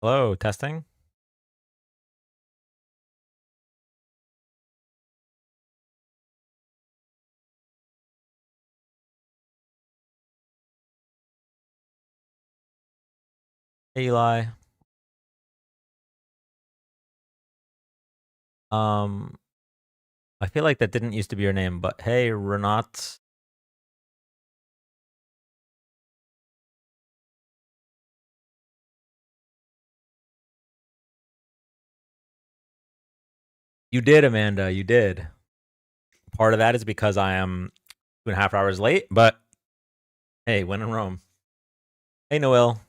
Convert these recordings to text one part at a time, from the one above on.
Hello, testing. Hey, Eli. Um, I feel like that didn't used to be your name, but hey, Renat. You did, Amanda. You did. Part of that is because I am 2.5 hours late, but hey, when in Rome. Hey, Noel.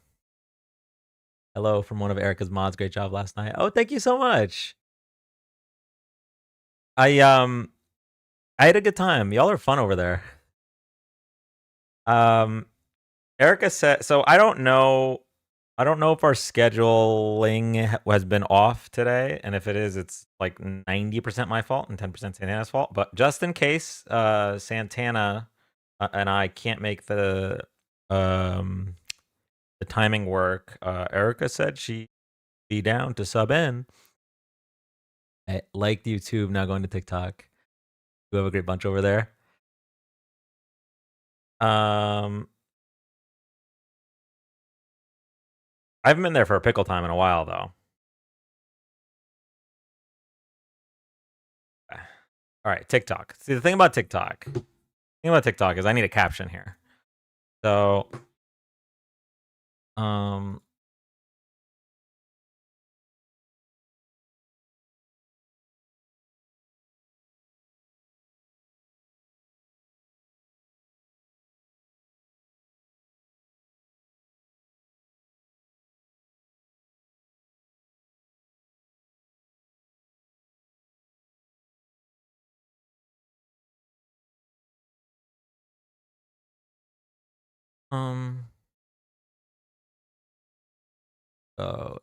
Hello from one of Erica's mods. Great job last night. Oh, thank you so much. I um I had a good time. Y'all are fun over there. Um Erica said so I don't know if our scheduling has been off today, and if it is, it's like 90% my fault and 10% Santana's fault. But just in case, Santana and I can't make um the timing work, Erica said she'd be down to sub in. I liked YouTube, now going to TikTok. We have a great bunch over there. Um, I haven't been there for a pickle time in a while though. All right, TikTok. See, the thing about TikTok is I need a caption here. So, um, um, oh,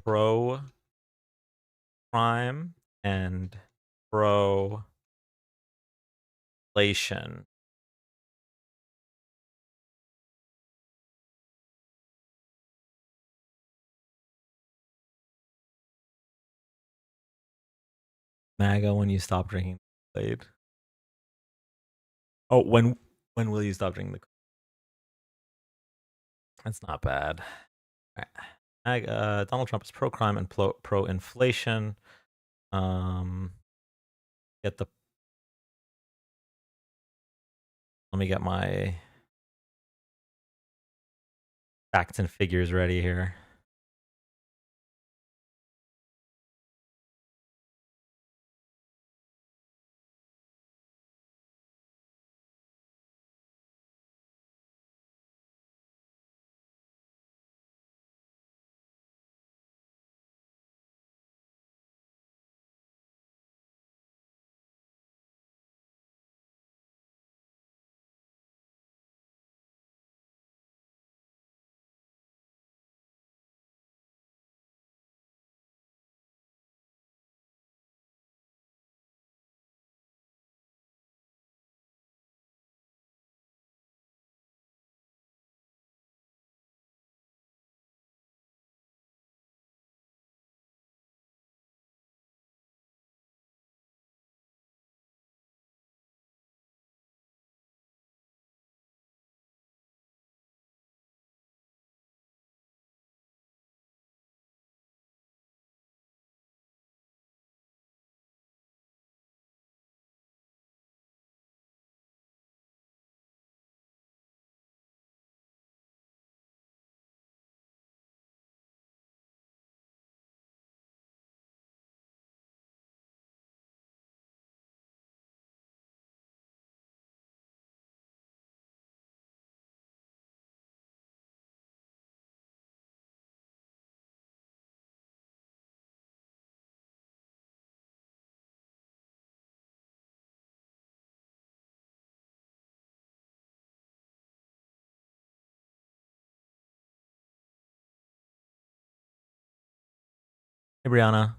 pro crime and pro inflation. MAGA when you stop drinking Kool-Aid. Oh, when will you stop drinking the? That's not bad. All right. Donald Trump is pro crime and pro inflation. Um, get the. Let me get my facts and figures ready here. Hey, Brianna.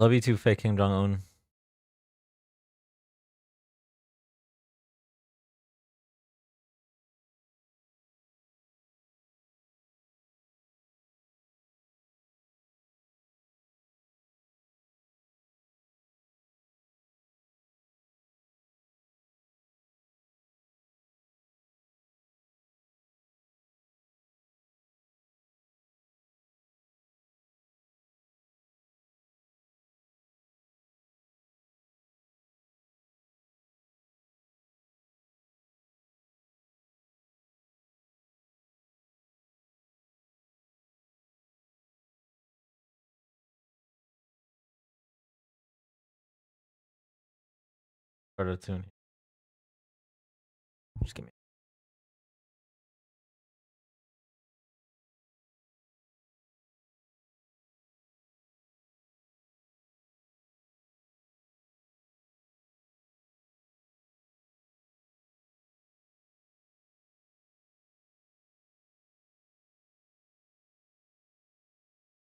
Love you too, fake Kim Jong Un. Start a tune. Just give me.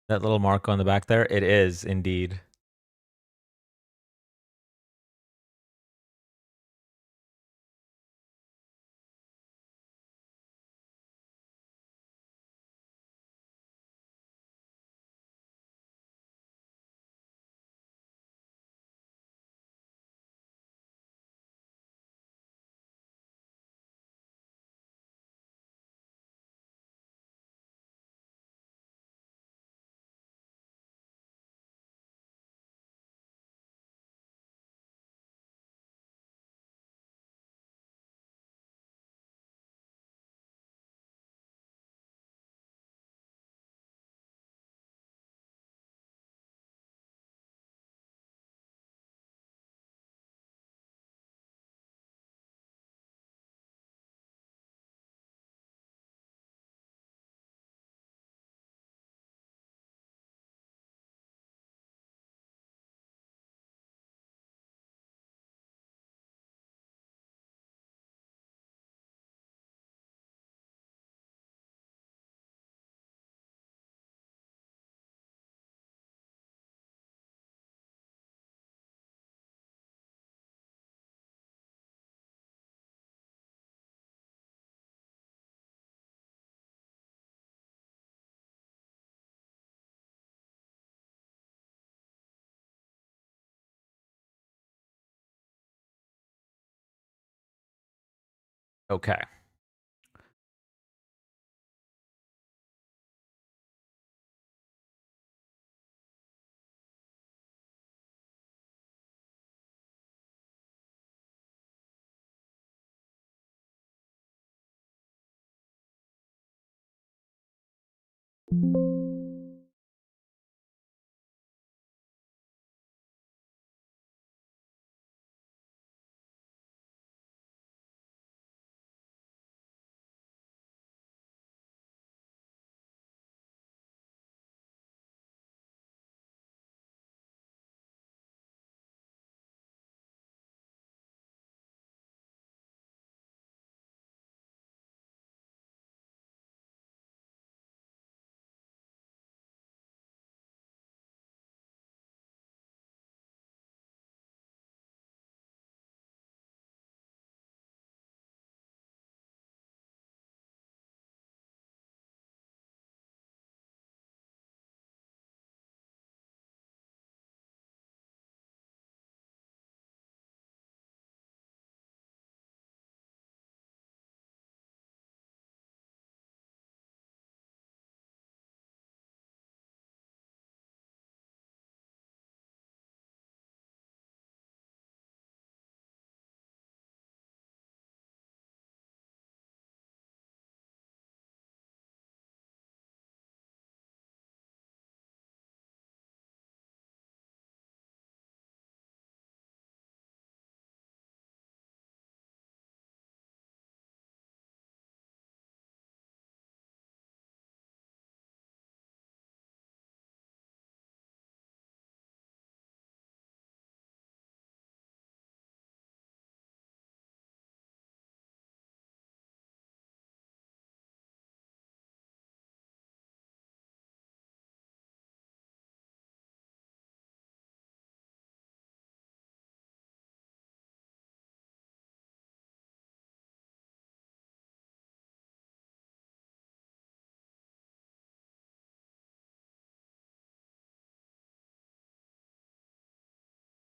That little mark on the back there. It is indeed. Okay.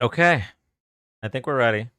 Okay. I think we're ready.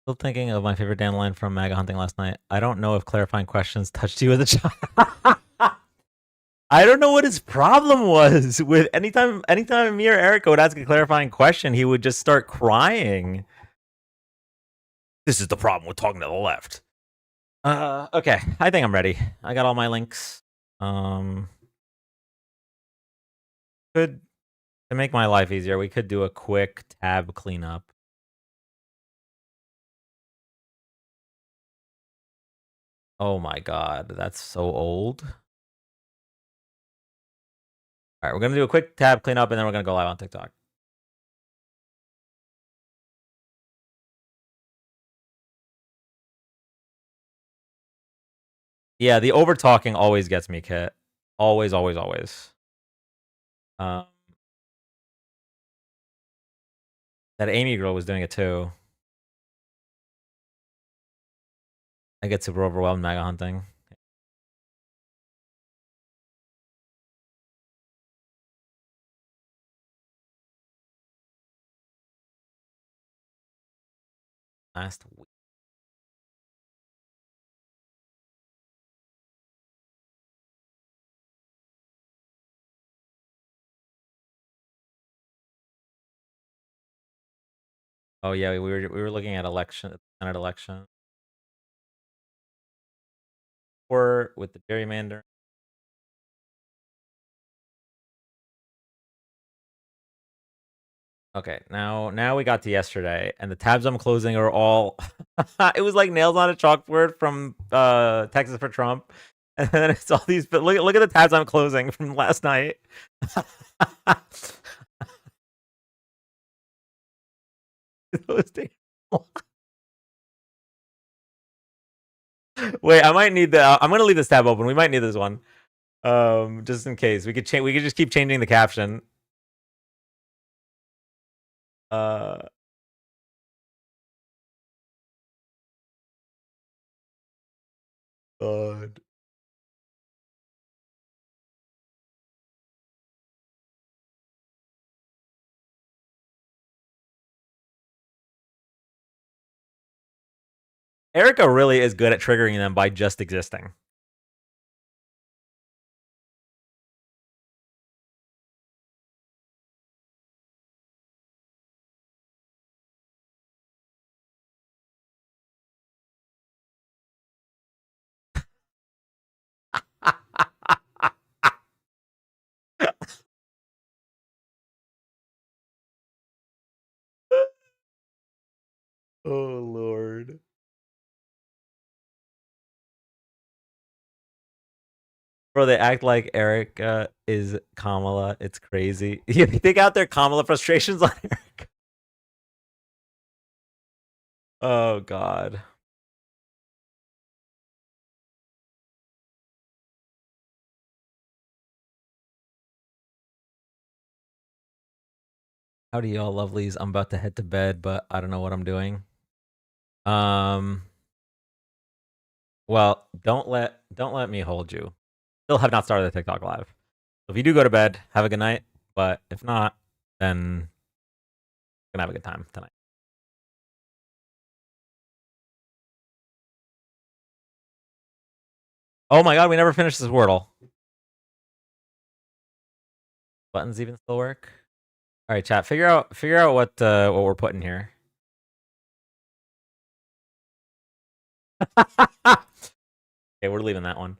Still thinking of my favorite dandelion from MAGA hunting last night. I don't know if clarifying questions touched you as a child. I don't know what his problem was with anytime me or Erica would ask a clarifying question, he would just start crying. This is the problem with talking to the left. Okay, I think I'm ready. I got all my links. Could to make my life easier, we could do a quick tab cleanup. Oh my god, that's so old. All right, we're gonna do a quick tab cleanup, and then we're gonna go live on TikTok. Yeah, the over talking always gets me, Kit. Always, always, always. Um, that Amy girl was doing it too. I get super overwhelmed MAGA hunting. Last week. Oh yeah, we were looking at Senate election, or with the gerrymander. Okay, now we got to yesterday, and the tabs I'm closing are all. It was like nails on a chalkboard from Texas for Trump, and then it's all these. But look at the tabs I'm closing from last night. Wait, I might need the. I'm gonna leave this tab open. We might need this one, just in case. We could change. We could just keep changing the caption. Uh, God. Erica really is good at triggering them by just existing. Oh Lord. Bro, they act like Erica is Kamala. It's crazy. You think out their Kamala frustrations on Erica. Oh God. Howdy y'all lovelies. I'm about to head to bed, but I don't know what I'm doing. Um well, don't let me hold you. Still have not started the TikTok live. So if you do go to bed, have a good night. But if not, then we're gonna have a good time tonight. Oh my god, we never finished this Wordle. Buttons even still work? All right, chat. Figure out what we're putting here. Okay, we're leaving that one.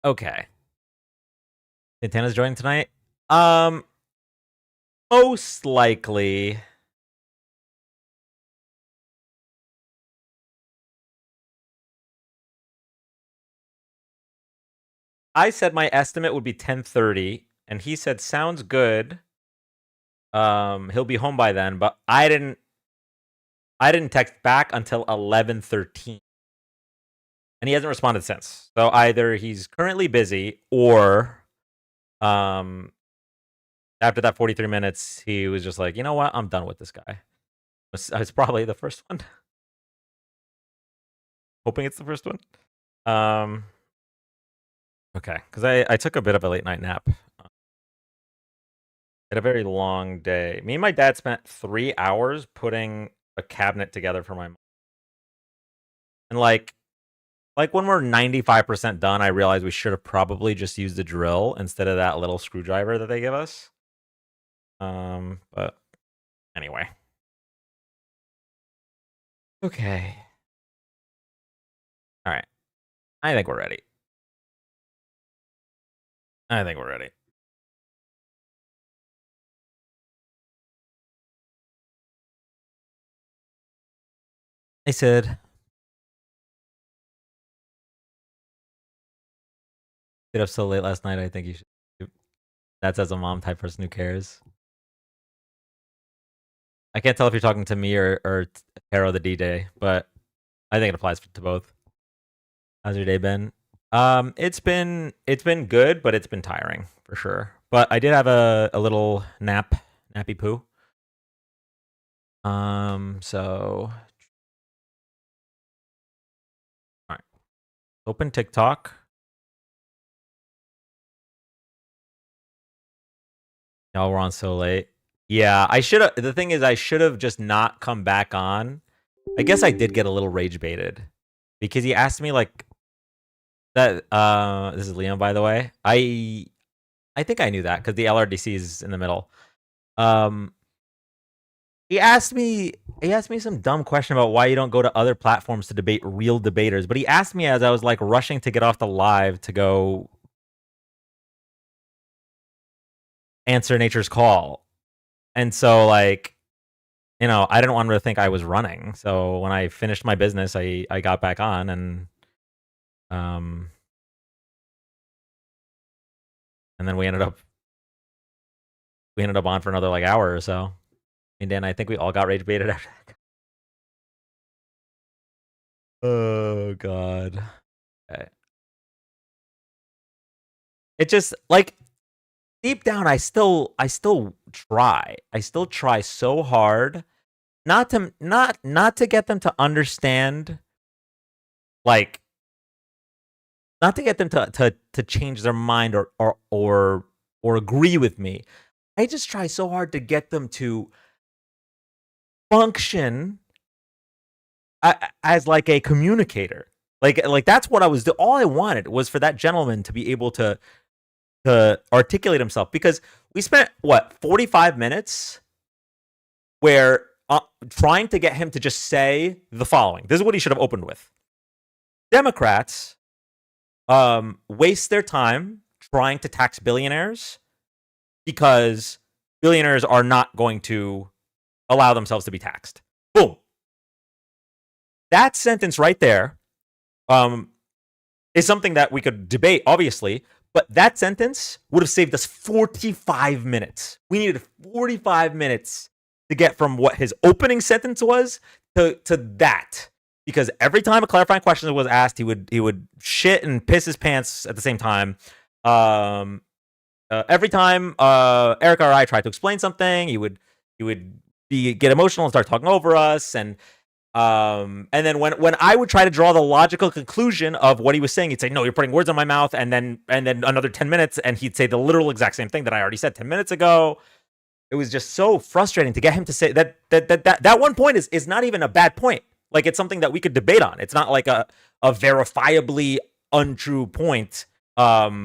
Okay. Santana's joining tonight. Um, Most likely. I said my estimate would be 10:30, and he said sounds good. He'll be home by then, but I didn't text back until 11:13. And he hasn't responded since. So either he's currently busy or after that 43 minutes, he was just like, you know what? I'm done with this guy. It's probably the first one. Hoping it's the first one. Okay, because I took a bit of a late night nap. Had a very long day. Me and my dad spent 3 hours putting a cabinet together for my mom. And like when we're 95% done, I realized we should have probably just used the drill instead of that little screwdriver that they give us. But anyway. Okay. All right. I think we're ready. I said, stayed up so late last night. I think you should. That's as a mom type person who cares. I can't tell if you're talking to me or Taro the DJ, but I think it applies to both. How's your day been? It's been good, but it's been tiring for sure. But I did have a little nappy poo. So all right, open TikTok. Y'all were on so late. Yeah, I should have. The thing is, I should have just not come back on. I guess I did get a little rage baited because he asked me like that. This is Liam, by the way. I think I knew that because the LRDC is in the middle. He asked me some dumb question about why you don't go to other platforms to debate real debaters. But he asked me as I was like rushing to get off the live to go answer Nature's Call. And so like, you know, I didn't want him to think I was running. So when I finished my business, I got back on and then we ended up on for another like hour or so. And then I think we all got rage baited after that. Oh god. Okay. It just like deep down I still try. I still try so hard not to get them to understand, like not to get them to change their mind or agree with me. I just try so hard to get them to function as like a communicator. Like that's what I was doing. All I wanted was for that gentleman to be able to articulate himself, because we spent 45 minutes where trying to get him to just say the following. This is what he should have opened with. Democrats waste their time trying to tax billionaires because billionaires are not going to allow themselves to be taxed. Boom. That sentence right there is something that we could debate, obviously, but that sentence would have saved us 45 minutes. We needed 45 minutes to get from what his opening sentence was to that. Because every time a clarifying question was asked, he would shit and piss his pants at the same time. Every time Erica or I tried to explain something, he would get emotional and start talking over us, and then when I would try to draw the logical conclusion of what he was saying, he'd say, "No, you're putting words in my mouth," and then another 10 minutes, and he'd say the literal exact same thing that I already said 10 minutes ago. It was just so frustrating to get him to say that one point is not even a bad point. Like, it's something that we could debate on. It's not like a verifiably untrue point. There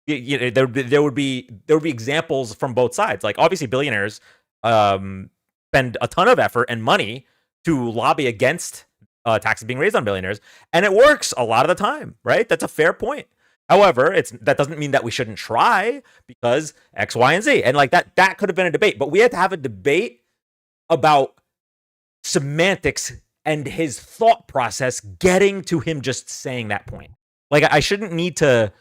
would be examples from both sides. Like, obviously billionaires spend a ton of effort and money to lobby against taxes being raised on billionaires, and it works a lot of the time, right? That's a fair point. However, that doesn't mean that we shouldn't try because X, Y, and Z. And like that could have been a debate, but we had to have a debate about semantics and his thought process getting to him just saying that point. Like I shouldn't need to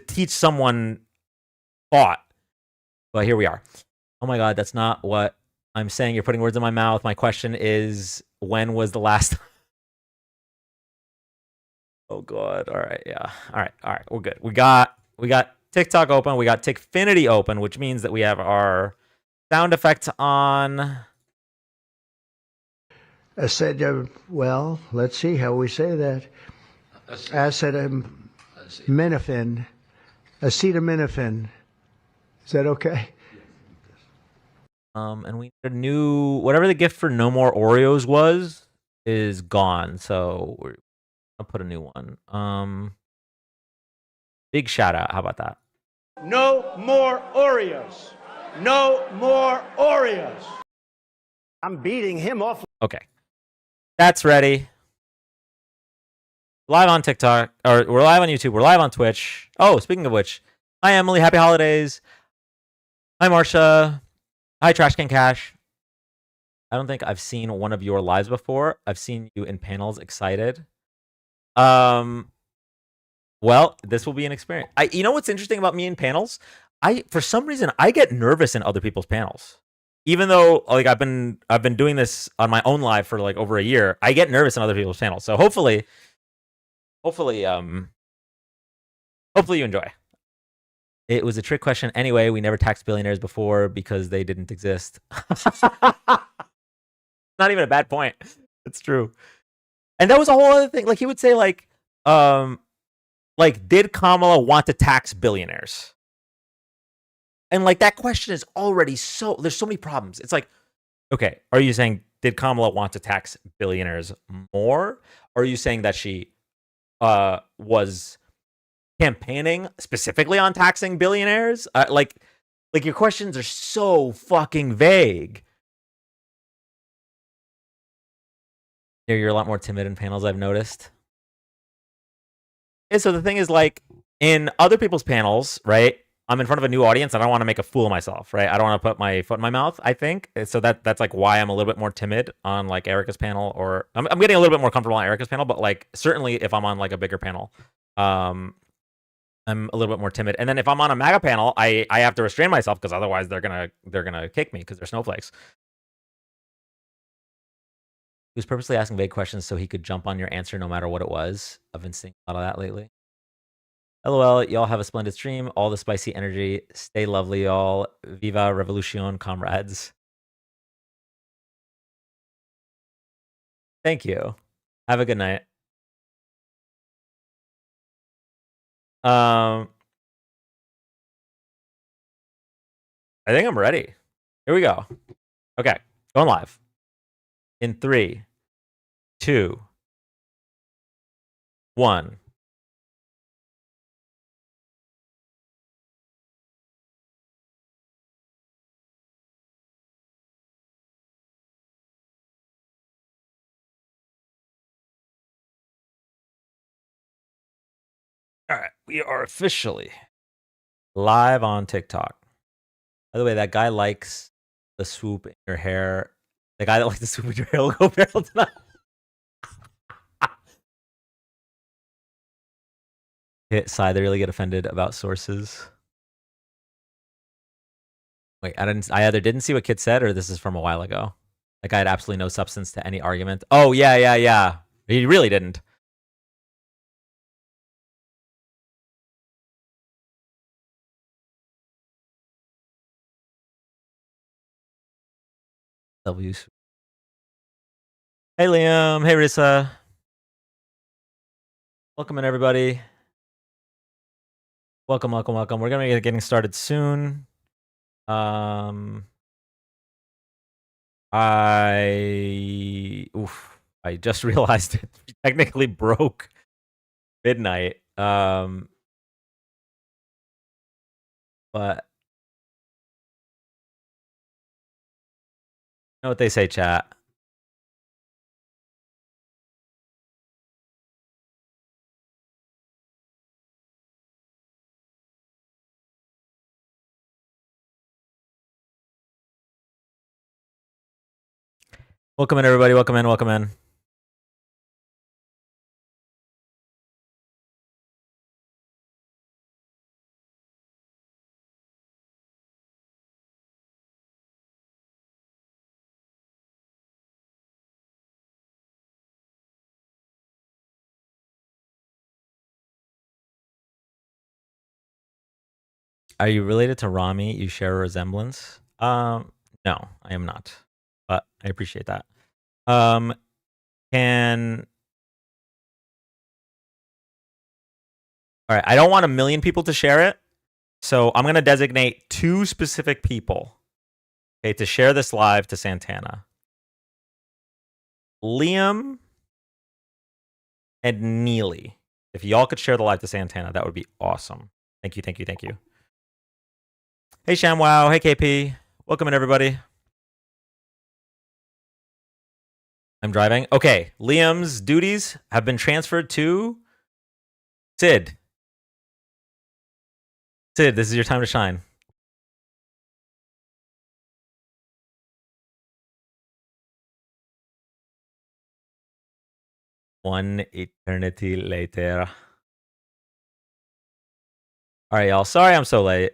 teach someone thought, but here we are. Oh my God, that's not what I'm saying. You're putting words in my mouth. My question is, when was the last? Oh God. All right. Yeah. All right. We're good. We got TikTok open. We got Tickfinity open, which means that we have our sound effects on. I said, well, let's see how we say that. Acetaminophen. Acetaminophen. Is that okay? And we need a new, whatever the gift for No More Oreos was is gone. So I'll put a new one. Big shout out. How about that? No more Oreos. No more Oreos. I'm beating him off. Okay. That's ready. Live on TikTok, or we're live on YouTube. We're live on Twitch. Oh, speaking of which, hi Emily. Happy holidays. Hi Marsha. Hi Trashcan Cash. I don't think I've seen one of your lives before. I've seen you in panels excited. Well, this will be an experience. You know what's interesting about me in panels? For some reason I get nervous in other people's panels. Even though like I've been doing this on my own live for like over a year, I get nervous in other people's panels. So hopefully you enjoy. It was a trick question anyway. We never taxed billionaires before because they didn't exist. Not even a bad point. It's true. And that was a whole other thing. Like he would say like did Kamala want to tax billionaires? And like that question is already there's so many problems. It's like, okay, are you saying did Kamala want to tax billionaires more? Or are you saying that she was campaigning specifically on taxing billionaires? Like your questions are so fucking vague. Yeah, you're a lot more timid in panels, I've noticed. And so the thing is, like, in other people's panels, right? I'm in front of a new audience. I don't want to make a fool of myself, right? I don't want to put my foot in my mouth, I think. So that's like why I'm a little bit more timid on like Erica's panel, or I'm getting a little bit more comfortable on Erica's panel, but like certainly if I'm on like a bigger panel, I'm a little bit more timid. And then if I'm on a MAGA panel, I have to restrain myself because otherwise they're gonna kick me because they're snowflakes. He was purposely asking vague questions so he could jump on your answer no matter what it was. I've been seeing a lot of that lately. LOL, y'all have a splendid stream. All the spicy energy. Stay lovely, y'all. Viva Revolution, comrades. Thank you. Have a good night. I think I'm ready. Here we go. Okay, going live. In 3, 2, 1. All right, we are officially live on TikTok. By the way, that guy likes the swoop in your hair. The guy that likes the swoop in your hair will go barrel tonight. Hit side, they really get offended about sources. Wait, I either didn't see what Kid said or this is from a while ago. That guy had absolutely no substance to any argument. Oh, yeah. He really didn't. W's. Hey, Liam. Hey, Rissa. Welcome in, everybody. Welcome. We're going to be getting started soon. I just realized it technically broke midnight. But you know what they say, chat. Welcome in, everybody. Welcome in. Welcome in. Are you related to Rami? You share a resemblance? No, I am not, but I appreciate that. Can all right. I don't want 1 million people to share it, so I'm gonna designate 2 specific people, okay, to share this live to Santana. Liam and Neely. If y'all could share the live to Santana, that would be awesome. Thank you, thank you, thank you. Hey ShamWow, hey KP, welcome in everybody. I'm driving. Okay, Liam's duties have been transferred to Sid. Sid, this is your time to shine. One eternity later. All right, y'all. Sorry I'm so late.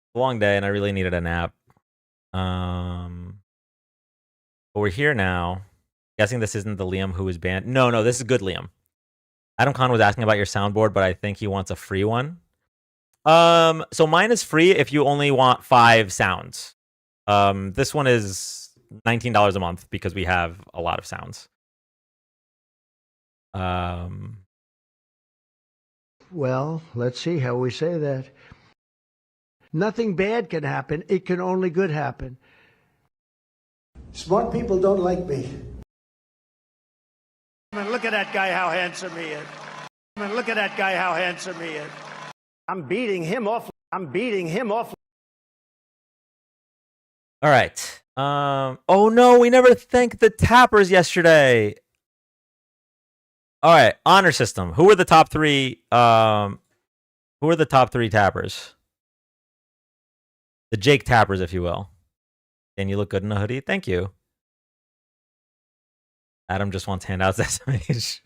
It's a long day, and I really needed a nap. But we're here now. Guessing this isn't the Liam who was banned. No, this is good Liam. Adam Khan was asking about your soundboard, but I think he wants a free one. So mine is free if you only want 5 sounds. This one is $19 a month because we have a lot of sounds. Well, let's see how we say that. Nothing bad can happen. It can only good happen. Smart people don't like me. Look at that guy, how handsome he is. Look at that guy, how handsome he is. I'm beating him off. I'm beating him off. All right. Oh no, we never thanked the tappers yesterday. All right, honor system. Who are the top 3? Who are the top 3 tappers? The Jake tappers, if you will. And you look good in a hoodie. Thank you. Adam just wants handouts. SMH.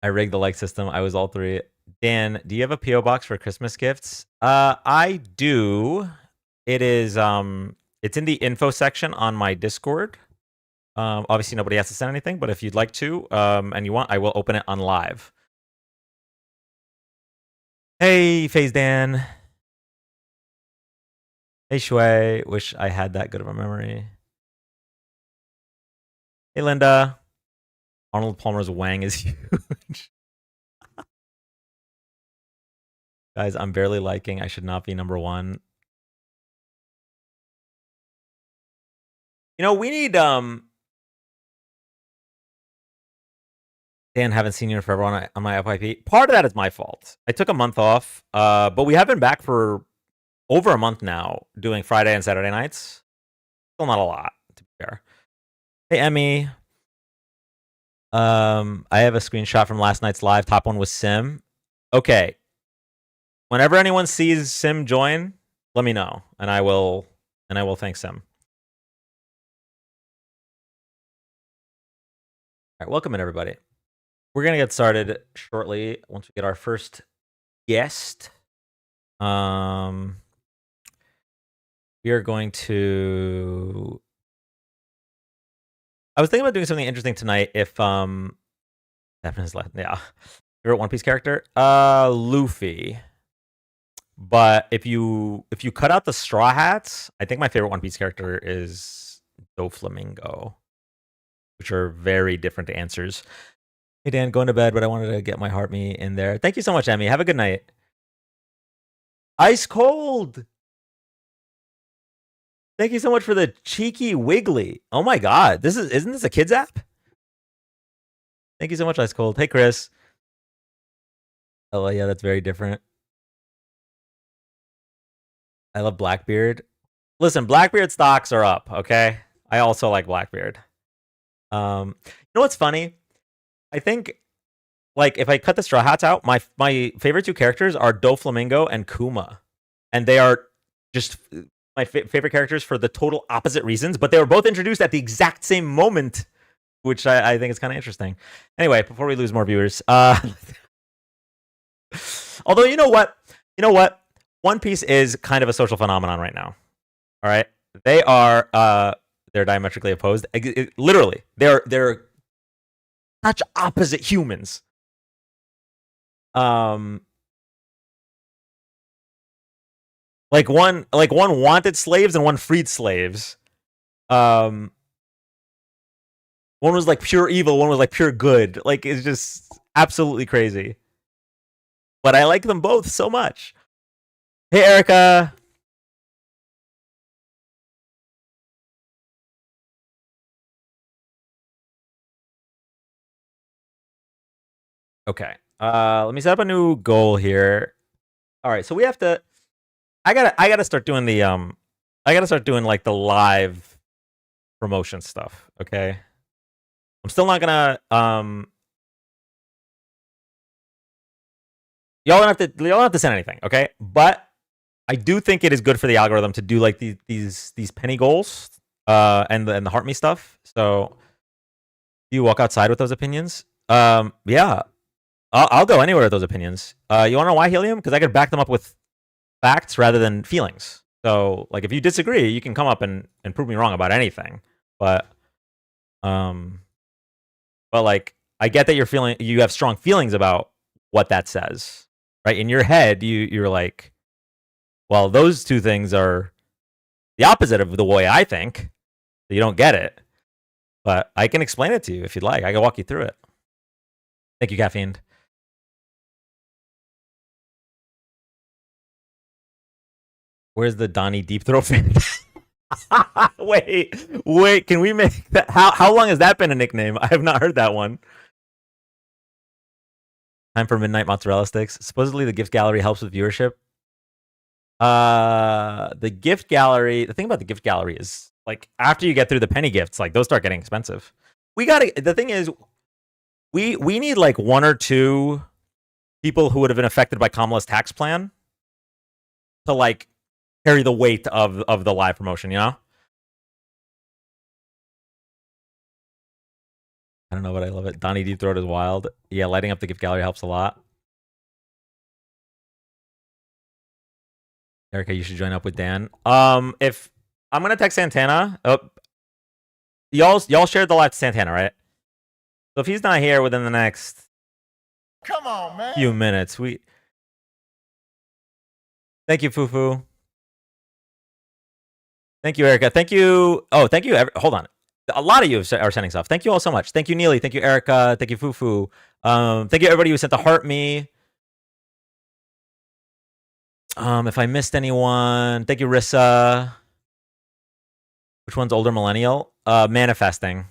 I rigged the like system. I was all 3. Dan, do you have a PO box for Christmas gifts? I do. It is it's in the info section on my Discord. Obviously nobody has to send anything, but if you'd like to, and you want, I will open it on live. Hey, FaZe Dan. Hey, Shui. Wish I had that good of a memory. Hey, Linda. Arnold Palmer's wang is huge. Guys, I'm barely liking. I should not be number 1. You know, we need Dan, haven't seen you in forever on my FYP. Part of that is my fault. I took a month off, but we have been back for over a month now, doing Friday and Saturday nights. Still not a lot, to be fair. Hey, Emmy. I have a screenshot from last night's live. Top one was Sim. Okay. Whenever anyone sees Sim join, let me know, and I will thank Sim. All right, welcome in everybody. We're gonna get started shortly once we get our first guest. We are going to. I was thinking about doing something interesting tonight. If Devin is left, yeah. Favorite One Piece character, Luffy. But if you cut out the Straw Hats, I think my favorite One Piece character is Doflamingo, which are very different answers. Hey Dan, going to bed, but I wanted to get my heart me in there. Thank you so much, Emmy. Have a good night. Ice cold. Thank you so much for the cheeky wiggly. Oh my god, isn't this a kids app? Thank you so much, Ice Cold. Hey Chris. Oh yeah, that's very different. I love Blackbeard. Listen, Blackbeard stocks are up, okay? I also like Blackbeard. You know what's funny? I think like if I cut the Straw Hats out, my favorite two characters are Doflamingo and Kuma, and they are just my favorite characters for the total opposite reasons. But they were both introduced at the exact same moment, which I think is kind of interesting. Anyway, before we lose more viewers, although you know what, One Piece is kind of a social phenomenon right now. All right, they're diametrically opposed. Literally, they're such opposite humans. Like one wanted slaves and one freed slaves. One was like pure evil, one was like pure good. Like it's just absolutely crazy. But I like them both so much. Hey, Erica. Okay. Let me set up a new goal here. All right, so we have to. I gotta start doing the I gotta start doing like the live promotion stuff. Okay. I'm still not gonna y'all don't have to send anything, okay? But I do think it is good for the algorithm to do like these penny goals and the heart me stuff. So do you walk outside with those opinions? Yeah. I'll go anywhere with those opinions. You wanna know why, Helium? Because I could back them up with facts rather than feelings. So like if you disagree, you can come up and prove me wrong about anything. But like I get that you have strong feelings about what that says. Right? In your head, you're like, well, those two things are the opposite of the way I think. So you don't get it. But I can explain it to you if you'd like. I can walk you through it. Thank you, Caffeine. Where's the Donnie Deep Throat fan? wait, can we make that? How long has that been a nickname? I have not heard that one. Time for midnight mozzarella sticks. Supposedly the gift gallery helps with viewership. The gift gallery, the thing about the gift gallery is like after you get through the penny gifts, like those start getting expensive. The thing is, we need like one or two people who would have been affected by Kamala's tax plan to like carry the weight of the live promotion, you know? I don't know, but I love it. Donnie Deep Throat is wild. Yeah, lighting up the gift gallery helps a lot. Erica, you should join up with Dan. If I'm gonna text Santana, y'all shared the live to Santana, right? So if he's not here within the next few minutes, thank you, Fufu. Thank you, Erica. Thank you. Oh, thank you. Hold on. A lot of you are sending stuff. Thank you all so much. Thank you, Neely. Thank you, Erica. Thank you, Fufu. Thank you, everybody who sent the heart me. If I missed anyone, thank you, Rissa. Which one's older millennial? Manifesting.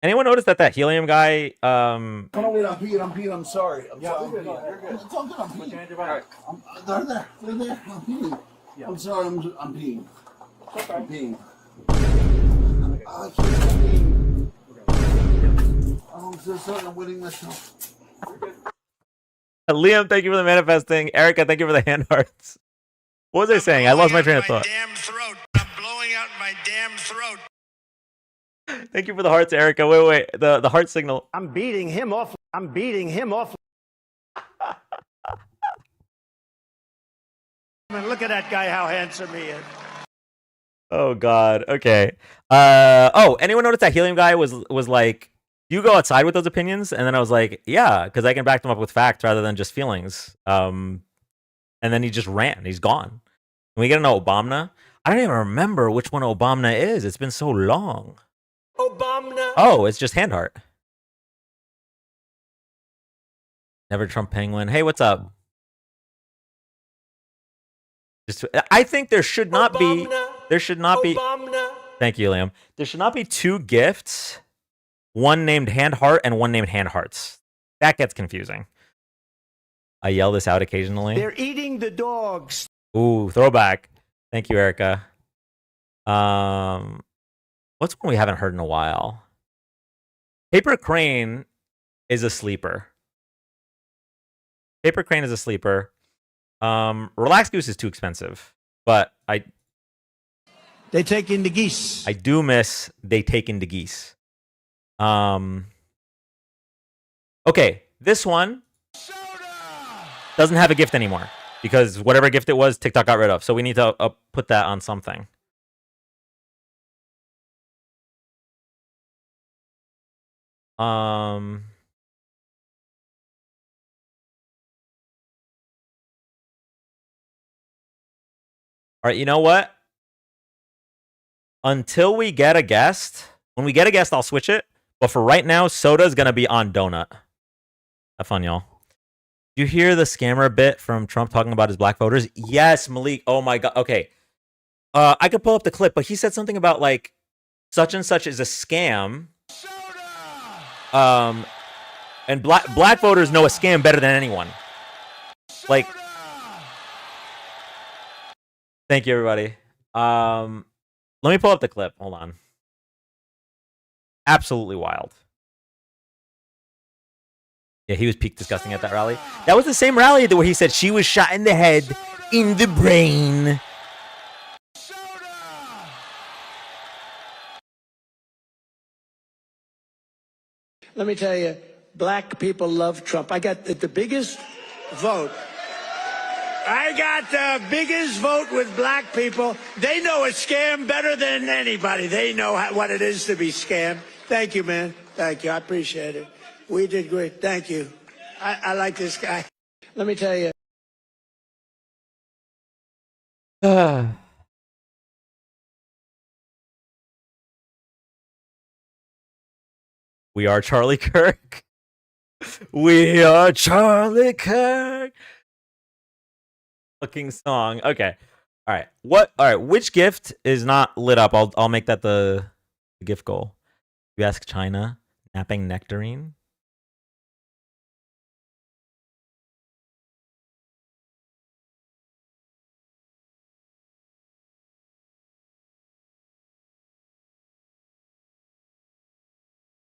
Anyone notice that helium guy? Oh, no, wait, I'm peeing. I'm sorry. You're good. It's all good. I'm peeing. They're there. I'm peeing. Yeah. I'm sorry. I'm peeing. Okay. I'm peeing. I can't peeing. I'm so sorry. I'm wetting myself. Liam, thank you for the manifesting. Erica, thank you for the hand hearts. What was I saying? I lost my train of thought. Damn throat. I'm blowing out my damn throat. Thank you for the hearts, Erica. Wait. The heart signal. I'm beating him off. Look at that guy, how handsome he is. Oh God. Okay. Anyone notice that helium guy was like, you go outside with those opinions? And then I was like, yeah, because I can back them up with facts rather than just feelings. And then he just ran. He's gone. Can we get an Obama? I don't even remember which one Obama is. It's been so long. Obama. Oh, it's just hand heart. Never Trump Penguin. Hey, what's up? I think there should not be. Thank you, Liam. There should not be two gifts. One named Hand Heart and one named Hand Hearts. That gets confusing. I yell this out occasionally. They're eating the dogs. Ooh, throwback. Thank you, Erica. What's one we haven't heard in a while? Paper Crane is a sleeper. Paper Crane is a sleeper. Relaxed Goose is too expensive, but They take in the geese. I do miss They Take Into Geese. Okay, this one doesn't have a gift anymore because whatever gift it was, TikTok got rid of. So we need to put that on something. All right, you know what? Until we get a guest, when we get a guest, I'll switch it. But for right now, Soda's going to be on Donut. Have fun, y'all. Do you hear the scammer bit from Trump talking about his black voters? Yes, Malik. Oh my God. Okay. I could pull up the clip, but he said something about like such and such is a scam. And black voters know a scam better than anyone. Like, thank you, everybody. Let me pull up the clip. Hold on. Absolutely wild. Yeah, he was peak disgusting at that rally. That was the same rally where he said she was shot in the head, in the brain. Let me tell you, black people love Trump. I got the biggest vote. I got the biggest vote with black people. They know a scam better than anybody. They know what it is to be scammed. Thank you, man. Thank you. I appreciate it. We did great. Thank you. I like this guy. Let me tell you. We are Charlie Kirk. We are Charlie Kirk. Fucking song. Okay. All right. What? All right. Which gift is not lit up? I'll make that the gift goal. You ask China. Napping nectarine.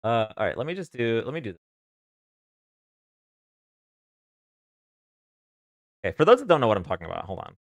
All right. Let me do this. Okay. For those that don't know what I'm talking about, hold on.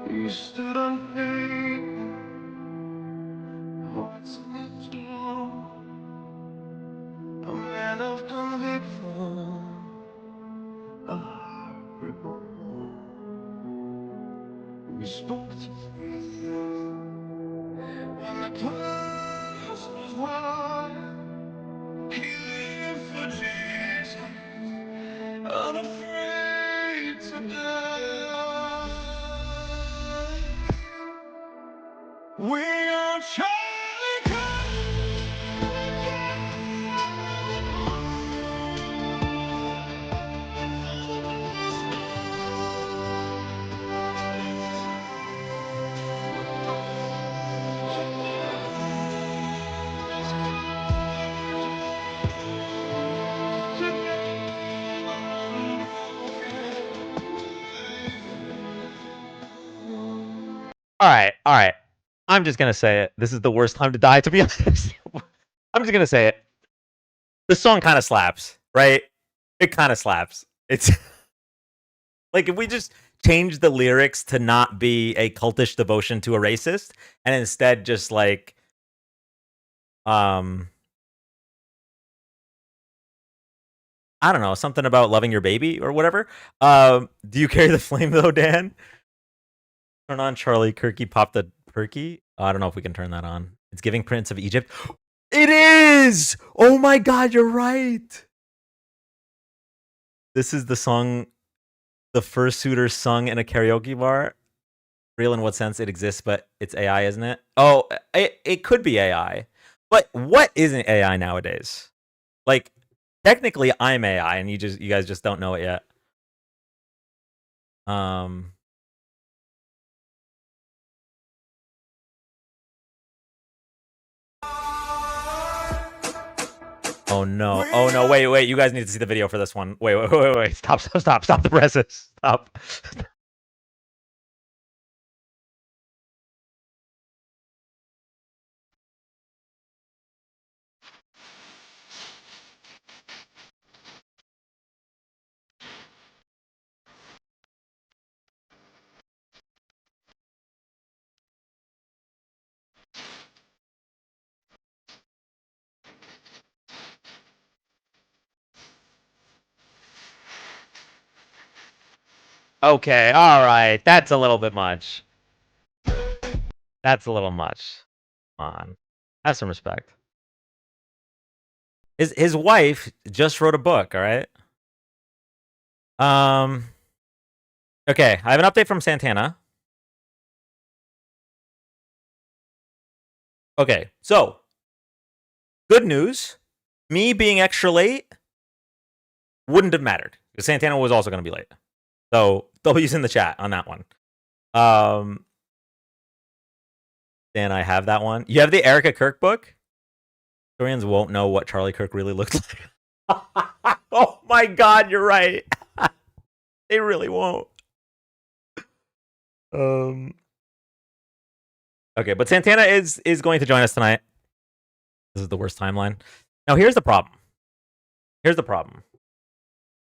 You stood on pain, hearts in the storm, a man of conviction, a heart reborn. We spoke to faith when the past was wide. He lived for Jesus, unafraid to die. We are Charlie Kirk. All right. I'm just gonna say it. This is the worst time to die, to be honest. I'm just gonna say it. The song kind of slaps, right? It kind of slaps. It's like if we just change the lyrics to not be a cultish devotion to a racist, and instead just like, I don't know, something about loving your baby or whatever. Do you carry the flame though, Dan? Turn on Charlie Kirky, pop the perky. I don't know if we can turn that on. It's giving Prince of Egypt. It is! Oh my God, you're right. This is the song the fursuiter sung in a karaoke bar. Real in what sense it exists, but it's AI, isn't it? Oh, it could be AI. But what isn't AI nowadays? Like, technically I'm AI, and you guys just don't know it yet. Oh no! Oh no! Wait! You guys need to see the video for this one. Wait! Stop! Stop the presses! Stop! Okay, all right. That's a little bit much. That's a little much. Come on, have some respect. His wife just wrote a book. All right. Okay, I have an update from Santana. Okay, so good news. Me being extra late wouldn't have mattered because Santana was also going to be late. So W's in the chat on that one. Dan, I have that one. You have the Erica Kirk book. Historians won't know what Charlie Kirk really looked like. Oh my God, you're right. They really won't. Okay, but Santana is going to join us tonight. This is the worst timeline. Now here's the problem.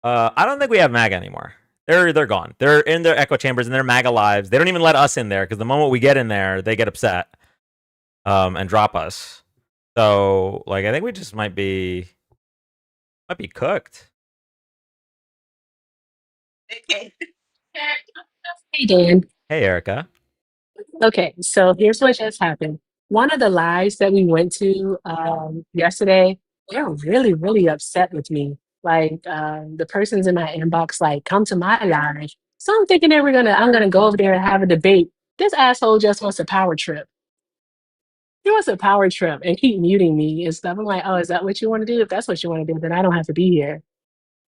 I don't think we have MAGA anymore. They're gone. They're in their echo chambers and their MAGA lives. They don't even let us in there because the moment we get in there, they get upset and drop us. So like I think we just might be cooked. Okay. Hey, Dan. Hey Erica. Okay, so here's what just happened. One of the lives that we went to yesterday, they're really, really upset with me. Like the person's in my inbox, like, come to my live. So I'm thinking I'm gonna go over there and have a debate. This asshole just wants a power trip. He wants a power trip and keep muting me and stuff. I'm like, oh, is that what you want to do? If that's what you want to do, then I don't have to be here.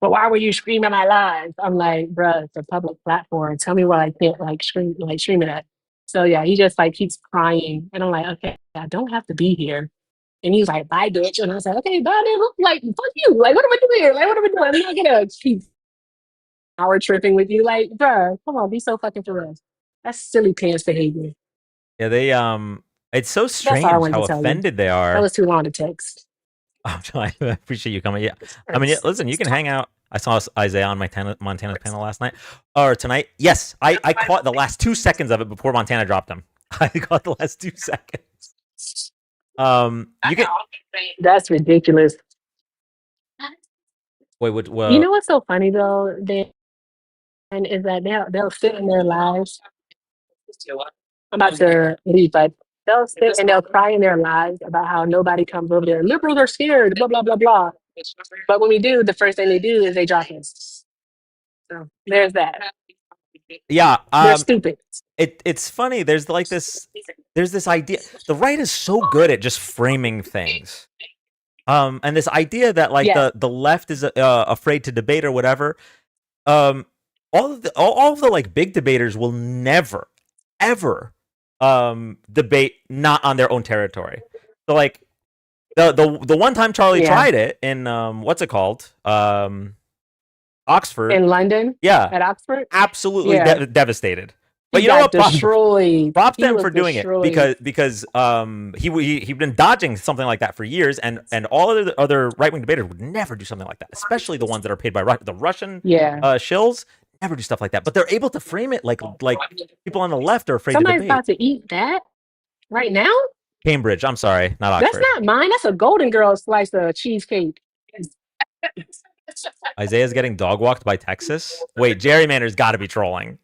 But why were you screaming my live? I'm like, bruh, it's a public platform. Tell me why I can't stream it at. So yeah, he just like keeps crying. And I'm like, okay, I don't have to be here. And he's like, bye, bitch. And I was like, okay, bye, dude. Like, fuck you. Like, what am I doing here? Like, what am I doing? I'm not gonna keep power tripping with you. Like, bruh, come on, be so fucking for real. That's silly pants behavior. Yeah, they it's so That's all I strange wanted how to tell you. offended they That are. was too long to text. I appreciate you coming. Yeah, I mean, listen, you can hang out. I saw Isaiah on Montana's panel last night or tonight. Yes, I caught the last 2 seconds of it before Montana dropped him. I caught the last 2 seconds. You can That's ridiculous. wait. What? You Well, know what's so funny though, Dan, is that they'll sit in their lives. I'm about to leave, but they'll sit and they'll cry in their lives about how nobody comes over there. Liberals are scared, blah blah blah blah. But when we do, the first thing they do is they drop us. So there's that. yeah. They're stupid. It's funny. There's like this. There's this idea. The right is so good at just framing things. And this idea that like Yeah. the left is afraid to debate or whatever. All of the like big debaters will never ever debate not on their own territory. So like the one time Charlie Yeah. tried it in what's it called? Oxford. In London, Yeah. at Oxford, Absolutely Yeah. Devastated. But he you know got what? destroyed. Props He to him was for doing destroyed. it because he'd been dodging something like that for years, and all of the other right wing debaters would never do something like that, especially the ones that are paid by the Russian Yeah. shills never do stuff like that. But they're able to frame it like people on the left are afraid Somebody's to debate. about to eat that right now? Cambridge, I'm sorry, not That's Oxford. not mine. That's a Golden Girl slice of cheesecake. Isaiah's getting dog walked by Texas. Wait, gerrymander's got to be trolling.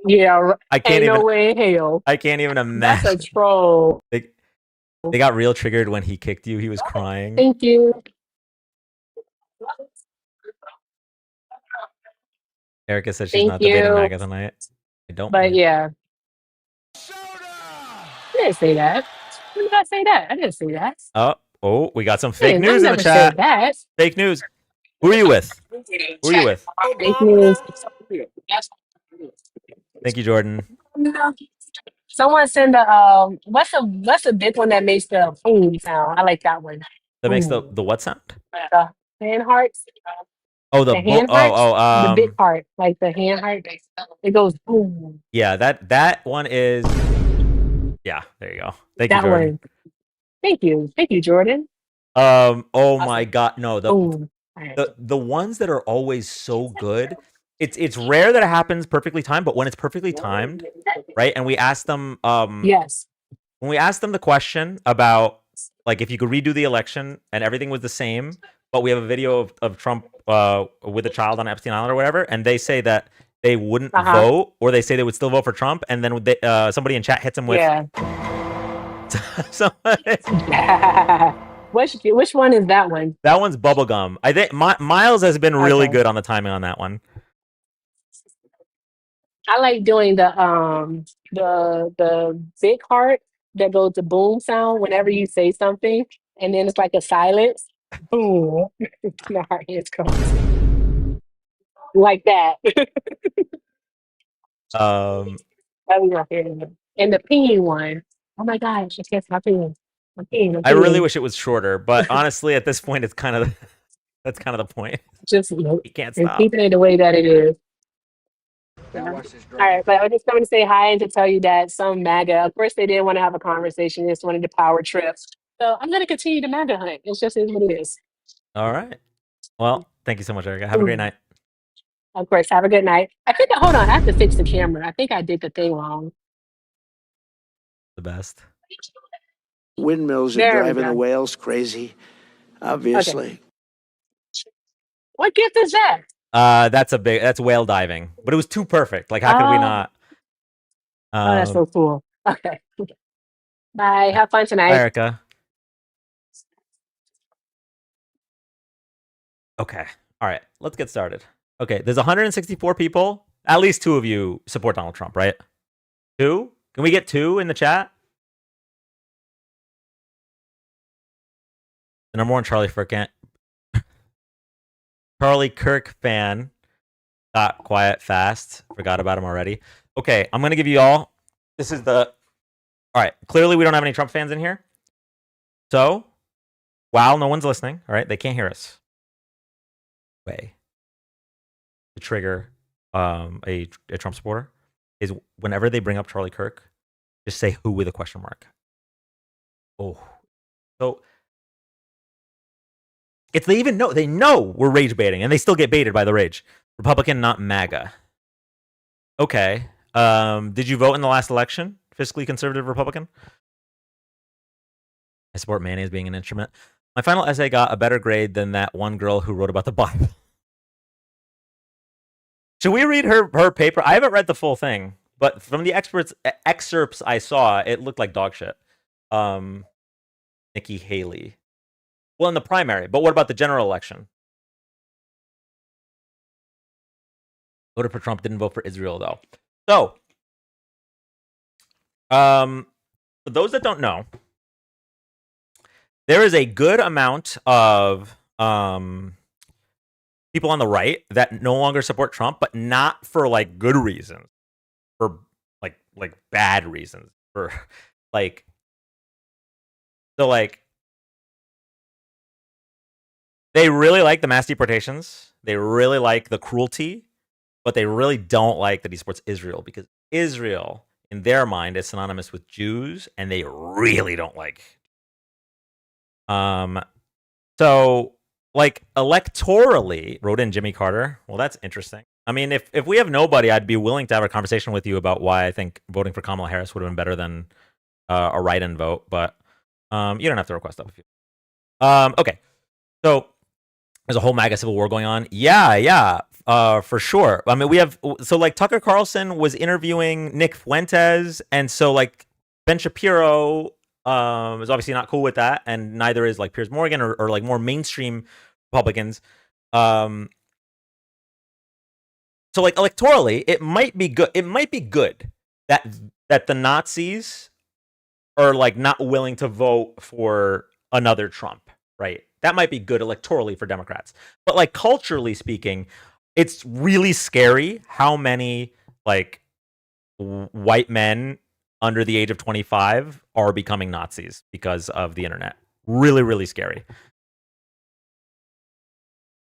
Yeah, I can't ain't even. no way in hell. I can't even That's a imagine. troll. They got real triggered when he kicked you. He was crying. Thank you. Erica said she's Thank not debating you. MAGA tonight. I don't. But blame- yeah, I didn't say that. When did I say that? I didn't say that. Oh, we got some I fake didn't- I news in the never chat. said that. Fake news. Who are you with? Who are you with? Thank you. Thank you, Jordan. Someone send a what's the big one that makes the boom sound? I like that one. That makes Boom. the what sound? The hand hearts. Oh, The hand hearts. oh, The big heart, like the hand heart. It goes boom. yeah, that one is. Yeah, there you go. Thank you, That Jordan. one. Thank you, Jordan. Oh my Awesome. God, no, Boom. All right. the ones that are always so good. It's rare that it happens perfectly timed, but when it's perfectly timed, right? And we asked them Yes. when we asked them the question about like if you could redo the election and everything was the same, but we have a video of Trump with a child on Epstein Island or whatever, and they say that they wouldn't Uh-huh. vote, or they say they would still vote for Trump, and then they, somebody in chat hits him with Yeah. somebody. Which one is that one? That one's bubblegum. I think Miles has been really Okay. good on the timing on that one. I like doing the big heart that goes to boom sound whenever you say something, and then it's like a silence. Boom. The heart hits comes like that. Um, That was my favorite. And the peeing one. Oh my gosh, I can't stop peeing. I'm peeing. I'm I really peeing. wish it was shorter, but honestly, at this point, it's kind of that's kind of the point. Just You can't and stop. keeping it the way that it is. Yeah. All right, but I just wanted to say hi and to tell you that some MAGA, of course, they didn't want to have a conversation. They just wanted to power trip. So I'm going to continue the MAGA hunt. It's just is what it is. All right. Well, thank you so much, Erica. Have a great Mm. night. Of course, have a good night. I think, hold on, I have to fix the camera. I think I did the thing wrong. The best. Windmills are There we driving the go. whales crazy, Okay. obviously. What gift is that? That's whale diving, but it was too perfect. Like, how could we Oh, not? that's so cool. Okay. Bye. Have fun Bye, tonight. Erica. Okay. All right. Let's get started. Okay. There's 164 people. At least 2 of you support Donald Trump, right? 2? Can we get 2 in the chat? The number one Charlie Kirk fan got quiet fast. Forgot about him already. Okay, I'm gonna give you all. This is the. All right. Clearly, we don't have any Trump fans in here. So, while no one's listening, all right, they can't hear us. Way to trigger a Trump supporter is whenever they bring up Charlie Kirk, just say who with a question mark. Oh, so if they even know, they know we're rage baiting, and they still get baited by the rage. Republican, not MAGA. Okay. Did you vote in the last election? Fiscally conservative Republican? I support mayonnaise being an instrument. My final essay got a better grade than that one girl who wrote about the Bible. Should we read her paper? I haven't read the full thing, but from the excerpts I saw, it looked like dog shit. Nikki Haley. Well, in the primary, but what about the general election? Voted for Trump, didn't vote for Israel though. So, for those that don't know, there is a good amount of people on the right that no longer support Trump, but not for like good reasons, for like bad reasons, for like they really like the mass deportations, they really like the cruelty, but they really don't like that he supports Israel because Israel, in their mind, is synonymous with Jews, and they really don't like. So like electorally, wrote in Jimmy Carter. Well, that's interesting. I mean, if we have nobody, I'd be willing to have a conversation with you about why I think voting for Kamala Harris would have been better than a write-in vote. But you don't have to request that if you. Okay, so there's a whole MAGA civil war going on. Yeah, for sure. I mean, we have like Tucker Carlson was interviewing Nick Fuentes, and so like Ben Shapiro is obviously not cool with that, and neither is like Piers Morgan or like more mainstream Republicans. So like electorally, it might be good. It might be good that the Nazis are like not willing to vote for another Trump, right? That might be good electorally for Democrats. But like culturally speaking, it's really scary how many like white men under the age of 25 are becoming Nazis because of the internet. Really, really scary.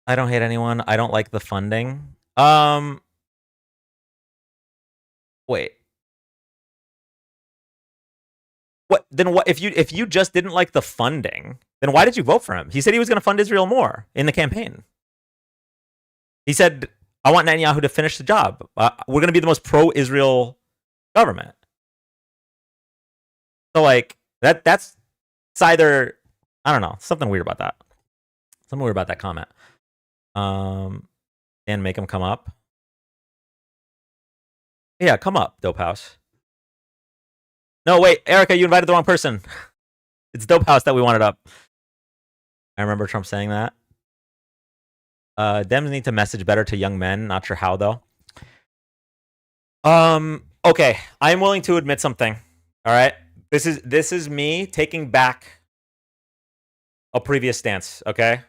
I don't hate anyone. I don't like the funding. Wait. What then? What if you just didn't like the funding? Then why did you vote for him? He said he was going to fund Israel more in the campaign. He said, "I want Netanyahu to finish the job. We're going to be the most pro-Israel government." So like that's it's either I don't know, something weird about that. Something weird about that comment. And make him come up. Yeah, come up, Dope House. No, wait, Erica, you invited the wrong person. It's Dope House that we wanted up. I remember Trump saying that. Dems need to message better to young men. Not sure how though. Okay, I am willing to admit something. All right, this is me taking back a previous stance. Okay,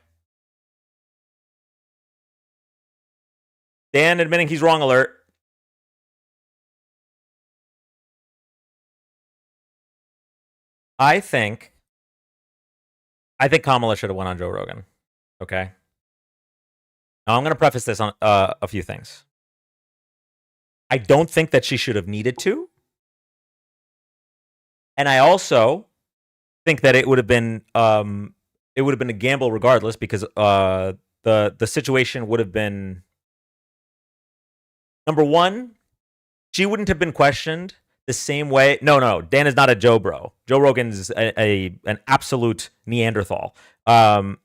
Dan admitting he's wrong alert. I think Kamala should have went on Joe Rogan. Okay. Now I'm going to preface this on a few things. I don't think that she should have needed to, and I also think that it would have been a gamble regardless because the situation would have been number one, she wouldn't have been questioned the same way. No, Dan is not a Joe bro. Joe Rogan's an absolute Neanderthal. But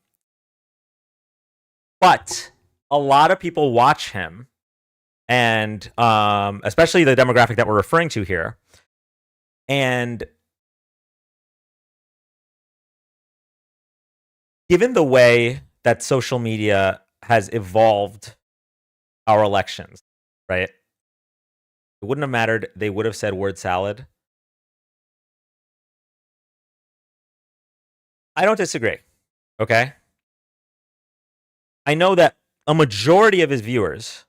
a lot of people watch him, and especially the demographic that we're referring to here. And given the way that social media has evolved our elections, right? It wouldn't have mattered. They would have said word salad. I don't disagree. Okay. I know that a majority of his viewers,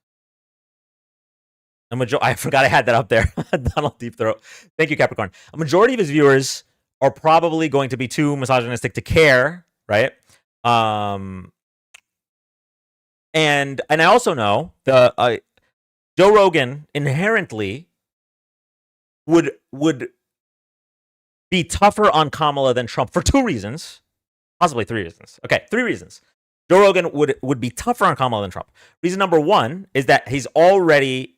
I forgot I had that up there. Donald Deep Throat. Thank you, Capricorn. A majority of his viewers are probably going to be too misogynistic to care, right? And I also know the Joe Rogan inherently would be tougher on Kamala than Trump for two reasons, possibly three reasons. Okay, three reasons. Joe Rogan would be tougher on Kamala than Trump. Reason number one is that he's already,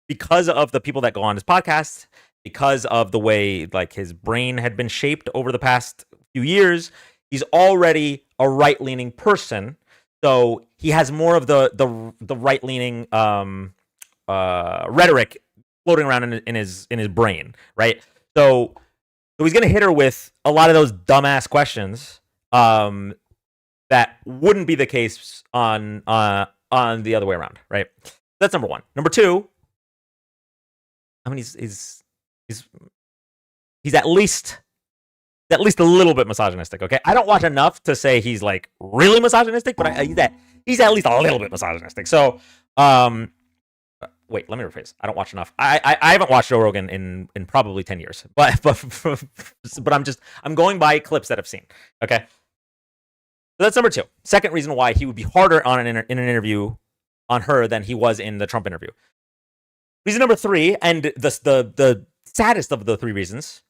because of the people that go on his podcast, because of the way like his brain had been shaped over the past few years, he's already a right-leaning person. So he has more of the right-leaning rhetoric floating around in his brain, right? So he's gonna hit her with a lot of those dumbass questions that wouldn't be the case on the other way around, right? That's number one. Number two, I mean, he's at least a little bit misogynistic. Okay, I don't watch enough to say he's like really misogynistic, but he's at least a little bit misogynistic. So, wait, let me rephrase. I don't watch enough. I haven't watched Joe Rogan in probably 10 years, but I'm going by clips that I've seen. Okay, so that's number two. Second reason why he would be harder on in an interview on her than he was in the Trump interview. Reason number three, and the saddest of the three reasons,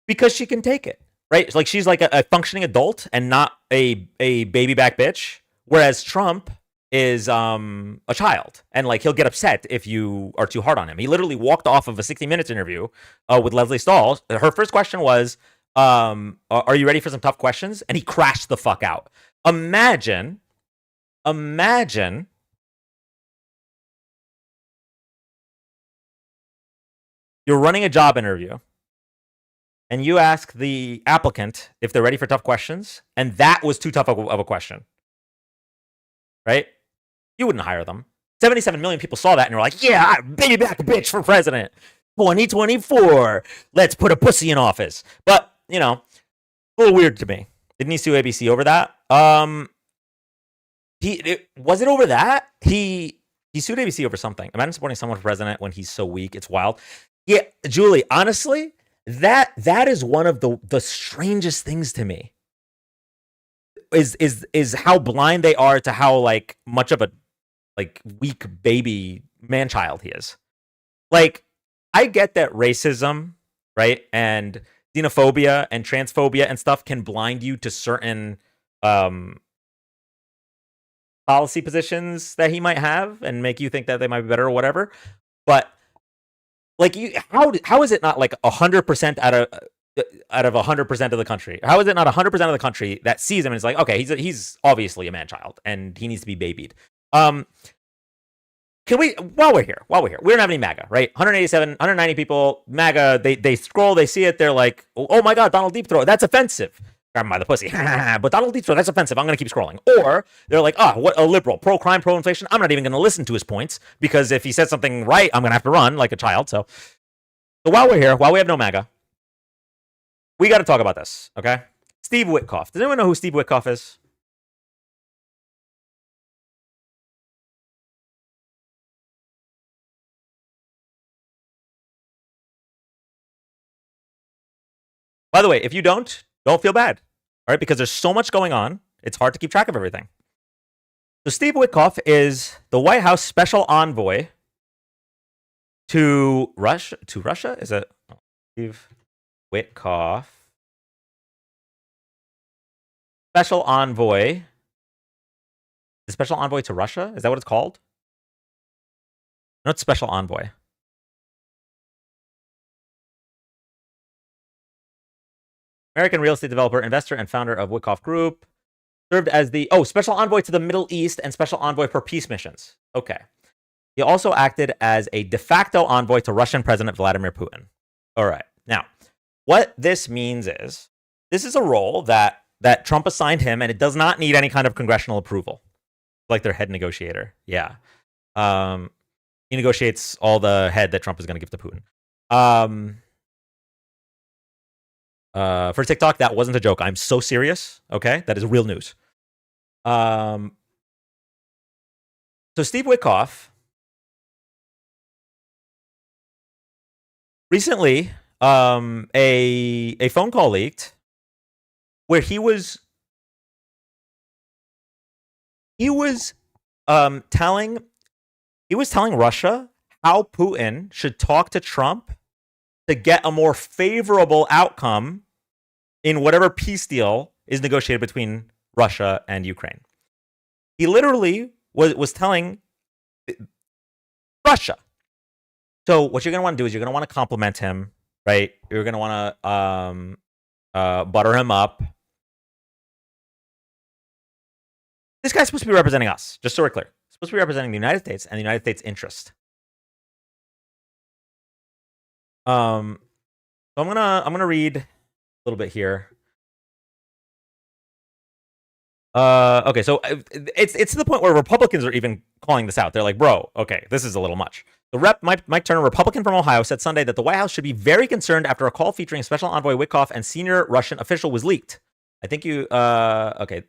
because she can take it, right? Like she's like a functioning adult and not a baby back bitch, whereas Trump is a child, and like he'll get upset if you are too hard on him. He literally walked off of a 60 Minutes interview with Leslie Stahl. Her first question was, "Are you ready for some tough questions?" And he crashed the fuck out. Imagine you're running a job interview and you ask the applicant if they're ready for tough questions, and that was too tough of a question, right? You wouldn't hire them. 77 million people saw that and you're like, yeah, baby back bitch for president. 2024. Let's put a pussy in office. But, a little weird to me. Didn't he sue ABC over that? Was it over that? He sued ABC over something. Imagine supporting someone for president when he's so weak. It's wild. Yeah, Julie, honestly, that is one of the strangest things to me. Is how blind they are to how like much of a like weak baby man child he is. Like, I get that racism, right, and xenophobia and transphobia and stuff can blind you to certain policy positions that he might have and make you think that they might be better or whatever. But like, how is it not like 100% out of 100% of the country? How is it not 100% of the country that sees him and is like, okay, he's obviously a man child and he needs to be babied? Can we, while we're here, we don't have any MAGA, right? 187, 190 people, MAGA, they scroll, they see it, they're like, oh my God, Donald Deep Throat, that's offensive. Grab him by the pussy. But Donald Deep Throat, that's offensive. I'm going to keep scrolling. Or they're like, what a liberal, pro-crime, pro-inflation. I'm not even going to listen to his points because if he says something right, I'm going to have to run like a child. So while we're here, while we have no MAGA, we got to talk about this, okay? Steve Witkoff. Does anyone know who Steve Witkoff is? By the way, if you don't feel bad, all right? Because there's so much going on, it's hard to keep track of everything. So Steve Witkoff is the White House special envoy to Russia. Is it Steve Witkoff, special envoy? The special envoy to Russia? Is that what it's called? No, it's special envoy. American real estate developer, investor, and founder of Witkoff Group. Served as the special envoy to the Middle East and special envoy for peace missions. Okay. He also acted as a de facto envoy to Russian President Vladimir Putin. All right. Now, what this means is this is a role that Trump assigned him, and it does not need any kind of congressional approval. Like their head negotiator. Yeah. He negotiates all the head that Trump is going to give to Putin. For TikTok, that wasn't a joke. I'm so serious. Okay, that is real news. So Steve Witkoff recently, a phone call leaked where he was telling Russia how Putin should talk to Trump to get a more favorable outcome in whatever peace deal is negotiated between Russia and Ukraine. He literally was telling Russia. So what you're going to want to do is you're going to want to compliment him, right? You're going to want to butter him up. This guy's supposed to be representing us, just so we're clear. He's supposed to be representing the United States and the United States' interest. So I'm gonna read a little bit here. Okay, so it's to the point where Republicans are even calling this out. They're like, bro, okay, this is a little much. The rep, Mike Turner, Republican from Ohio, said Sunday that the White House should be very concerned after a call featuring Special Envoy Witkoff and senior Russian official was leaked. I think you, okay.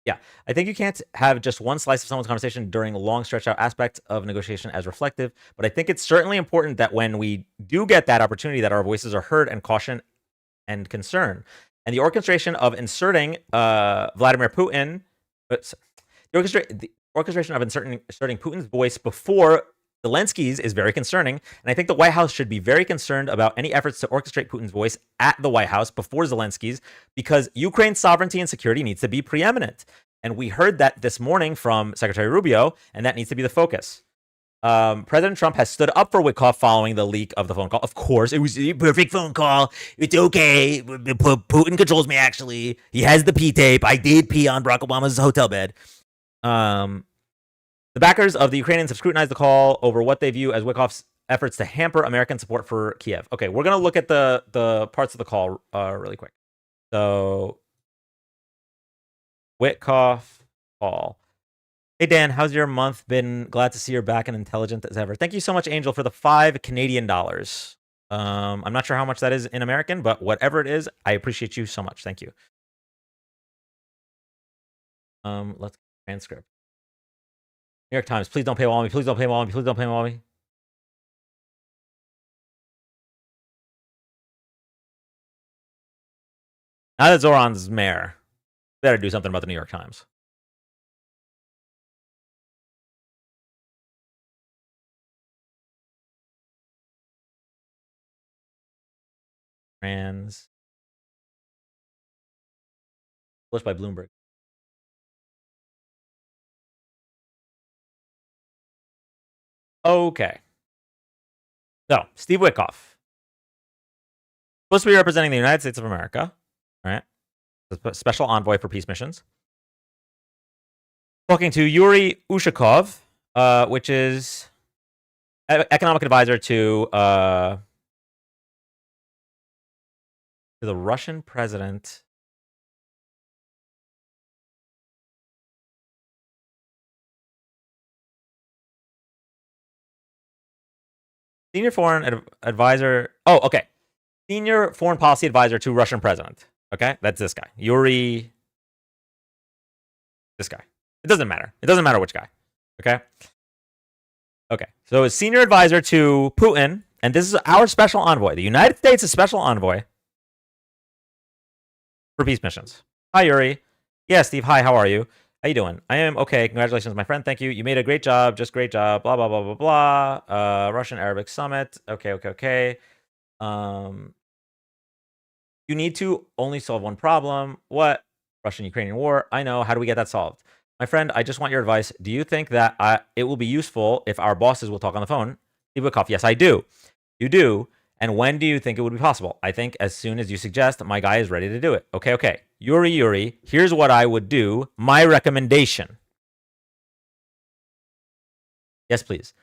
Yeah, I think you can't have just one slice of someone's conversation during a long stretched out aspect of negotiation as reflective, but I think it's certainly important that when we do get that opportunity that our voices are heard and caution and concern. And the orchestration of inserting Vladimir Putin, the orchestration of inserting Putin's voice before Zelensky's is very concerning. And I think the White House should be very concerned about any efforts to orchestrate Putin's voice at the White House before Zelensky's, because Ukraine's sovereignty and security needs to be preeminent. And we heard that this morning from Secretary Rubio, and that needs to be the focus. President Trump has stood up for Witkoff following the leak of the phone call. Of course, it was a perfect phone call. It's okay. Putin controls me, actually. He has the pee tape. I did pee on Barack Obama's hotel bed. The backers of the Ukrainians have scrutinized the call over what they view as Witkoff's efforts to hamper American support for Kiev. Okay, we're going to look at the parts of the call really quick. So, Witkoff call. Hey, Dan, how's your month been? Glad to see you're back and intelligent as ever. Thank you so much, Angel, for the $5 Canadian. I'm not sure how much that is in American, but whatever it is, I appreciate you so much. Thank you. Let's Transcript. New York Times, please don't paywall me. Please don't paywall me. Please don't paywall me. Now that Zoran's mayor, better do something about the New York Times. Trans. Published by Bloomberg. Okay. So, Steve Witkoff. Supposed to be representing the United States of America. All right. The special envoy for peace missions. Talking to Yuri Ushakov, which is economic advisor to the Russian president. Senior foreign advisor. Oh, okay. Senior foreign policy advisor to Russian president. Okay, that's this guy, Yuri. This guy. It doesn't matter. It doesn't matter which guy. Okay. Okay. So, a senior advisor to Putin, and this is our special envoy. The United States is special envoy for peace missions. Hi, Yuri. Yeah, Steve. Hi. How are you? How you doing? I am okay. Congratulations, my friend. Thank you. You made a great job. Just great job. Blah blah blah blah blah. Russian Arabic summit. Okay. You need to only solve one problem. What? Russian-Ukrainian war. I know. How do we get that solved? My friend, I just want your advice. Do you think that it will be useful if our bosses will talk on the phone? Steve Witkoff, yes, I do. You do. And when do you think it would be possible? I think as soon as you suggest, my guy is ready to do it. Okay. Yuri, here's what I would do. My recommendation. Yes, please.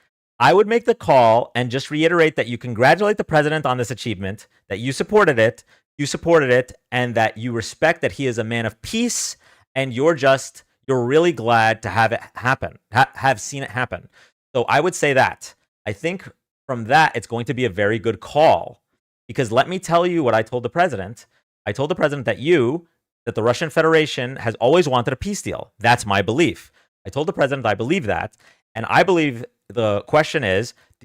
I would make the call and just reiterate that you congratulate the president on this achievement, that you supported it, and that you respect that he is a man of peace, and you're really glad to have it happen, have seen it happen. So I would say that. I think from that, it's going to be a very good call, because let me tell you what I told the president. I told the president that the Russian Federation has always wanted a peace deal. That's my belief. I told the president I believe that, and I believe the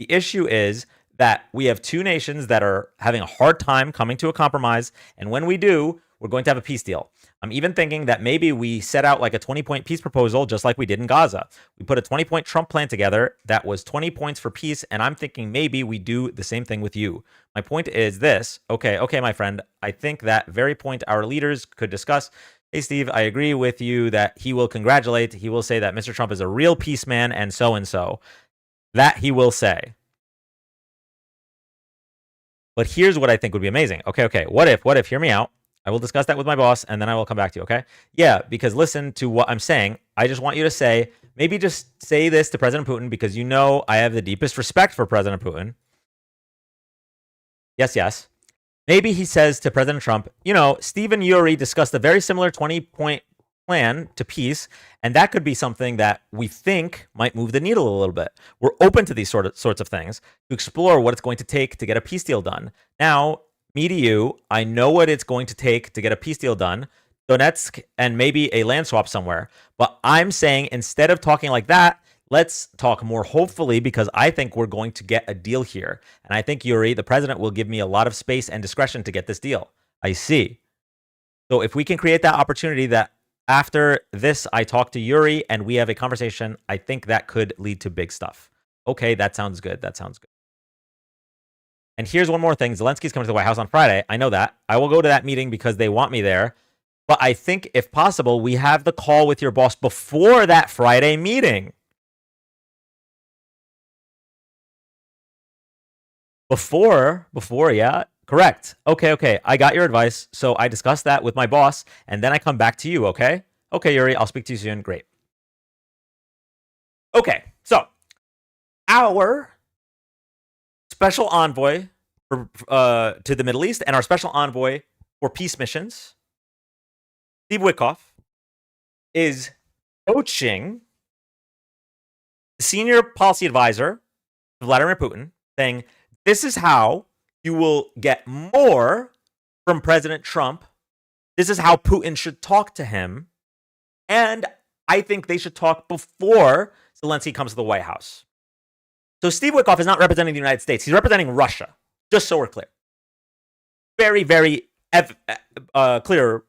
issue is that we have two nations that are having a hard time coming to a compromise, and when we do, we're going to have a peace deal. I'm even thinking that maybe we set out like a 20-point peace proposal, just like we did in Gaza. We put a 20-point Trump plan together that was 20 points for peace, and I'm thinking maybe we do the same thing with you. My point is this. Okay, my friend. I think that very point our leaders could discuss. Hey, Steve, I agree with you that he will congratulate. He will say that Mr. Trump is a real peace man and so. That he will say. But here's what I think would be amazing. Okay. What if, hear me out. I will discuss that with my boss, and then I will come back to you, okay? Yeah, because listen to what I'm saying. I just want you to say, maybe just say this to President Putin, because you know I have the deepest respect for President Putin. Yes. Maybe he says to President Trump, Steve and Yuri discussed a very similar 20-point plan to peace, and that could be something that we think might move the needle a little bit. We're open to these sorts of things to explore what it's going to take to get a peace deal done. Now, me to you, I know what it's going to take to get a peace deal done. Donetsk and maybe a land swap somewhere. But I'm saying instead of talking like that, let's talk more hopefully, because I think we're going to get a deal here. And I think Yuri, the president, will give me a lot of space and discretion to get this deal. I see. So if we can create that opportunity that after this, I talk to Yuri and we have a conversation, I think that could lead to big stuff. Okay, that sounds good. And here's one more thing. Zelensky's coming to the White House on Friday. I know that. I will go to that meeting because they want me there. But I think, if possible, we have the call with your boss before that Friday meeting. Before, yeah. Correct. Okay. I got your advice. So I discussed that with my boss, and then I come back to you, okay? Okay, Yuri, I'll speak to you soon. Great. Okay, so our special envoy to the Middle East and our special envoy for peace missions, Steve Witkoff, is coaching the senior policy advisor to Vladimir Putin, saying, this is how you will get more from President Trump. This is how Putin should talk to him. And I think they should talk before Zelensky comes to the White House. So Steve Witkoff is not representing the United States. He's representing Russia, just so we're clear. Very, very clear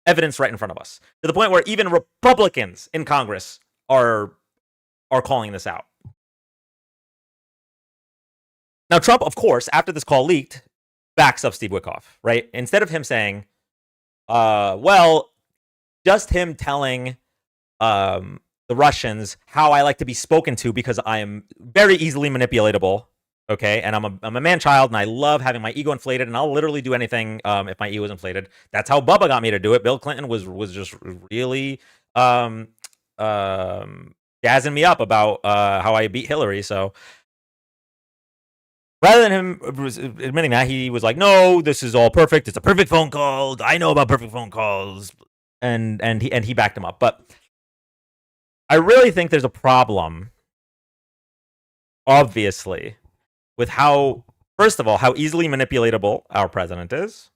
evidence right in front of us, to the point where even Republicans in Congress are calling this out. Now, Trump, of course, after this call leaked, backs up Steve Witkoff, right? Instead of him saying, well, just him telling the Russians how I like to be spoken to because I am very easily manipulatable, okay? And I'm a man-child, and I love having my ego inflated, and I'll literally do anything if my ego is inflated. That's how Bubba got me to do it. Bill Clinton was just really jazzing me up about how I beat Hillary, so... Rather than him admitting that, he was like, "No, this is all perfect. It's a perfect phone call. I know about perfect phone calls," and he backed him up. But I really think there's a problem, obviously, with how, first of all, how easily manipulatable our president is.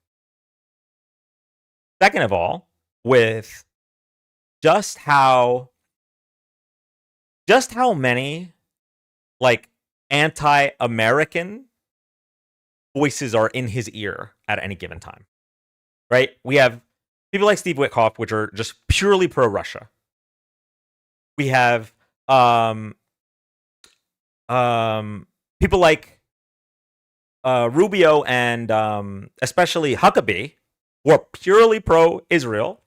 Second of all, with just how many like anti-American voices are in his ear at any given time, right? We have people like Steve Witkoff, which are just purely pro-Russia. We have people like Rubio and especially Huckabee, who are purely pro-Israel.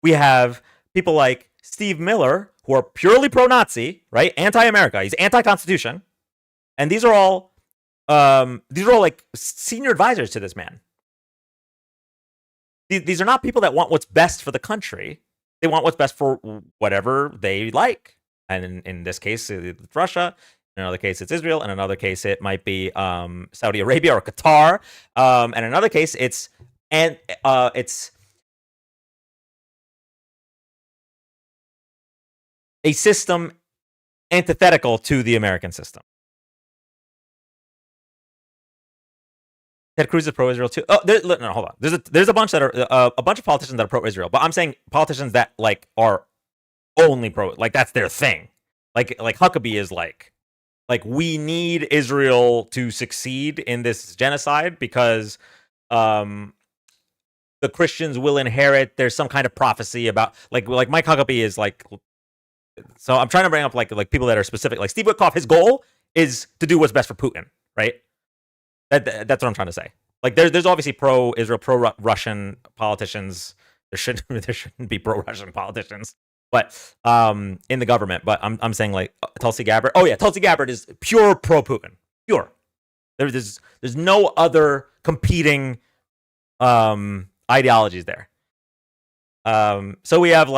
We have people like Steve Miller, who are purely pro-Nazi, right? Anti-America. He's anti-Constitution. And these are all like senior advisors to this man. These are not people that want what's best for the country. They want what's best for whatever they like. And in this case, it's Russia. In another case, it's Israel. In another case, it might be Saudi Arabia or Qatar. And in another case, it's a system antithetical to the American system. Ted Cruz is pro-Israel too. Oh, no, hold on. There's a bunch that are a bunch of politicians that are pro-Israel, but I'm saying politicians that like are only pro, like that's their thing. Like Huckabee is like we need Israel to succeed in this genocide because the Christians will inherit. There's some kind of prophecy about like Mike Huckabee is like. So I'm trying to bring up like people that are specific. Like Steve Witkoff, his goal is to do what's best for Putin, right? That's what I'm trying to say. Like there's obviously pro-Israel, pro-Russian politicians. There shouldn't be pro-Russian politicians, but in the government. But I'm saying like Tulsi Gabbard. Oh yeah, Tulsi Gabbard is pure pro-Putin. Pure. There's no other competing ideologies there. So we have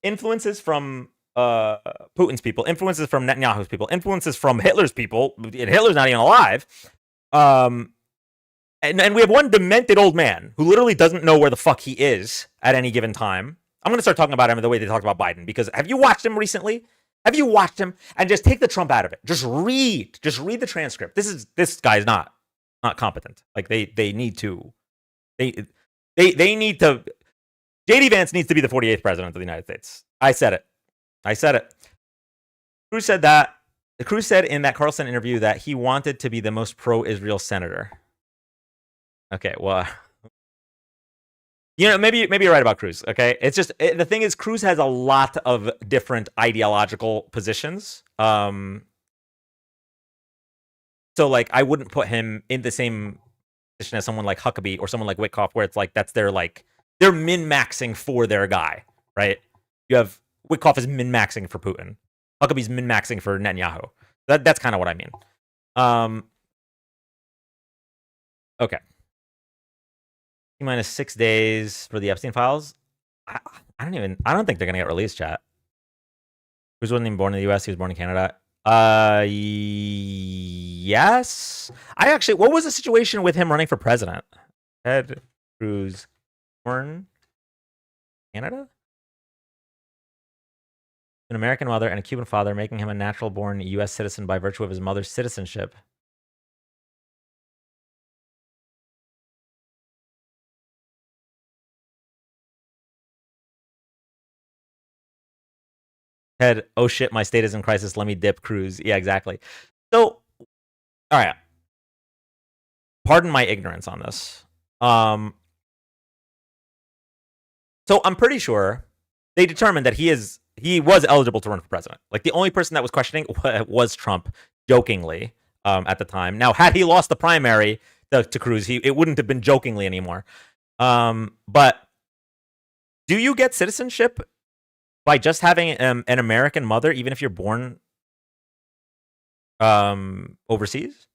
influences from Putin's people, influences from Netanyahu's people, influences from Hitler's people, and Hitler's not even alive. And we have one demented old man who literally doesn't know where the fuck he is at any given time. I'm going to start talking about him the way they talked about Biden, because have you watched him recently? Have you watched him? And just take the Trump out of it. Just read the transcript. This guy's not competent. Like they need to JD Vance needs to be the 48th president of the United States. I said it. Cruz said that. Cruz said in that Carlson interview that he wanted to be the most pro-Israel senator. Okay, well, maybe you're right about Cruz. Okay, it's just the thing is, Cruz has a lot of different ideological positions. So like, I wouldn't put him in the same position as someone like Huckabee or someone like Witkoff, where it's like they're min-maxing for their guy, right? You have Witkoff is min-maxing for Putin. Huckabee's min-maxing for Netanyahu. That's kind of what I mean. Okay. Minus 6 days for the Epstein files. I don't think they're gonna get released, chat. Cruz wasn't even born in the US, he was born in Canada. Yes. What was the situation with him running for president? Ted Cruz born Canada? An American mother and a Cuban father, making him a natural-born U.S. citizen by virtue of his mother's citizenship. Ted, oh shit, my state is in crisis. Let me dip. Cruz. Yeah, exactly. So, all right. Pardon my ignorance on this. So I'm pretty sure they determined that he was eligible to run for president. Like the only person that was questioning was Trump, jokingly, at the time. Now, had he lost the primary to Cruz, it wouldn't have been jokingly anymore. But do you get citizenship by just having an American mother, even if you're born overseas?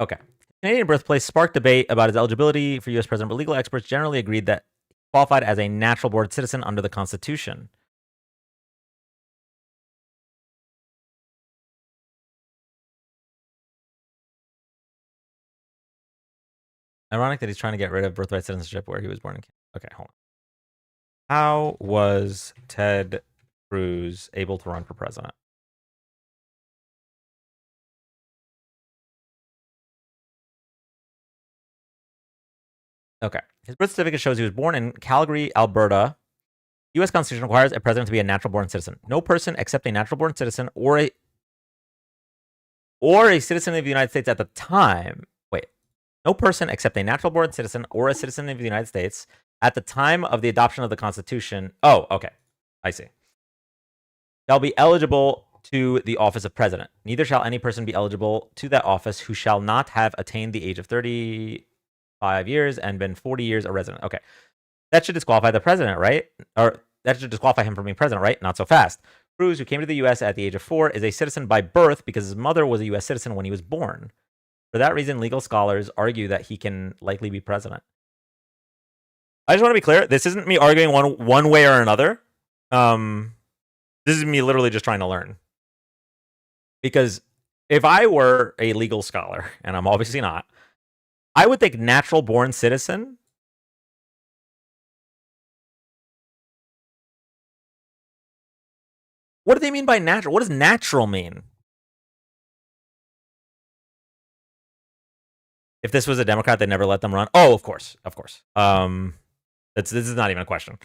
Okay. Canadian birthplace sparked debate about his eligibility for U.S. president, but legal experts generally agreed that he qualified as a natural born citizen under the Constitution. Ironic that he's trying to get rid of birthright citizenship where he was born in Canada. Okay, hold on. How was Ted Cruz able to run for president? Okay. His birth certificate shows he was born in Calgary, Alberta. U.S. Constitution requires a president to be a natural born citizen. No person except a natural born citizen or a citizen of the United States at the time. Wait. No person except a natural born citizen or a citizen of the United States at the time of the adoption of the Constitution. Oh, okay. I see. Shall be eligible to the office of president. Neither shall any person be eligible to that office who shall not have attained the age of 35 years and been 40 years a resident. Okay. That should disqualify the president, right? Or that should disqualify him from being president, right? Not so fast. Cruz, who came to the U.S. at the age of 4, is a citizen by birth because his mother was a U.S. citizen when he was born. For that reason, legal scholars argue that he can likely be president. I just want to be clear. This isn't me arguing one way or another. This is me literally just trying to learn. Because if I were a legal scholar, and I'm obviously not, I would think natural born citizen. What do they mean by natural? What does natural mean? If this was a Democrat, they'd never let them run. Oh, of course, of course. This is not even a question.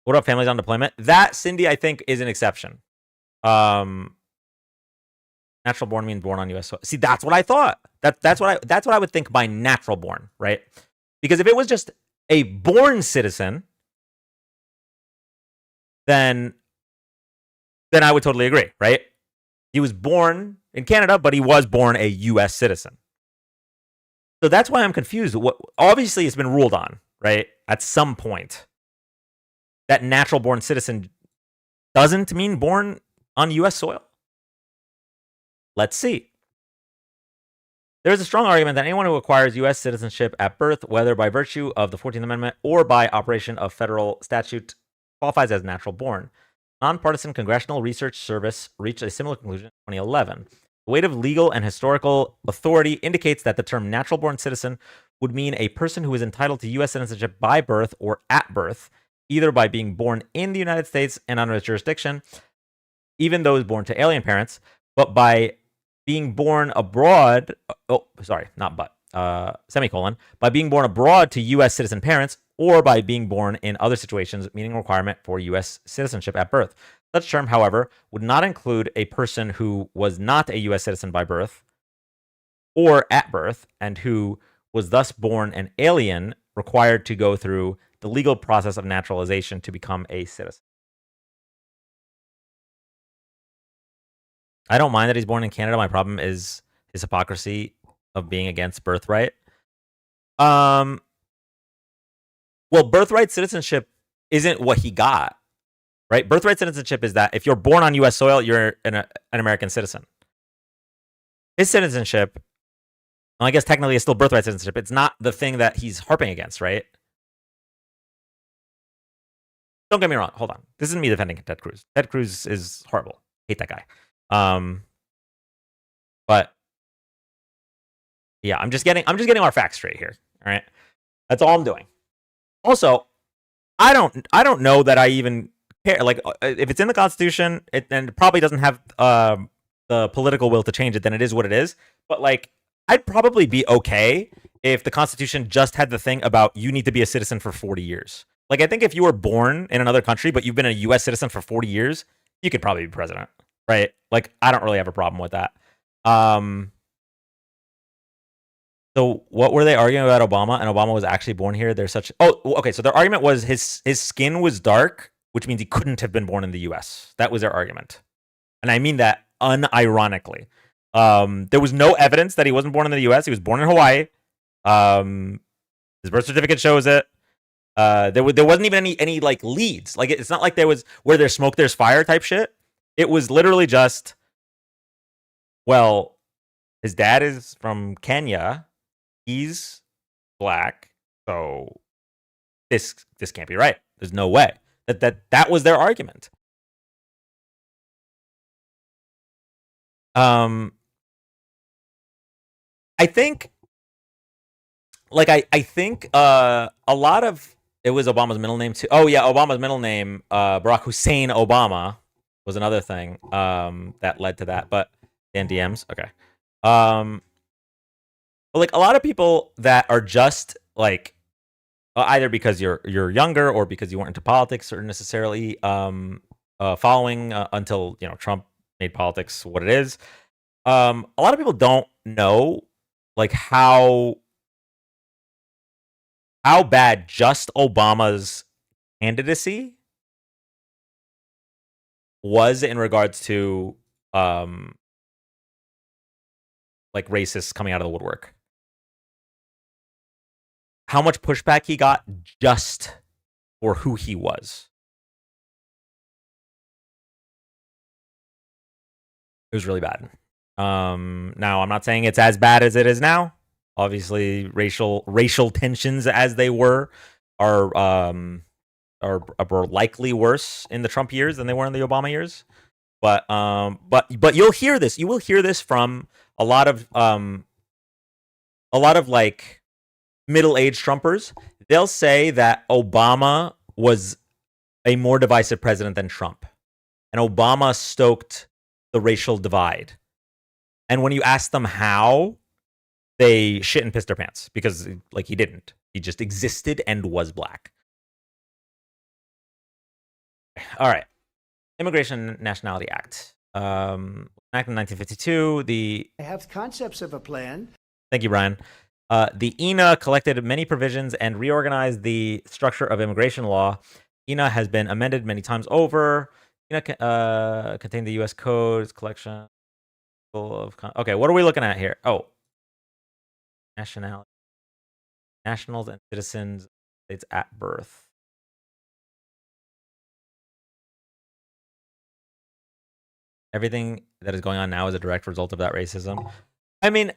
What about families on deployment? That, Cindy, I think is an exception. Natural born means born on U.S. soil. See, that's what I thought. That's what I would think by natural born, right? Because if it was just a born citizen, then I would totally agree, right? He was born in Canada, but he was born a U.S. citizen. So that's why I'm confused. Obviously, it's been ruled on, right? At some point, that natural born citizen doesn't mean born on U.S. soil. Let's see. There is a strong argument that anyone who acquires U.S. citizenship at birth, whether by virtue of the 14th Amendment or by operation of federal statute, qualifies as natural born. Nonpartisan Congressional Research Service reached a similar conclusion in 2011. The weight of legal and historical authority indicates that the term natural born citizen would mean a person who is entitled to U.S. citizenship by birth or at birth, either by being born in the United States and under its jurisdiction, even those born to alien parents, but by being born abroad, semicolon, by being born abroad to U.S. citizen parents, or by being born in other situations meeting a requirement for U.S. citizenship at birth. Such term, however, would not include a person who was not a U.S. citizen by birth or at birth, and who was thus born an alien, required to go through the legal process of naturalization to become a citizen. I don't mind that he's born in Canada. My problem is his hypocrisy of being against birthright. Well, birthright citizenship isn't what he got, right? Birthright citizenship is that if you're born on U.S. soil, you're an American citizen. His citizenship, well, I guess technically it's still birthright citizenship. It's not the thing that he's harping against, right? Don't get me wrong. Hold on. This isn't me defending Ted Cruz. Ted Cruz is horrible. Hate that guy. But yeah, I'm just getting our facts straight here. All right. That's all I'm doing. Also, I don't know that I even care. Like, if it's in the Constitution, and it probably doesn't have the political will to change it, then it is what it is. But like, I'd probably be okay if the Constitution just had the thing about you need to be a citizen for 40 years. Like, I think if you were born in another country, but you've been a US citizen for 40 years, you could probably be president, right? Like, I don't really have a problem with that. So what were they arguing about Obama? And Obama was actually born here. They're such. Oh, okay. So their argument was his skin was dark, which means he couldn't have been born in the U.S. That was their argument, and I mean that unironically. There was no evidence that he wasn't born in the U.S. He was born in Hawaii. His birth certificate shows it. There wasn't even any like leads. Like, it's not like there was where there's smoke, there's fire type shit. It was literally just, well, his dad is from Kenya. He's black, so this can't be right. There's no way. That was their argument. I think, like, I think a lot of it was Obama's middle name too. Oh yeah, Obama's middle name, Barack Hussein Obama, was another thing that led to that. But and DMs, okay. But like a lot of people that are just like either because you're younger or because you weren't into politics or necessarily following until Trump made politics what it is. A lot of people don't know like how bad just Obama's candidacy was in regards to like racists coming out of the woodwork. How much pushback he got just for who he was. It was really bad. Now, I'm not saying it's as bad as it is now. Obviously, racial tensions as they were are likely worse in the Trump years than they were in the Obama years. But you'll hear this. You will hear this from a lot of like middle-aged Trumpers. They'll say that Obama was a more divisive president than Trump, and Obama stoked the racial divide. And when you ask them how, they shit and piss their pants because, like, he didn't. He just existed and was black. All right. Immigration Nationality Act. Act in 1952. I have concepts of a plan. Thank you, Brian. The INA collected many provisions and reorganized the structure of immigration law. INA has been amended many times over. INA contained the U.S. Code's collection of. Okay, what are we looking at here? Oh, nationality, nationals and citizens states at birth. Everything that is going on now is a direct result of that racism. I mean,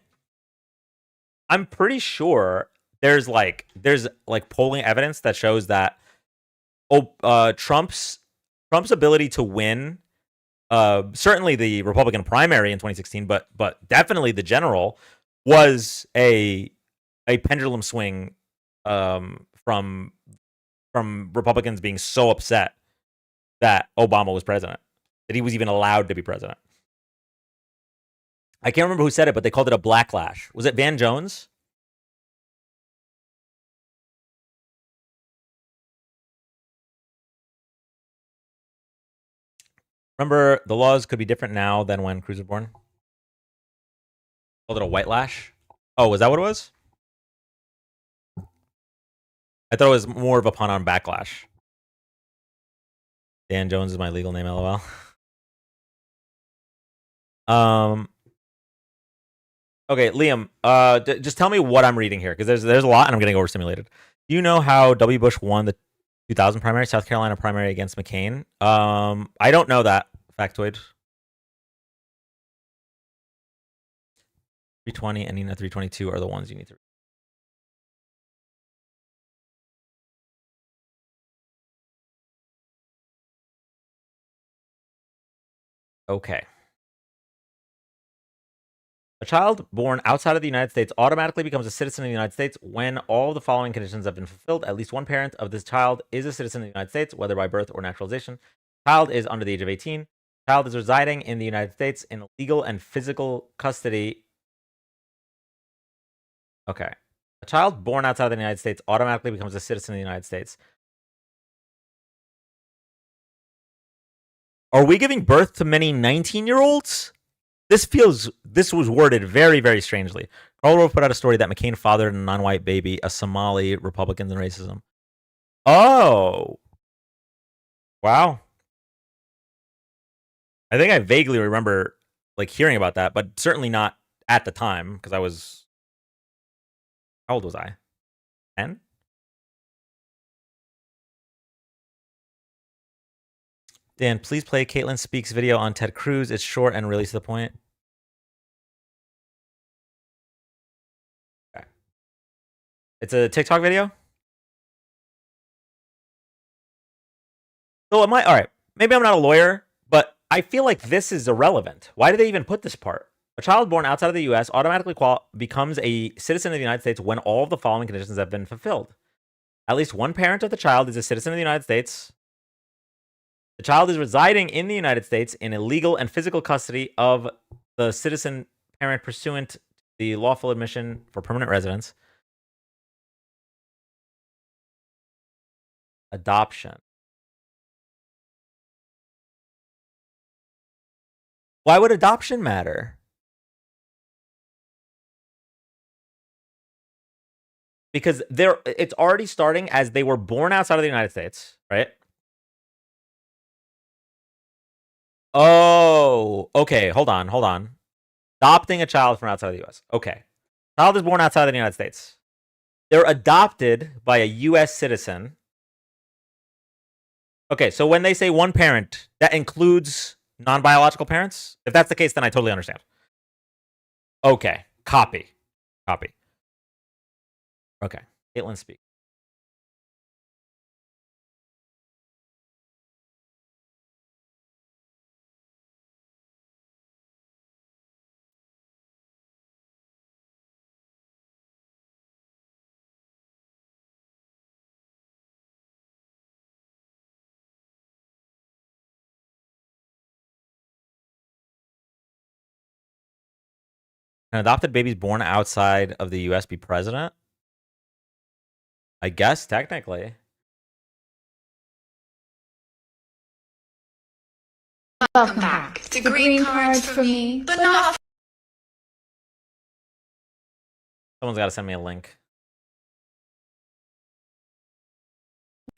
I'm pretty sure there's polling evidence that shows that Trump's ability to win, certainly the Republican primary in 2016, but definitely the general, was a pendulum swing from Republicans being so upset that Obama was president, that he was even allowed to be president. I can't remember who said it, but they called it a blacklash. Was it Van Jones? Remember, the laws could be different now than when Cruz was born. Called it a white lash. Oh, was that what it was? I thought it was more of a pun on backlash. Dan Jones is my legal name, lol. Okay, Liam, just tell me what I'm reading here, because there's a lot and I'm getting overstimulated. Do you know how W. Bush won the 2000 primary, South Carolina primary against McCain? I don't know that factoid. 320 and Nina 322 are the ones you need to read. Okay. A child born outside of the United States automatically becomes a citizen of the United States when all of the following conditions have been fulfilled. At least one parent of this child is a citizen of the United States, whether by birth or naturalization. Child is under the age of 18. Child is residing in the United States in legal and physical custody Okay. A child born outside of the United States automatically becomes a citizen of the United States. Are we giving birth to many 19-year-olds? This was worded very, very strangely. Karl Rove put out a story that McCain fathered a non-white baby, a Somali, Republicans, and racism. Oh. Wow. I think I vaguely remember like hearing about that, but certainly not at the time because I was. How old was I? 10? Dan, please play Caitlin Speaks video on Ted Cruz. It's short and really to the point. Okay. It's a TikTok video? So am I? All right. Maybe I'm not a lawyer, but I feel like this is irrelevant. Why did they even put this part? A child born outside of the U.S. automatically becomes a citizen of the United States when all of the following conditions have been fulfilled. At least one parent of the child is a citizen of the United States. The child is residing in the United States in a legal and physical custody of the citizen parent pursuant to the lawful admission for permanent residence. Adoption. Why would adoption matter? Because it's already starting as they were born outside of the United States, right? Oh, okay. Hold on. Adopting a child from outside of the U.S. Okay. Child is born outside of the United States. They're adopted by a U.S. citizen. Okay, so when they say one parent, that includes non-biological parents? If that's the case, then I totally understand. Okay. Copy. Okay. Caitlin speak. Can adopted babies born outside of the U.S. be president? I guess, technically. Welcome back to Green Cards for Me, but not Someone's got to send me a link.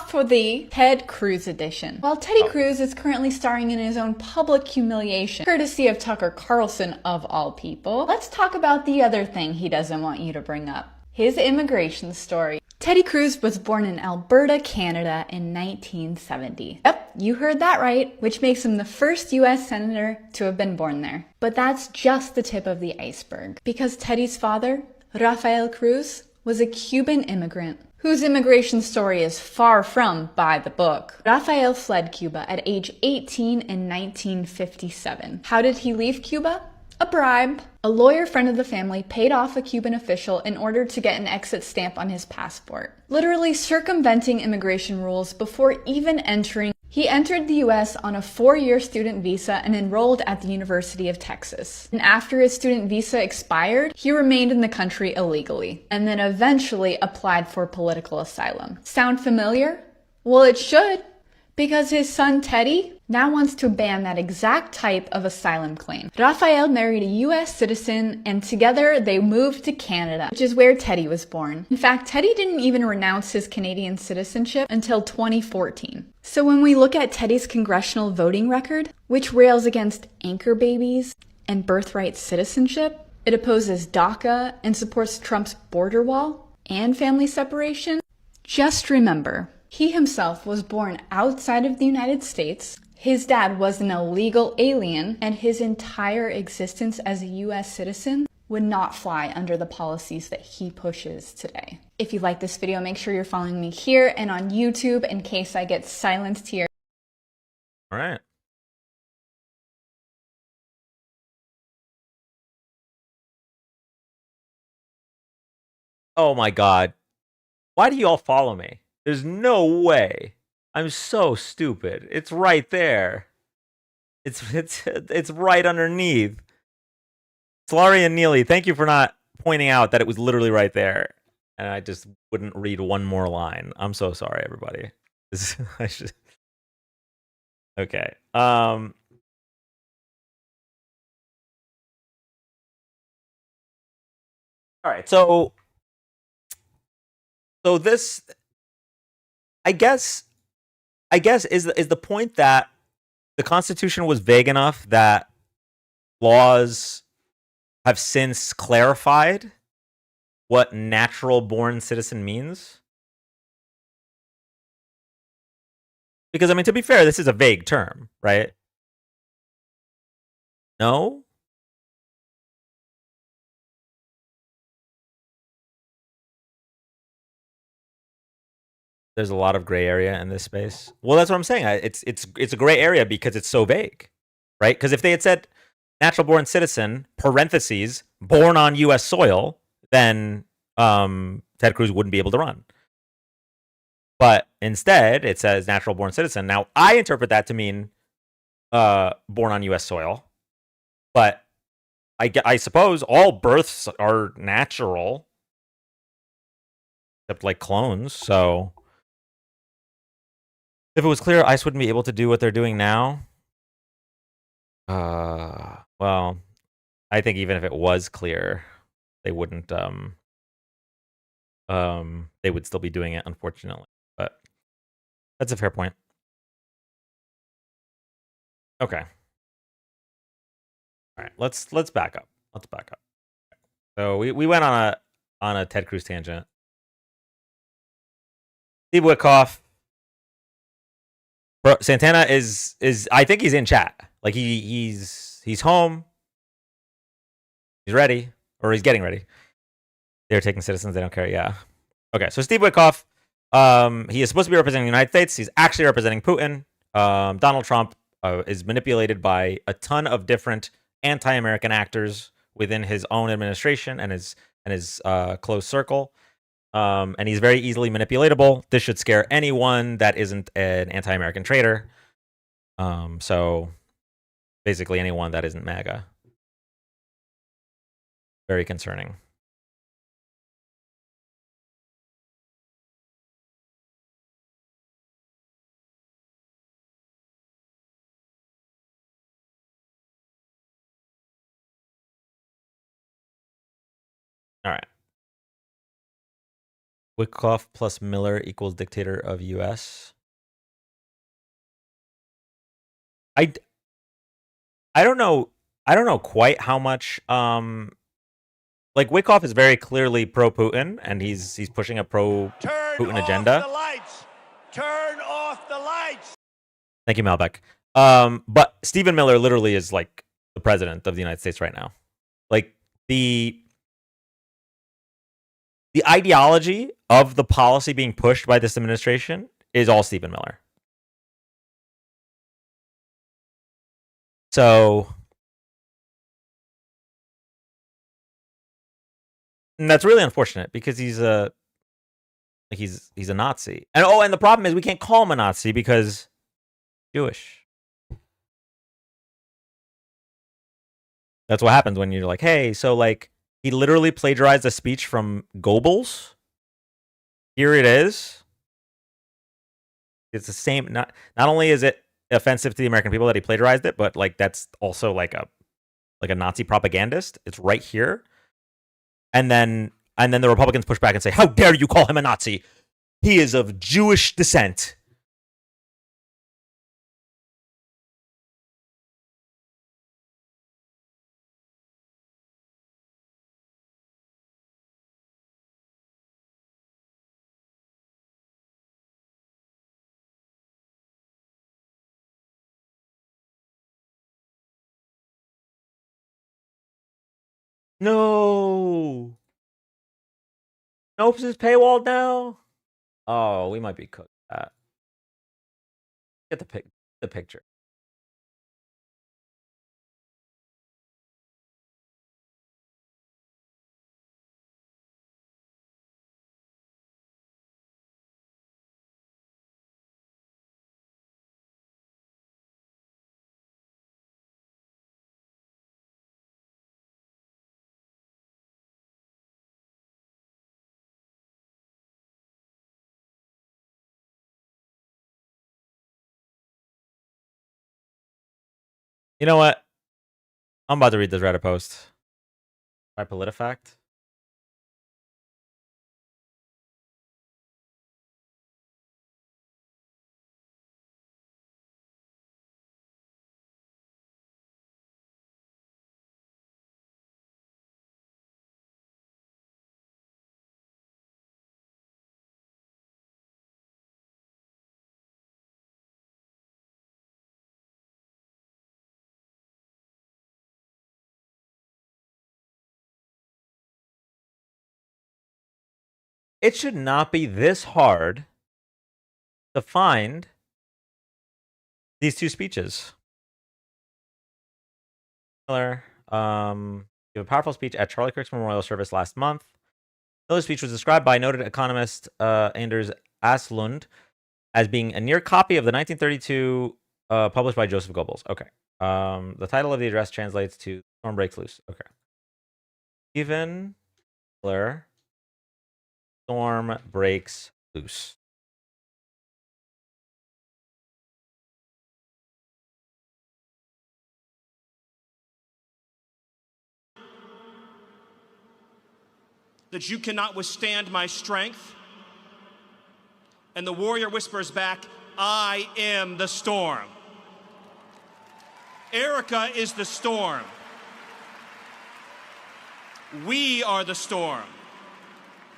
for the Ted Cruz edition. While Teddy Cruz is currently starring in his own public humiliation, courtesy of Tucker Carlson of all people, let's talk about the other thing he doesn't want you to bring up. His immigration story. Teddy Cruz was born in Alberta, Canada in 1970. Yep, you heard that right, which makes him the first US senator to have been born there. But that's just the tip of the iceberg, because Teddy's father, Rafael Cruz, was a Cuban immigrant whose immigration story is far from by the book. Rafael fled Cuba at age 18 in 1957. How did he leave Cuba? A bribe. A lawyer friend of the family paid off a Cuban official in order to get an exit stamp on his passport, literally circumventing immigration rules before even entering. He entered the US on a 4-year student visa and enrolled at the University of Texas. And after his student visa expired, he remained in the country illegally, and then eventually applied for political asylum. Sound familiar? Well, it should, because his son Teddy now wants to ban that exact type of asylum claim. Rafael married a US citizen, and together they moved to Canada, which is where Teddy was born. In fact, Teddy didn't even renounce his Canadian citizenship until 2014. So when we look at Teddy's congressional voting record, which rails against anchor babies and birthright citizenship, it opposes DACA and supports Trump's border wall and family separation, just remember, he himself was born outside of the United States. His dad was an illegal alien, and his entire existence as a US citizen would not fly under the policies that he pushes today. If you like this video, make sure you're following me here and on YouTube in case I get silenced here. All right. Oh my God. Why do you all follow me? There's no way. I'm so stupid. It's right there. It's right underneath. Slari and Neely, thank you for not pointing out that it was literally right there, and I just wouldn't read one more line. I'm so sorry, everybody. I should. Okay. All right. So this, I guess is the point that the Constitution was vague enough that laws have since clarified what natural born citizen means? Because I mean, to be fair, this is a vague term, right? No? There's a lot of gray area in this space. Well, that's what I'm saying. It's a gray area because it's so vague, right? Because if they had said natural born citizen parentheses born on U.S. soil, then Ted Cruz wouldn't be able to run. But instead, it says natural born citizen. Now, I interpret that to mean born on U.S. soil, but I suppose all births are natural, except like clones. So if it was clear ICE wouldn't be able to do what they're doing now, well, I think even if it was clear, they wouldn't. They would still be doing it, unfortunately. But that's a fair point. Okay. All right. Let's back up. Let's back up. So we went on a Ted Cruz tangent. Steve Witkoff. Bro, Santana is I think he's in chat. Like he's home. He's ready, or he's getting ready. They're taking citizens. They don't care. Yeah. Okay. So Steve Witkoff, he is supposed to be representing the United States. He's actually representing Putin. Donald Trump is manipulated by a ton of different anti-American actors within his own administration and his close circle. And he's very easily manipulatable. This should scare anyone that isn't an anti-American traitor. So basically anyone that isn't MAGA. Very concerning. All right. Witkoff plus Miller equals dictator of U.S. I don't know. I don't know quite how much. Like Witkoff is very clearly pro Putin, and he's pushing a pro Putin agenda. The lights. Turn off the lights. Thank you, Malek. But Stephen Miller literally is like the president of the United States right now. Like the ideology of the policy being pushed by this administration is all Stephen Miller. So and that's really unfortunate because he's a Nazi. And the problem is we can't call him a Nazi because Jewish. That's what happens when you're like, hey, so like he literally plagiarized a speech from Goebbels. Here it is. It's the same. Not only is it offensive to the American people that he plagiarized it, but like that's also like a Nazi propagandist. It's right here. And then the Republicans push back and say, how dare you call him a Nazi? He is of Jewish descent. No. Nope, is paywalled now? Oh, we might be cooked. Get the picture. You know what? I'm about to read this Reddit post by PolitiFact. It should not be this hard to find these two speeches. Miller gave a powerful speech at Charlie Kirk's memorial service last month. Miller's speech was described by noted economist Anders Aslund as being a near copy of the 1932 published by Joseph Goebbels. Okay. The title of the address translates to "Storm Breaks Loose." Okay. Stephen Miller, Storm Breaks Loose. That you cannot withstand my strength. And the warrior whispers back, I am the storm. Erica is the storm. We are the storm.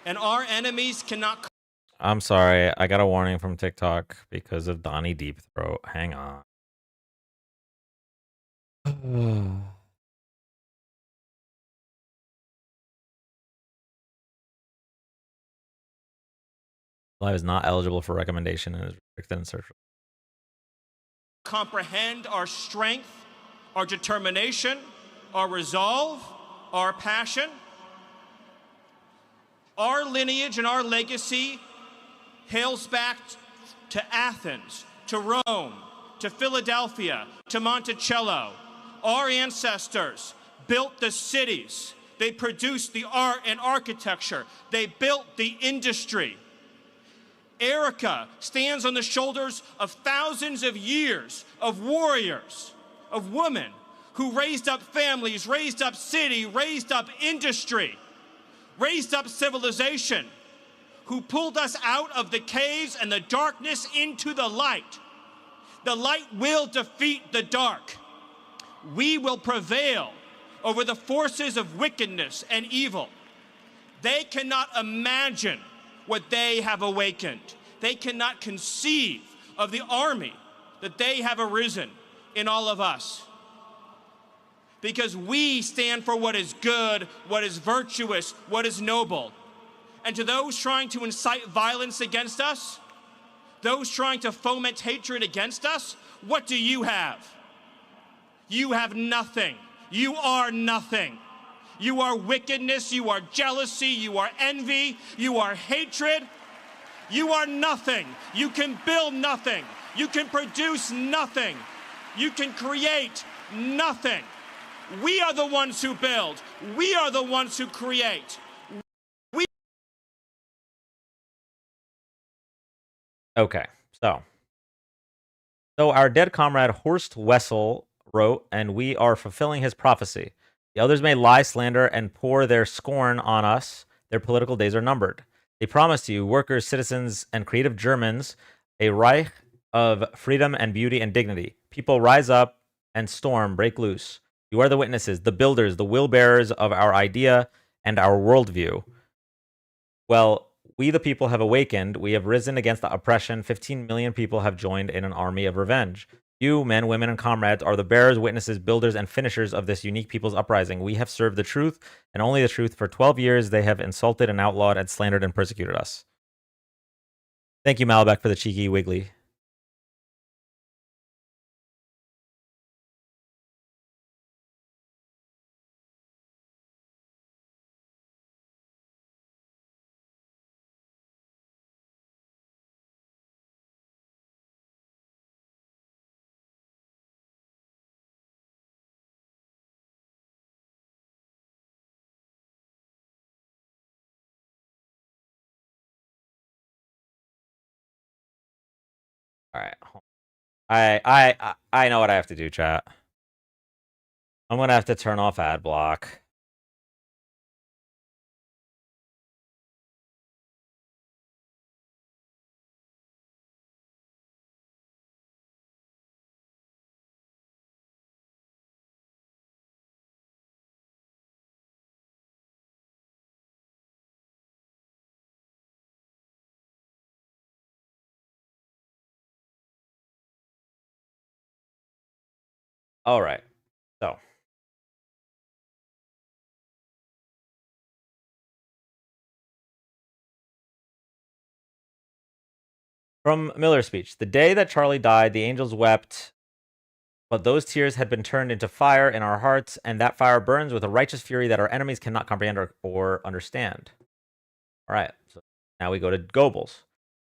And our enemies cannot. I'm sorry. I got a warning from TikTok because of Donnie Deep Throat. Hang on. Live is not eligible for recommendation and is restricted in search. Comprehend our strength, our determination, our resolve, our passion. Our lineage and our legacy hails back to Athens, to Rome, to Philadelphia, to Monticello. Our ancestors built the cities. They produced the art and architecture. They built the industry. Erica stands on the shoulders of thousands of years of warriors, of women who raised up families, raised up city, raised up industry, raised up civilization, who pulled us out of the caves and the darkness into the light. The light will defeat the dark. We will prevail over the forces of wickedness and evil. They cannot imagine what they have awakened. They cannot conceive of the army that they have arisen in all of us. Because we stand for what is good, what is virtuous, what is noble. And to those trying to incite violence against us, those trying to foment hatred against us, what do you have? You have nothing. You are nothing. You are wickedness, you are jealousy, you are envy, you are hatred. You are nothing. You can build nothing. You can produce nothing. You can create nothing. We are the ones who build. We are the ones who create. Okay, so our dead comrade Horst Wessel wrote, and we are fulfilling his prophecy. The others may lie, slander, and pour their scorn on us. Their political days are numbered. They promised you, workers, citizens, and creative Germans, a Reich of freedom and beauty and dignity. People rise up and storm, break loose. You are the witnesses, the builders, the will bearers of our idea and our worldview. Well, we the people have awakened. We have risen against the oppression. 15 million people have joined in an army of revenge. You, men, women, and comrades, are the bearers, witnesses, builders, and finishers of this unique people's uprising. We have served the truth, and only the truth. For 12 years, they have insulted and outlawed and slandered and persecuted us. Thank you, Malek, for the cheeky wiggly. All right. I know what I have to do, chat. I'm gonna have to turn off ad block. All right. So from Miller's speech, the day that Charlie died, the angels wept, but those tears had been turned into fire in our hearts, and that fire burns with a righteous fury that our enemies cannot comprehend or understand. All right. So now we go to Goebbels.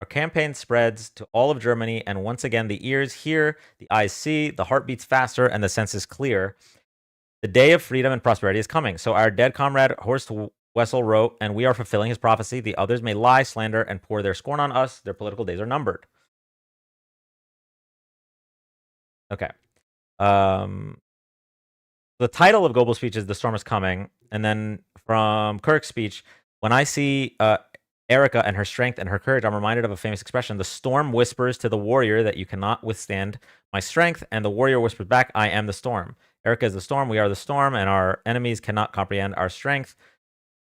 Our campaign spreads to all of Germany, and once again, the ears hear, the eyes see, the heart beats faster, and the senses clear. The day of freedom and prosperity is coming. So our dead comrade Horst Wessel wrote, and we are fulfilling his prophecy. The others may lie, slander, and pour their scorn on us. Their political days are numbered. Okay. The title of Goebbels' speech is "The Storm is Coming," and then from Kirk's speech, when I see Erica and her strength and her courage, I'm reminded of a famous expression: "The storm whispers to the warrior that you cannot withstand my strength, and the warrior whispers back, I am the storm." Erica is the storm, we are the storm, and our enemies cannot comprehend our strength,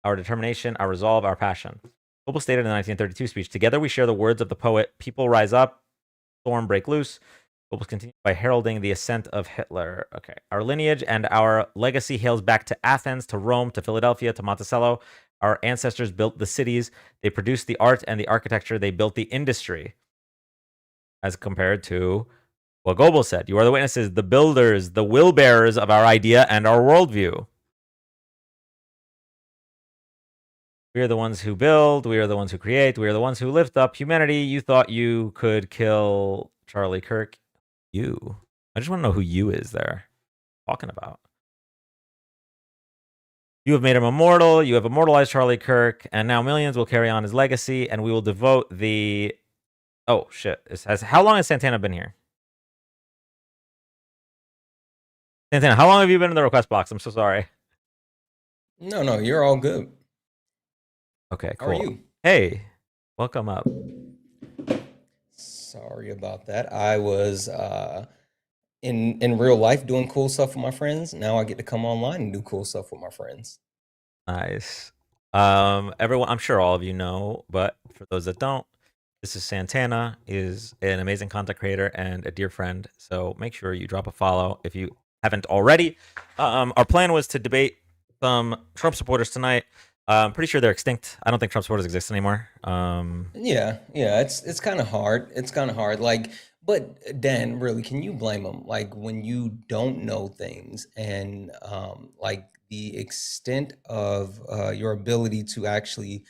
our determination, our resolve, our passion. Goebbels stated in the 1932 speech, "Together we share the words of the poet, people rise up, storm break loose." Goebbels continued by heralding the ascent of Hitler. Okay. Our lineage and our legacy hails back to Athens, to Rome, to Philadelphia, to Monticello. Our ancestors built the cities. They produced the art and the architecture. They built the industry. As compared to what Goebbels said, you are the witnesses, the builders, the will bearers of our idea and our worldview. We are the ones who build. We are the ones who create. We are the ones who lift up humanity. You thought you could kill Charlie Kirk. You. I just want to know who you is there talking about. You have made him immortal. You have immortalized Charlie Kirk, and now millions will carry on his legacy, and we will devote the. Oh shit! How long has Santana been here? Santana, how long have you been in the request box? I'm so sorry. No, you're all good. Okay, How are cool. you? Hey, welcome up. Sorry about that. I was in real life doing cool stuff with my friends. Now I get to come online and do cool stuff with my friends. Nice. Everyone, I'm sure all of you know, but for those that don't, this is Santana, is an amazing content creator and a dear friend. So make sure you drop a follow if you haven't already. Our plan was to debate some Trump supporters tonight. I'm pretty sure they're extinct. I don't think Trump supporters exist anymore. Yeah, it's kind of hard. It's kind of hard. Like, but Dan, really, can you blame them? Like when you don't know things and like the extent of your ability to actually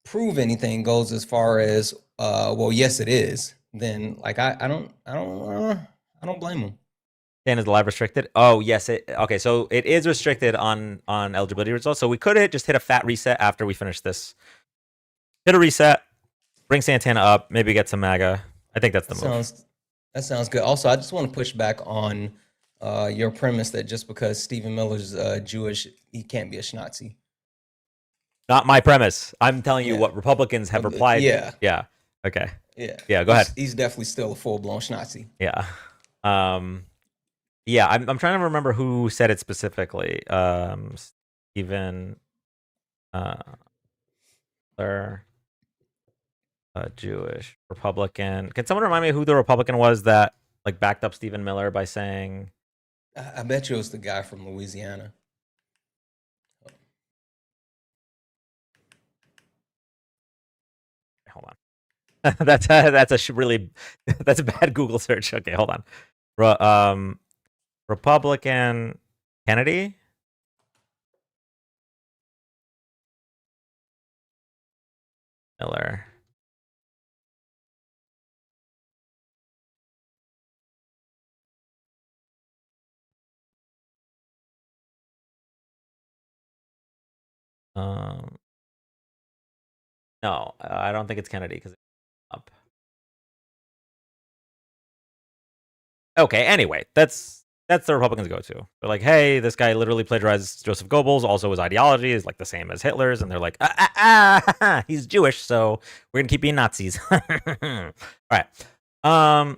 prove anything goes as far as well, yes, it is. Then like I don't blame them. Dan is live restricted. Oh yes, okay. So it is restricted on eligibility results. So we could have just hit a fat reset after we finish this. Hit a reset, bring Santana up, maybe get some MAGA. I think that's the move. That sounds good. Also, I just want to push back on your premise that just because Stephen Miller's Jewish, he can't be a Schnazi. Not my premise. I'm telling you Yeah. what Republicans have replied. Yeah. Yeah. Okay. Yeah. Yeah. Go ahead. He's definitely still a full blown Schnazi. Yeah. Yeah. I'm trying to remember who said it specifically. Stephen. They're Jewish Republican. Can someone remind me who the Republican was that like backed up Stephen Miller by saying? I bet you it was the guy from Louisiana. Hold on. that's a really that's a bad Google search. Okay, hold on. Republican Kennedy. Miller. No, I don't think it's Kennedy because it's up. Okay, anyway, that's That's the Republicans go to. They're like, hey, this guy literally plagiarized Joseph Goebbels. Also, his ideology is like the same as Hitler's, and they're like, he's Jewish, so we're gonna keep being Nazis. All right. All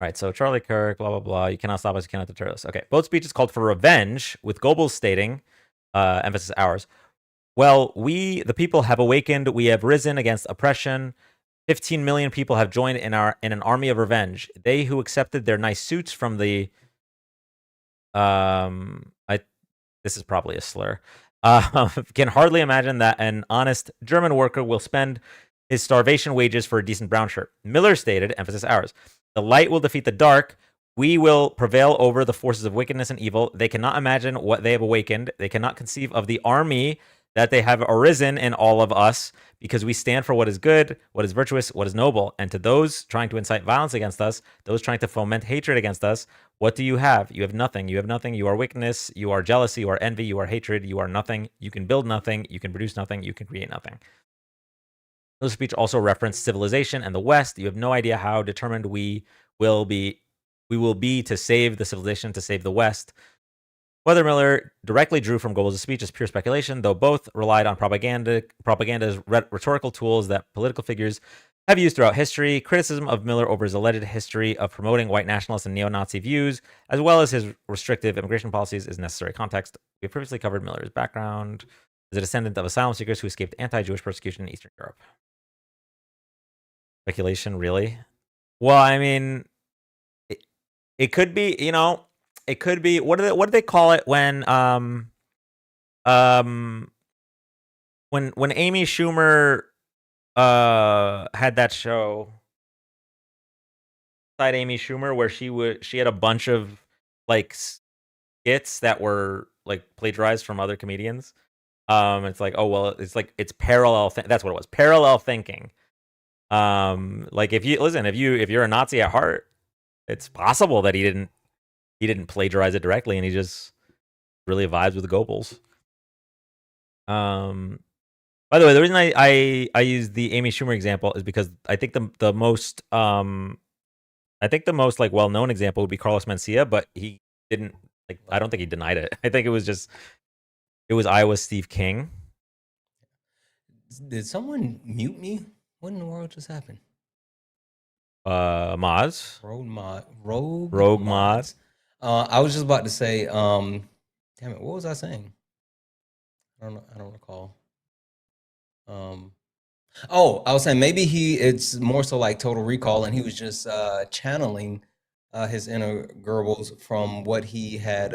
right, so Charlie Kirk, blah, blah, blah. You cannot stop us, you cannot deter us. Okay, both speeches called for revenge, with Goebbels stating, emphasis ours, well, we, the people, have awakened. We have risen against oppression. 15 million people have joined in an army of revenge. They who accepted their nice suits from the this is probably a slur. Can hardly imagine that an honest German worker will spend his starvation wages for a decent brown shirt. Miller stated, emphasis ours, the light will defeat the dark. We will prevail over the forces of wickedness and evil. They cannot imagine what they have awakened. They cannot conceive of the army that they have arisen in all of us, because we stand for what is good, what is virtuous, what is noble. And to those trying to incite violence against us, those trying to foment hatred against us, what do you have? You have nothing. You have nothing. You are wickedness. You are jealousy. You are envy. You are hatred. You are nothing. You can build nothing. You can produce nothing. You can create nothing. This speech also referenced civilization and the West. You have no idea how determined we will be to save the civilization, to save the West. Whether Miller directly drew from Goebbels' speech is pure speculation, though both relied on propaganda's rhetorical tools that political figures have used throughout history. Criticism of Miller over his alleged history of promoting white nationalist and neo-Nazi views, as well as his restrictive immigration policies, is necessary context. We have previously covered Miller's background as a descendant of asylum seekers who escaped anti-Jewish persecution in Eastern Europe. Speculation, really? Well, I mean, it could be, you know, it could be, what do they call it when Amy Schumer had that show, Side Amy Schumer, where she had a bunch of like skits that were like plagiarized from other comedians. It's like, oh well, it's parallel. That's what it was. Parallel thinking. Like if you're a Nazi at heart, it's possible that he didn't plagiarize it directly, and he just really vibes with the Goebbels. By the way, the reason I use the Amy Schumer example is because I think the most like well-known example would be Carlos Mencia, but he didn't, like, I don't think he denied it. I think it was Iowa's Steve King. Did someone mute me? What in the world just happened? Moz. Rogue Mods. I was just about to say, damn it, what was I saying? I don't recall. I was saying maybe it's more so like Total Recall, and he was just channeling his inner Goebbels from what he had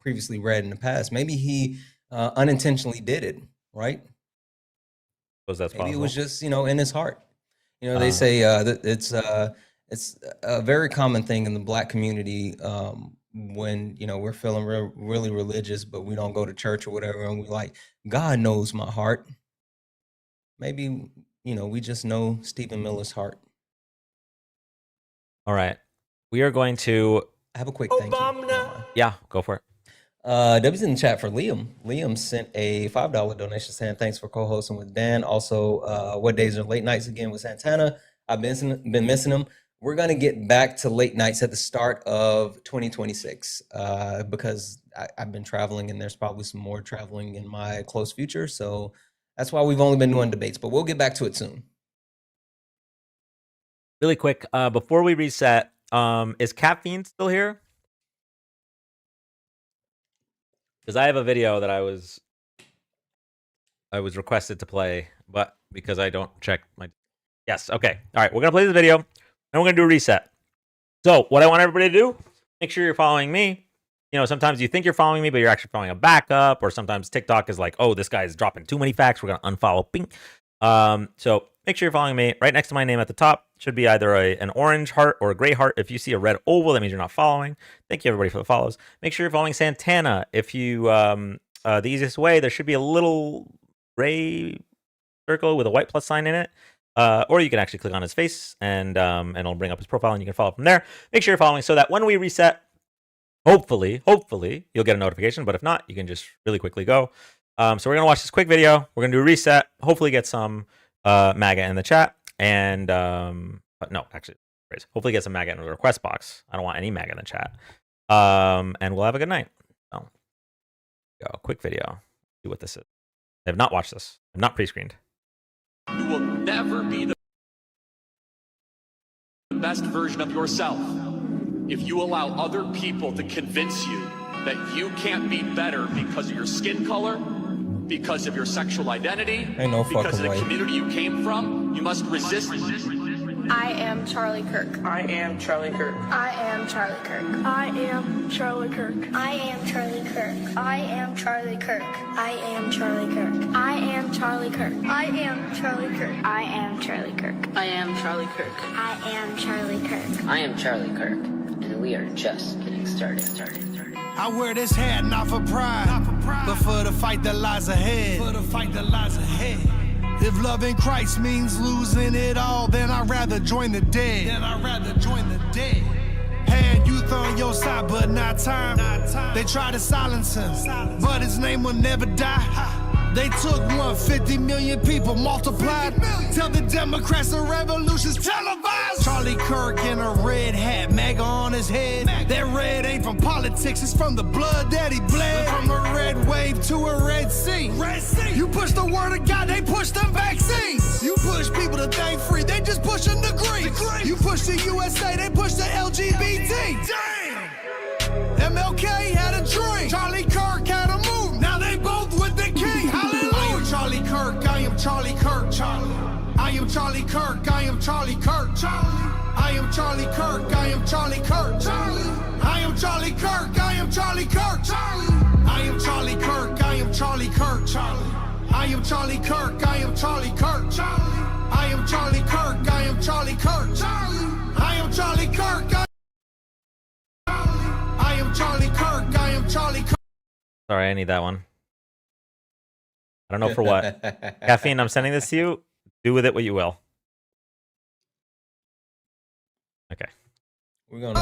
previously read in the past. Maybe he unintentionally did it, right? Was that maybe possible? It was just in his heart. They say that it's a very common thing in the Black community when we're feeling really religious, but we don't go to church or whatever, and we like, God knows my heart. Maybe we just know Stephen Miller's heart. All right, we are going to have a quick thank you. Yeah, go for it. W's in the chat for Liam. Liam sent a $5 donation saying thanks for co-hosting with Dan. Also, what days are late nights again with Santana? I've been missing him. We're gonna get back to late nights at the start of 2026 because I've been traveling, and there's probably some more traveling in my close future. So that's why we've only been doing debates, but we'll get back to it soon. Really quick, before we reset, is Caffeine still here? Because I have a video that I was requested to play, but because I don't check my... Yes, okay. All right, we're going to play this video, and we're going to do a reset. So what I want everybody to do, make sure you're following me. Sometimes you think you're following me, but you're actually following a backup, or sometimes TikTok is like, oh, this guy is dropping too many facts, we're going to unfollow. Bing. So make sure you're following me. Right next to my name at the top should be either an orange heart or a gray heart. If you see a red oval, that means you're not following. Thank you, everybody, for the follows. Make sure you're following Santana. If you, the easiest way, there should be a little gray circle with a white plus sign in it. Or you can actually click on his face, and it'll bring up his profile, and you can follow from there. Make sure you're following so that when we reset, hopefully, you'll get a notification. But if not, you can just really quickly go. So we're going to watch this quick video. We're going to do a reset. Hopefully get some MAGA in the chat. And, but no, actually, Hopefully get some MAGA in the request box. I don't want any MAGA in the chat. And we'll have a good night. So, go. Quick video. See what this is. I have not watched this. I'm not pre-screened. You will never be the best version of yourself if you allow other people to convince you that you can't be better because of your skin color, because of your sexual identity, Ain't no because of fucking the way. community you came from. You must resist. I am Charlie Kirk. I am Charlie Kirk. I am Charlie Kirk. I am Charlie Kirk. I am Charlie Kirk. I am Charlie Kirk. I am Charlie Kirk. I am Charlie Kirk. I am Charlie Kirk. I am Charlie Kirk. I am Charlie Kirk. I am Charlie Kirk. I am Charlie Kirk. And we are just getting started. I wear this hat not for pride, but for the fight that lies ahead. If loving Christ means losing it all, then I'd rather join the dead. Had youth on your side, but not time. They try to silence him, but his name will never die. They took 150 million people, multiplied. Tell the Democrats the revolution's televised. Charlie Kirk in a red hat, MAGA on his head. That red ain't from politics, it's from the blood that he bled. From a red wave to a red sea. You push the word of God, they push them vaccines. You push people to think free, they just push a degree. You push the USA, they push the LGBT. Damn! MLK had a dream, Charlie Kirk had a move. Now they both with the king. Hallelujah! I am Charlie Kirk, I am Charlie Kirk, Charlie. I am Charlie Kirk, I am Charlie Kirk, Charlie. I am Charlie Kirk, I am Charlie Kirk, Charlie. I am Charlie Kirk, I am Charlie Kirk, Charlie. I am Charlie Kirk, I am Charlie Kirk, Charlie. I am Charlie Kirk, I am Charlie Kirk, Charlie. I am Charlie Kirk, I am Charlie Kirk, Charlie. I am Charlie Kirk, I am Charlie Kirk, I am Charlie Kirk. Sorry, I need that one. I don't know for what. Caffeine, I'm sending this to you. Do with it what you will. Okay. We're gonna.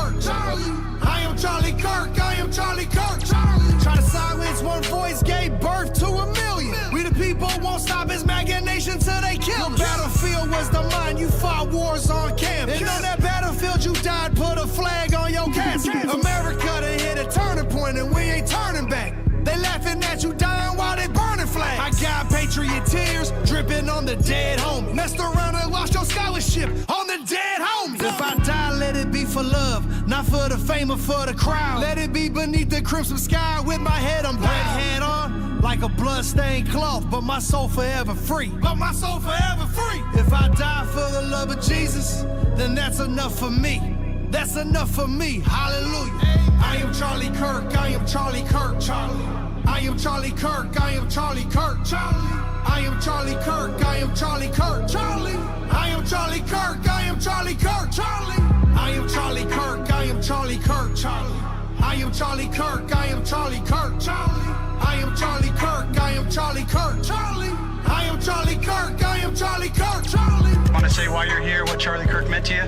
I am Charlie Kirk, I am Charlie Kirk, Charlie. Try to silence one voice, gave birth to a million. We the people won't stop his MAGA nation till they kill us. Battlefield was the mine, you fought wars on campus. And on that battlefield you died, put a flag on your casket. America done hit a turning point and we ain't turning back. They laughing at you dying while they burning flags. I got patriot tears dripping on the dead homie. Messed around and lost your scholarship on the dead homies. If I die, let it be for love, not for the fame or for the crowd. Let it be beneath the crimson sky with my head on red hat on, like a bloodstained cloth, but my soul forever free. But my soul forever free. If I die for the love of Jesus, then that's enough for me. That's enough for me. Hallelujah. I am Charlie Kirk. I am Charlie Kirk. Charlie. I am Charlie Kirk. I am Charlie Kirk. Charlie. I am Charlie Kirk. I am Charlie Kirk. Charlie. I am Charlie Kirk. I am Charlie Kirk. Charlie. I am Charlie Kirk. I am Charlie Kirk. Charlie. I am Charlie Kirk. I am Charlie Kirk. Charlie. I am Charlie Kirk. I am Charlie Kirk. Charlie. I am Charlie Kirk. I am Charlie Kirk. Charlie. Want to say why you're here, what Charlie Kirk meant to you?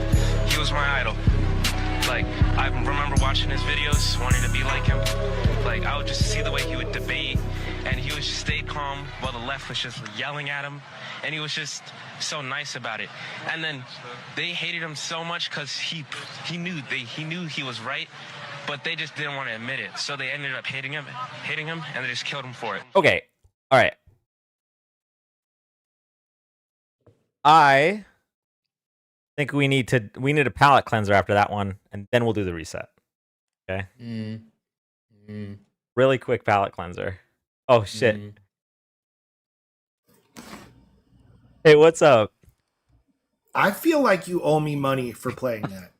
He was my idol. Like, I remember watching his videos, wanting to be like him. Like, I would just see the way he would debate, and he would just stay calm while the left was just yelling at him, and he was just so nice about it. And then they hated him so much because he knew he was right, but they just didn't want to admit it. So they ended up hating him, and they just killed him for it. Okay. All right. I think we need a palate cleanser after that one, and then we'll do the reset. Okay. Really quick palate cleanser. Oh shit. Hey, what's up? I feel like you owe me money for playing that.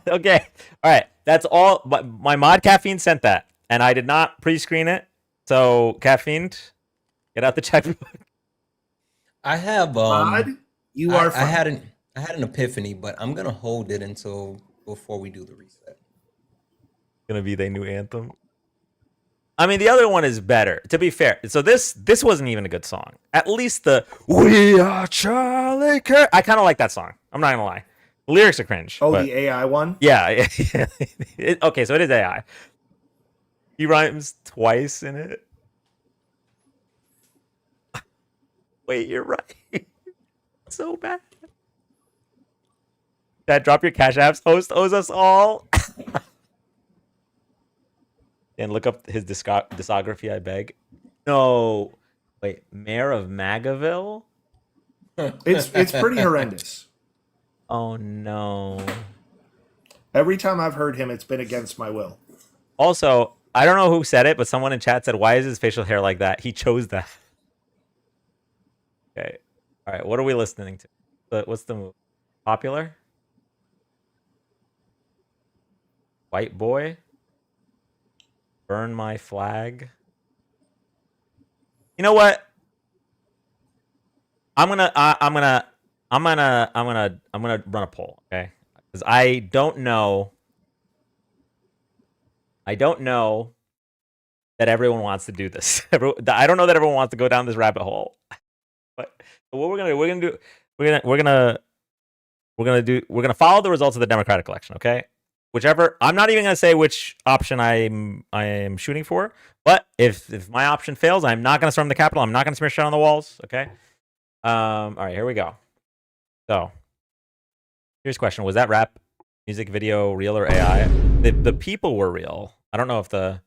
Okay. All right. That's all. But my mod Caffeine sent that, and I did not pre-screen it. So Caffeine, get out the checkbook. I have you are. I had an epiphany, but I'm gonna hold it until before we do the reset. Gonna be their new anthem. I mean, the other one is better. To be fair, so this wasn't even a good song. At least the "We Are Charlie Kirk." I kind of like that song. I'm not gonna lie. The lyrics are cringe. Oh, but, the AI one. Yeah. Okay, so it is AI. He rhymes twice in it. Wait, you're right. So bad. Chat, drop your cash apps. Host owes us all. And look up his discography, I beg. No. Wait, Mayor of Magaville? It's pretty horrendous. Oh no. Every time I've heard him, it's been against my will. Also, I don't know who said it, but someone in chat said, "Why is his facial hair like that?" He chose that. Okay. All right. What are we listening to? What's the movie? Popular? White Boy? Burn My Flag? You know what? I'm gonna run a poll, okay? Because I don't know that everyone wants to do this. I don't know that everyone wants to go down this rabbit hole. But what we're gonna follow the results of the Democratic election, okay? Whichever, I'm not even gonna say which option I am shooting for. But if my option fails, I'm not gonna storm the Capitol. I'm not gonna smear shit on the walls, okay? All right, here we go. So, here's a question: was that rap music video real or AI? The people were real. I don't know if the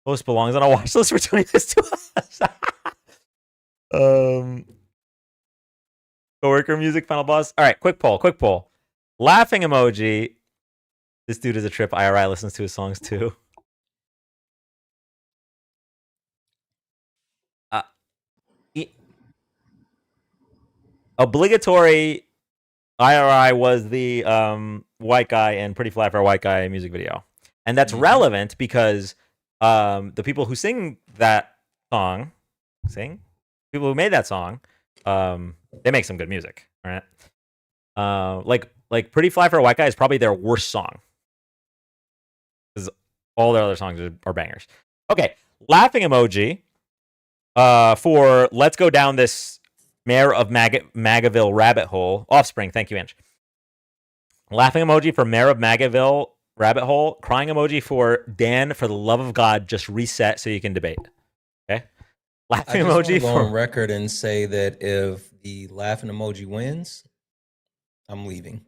host belongs on a watch list for doing this to us. Coworker music, final boss. All right, quick poll. Laughing emoji. This dude is a trip. IRI listens to his songs too. Obligatory IRI was the white guy and Pretty Fly for a White Guy music video. And that's relevant because the people who sing that song, people who made that song, they make some good music, right? Like Pretty Fly for a White Guy is probably their worst song. Because all their other songs are bangers. Okay, laughing emoji for let's go down this Mayor of Magaville rabbit hole. Offspring, thank you, Inch. Laughing emoji for Mayor of Magaville rabbit hole. Crying emoji for Dan, for the love of God, just reset so you can debate. Okay? Laughing I just emoji go for on record and say that if the laughing emoji wins, I'm leaving.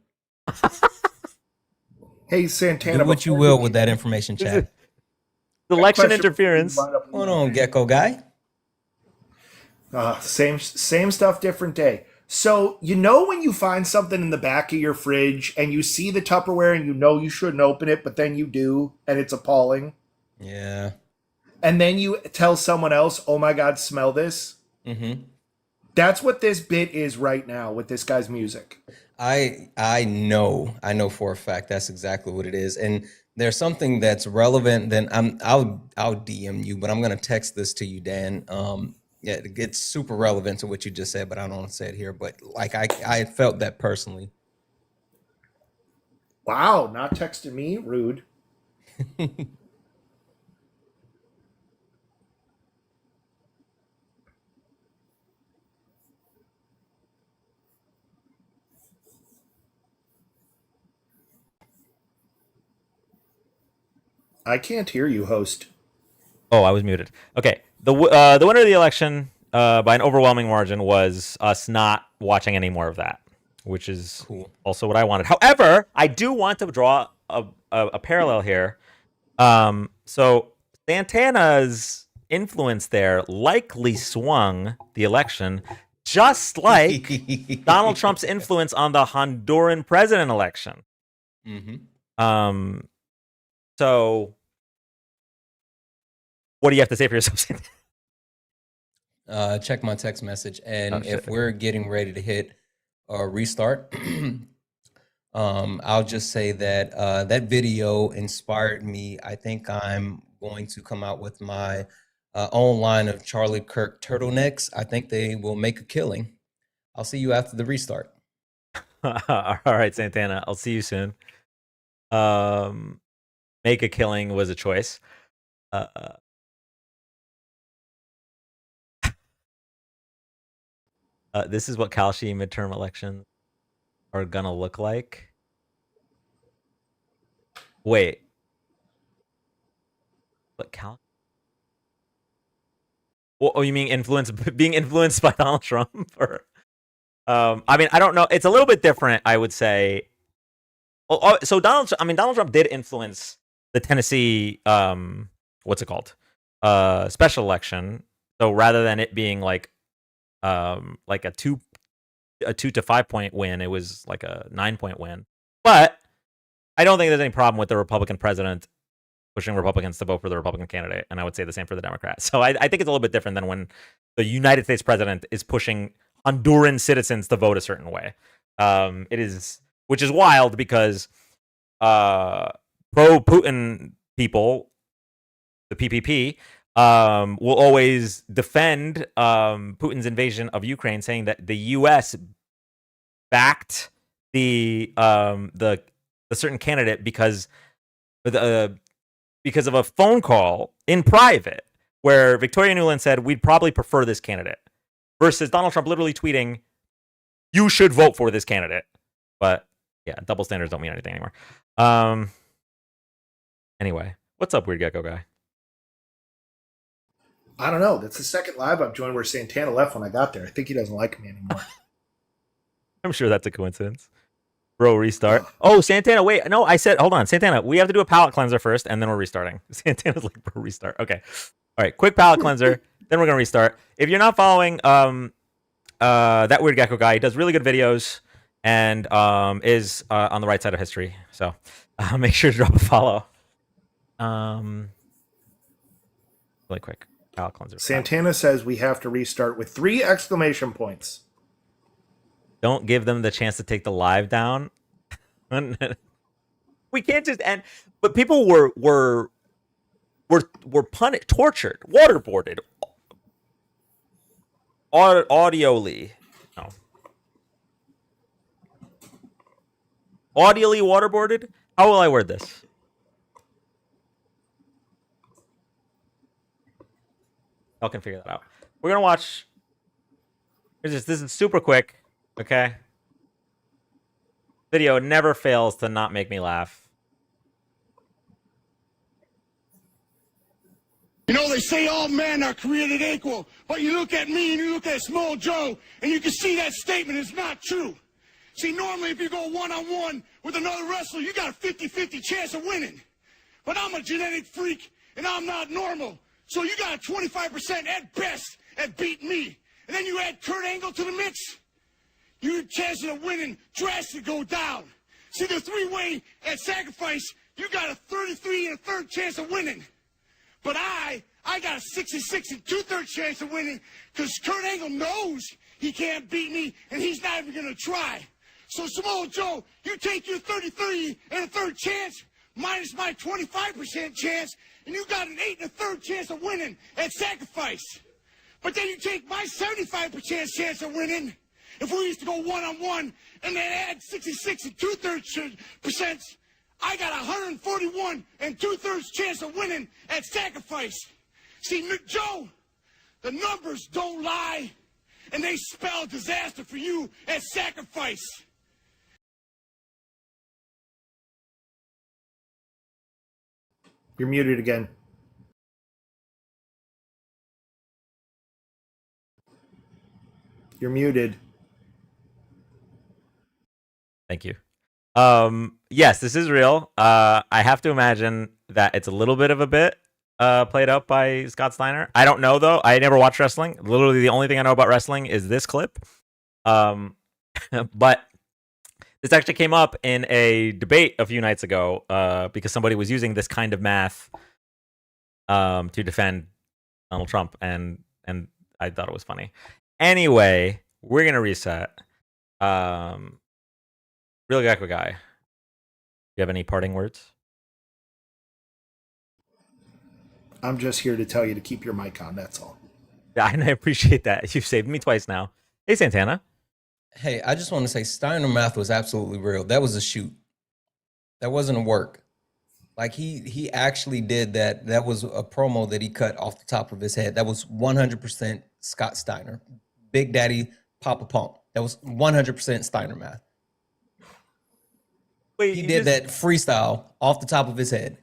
Hey, Santana. Do what you will with that information, chat. Election interference. What's going on, Gecko guy? Same stuff, different day. So, you know when you find something in the back of your fridge and you see the Tupperware and you know you shouldn't open it, but then you do, and it's appalling? Yeah. And then you tell someone else, oh my God, smell this? Mm-hmm. That's what this bit is right now with this guy's music. I know for a fact that's exactly what it is. And there's something that's relevant. Then I'll DM you, but I'm gonna text this to you, Dan. Yeah, it's super relevant to what you just said, but I don't want to say it here. But like I felt that personally. Wow, not texting me, rude. I can't hear you, host. Oh, I was muted. Okay. The winner of the election by an overwhelming margin was us not watching any more of that, which is cool. Also what I wanted. However, I do want to draw a parallel here. So Santana's influence there likely swung the election, just like Donald Trump's influence on the Honduran president election. Mm-hmm. So what do you have to say for yourself? Check my text message, and if we're getting ready to hit restart, I'll just say that that video inspired me. I think I'm going to come out with my own line of Charlie Kirk turtlenecks. I think they will make a killing. I'll see you after the restart. All right, Santana. I'll see you soon. Make a killing was a choice. This is what Kalshi midterm elections are gonna look like. Wait. What Kalshi? Oh, you mean being influenced by Donald Trump? Or I mean, I don't know. It's a little bit different, I would say. So Donald Trump did influence the Tennessee, what's it called? Special election. So rather than it being like a 2 to 5 point win, it was like a 9-point win. But I don't think there's any problem with the Republican president pushing Republicans to vote for the Republican candidate, and I would say the same for the Democrats. So I think it's a little bit different than when the United States president is pushing Honduran citizens to vote a certain way. It is, which is wild because pro-Putin people, the PPP, will always defend Putin's invasion of Ukraine, saying that the U.S. backed the certain candidate because of a phone call in private where Victoria Nuland said we'd probably prefer this candidate, versus Donald Trump literally tweeting, "You should vote for this candidate." But yeah, double standards don't mean anything anymore. Anyway, what's up, Weird Gecko guy? I don't know. That's the second live I've joined where Santana left when I got there. I think he doesn't like me anymore. I'm sure that's a coincidence. Bro, restart. Oh, Santana, wait. No, I said, hold on. Santana, we have to do a palate cleanser first, and then we're restarting. Santana's like, bro, restart. Okay. All right, quick palate cleanser, then we're going to restart. If you're not following that Weird Gecko guy, he does really good videos and is on the right side of history. So make sure to drop a follow. Really quick. Palate cleanser. Santana says we have to restart with 3 exclamation points. Don't give them the chance to take the live down. We can't just end. But people were punished, tortured, waterboarded, audioly. No. Audially waterboarded? How will I word this? Y'all can figure that out. We're gonna watch. This is super quick. Okay. Video never fails to not make me laugh. You know, they say all men are created equal, but you look at me and you look at Small Joe, and you can see that statement is not true. See, normally if you go one-on-one with another wrestler, you got a 50-50 chance of winning. But I'm a genetic freak, and I'm not normal. So you got a 25% at best at beating me. And then you add Kurt Angle to the mix, your chances of winning drastically go down. See, the 3-way at sacrifice, you got a 33 1/3 chance of winning. But I got a 66 2/3 chance of winning because Kurt Angle knows he can't beat me, and he's not even going to try. So, Samoa Joe, you take your 33 1/3 chance minus my 25% chance, and you got an 8 1/3 chance of winning at sacrifice. But then you take my 75% chance of winning. If we used to go one-on-one and then add 66 2/3%, I got 141 2/3 chance of winning at sacrifice. See, Joe, the numbers don't lie, and they spell disaster for you at sacrifice. You're muted again. You're muted. Thank you. Yes, this is real. I have to imagine that it's a little bit of a bit played out by Scott Steiner. I don't know though. I never watched wrestling. Literally the only thing I know about wrestling is this clip. But this actually came up in a debate a few nights ago because somebody was using this kind of math to defend Donald Trump, and I thought it was funny. Anyway, we're gonna reset. Real Gecko guy, do you have any parting words? I'm just here to tell you to keep your mic on, that's all. Yeah, and I appreciate that. You've saved me twice now. Hey, Santana. Hey, I just want to say Steiner math was absolutely real. That was a shoot. That wasn't a work. Like he actually did that. That was a promo that he cut off the top of his head. That was 100% Scott Steiner. Big Daddy Papa Pump. That was 100% Steiner math. Wait, he did that freestyle off the top of his head.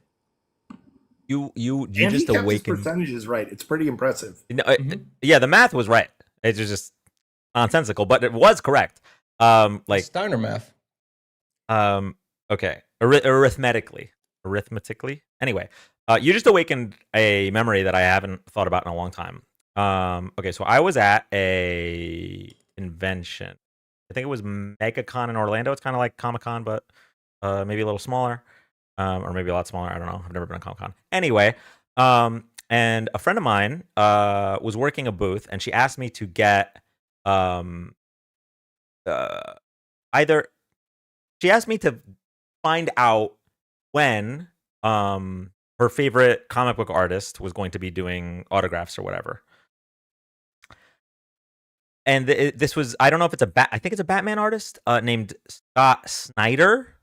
You and just he kept awakened. his percentages right. It's pretty impressive. Yeah, the math was right. It's just nonsensical, but it was correct. Like Steiner math. Okay, arithmetically. Anyway, you just awakened a memory that I haven't thought about in a long time. Okay, so I was at a convention. I think it was MegaCon in Orlando. It's kind of like Comic Con, but maybe a little smaller, or maybe a lot smaller. I don't know. I've never been to Comic Con. Anyway, and a friend of mine was working a booth, and she asked me to get either. She asked me to find out when her favorite comic book artist was going to be doing autographs or whatever. And this was, I don't know if it's I think it's a Batman artist named Scott Snyder.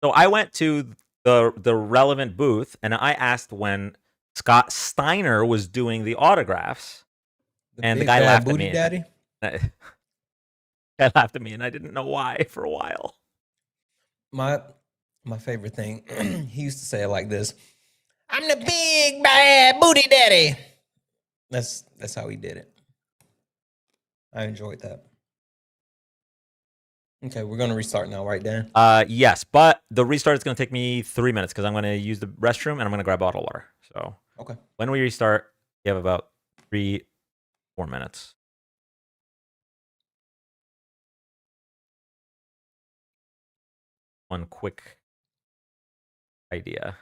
So I went to the relevant booth and I asked when Scott Steiner was doing the autographs, and the guy laughed at me. Daddy? Guy laughed at me, and I didn't know why for a while. My favorite thing, he used to say it like this: "I'm the big bad booty daddy." That's how he did it. I enjoyed that. Okay, we're gonna restart now, right, Dan? Yes, but the restart is gonna take me 3 minutes because I'm gonna use the restroom and I'm gonna grab bottled water. So okay, when we restart, you have about 3-4 minutes. One quick idea.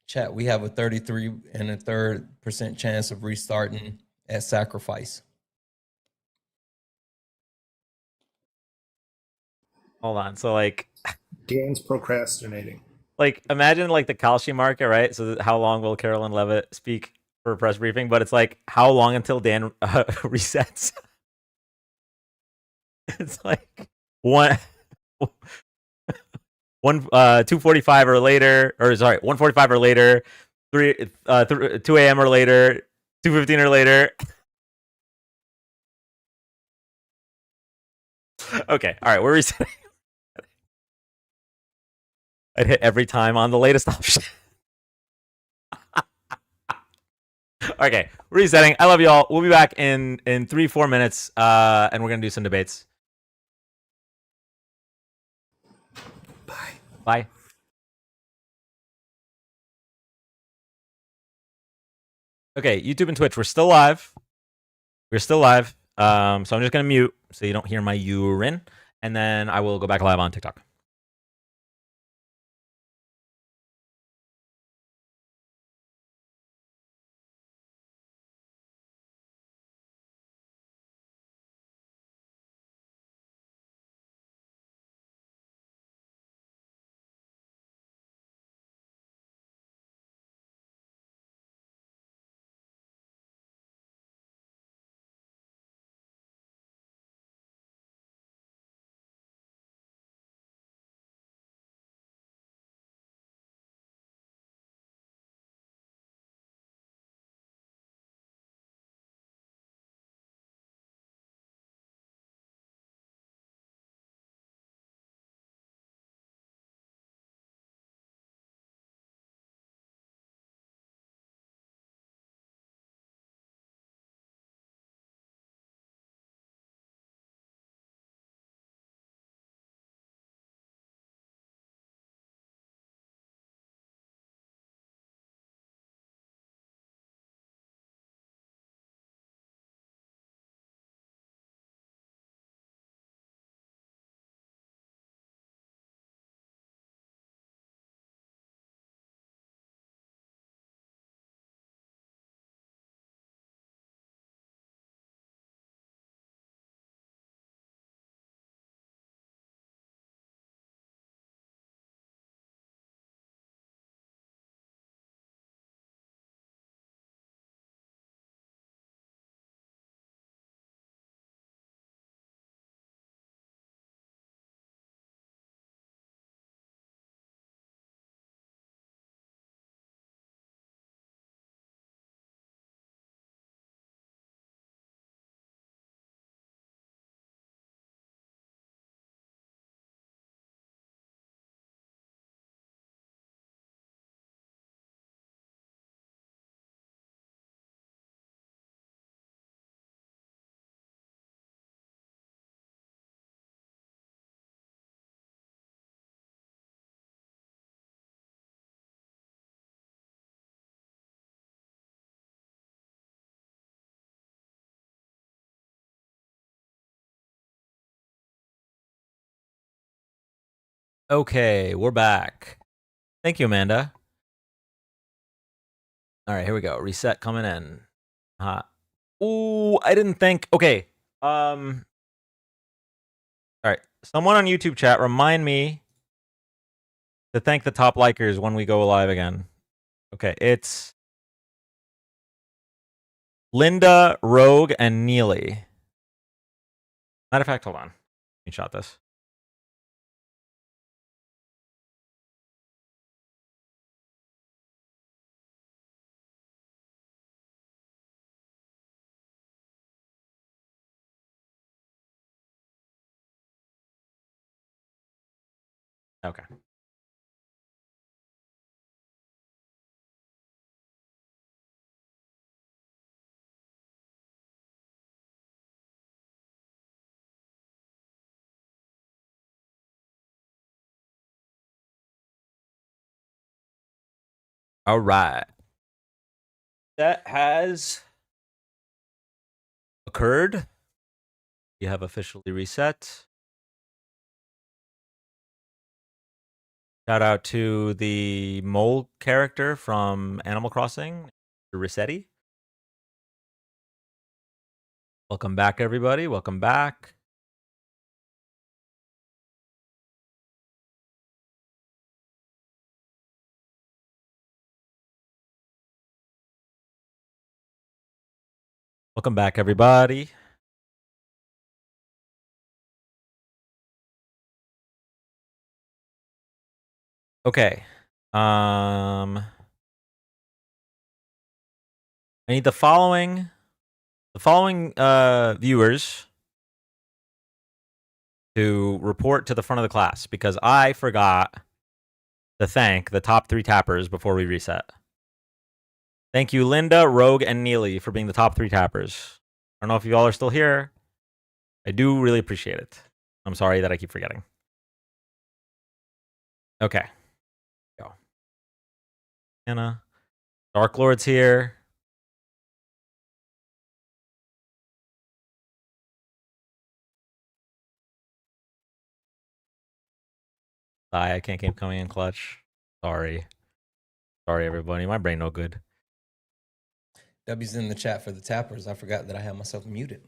Chat, we have a 33 and a third % chance of restarting at sacrifice. Hold on. So like Dan's procrastinating. Like imagine like the Kalshi market, right? So how long will Carolyn Levitt speak for a press briefing? But it's like how long until Dan resets? It's like one 2:45 or later, or sorry, 1:45 or later, 2 a.m. or later, 2:15 or later. Okay, all right, we're resetting. I'd hit every time on the latest option. Okay, resetting. I love y'all. We'll be back in 3-4 minutes, and we're gonna do some debates. Bye. Bye. Okay, YouTube and Twitch, we're still live. We're still live. So I'm just gonna mute so you don't hear my urine, and then I will go back live on TikTok. Okay, we're back. Thank you, Amanda. All right, here we go. Reset coming in. Ooh, I didn't think. Okay. All right. Someone on YouTube chat, remind me to thank the top likers when we go live again. Okay, it's Linda, Rogue, and Neely. Matter of fact, hold on. Let me shot this. Okay. All right. That has occurred. You have officially reset. Shout out to the mole character from Animal Crossing, Rossetti. Welcome back, everybody. Welcome back. Welcome back, everybody. Okay. I need the following viewers to report to the front of the class because I forgot to thank the top 3 tappers before we reset. Thank you, Linda, Rogue, and Neely for being the top 3 tappers. I don't know if you all are still here. I do really appreciate it. I'm sorry that I keep forgetting. Okay. Go. Anna. Dark Lord's here. I can't keep coming in clutch. Sorry. Sorry, everybody. My brain no good. W's in the chat for the tappers. I forgot that I had myself muted.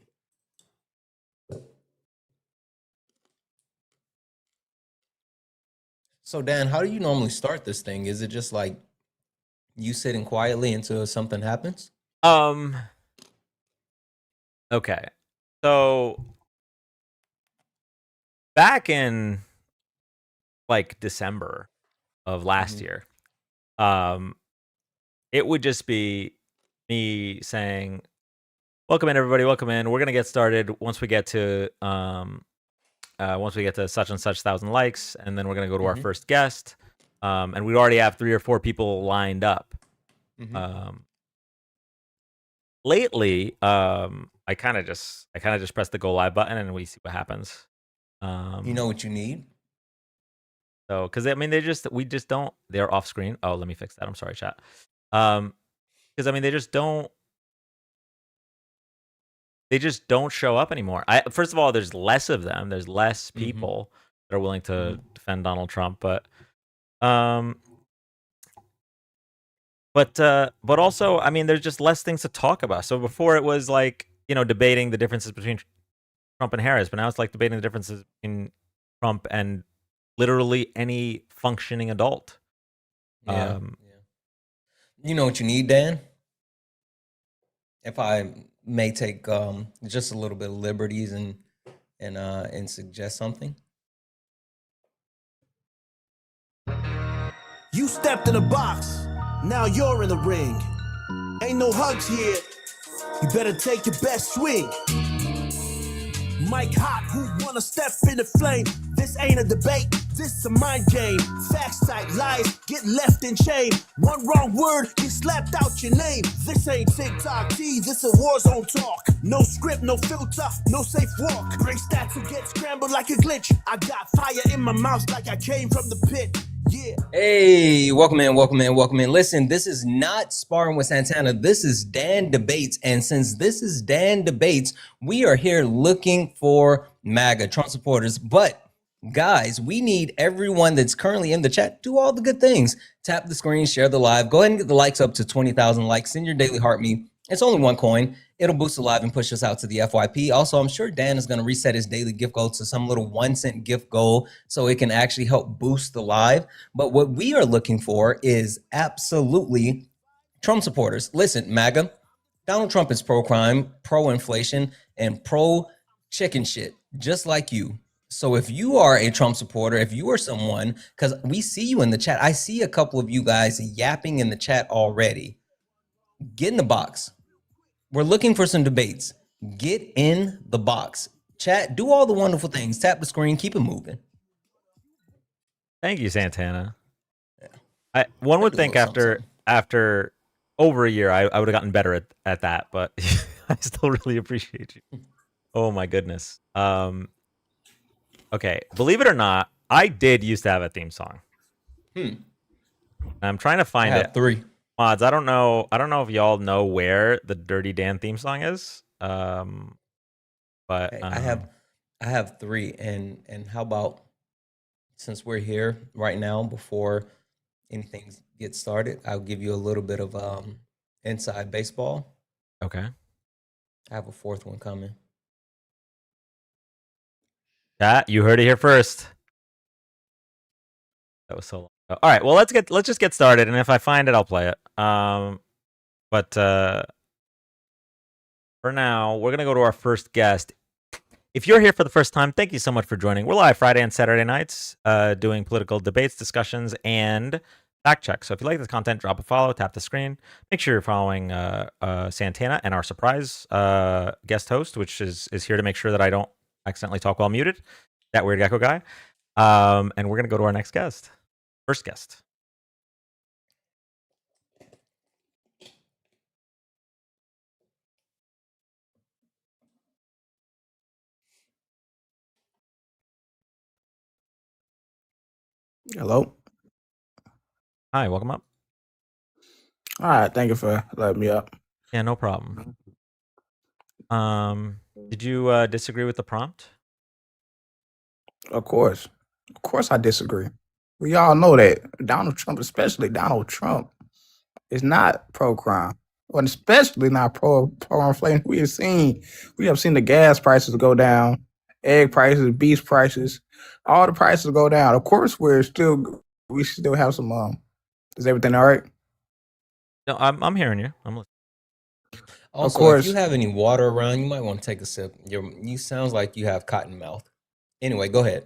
So, Dan, how do you normally start this thing? Is it just like you sitting quietly until something happens? Okay. So back in like December of last year, it would just be me saying, "Welcome in, everybody. Welcome in. We're gonna get started once we get to such and such thousand likes, and then we're gonna go to our first guest." And we already have 3 or 4 people lined up. Lately, I kind of just press the go live button and we see what happens. You know what you need? So, because I mean, we just don't. They're off screen. Oh, let me fix that. I'm sorry, chat. Because I mean, they just don't show up anymore. First of all, there's less of them. There's less people that are willing to defend Donald Trump, but also, I mean, there's just less things to talk about. So before it was like, debating the differences between Trump and Harris, but now it's like debating the differences between Trump and literally any functioning adult. Yeah. You know what you need, Dan? If I may take just a little bit of liberties and suggest something. You stepped in a box, now you're in the ring. Ain't no hugs here, you better take your best swing. Mike Hot, who wanna step in the flame? This ain't a debate, this a mind game. Facts type lies, get left in chain. One wrong word, get slapped out your name. This ain't TikTok T, this a war zone talk. No script, no filter, no safe walk. Great stats will get scrambled like a glitch. I got fire in my mouth like I came from the pit. Yeah. Hey, welcome in. Listen, this is not Sparring with Santana. This is Dan Debates. And since this is Dan Debates, we are here looking for MAGA Trump supporters. But Guys, we need everyone that's currently in the chat. Do all the good things. Tap the screen, share the live. Go ahead and get the likes up to 20,000 likes. Send your daily heart me. It's only one coin. It'll boost the live and push us out to the FYP. Also, I'm sure Dan is going to reset his daily gift goal to some little 1 cent gift goal so it can actually help boost the live. But what we are looking for is absolutely Trump supporters. Listen, MAGA, Donald Trump is pro-crime, pro-inflation, and pro-chicken shit, just like you. So if you are a Trump supporter, if you are someone, because we see you in the chat, I see a couple of you guys yapping in the chat already. Get in the box. We're looking for some debates. Get in the box. Chat, do all the wonderful things. Tap the screen, keep it moving. Thank you, Santana. One would think after over a year, I would have gotten better at that, but I still really appreciate you. Oh my goodness. Okay, believe it or not, I did used to have a theme song. I'm trying to find it. I have 3 mods. I don't know if y'all know where the Dirty Dan theme song is. But I have 3, and how about, since we're here right now, before anything gets started, I'll give you a little bit of inside baseball. Okay. I have a 4th one coming. You heard it here first. That was so long ago. All right, well let's just get started, and if I find it, I'll play it. But for now, we're gonna go to our first guest. If you're here for the first time, thank you so much for joining. We're live Friday and Saturday nights, doing political debates, discussions, and fact checks. So if you like this content, drop a follow, tap the screen. Make sure you're following Santana and our surprise guest host, which is here to make sure that I don't accidentally talk while muted. That weird gecko guy. And we're gonna go to our next guest. First guest. Hello. Hi, welcome up. All right, thank you for letting me up. Yeah, no problem. Did you disagree with the prompt? Of course I disagree. We all know that Donald Trump, especially Donald Trump, is not pro-crime, and especially not pro-inflation. We have seen the gas prices go down, egg prices, beef prices, all the prices go down. Of course, we still have some. Is everything all right? No, I'm hearing you. I'm listening. Also, of course, if you have any water around, you might want to take a sip. You sounds like you have cotton mouth. Anyway, go ahead.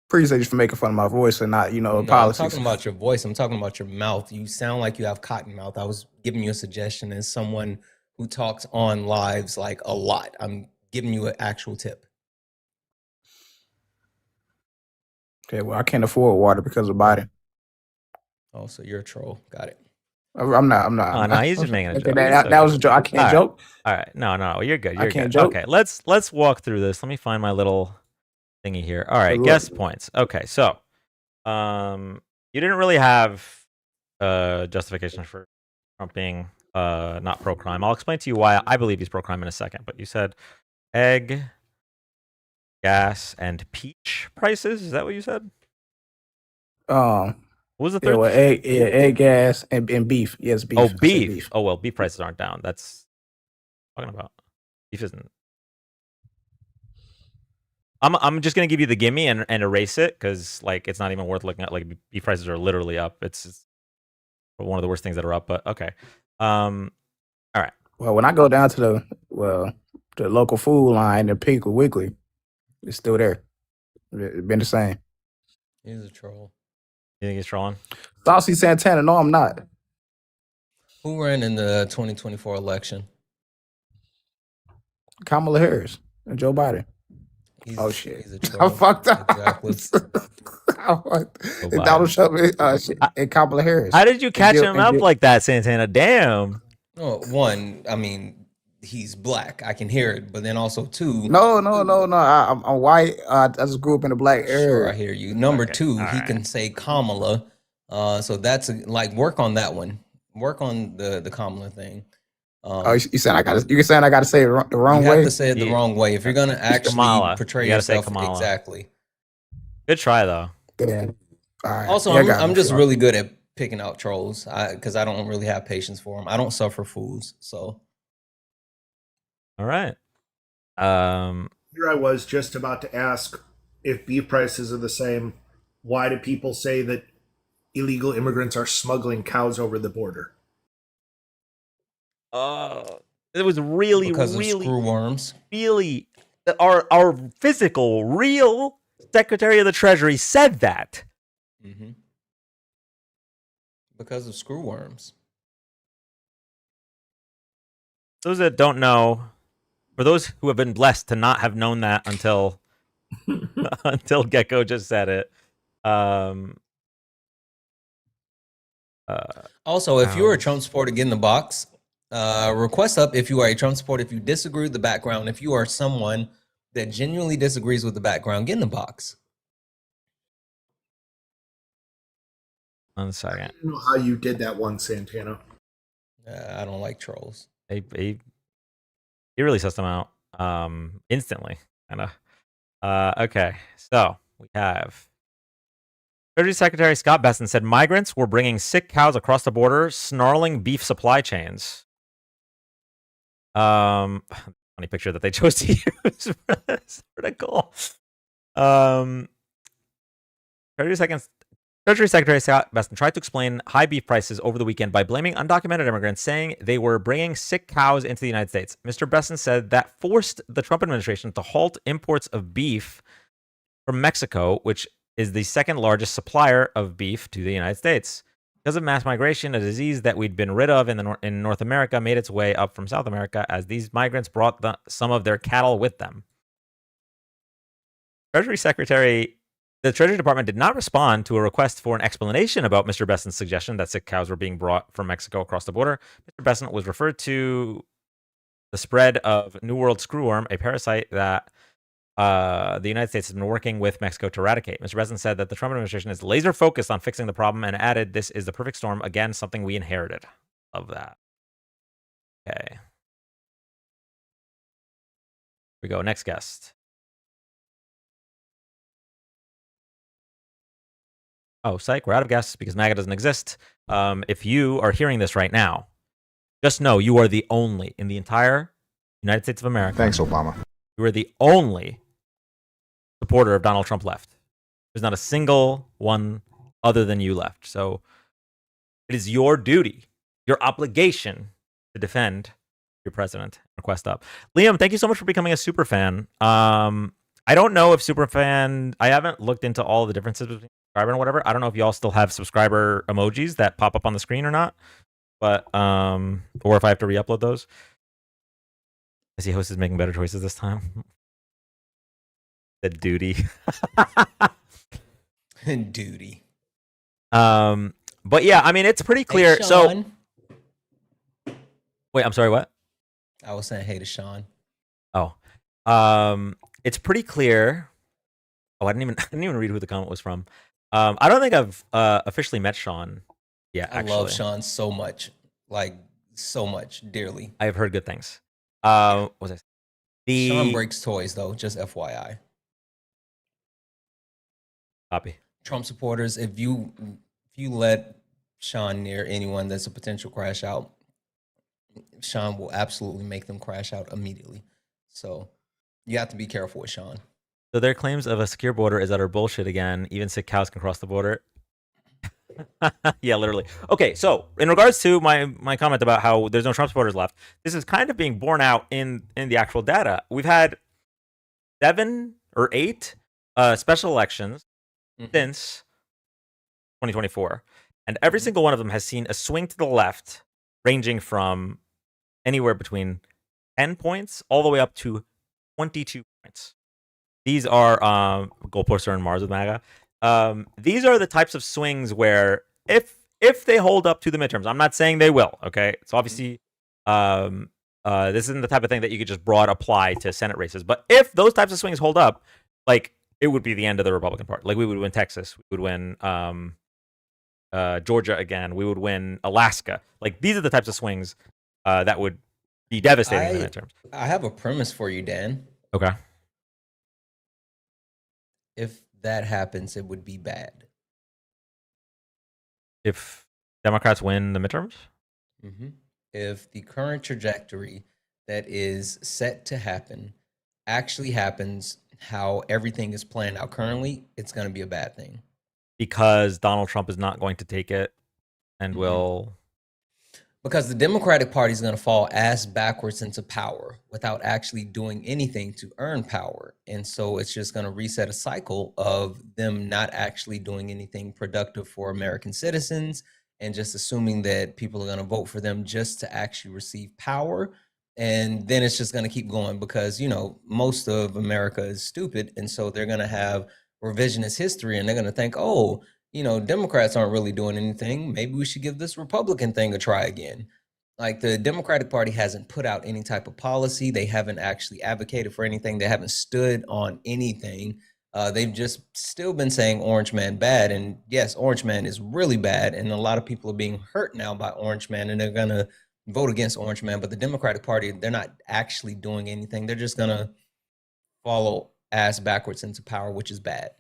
Appreciate you for making fun of my voice and not, No, politics. I'm talking about your voice. I'm talking about your mouth. You sound like you have cotton mouth. I was giving you a suggestion as someone who talks on lives like a lot. I'm giving you an actual tip. Okay, well, I can't afford water because of Biden. Oh, so you're a troll. Got it. I'm not. Oh, no, he's just making a joke. That was a joke. I can't joke. All right. No, you're good. I You're can't good. joke. Okay, let's walk through this. Let me find my little thingy here. All right, guest points. Okay, so you didn't really have justification for Trump being not pro-crime. I'll explain to you why I believe he's pro-crime in a second. But you said egg, gas, and peach prices. Is that what you said? What was the third? Yeah, well, egg, gas, and beef. Yes, beef. Oh, beef. Oh, well, beef prices aren't down. That's what I'm talking about. Beef isn't. I'm just gonna give you the gimme and erase it because like it's not even worth looking at. Like beef prices are literally up. It's one of the worst things that are up. But okay. All right. Well, when I go down to the local food line, the Piggly Wiggly, it's still there. It's been the same. He's a troll. You think he's trolling? Saucy Santana. No, I'm not. Who ran in the 2024 election? Kamala Harris and Joe Biden. Oh shit! He's a troll. I fucked up. Exactly. And Donald Trump and Kamala Harris. How did you catch him up like that, Santana? Damn. Oh, one, I mean, he's black. I can hear it, but then also two. No. I'm white. I just grew up in a black area. Sure, I hear you. Number two, he can say Kamala. So that's like work on that one. Work on the Kamala thing. Oh, you saying I got? You saying I got to say it the wrong You have way? to say it the wrong way if you're gonna actually Kamala. portray You gotta say yourself Kamala. exactly. Good try though. Yeah. All right. Also, Yeah, got I'm me, just Sean. really good at picking out trolls because I don't really have patience for them. I don't suffer fools, so. All right. Here I was just about to ask if beef prices are the same. Why do people say that illegal immigrants are smuggling cows over the border? It was really, Because of really, screw worms. really. Our physical, real Secretary of the Treasury said that. Mm-hmm. Because of screw worms. Those that don't know, for those who have been blessed to not have known that until until Gecko just said it. Also, if you're a Trump supporter, get in the box. Request up if you are a Trump supporter. If you disagree with the background, if you are someone that genuinely disagrees with the background, get in the box. 1 second. I don't know how you did that one, Santana. I don't like trolls. He really sussed them out instantly, kind of. Okay, so we have Treasury Secretary Scott Bessent said migrants were bringing sick cows across the border, snarling beef supply chains. Funny picture that they chose to use for this article. Treasury Secretary Scott Bessent tried to explain high beef prices over the weekend by blaming undocumented immigrants, saying they were bringing sick cows into the United States. Mr. Bessent said that forced the Trump administration to halt imports of beef from Mexico, which is the second largest supplier of beef to the United States. Because of mass migration, a disease that we'd been rid of in North America made its way up from South America as these migrants brought some of their cattle with them. The Treasury Department did not respond to a request for an explanation about Mr. Bessent's suggestion that sick cows were being brought from Mexico across the border. Mr. Bessent was referred to the spread of New World screwworm, a parasite that the United States has been working with Mexico to eradicate. Mr. Bessent said that the Trump administration is laser focused on fixing the problem and added, "This is the perfect storm. Again, something we inherited." Love that. Okay. Here we go. Next guest. Oh, psych, we're out of guests because MAGA doesn't exist. If you are hearing this right now, just know you are the only in the entire United States of America. Thanks, Obama. You are the only supporter of Donald Trump left. There's not a single one other than you left. So it is your duty, your obligation to defend your president. Request up. Liam, thank you so much for becoming a super fan. I don't know if super fan, I haven't looked into all the differences between subscriber and whatever. I don't know if y'all still have subscriber emojis that pop up on the screen or not, but or if I have to re-upload those. I see host is making better choices this time. The duty. Duty. But yeah, I mean, it's pretty clear. Hey, so wait, I'm sorry, what? I was saying hey to Sean. Oh. It's pretty clear. Oh, I didn't even read who the comment was from. I don't think I've officially met Sean yet, actually. I love Sean so much. Like so much, dearly. I've heard good things. What was it? Sean breaks toys though, just FYI. Copy. Trump supporters, if you let Sean near anyone that's a potential crash out, Sean will absolutely make them crash out immediately. So you have to be careful with Sean. So their claims of a secure border is utter bullshit again. Even sick cows can cross the border. Yeah, literally. Okay, so in regards to my comment about how there's no Trump supporters left, this is kind of being borne out in the actual data. We've had 7 or 8 special elections since 2024, and every single one of them has seen a swing to the left, ranging from anywhere between 10 points all the way up to 22 points. These are goalposts are in Mars with MAGA. These are the types of swings where if they hold up to the midterms, I'm not saying they will. Okay, it's obviously this isn't the type of thing that you could just broad apply to Senate races. But if those types of swings hold up, like it would be the end of the Republican Party. Like we would win Texas, we would win Georgia again, we would win Alaska. Like these are the types of swings that would be devastating in the midterms. I have a premise for you, Dan. Okay. If that happens, it would be bad. If Democrats win the midterms? Mm-hmm. If the current trajectory that is set to happen actually happens, how everything is planned out currently, it's going to be a bad thing. Because Donald Trump is not going to take it and will. Because the Democratic Party is going to fall ass backwards into power without actually doing anything to earn power. And so it's just going to reset a cycle of them not actually doing anything productive for American citizens and just assuming that people are going to vote for them just to actually receive power. And then it's just going to keep going because, you know, most of America is stupid. And so they're going to have revisionist history and they're going to think, oh, you know, Democrats aren't really doing anything. Maybe we should give this Republican thing a try again. Like the Democratic Party hasn't put out any type of policy. They haven't actually advocated for anything. They haven't stood on anything. They've just still been saying Orange Man bad. And yes, Orange Man is really bad. And a lot of people are being hurt now by Orange Man and they're going to vote against Orange Man. But the Democratic Party, they're not actually doing anything. They're just going to follow ass backwards into power, which is bad.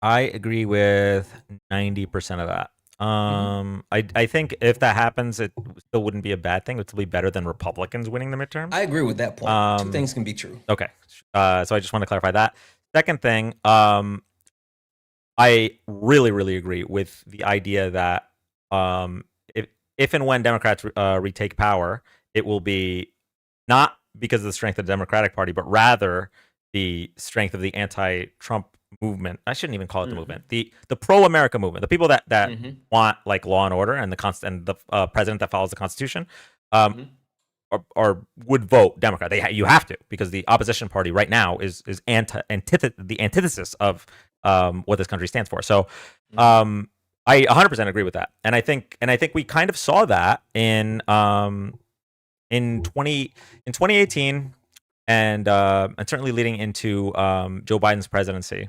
I agree with 90% of that. I think if that happens, it still wouldn't be a bad thing. It would still be better than Republicans winning the midterm. I agree with that point. Two things can be true. Okay. So I just want to clarify that. Second thing, I really, really agree with the idea that if and when Democrats retake power, it will be not because of the strength of the Democratic Party, but rather the strength of the anti-Trump movement. I shouldn't even call it the movement. The pro-America movement. The people that want like law and order and the president that follows the Constitution, or would vote Democrat. You have to, because the opposition party right now is the antithesis of what this country stands for. So I 100% agree with that, and I think we kind of saw that in 2018 and certainly leading into Joe Biden's presidency.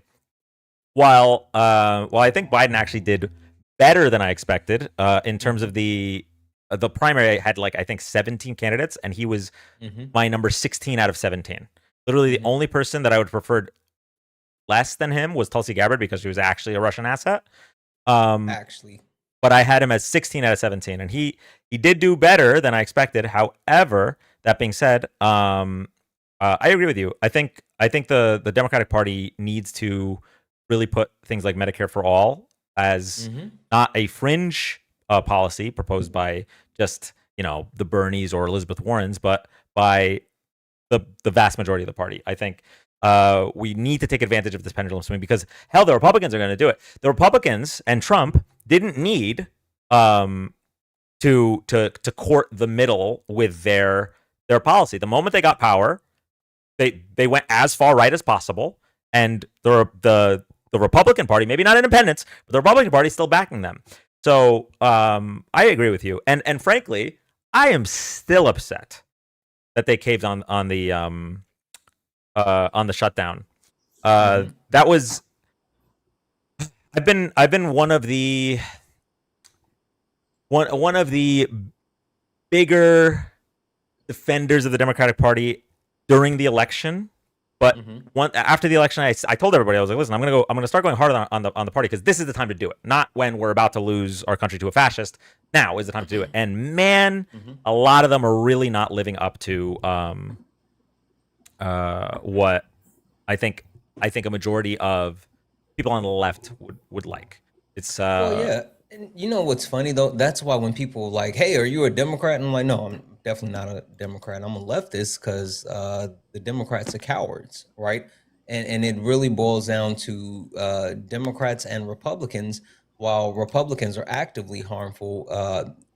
While I think Biden actually did better than I expected in terms of the primary, had like I think 17 candidates, and he was my number 16 out of 17. Literally, the only person that I would have preferred less than him was Tulsi Gabbard because she was actually a Russian asset. But I had him as 16 out of 17, and he did do better than I expected. However, that being said, I agree with you. I think the Democratic Party needs to really put things like Medicare for all as not a fringe policy proposed by just, you know, the Bernies or Elizabeth Warrens, but by the vast majority of the party. I think we need to take advantage of this pendulum swing because, hell, the Republicans are going to do it. The Republicans and Trump didn't need to court the middle with their policy. The moment they got power, they went as far right as possible, and the Republican Party, maybe not independents, but the Republican Party is still backing them. So I agree with you, and frankly, I am still upset that they caved on the shutdown. That was I've been one of the bigger defenders of the Democratic Party during the election. But after the election, I told everybody, I was like, listen, I'm gonna start going hard on the party because this is the time to do it. Not when we're about to lose our country to a fascist. Now is the time to do it. And man, a lot of them are really not living up to what I think a majority of people on the left would like. It's well, yeah. And you know what's funny though? That's why when people are like, "Hey, are you a Democrat?" And I'm like, "No, I'm definitely not a Democrat. I'm a leftist because the Democrats are cowards, right?" And it really boils down to Democrats and Republicans. While Republicans are actively harmful,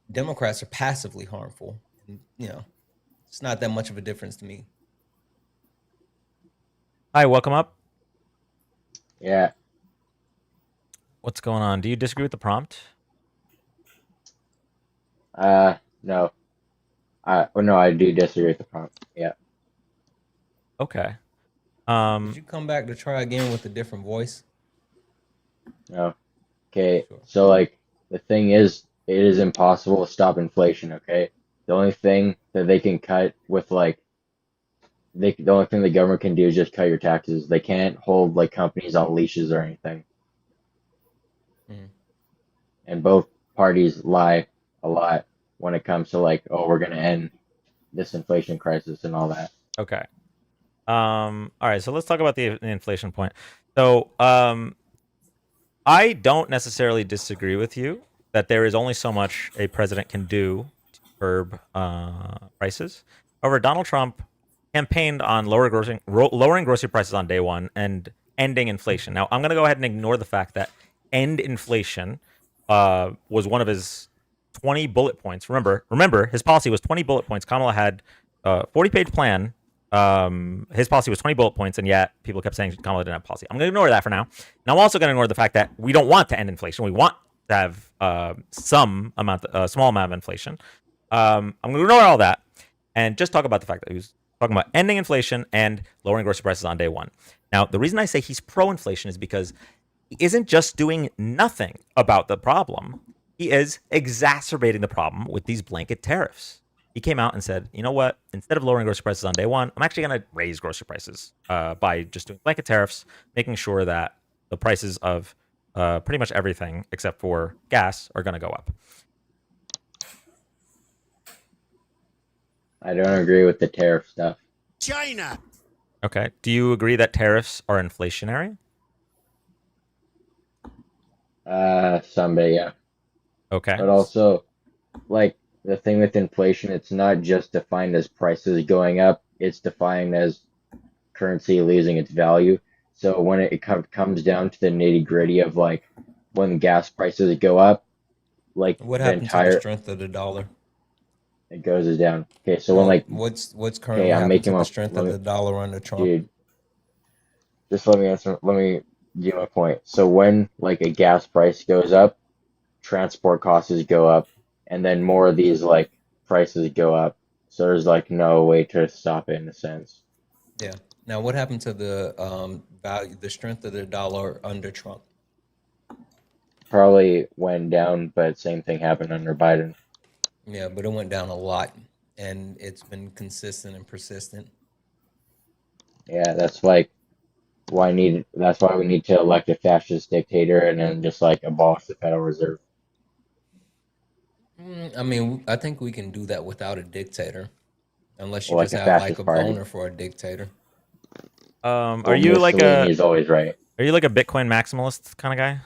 Democrats are passively harmful. And, you know, it's not that much of a difference to me. Hi, welcome up. Yeah. What's going on? Do you disagree with the prompt? No. No, I do disagree with the prompt. Yeah. Okay. Did you come back to try again with a different voice? No. Okay. So like the thing is, it is impossible to stop inflation. Okay. The only thing that they can cut with like the only thing the government can do is just cut your taxes. They can't hold like companies on leashes or anything. Mhm. And both parties lie a lot when it comes to like, oh, we're gonna end this inflation crisis and all that. Okay. All right. So let's talk about the inflation point. So, I don't necessarily disagree with you that there is only so much a president can do to curb prices. However, Donald Trump campaigned on lowering grocery prices on day one and ending inflation. Now, I'm going to go ahead and ignore the fact that end inflation was one of his 20 bullet points. Remember, his policy was 20 bullet points. Kamala had a 40-page plan. His policy was 20 bullet points, and yet people kept saying Kamala didn't have policy. I'm going to ignore that for now. And I'm also going to ignore the fact that we don't want to end inflation. We want to have a small amount of inflation. I'm going to ignore all that and just talk about the fact that he was talking about ending inflation and lowering grocery prices on day one. Now, the reason I say he's pro-inflation is because he isn't just doing nothing about the problem. He is exacerbating the problem with these blanket tariffs. He came out and said, you know what? Instead of lowering grocery prices on day one, I'm actually going to raise grocery prices by just doing blanket tariffs, making sure that the prices of pretty much everything except for gas are going to go up. I don't agree with the tariff stuff. China. Okay. Do you agree that tariffs are inflationary? Someday, yeah. Okay. But also, like the thing with inflation, it's not just defined as prices going up; it's defined as currency losing its value. So when it comes down to the nitty gritty of like when gas prices go up, like What the happened to the entire strength of the dollar? it goes down. Okay, so when Well, like what's currently I'm happened to making the my strength of the dollar under Trump? dude, just let me answer. Let me give my point. So when like a gas price goes up, transport costs go up, and then more of these like prices go up. So there's like no way to stop it in a sense. Yeah. Now, what happened to the value, the strength of the dollar under Trump? Probably went down, but same thing happened under Biden. Yeah, but it went down a lot, and it's been consistent and persistent. Yeah, that's like that's why we need to elect a fascist dictator and then just like abolish the Federal Reserve. I mean, I think we can do that without a dictator, unless you Or like just a have like fascist a party. boner for a dictator. Are Well, you like Mussolini a is always right. Are you like a Bitcoin maximalist kind of guy?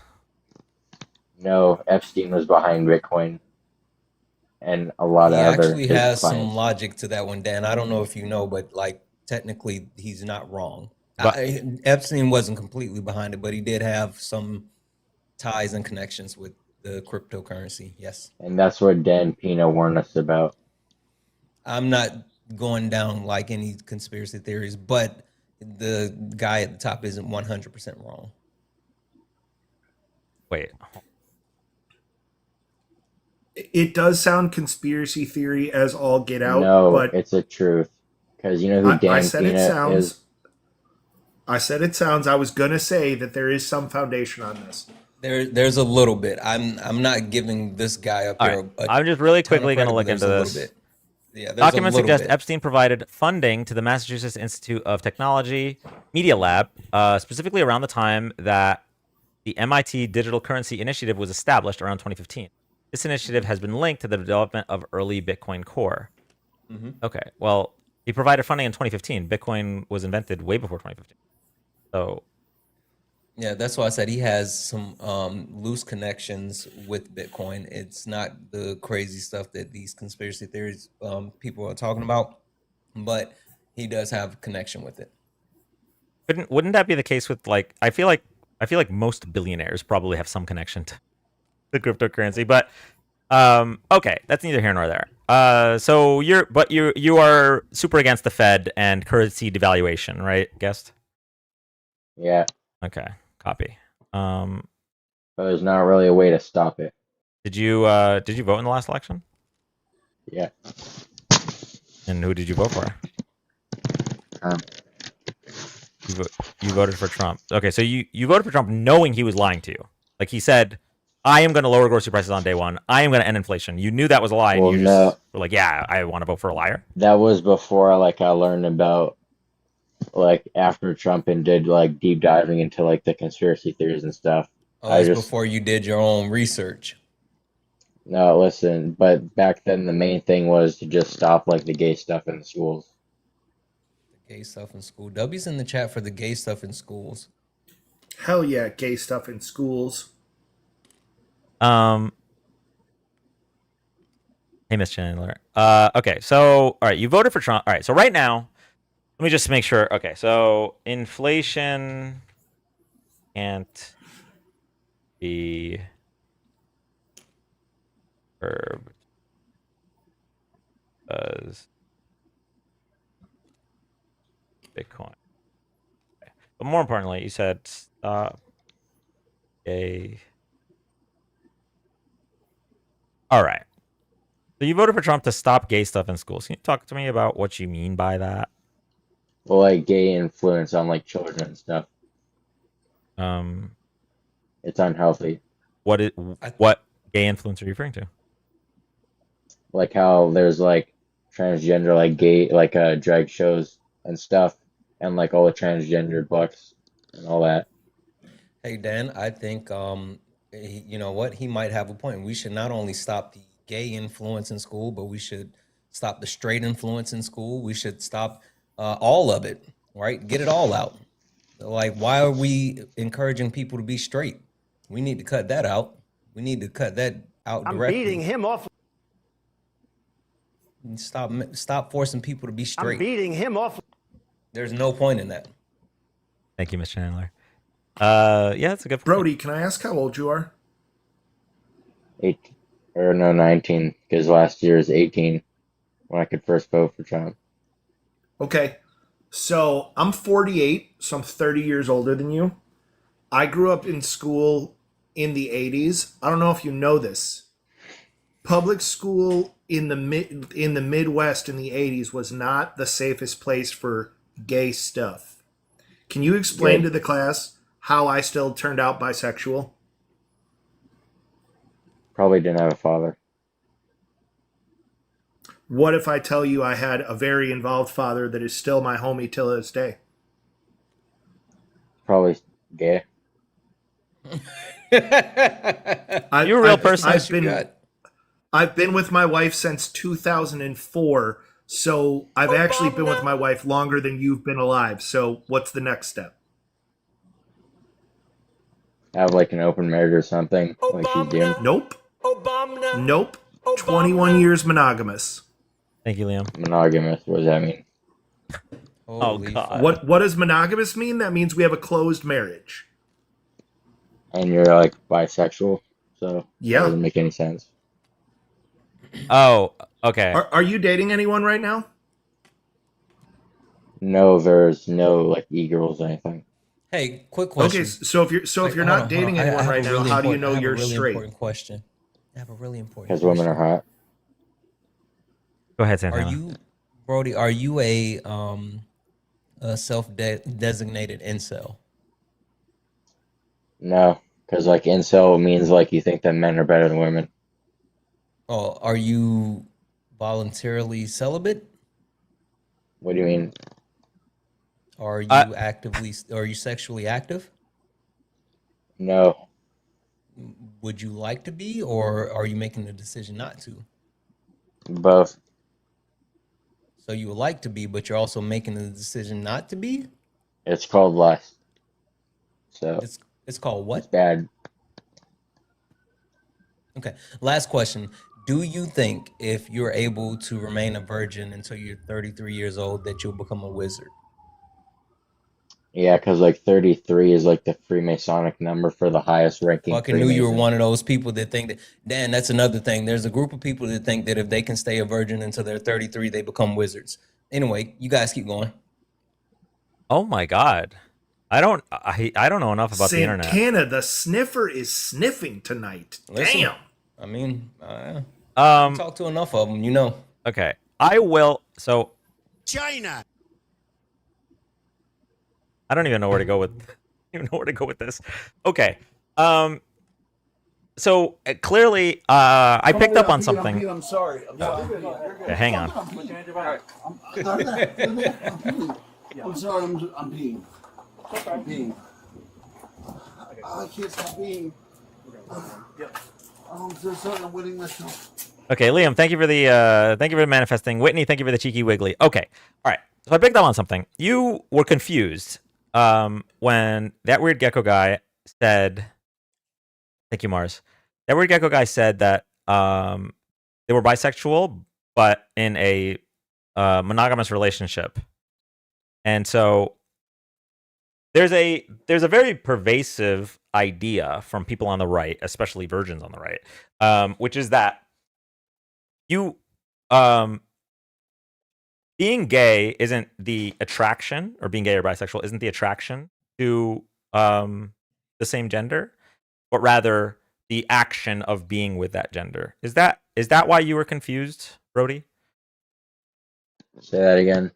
No, Epstein was behind Bitcoin and a lot He of other actually his has some clients. logic to that one, Dan. I don't know if you know, but like technically, he's not wrong. But Epstein wasn't completely behind it, but he did have some ties and connections with the cryptocurrency. Yes. And that's what Dan Pino warned us about. I'm not going down like any conspiracy theories, but the guy at the top isn't 100% wrong. wait, It does sound conspiracy theory as all get out, No, but it's the truth. Because you know who I Dan said it Pino sounds. is? I said it sounds. I was gonna say that there is some foundation on this. There's a little bit. I'm not giving this guy up all here. right. I'm just really ton of quickly going to credit, look but there's into a this. little bit. Yeah, there's Documents a little suggest bit. Epstein provided funding to the Massachusetts Institute of Technology Media Lab, specifically around the time that the MIT Digital Currency Initiative was established around 2015. This initiative has been linked to the development of early Bitcoin core. Mm-hmm. Okay, well, he provided funding in 2015. Bitcoin was invented way before 2015. So, Yeah, that's why I said he has some loose connections with Bitcoin. It's not the crazy stuff that these conspiracy theories people are talking about, but he does have a connection with it. wouldn't that be the case with like I feel like most billionaires probably have some connection to the cryptocurrency, but okay, that's neither here nor there. So you are super against the Fed and currency devaluation, right, guest? Yeah. Okay, copy. But there's not really a way to stop it. Did you vote in the last election? Yeah. And who did you vote for? You voted for Trump. Okay, so you voted for Trump knowing he was lying to you. Like he said, I am going to lower grocery prices on day one. I am going to end inflation. You knew that was a lie, and Well, you no, just were like, yeah, I want to vote for a liar. that was before like I learned about like after Trump and did like deep diving into like the conspiracy theories and stuff. Oh, I it's just before you did your own research. no listen, but back then the main thing was to just stop like the gay stuff in the schools. The gay stuff in school. W's in the chat for the gay stuff in schools. Hell yeah, gay stuff in schools. Hey, Miss Chandler. Okay, so all right, you voted for Trump. All right, so right now, let me just make sure. Okay, so inflation can't be curbed because Bitcoin. Okay. But more importantly, you said stop gay. All right. So you voted for Trump to stop gay stuff in schools. Can you talk to me about what you mean by that? Well, like gay influence on like children and stuff. Um, It's unhealthy. what gay influence are you referring to? Like how there's like transgender like gay like drag shows and stuff and like all the transgender books and all that. Hey Dan, I think you know what? He might have a point. We should not only stop the gay influence in school, but we should stop the straight influence in school. We should stop all of it, right? Get it all out. Like, why are we encouraging people to be straight? We need to cut that out. We need to cut that out directly. I'm beating him off. Stop forcing people to be straight. I'm beating him off. There's no point in that. Thank you, Miss Chandler. Yeah, that's a good point. Brody, can I ask how old you are? 18 or no 19 because last year is 18 when I could first vote for Trump. Okay. So I'm 48, so I'm 30 years older than you. I grew up in school in the 80s. I don't know if you know this. Public school in the Midwest in the 80s was not the safest place for gay stuff. Can you explain to the class how I still turned out bisexual? Probably didn't have a father. What if I tell you I had a very involved father that is still my homie till this day? Probably gay. You're a real person. I've been with my wife since 2004, so I've actually been with my wife longer than you've been alive. So what's the next step? Have like an open marriage or something like she's doing. Nope. Nope. 21 years monogamous. Thank you, Liam. Monogamous. What does that mean? Oh God. What does monogamous mean? That means we have a closed marriage. And you're like bisexual, so Yeah. that doesn't make any sense. Oh, okay. Are you dating anyone right now? No, there's no like e-girls or anything. Hey, quick question. Okay, so if you're not dating anyone right now, how do you know you're straight? Important question. I have a really important. Because women are hot. Go ahead, Santana. Are you, Brody? Are you a self-designated incel? No, because like incel means like you think that men are better than women. Oh, are you voluntarily celibate? What do you mean? Are you sexually active? No. Would you like to be, or are you making the decision not to? Both. So you would like to be, but you're also making the decision not to be? It's called lust. So it's called what? It's bad. Okay. Last question. Do you think if you're able to remain a virgin until you're 33 years old that you'll become a wizard? Yeah, because like 33 is like the Freemasonic number for the highest ranking. Fucking knew you were one of those people that think that. Dan, that's another thing. There's a group of people that think that if they can stay a virgin until they're 33, they become wizards. Anyway, you guys keep going. Oh my God. I don't know enough about the internet. Santana, the sniffer is sniffing tonight. Listen, Damn. I mean, talk to enough of them, you know. Okay. I will. So China. I don't even know where to go with. Even know where to go with this. Okay. so clearly, I picked up on something. I'm sorry. I'm sorry. Okay, hang on. I'm sorry. I'm peeing. I'm peeing. I can't stop peeing. I'm so sorry. I'm winning myself. Okay, Liam, thank you for the manifesting. Whitney, thank you for the cheeky wiggly. Okay, all right. So I picked up on something. You were confused when that weird gecko guy said, "Thank you, Mars." That weird gecko guy said that they were bisexual, but in a monogamous relationship, and so there's a very pervasive idea from people on the right, especially virgins on the right, which is that you being gay isn't the attraction, or being gay or bisexual isn't the attraction to the same gender, but rather the action of being with that gender. Is that why you were confused, Brody? Say that again.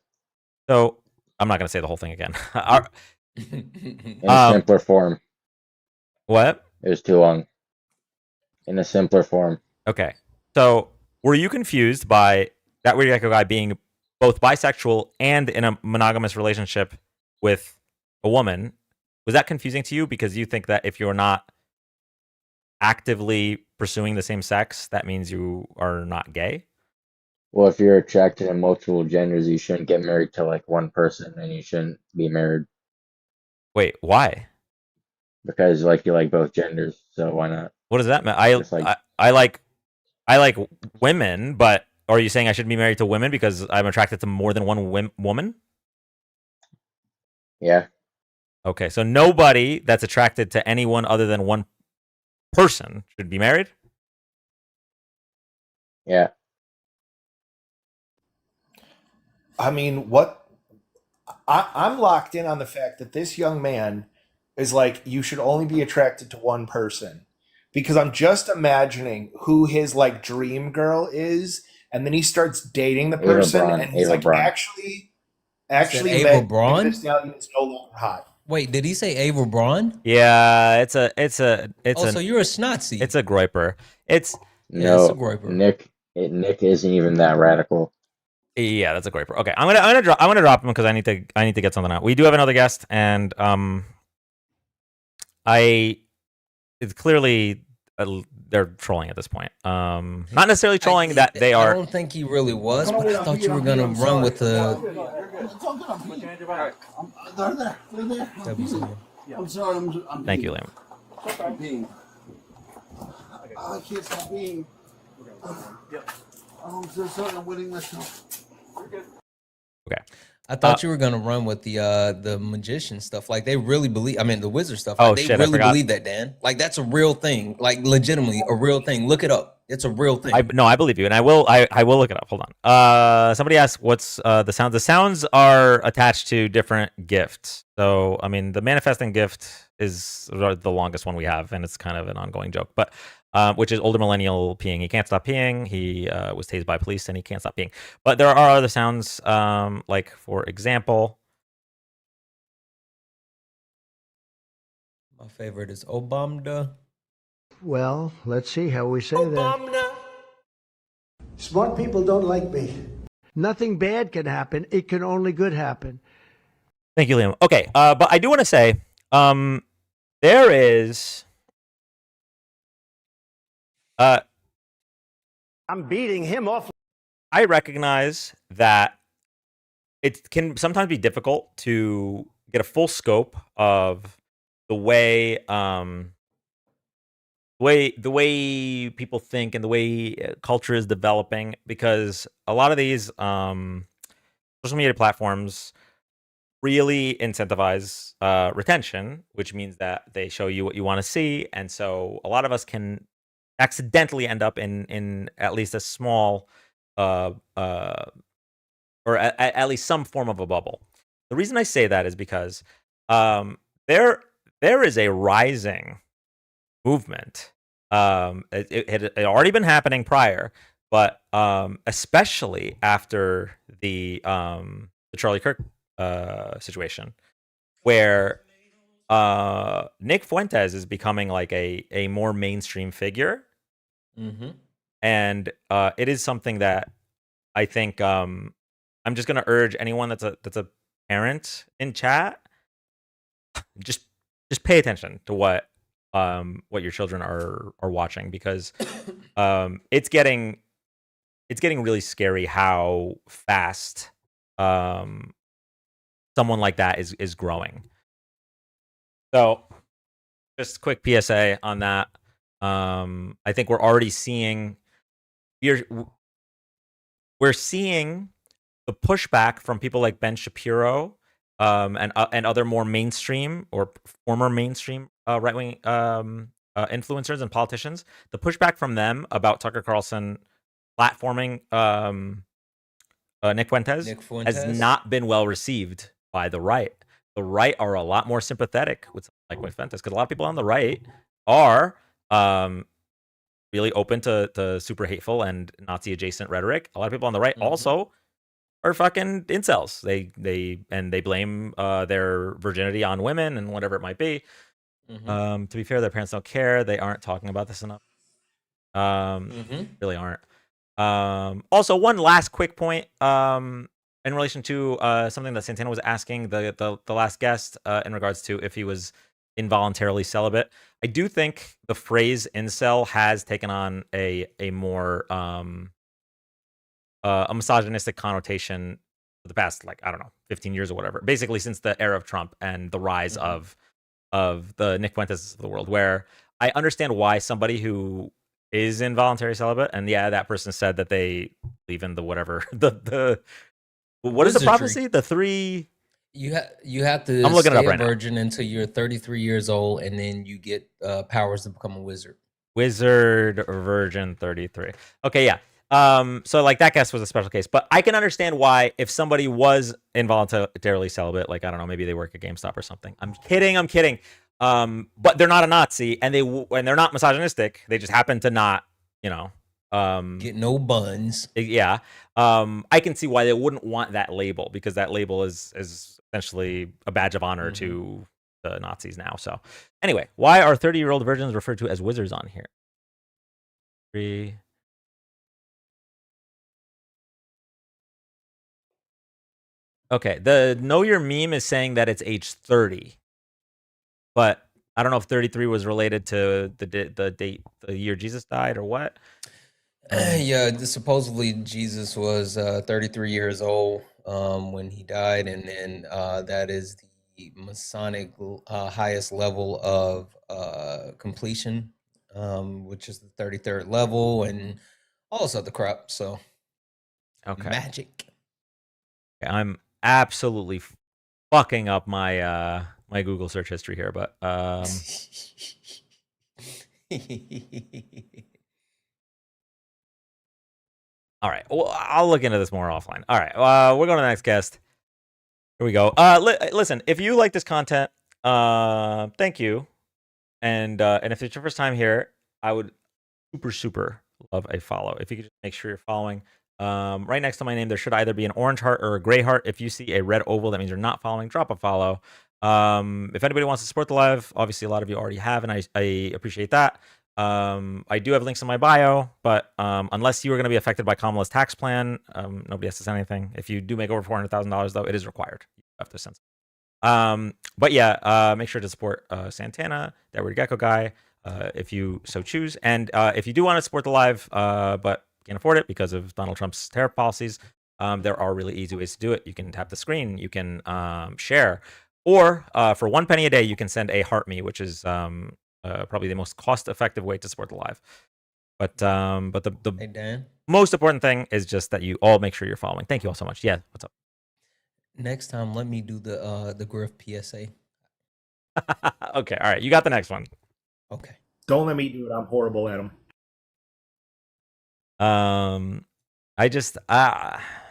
So I'm not going to say the whole thing again. In a simpler form. What? It was too long. In a simpler form. Okay. So were you confused by that weird gecko guy being both bisexual and in a monogamous relationship with a woman? Was that confusing to you because you think that if you're not actively pursuing the same sex, that means you are not gay? Well, if you're attracted to multiple genders, you shouldn't get married to like one person, and you shouldn't be married. Wait, why? Because like you like both genders, so why not? What does that mean? I like women, but are you saying I should be married to women because I'm attracted to more than one woman? Yeah. Okay, so nobody that's attracted to anyone other than one person should be married? Yeah. I mean, I'm locked in on the fact that this young man is like, you should only be attracted to one person, because I'm just imagining who his like dream girl is, and then he starts dating the person, and he's like, actually, Ava Braun? Megan Thee Stallion is no longer hot. Wait, did he say Ava Braun? Yeah, it's a. Oh, so you're a Schnazi. It's a groiper. It's No, it's a groiper. Nick isn't even that radical. Yeah, that's a groiper. Okay, I'm gonna drop him because I need to get something out. We do have another guest, and it's clearly they're trolling at this point. Not necessarily trolling that they are. I don't think he really was, but I thought you were gonna run with the. I'm sorry. I'm Thank you, Liam. I'm peeing. I can't stop peeing. I'm so sorry. I'm winning myself. Okay. I thought you were gonna run with the magician stuff. Like they really believe. I mean, the wizard stuff. Oh Like, they shit! I really forgot. believe that, Dan. Like that's a real thing. Like legitimately a real thing. Look it up. It's a real thing. I believe you, and I will look it up. Hold on. Somebody asked what's the sound. The sounds are attached to different gifts. So I mean, the manifesting gift is the longest one we have, and it's kind of an ongoing joke. But which is older millennial peeing. He can't stop peeing. He was tased by police, and he can't stop peeing. But there are other sounds, like for example. My favorite is Obama. Well, let's see how we say that. Smart people don't like me. Nothing bad can happen. It can only good happen. Thank you, Liam. Okay, but I do want to say, there is, I'm beating him off. I recognize that it can sometimes be difficult to get a full scope of the way, the way people think and the way culture is developing, because a lot of these social media platforms really incentivize retention, which means that they show you what you want to see, and so a lot of us can accidentally end up in at least a small or at least some form of a bubble. The reason I say that is because there is a rising movement. It had already been happening prior, but especially after the Charlie Kirk situation, where Nick Fuentes is becoming like a more mainstream figure, and it is something that I think I'm just gonna urge anyone that's a parent in chat, just pay attention to what your children are watching, because it's getting really scary how fast someone like that is growing. So just quick PSA on that. I think we're already seeing we're seeing the pushback from people like Ben Shapiro and other more mainstream or former mainstream right wing influencers and politicians. The pushback from them about Tucker Carlson platforming Nick Fuentes has not been well received by the right. The right are a lot more sympathetic with like Fuentes, because a lot of people on the right are really open to super hateful and Nazi adjacent rhetoric. A lot of people on the right also are fucking incels. They blame their virginity on women and whatever it might be. To be fair, their parents don't care. They aren't talking about this enough. Really aren't. Also, one last quick point in relation to something that Santana was asking the last guest in regards to if he was involuntarily celibate. I do think the phrase incel has taken on a more a misogynistic connotation for the past, like, I don't know, 15 years or whatever. Basically, since the era of Trump and the rise of the Nick Fuentes of the world, where I understand why somebody who is involuntary celibate, and yeah, that person said that they believe in the whatever the what is the prophecy? The three. You have to I'm looking it up stay a right now. virgin until you're 33 years old, and then you get powers to become a wizard. Wizard or virgin 33. Okay, yeah. So like that guess was a special case, but I can understand why if somebody was involuntarily celibate, like I don't know, maybe they work at GameStop or something. I'm kidding. But they're not a Nazi, and they're not misogynistic. They just happen to not, get no buns. Yeah. I can see why they wouldn't want that label, because that label is essentially a badge of honor to the Nazis now. So anyway, why are 30-year-old virgins referred to as wizards on here? Okay, the Know Your Meme is saying that it's age 30, but I don't know if 33 was related to the date, the year Jesus died, or what. Yeah, supposedly Jesus was 33 years old when he died, and then that is the Masonic highest level of completion, which is the 33rd level, and all this other crap. So, okay, magic. Okay, I'm absolutely fucking up my my Google search history here, but all right, well, I'll look into this more offline. All right, we're going to the next guest. Here we go. Listen, if you like this content, thank you, and if it's your first time here, I would super love a follow. If you could just make sure you're following. Right next to my name, there should either be an orange heart or a gray heart. If you see a red oval, that means you're not following. Drop a follow. If anybody wants to support the live, obviously a lot of you already have, and I appreciate that. I do have links in my bio, but unless you are going to be affected by Kamala's tax plan, nobody has to send anything. If you do make over $400,000, though, it is required. You have to send. But yeah, make sure to support Santana, that weird gecko guy, if you so choose. And if you do want to support the live, but can't afford it because of Donald Trump's tariff policies, there are really easy ways to do it. You can tap the screen, you can share, or for 1 penny a day, you can send a heart me, which is probably the most cost-effective way to support the live. But the Hey, Dan. most important thing is just that you all make sure you're following. Thank you all so much. Yeah, what's up? Next time, let me do the Griff PSA. Okay, all right. You got the next one. Okay. Don't let me do it. I'm horrible at them. I just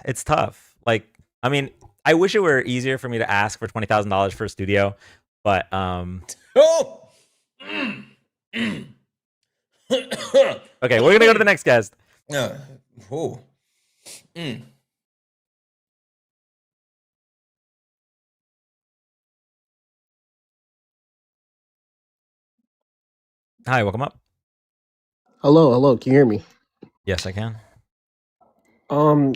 it's tough. Like, I mean, I wish it were easier for me to ask for $20,000 for a studio, but Oh. Okay, we're gonna go to the next guest. Oh. Hi, welcome up. Hello. Can you hear me? Yes, I can. I'm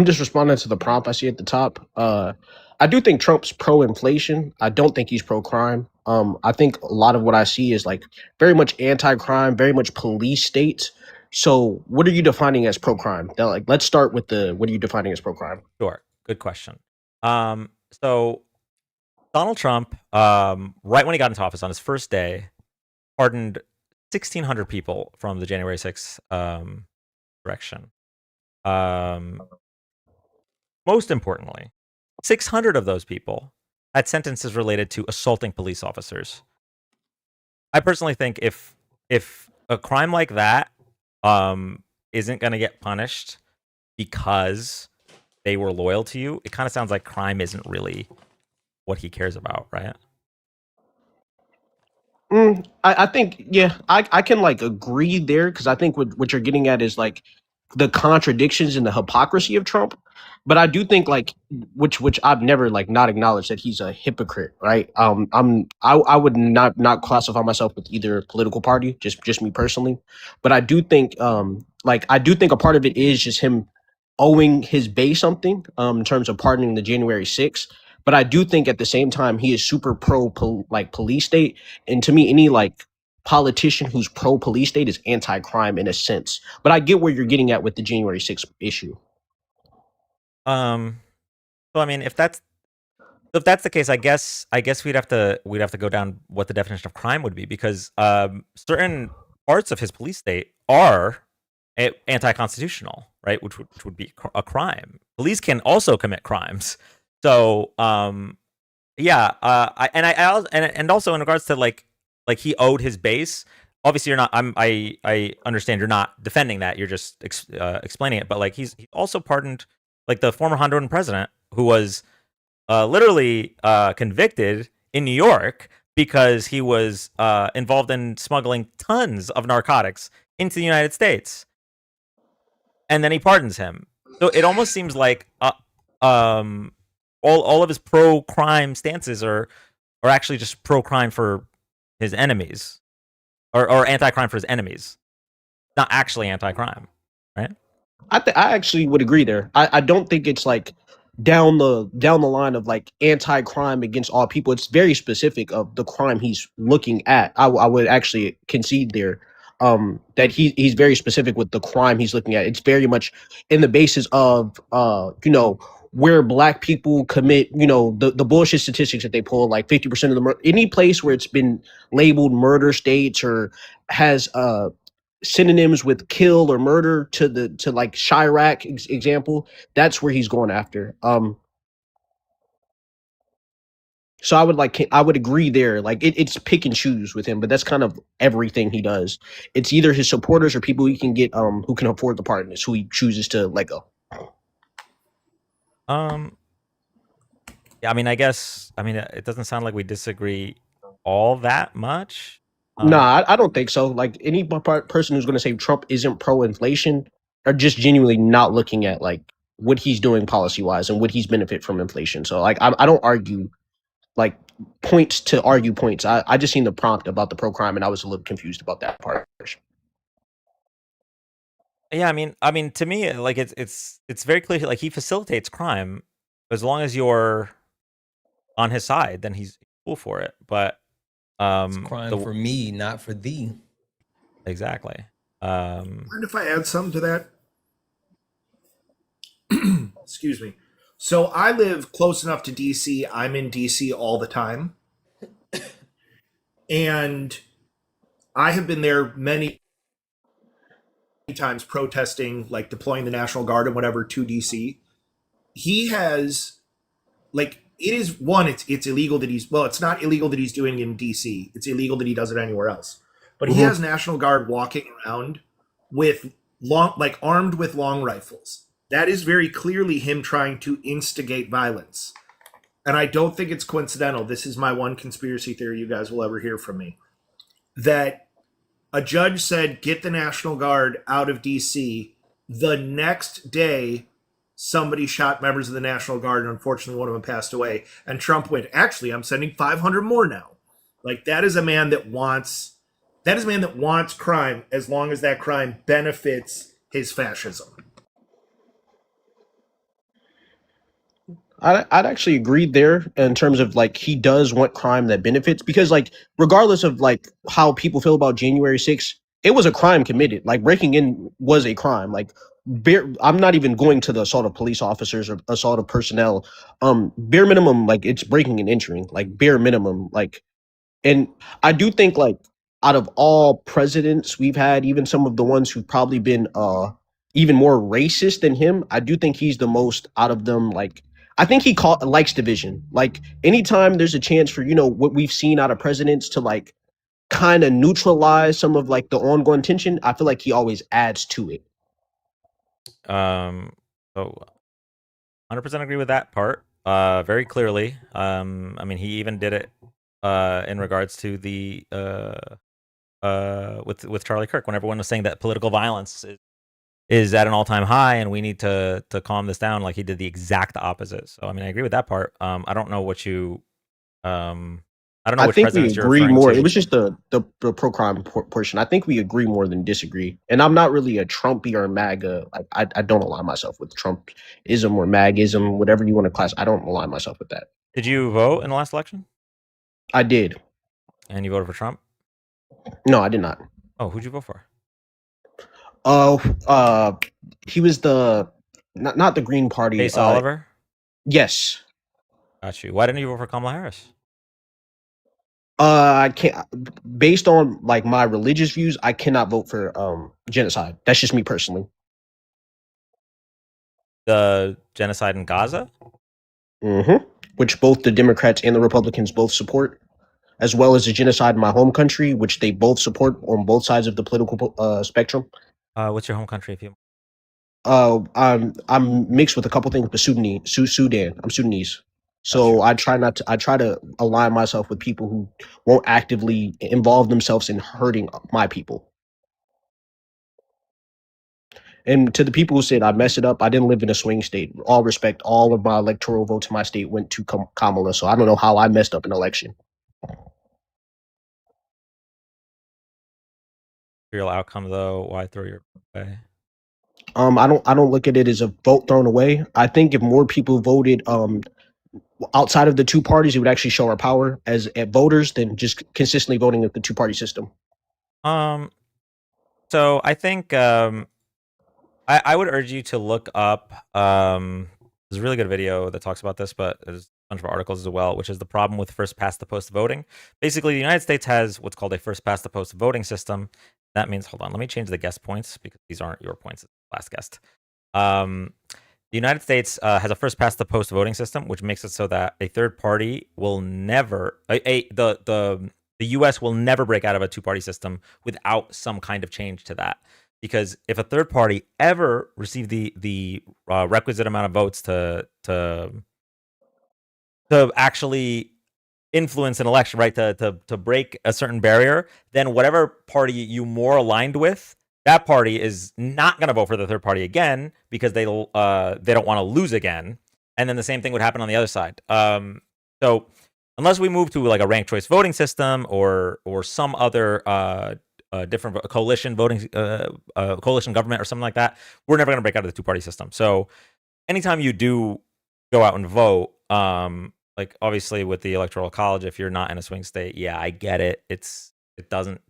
just responding to the prompt I see at the top. I do think Trump's pro-inflation. I don't think he's pro-crime. I think a lot of what I see is like very much anti-crime, very much police states. So, what are you defining as pro-crime? Like, let's start with the what are you defining as pro-crime? Sure. Good question. So Donald Trump, right when he got into office on his first day, pardoned 1,600 people from the January 6th direction. Most importantly, 600 of those people had sentences related to assaulting police officers. I personally think if a crime like that isn't going to get punished because they were loyal to you, it kind of sounds like crime isn't really what he cares about, right? I think yeah, I can like agree there because I think what you're getting at is like the contradictions and the hypocrisy of Trump. But I do think like which I've never like not acknowledged that he's a hypocrite, right? I would not classify myself with either political party, just me personally. But I do think like I do think a part of it is just him owing his base something in terms of pardoning the January 6th. But I do think at the same time he is super like police state, and to me, any like politician who's pro police state is anti crime in a sense. But I get where you're getting at with the January 6th issue. Um, so I mean, if that's the case, I guess we'd have to go down what the definition of crime would be because certain parts of his police state are anti-constitutional, right? Which would be a crime. Police can also commit crimes. So yeah, and also in regards to like he owed his base. Obviously, you're not. I understand you're not defending that. You're just explaining it. But like he also pardoned like the former Honduran president who was literally convicted in New York because he was involved in smuggling tons of narcotics into the United States, and then he pardons him. So it almost seems like all of his pro crime stances are actually just pro crime for his enemies or anti crime for his enemies, not actually anti crime, right? I actually would agree there. I don't think it's like down the line of like anti crime against all people. It's very specific of the crime he's looking at. I would actually concede there. That he's very specific with the crime he's looking at. It's very much in the basis of where black people commit, the bullshit statistics that they pull, like 50% of the any place where it's been labeled murder states or has synonyms with kill or murder to like Chirac example, that's where he's going after. So I would agree there. Like it's pick and choose with him, but that's kind of everything he does. It's either his supporters or people he can get who can afford the pardon is who he chooses to let go. Um, yeah, I mean, it doesn't sound like we disagree all that much. Nah, I don't think so. Like any person who's going to say Trump isn't pro-inflation are just genuinely not looking at like what he's doing policy-wise and what he's benefit from inflation. So like I don't argue like points to argue points. I just seen the prompt about the pro-crime and I was a little confused about that part. Yeah, I mean, to me, like it's very clear. Like he facilitates crime as long as you're on his side, then he's cool for it. But It's crime for me, not for thee. Exactly. Mind if I add something to that? Excuse me. So I live close enough to DC. I'm in DC all the time. And I have been there many times protesting, like deploying the National Guard and whatever to DC. He has like it is one, it's illegal that it's not illegal that he's doing it in DC. It's illegal that he does it anywhere else. But he has National Guard walking around with armed with long rifles. That is very clearly him trying to instigate violence. And I don't think it's coincidental. This is my one conspiracy theory you guys will ever hear from me. That a judge said, get the National Guard out of DC. The next day, somebody shot members of the National Guard, and unfortunately one of them passed away. And Trump went, actually, I'm sending 500 more now. Like, that is a man that wants That is a man that wants crime as long as that crime benefits his fascism. I'd actually agree there in terms of like he does want crime that benefits because like regardless of like how people feel about January 6th, it was a crime committed. Like breaking in was a crime. Like I'm not even going to the assault of police officers or assault of personnel. Bare minimum, like it's breaking and entering. Like bare minimum, like and I do think like out of all presidents we've had, even some of the ones who've probably been even more racist than him, I do think he's the most out of them. Like I think likes division. Like anytime there's a chance for what we've seen out of presidents to like kind of neutralize some of like the ongoing tension, I feel like he always adds to it. So 100% agree with that part. Very clearly. I mean, he even did it in regards to the with Charlie Kirk when everyone was saying that political violence is at an all-time high and we need to calm this down. Like he did the exact opposite. So I mean, I agree with that part. I don't know what you I don't know I which think we presidents you're agree referring more. It to. was just the pro crime portion. I think we agree more than disagree. And I'm not really a Trumpy or MAGA. Like I don't align myself with Trumpism or MAGism, whatever you want to class. I don't align myself with that. Did you vote in the last election? I did. And you voted for Trump? No, I did not. Oh, who'd you vote for? He was the not the Green Party. Chase Oliver? Yes. Got you. Why didn't you vote for Kamala Harris? I can't. Based on like my religious views, I cannot vote for genocide. That's just me personally. The genocide in Gaza? Mm-hmm. Which both the Democrats and the Republicans both support, as well as the genocide in my home country, which they both support on both sides of the political spectrum. What's your home country? If you I'm mixed with a couple things, but Sudan. I'm Sudanese, so I try to align myself with people who won't actively involve themselves in hurting my people. And to the people who said I messed it up, I didn't live in a swing state. All respect, all of my electoral votes in my state went to Kamala, so I don't know how I messed up an election. real outcome though, why throw your away? I don't look at it as a vote thrown away. I think if more people voted outside of the two parties, it would actually show our power as voters than just consistently voting with the two party system. So I think I would urge you to look up there's a really good video that talks about this, but there's a bunch of articles as well, which is the problem with first past the post voting. Basically, the United States has what's called a first past the post voting system. That means, hold on, let me change the guest points because these aren't your points. Last guest. The United States has a first past the post voting system, which makes it so that a third party will never the U.S. will never break out of a two party system without some kind of change to that. Because if a third party ever received the requisite amount of votes to actually influence an election, right, to break a certain barrier, then whatever party you more aligned with, that party is not going to vote for the third party again because they don't want to lose again. And then the same thing would happen on the other side. So unless we move to like a ranked choice voting system or some other different coalition voting coalition government or something like that, we're never going to break out of the two party system. So anytime you do go out and vote, like obviously with the electoral college, if you're not in a swing state, yeah, I get it. It doesn't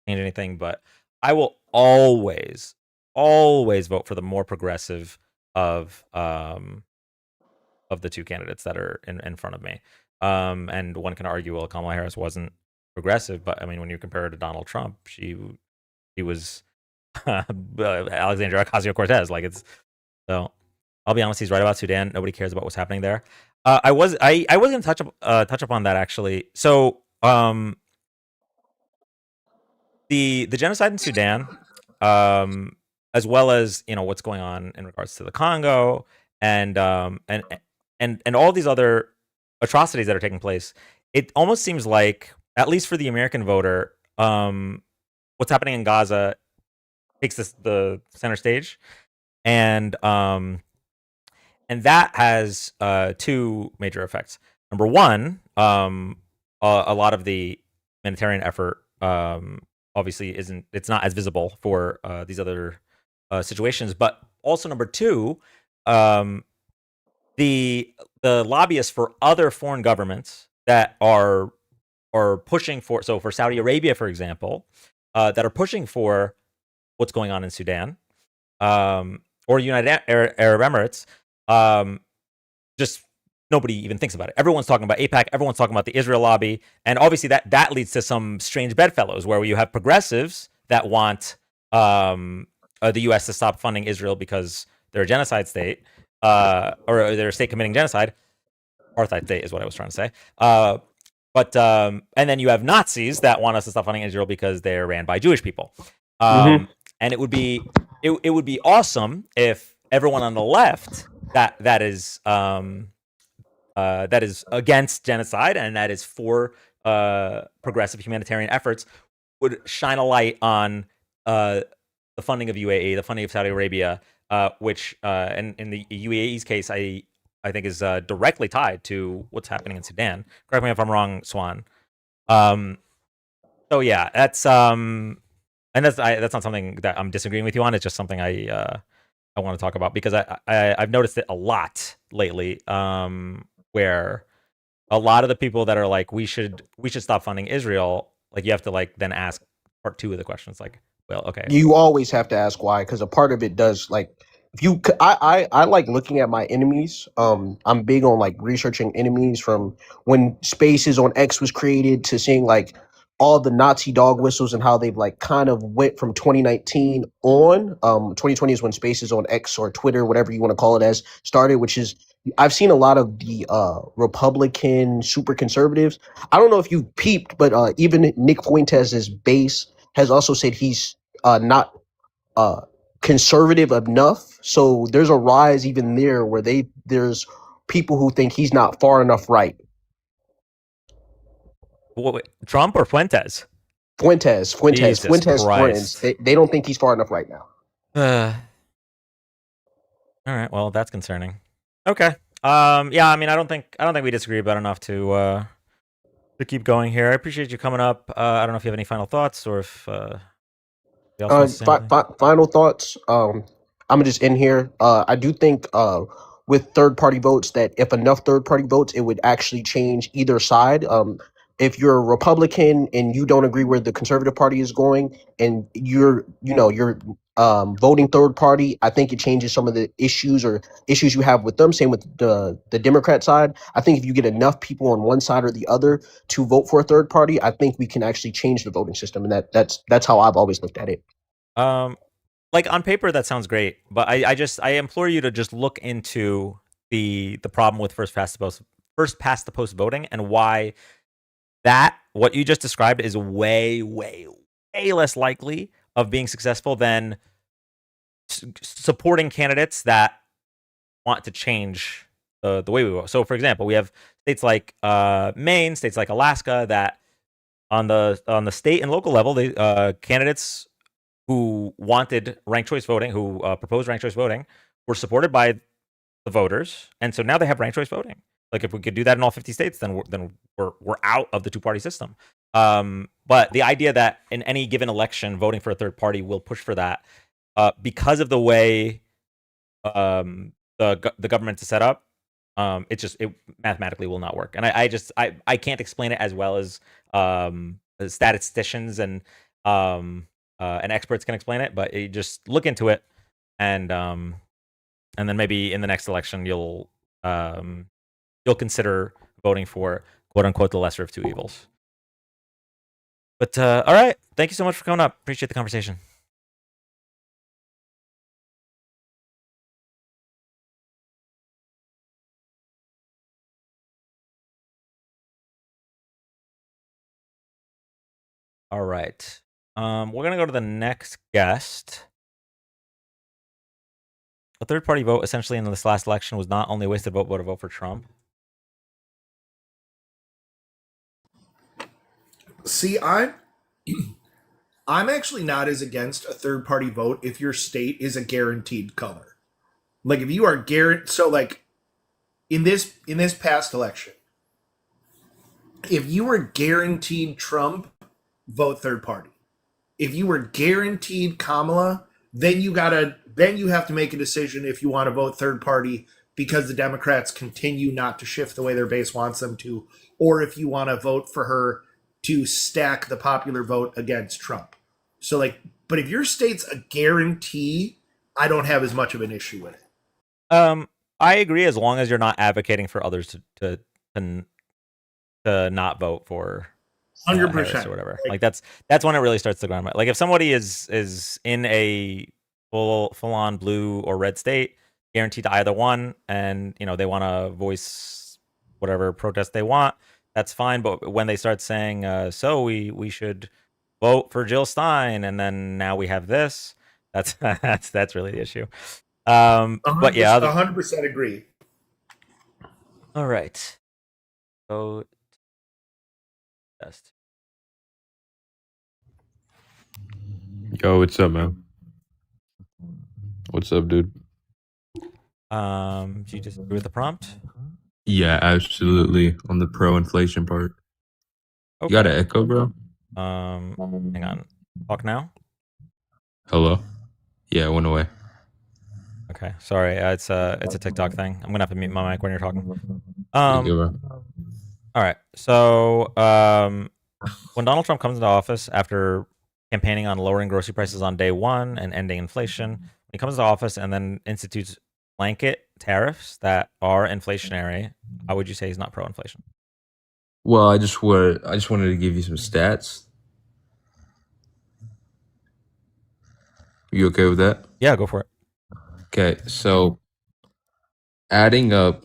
change anything, but I will always vote for the more progressive of the two candidates that are in front of me. And one can argue, well, Kamala Harris wasn't progressive, but I mean, when you compare her to Donald Trump, she was Alexandria Ocasio-Cortez. Like it's so. I'll be honest, he's right about Sudan. Nobody cares about what's happening there. I was going to touch upon that actually. So the genocide in Sudan, as well as what's going on in regards to the Congo and all these other atrocities that are taking place, it almost seems like, at least for the American voter, what's happening in Gaza takes the center stage, and that has two major effects. Number one, a lot of the humanitarian effort obviously it's not as visible for these other situations. But also number two, um, the lobbyists for other foreign governments that are pushing for, so for Saudi Arabia, for example, that are pushing for what's going on in Sudan, or United Arab Emirates, just nobody even thinks about it. Everyone's talking about AIPAC. Everyone's talking about the Israel lobby, and obviously that leads to some strange bedfellows where you have progressives that want the U.S. to stop funding Israel because they're a genocide state, or they're a state committing genocide. Apartheid state is what I was trying to say. But and then you have Nazis that want us to stop funding Israel because they're ran by Jewish people. And it would be awesome if everyone on the left that is against genocide and that is for progressive humanitarian efforts would shine a light on the funding of UAE, the funding of Saudi Arabia, which in the UAE's case, I think is directly tied to what's happening in Sudan. Correct me if I'm wrong, Swan. So yeah, that's and that's not something that I'm disagreeing with you on. It's just something I want to talk about because I've noticed it a lot lately, where a lot of the people that are like we should stop funding Israel, like you have to like then ask part two of the questions, like, well, okay, You always have to ask why, because a part of it does like if you I like looking at my enemies. I'm big on like researching enemies from when Spaces on X was created to seeing like all the Nazi dog whistles and how they've like kind of went from 2019 on. 2020 is when Spaces on X or Twitter, whatever you want to call it, as started, which is I've seen a lot of the Republican super conservatives. I don't know if you've peeped, but even Nick Fuentes' base has also said he's not uh, conservative enough. So there's a rise even there where there's people who think he's not far enough right. wait, Trump or Fuentes? Fuentes, Jesus Fuentes friends. Christ. They don't think he's far enough right now. All right, well, that's concerning. Okay. Yeah, I mean, I don't think we disagree about enough to keep going here. I appreciate you coming up. I don't know if you have any final thoughts or if you else wants to say anything. Final thoughts. I'm gonna just end here. I do think with third party votes that if enough third party votes, it would actually change either side. If you're a Republican and you don't agree where the Conservative Party is going, and you're voting third party, I think it changes some of the issues you have with them. Same with the Democrat side. I think if you get enough people on one side or the other to vote for a third party, I think we can actually change the voting system, and that's how I've always looked at it. Like on paper that sounds great, but I implore you to just look into the problem with first past the post voting and why that what you just described is way less likely of being successful than supporting candidates that want to change the way we vote. So for example, we have states like Maine, states like Alaska that on the state and local level, the candidates who wanted ranked choice voting, who proposed ranked choice voting, were supported by the voters, and so now they have ranked choice voting. Like if we could do that in all 50 states, then we're out of the two-party system. But the idea that in any given election, voting for a third party will push for that because of the way the government is set up, it mathematically will not work. And I can't explain it as well as statisticians and experts can explain it, but you just look into it, and then maybe in the next election you'll consider voting for quote unquote the lesser of two evils. But all right, thank you so much for coming up. Appreciate the conversation. All right. We're gonna go to the next guest. A third party vote essentially in this last election was not only a wasted vote, but a vote for Trump. See, I'm actually not as against a third party vote if your state is a guaranteed color. Like if you are guaranteed, so like in this past election, if you were guaranteed Trump, vote third party. If you were guaranteed Kamala, then you have to make a decision if you want to vote third party because the Democrats continue not to shift the way their base wants them to, or if you want to vote for her to stack the popular vote against Trump. So but if your state's a guarantee, I don't have as much of an issue with it. I agree as long as you're not advocating for others to not vote for 100% or whatever. Like that's when it really starts to go. Like if somebody is in a full on blue or red state, guaranteed to either one, and they want to voice whatever protest they want, that's fine. But when they start saying, so we should vote for Jill Stein, and then now we have this, that's that's really the issue. But yeah, 100% agree. All right. So test. Yo, what's up, man? What's up, dude? Do you disagree with the prompt? Yeah, absolutely. On the pro-inflation part. Okay. You got an echo, bro? Hang on. Talk now. Hello? Yeah, it went away. Okay, sorry. It's a TikTok thing. I'm gonna have to mute my mic when you're talking. There you go, bro. All right. So, when Donald Trump comes into office after campaigning on lowering grocery prices on day one and ending inflation, when he comes into office and then institutes blanket tariffs that are inflationary, how would you say he's not pro-inflation? Well, I just wanted to give you some stats. You okay with that? Yeah, go for it. Okay, so adding up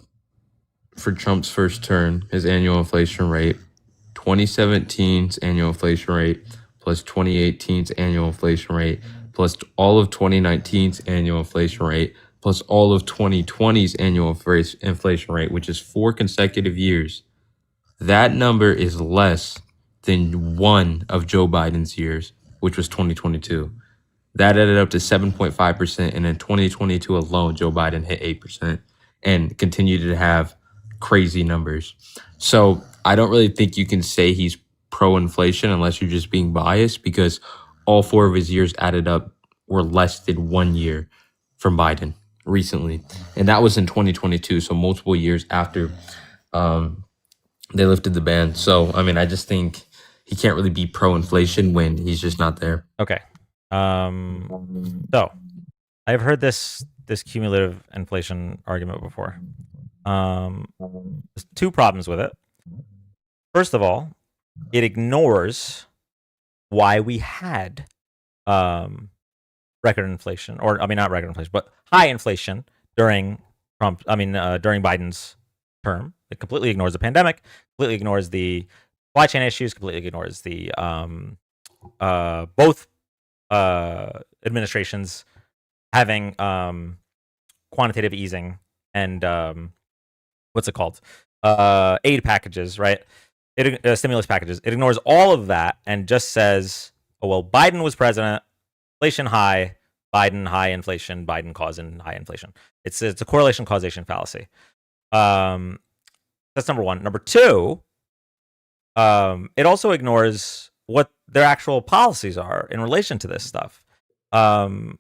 for Trump's first term, his annual inflation rate, 2017's annual inflation rate plus 2018's annual inflation rate plus all of 2019's annual inflation rate plus all of 2020's annual inflation rate, which is 4 consecutive years. That number is less than one of Joe Biden's years, which was 2022. That added up to 7.5%, and in 2022 alone, Joe Biden hit 8% and continued to have crazy numbers. So I don't really think you can say he's pro-inflation unless you're just being biased, because all 4 of his years added up were less than 1 year from Biden recently. And that was in 2022, so multiple years after they lifted the ban. So, I mean, I just think he can't really be pro-inflation when he's just not there. Okay. So I've heard this cumulative inflation argument before. There's 2 problems with it. First of all, it ignores why we had record inflation, or I mean not record inflation, but high inflation during during Biden's term. It completely ignores the pandemic, completely ignores the supply chain issues, completely ignores the both administrations having quantitative easing and what's it called? Aid packages, right? Stimulus packages. It ignores all of that and just says, oh, well, Biden was president, inflation high, Biden high inflation, Biden causing high inflation. It's a correlation causation fallacy. That's number 1. Number 2, it also ignores what their actual policies are in relation to this stuff. You're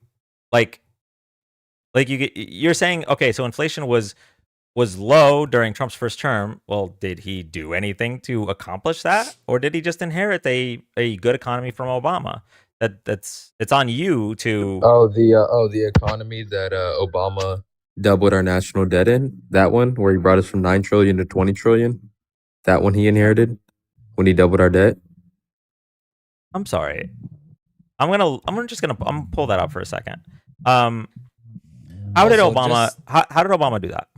saying, okay, so inflation was low during Trump's first term. Well, did he do anything to accomplish that, or did he just inherit a good economy from Obama? It's on you to. The economy that Obama doubled our national debt in, that one where he brought us from 9 trillion to 20 trillion, that one he inherited when he doubled our debt. I'm sorry. I'm gonna pull that up for a second. How did Obama do that?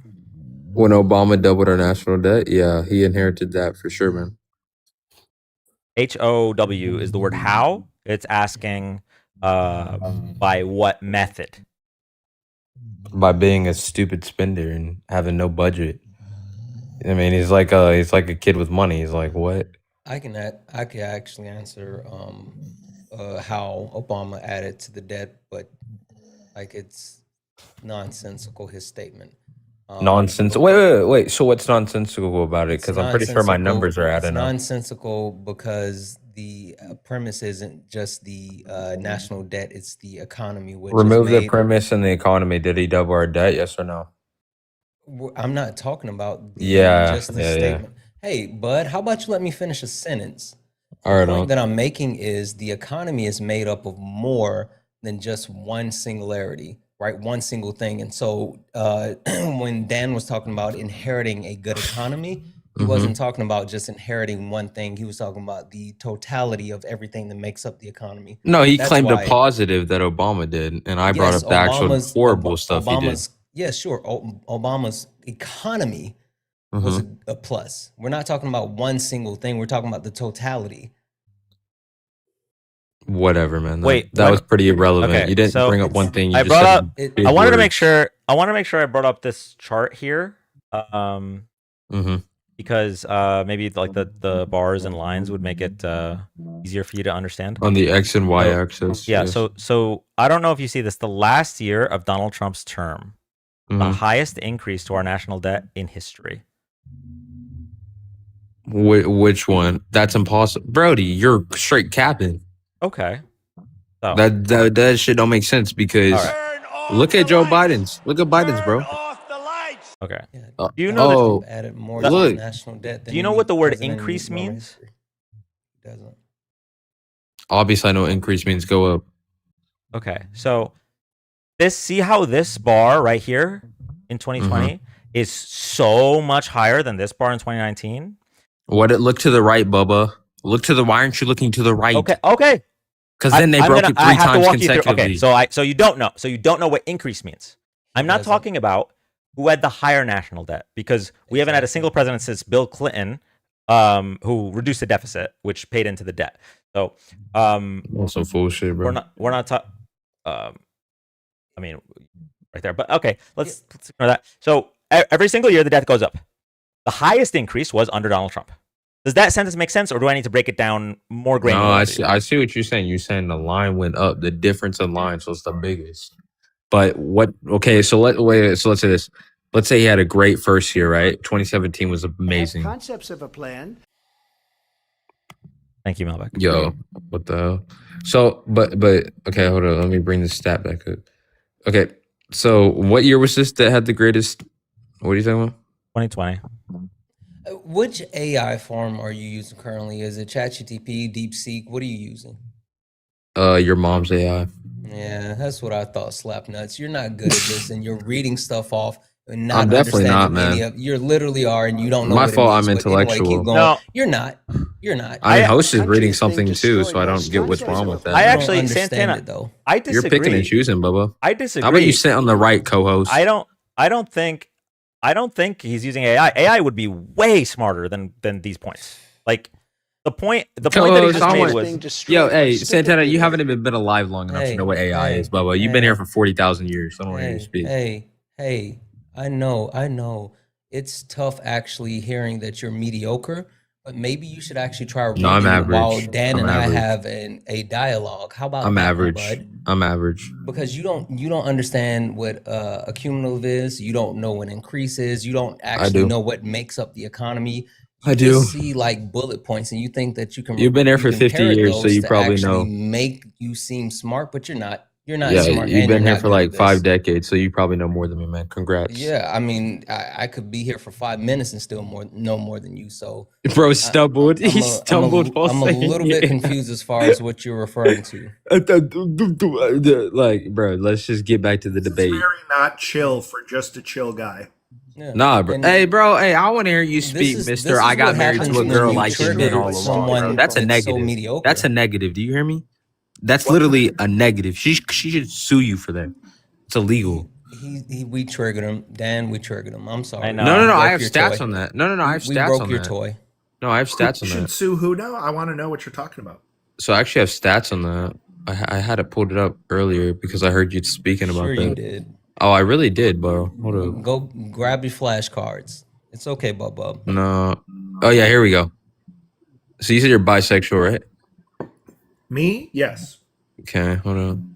When Obama doubled our national debt, yeah, he inherited that for sure, man. HOW is the word how. It's asking by what method? By being a stupid spender and having no budget. I mean, he's like a kid with money. He's like, what? I can actually answer how Obama added to the debt, but like it's nonsensical, his statement. Nonsense. Wait. So what's nonsensical about it? Because I'm pretty sure my numbers are adding up. Nonsensical because the premise isn't just the national debt; it's the economy, which is Remove the made. premise in the economy. Did he double our debt? Yes or no? I'm not talking about Yeah, just the yeah. statement. Hey, bud, how about you let me finish a sentence? All The right, point Unc. that I'm making is the economy is made up of more than just one singularity, right? One single thing. And so when Dan was talking about inheriting a good economy, he wasn't talking about just inheriting one thing. He was talking about the totality of everything that makes up the economy. No, he That's claimed a why, positive that Obama did, and I brought yes, up the actual horrible stuff he did. yeah, sure. Obama's economy was Mm-hmm. a plus. We're not talking about one single thing. We're talking about the totality. Whatever, man. Wait, That was pretty irrelevant. Okay, You didn't so bring up one thing. You I just brought said up. big I wanted to make words. sure. I want to make sure I brought up this chart here, because maybe like the bars and lines would make it easier for you to understand. On the X and Y So, axis. yeah. Yes. So I don't know if you see this. The last year of Donald Trump's term, the highest increase to our national debt in history. Which one? That's impossible, Brody. You're straight capping. Okay. So that shit don't make sense because look at Joe Biden's. Look at Biden's, bro. Okay. Yeah, Do you know Oh, added more to look. national debt than Do you know any what the word president in increase Roman means? history. He doesn't. Obviously, I know increase means go up. Okay. So see how this bar right here in 2020 is so much higher than this bar in 2019? Look to the right, Bubba. Look to the. Why aren't you looking to the right? Okay. Because then they broke it I three have to times walk you through. consecutively. Okay, so you don't know. So you don't know what increase means. I'm not talking about who had the higher national debt, because we haven't had a single president since Bill Clinton, who reduced the deficit, which paid into the debt. So, also full shit, bro. We're not talking. I mean, right there. But okay, let's ignore that. So every single year the debt goes up. The highest increase was under Donald Trump. Does that sentence make sense, or do I need to break it down more granular? No, I see what you're saying. You're saying the line went up. The difference in lines was the biggest. But what? Okay, so let's say this. Let's say he had a great first year, right? 2017 was amazing. Concepts of a plan. Thank you, Malek. Yo, what the hell? So, but okay, hold on. Let me bring this stat back up. Okay, so what year was this that had the greatest? What are you talking about? 2020. Which AI form are you using currently? Is it ChatGPT, DeepSeek? What are you using? Your mom's AI. Yeah, that's what I thought. Slap nuts. You're not good at this, and you're reading stuff off and not I'm definitely not, understanding man. You literally are, and you don't know. My what fault. It means, I'm but anyway, intellectual. keep going. No, you're not. You're not. I mean, host is reading something too, so I don't get what's wrong with that. I actually, understand Santana, it, though. I disagree. You're picking and choosing, Bubba. I disagree. How about you sit on the right, co-host? I don't think he's using AI. AI would be way smarter than these points. Like the point that he just made was, yo, hey, Santana, you haven't even been alive long enough to know what AI is, Bubba. You've been here for 40,000 years. I don't want to hear you speak. Hey, I know. It's tough actually hearing that you're mediocre, but maybe you should actually try reading No, I'm average. while Dan I'm and average. I have a dialogue. How about I'm that, average. bud? I'm average. Because you don't understand what a cumulative is. You don't know what increase is. You don't actually know what makes up the economy. You I do. just see like bullet points, and you think that you can. You've been there for 50 parrot years, so those you to probably actually know. make you seem smart, but you're not. You're not Yeah, smart. you've and been you're here not for good like at 5 this. decades, so you probably know more than me, man. Congrats. Yeah, I mean, I could be here for 5 minutes and still know more than you. So, Bro stumbled. He stumbled while I'm a saying little bit it. confused as far as what you're referring to. Like, bro, let's just get back to the debate. Very not chill for just a chill guy. Yeah. Nah, bro. And Hey, bro. Hey, I want to hear you speak, mister. I got married to a girl like you men all along, bro. That's a negative. That's a negative. Do you hear me? That's literally a negative. She should sue you for that. It's illegal. We triggered him, Dan. We triggered him. I'm sorry. I know. No. We I broke have your stats toy. on that. No. I have We stats broke on your that. toy. No, I have stats You on should that. sue who now? I want to know what you're talking about. So I actually have stats on that. I had it pulled it up earlier because I heard you speaking about Sure that. you did. Oh, I really did, bro. Hold up. Go grab your flashcards. It's okay, bub. No. Oh yeah, here we go. So you said you're bisexual, right? Me? Yes. Okay, hold on.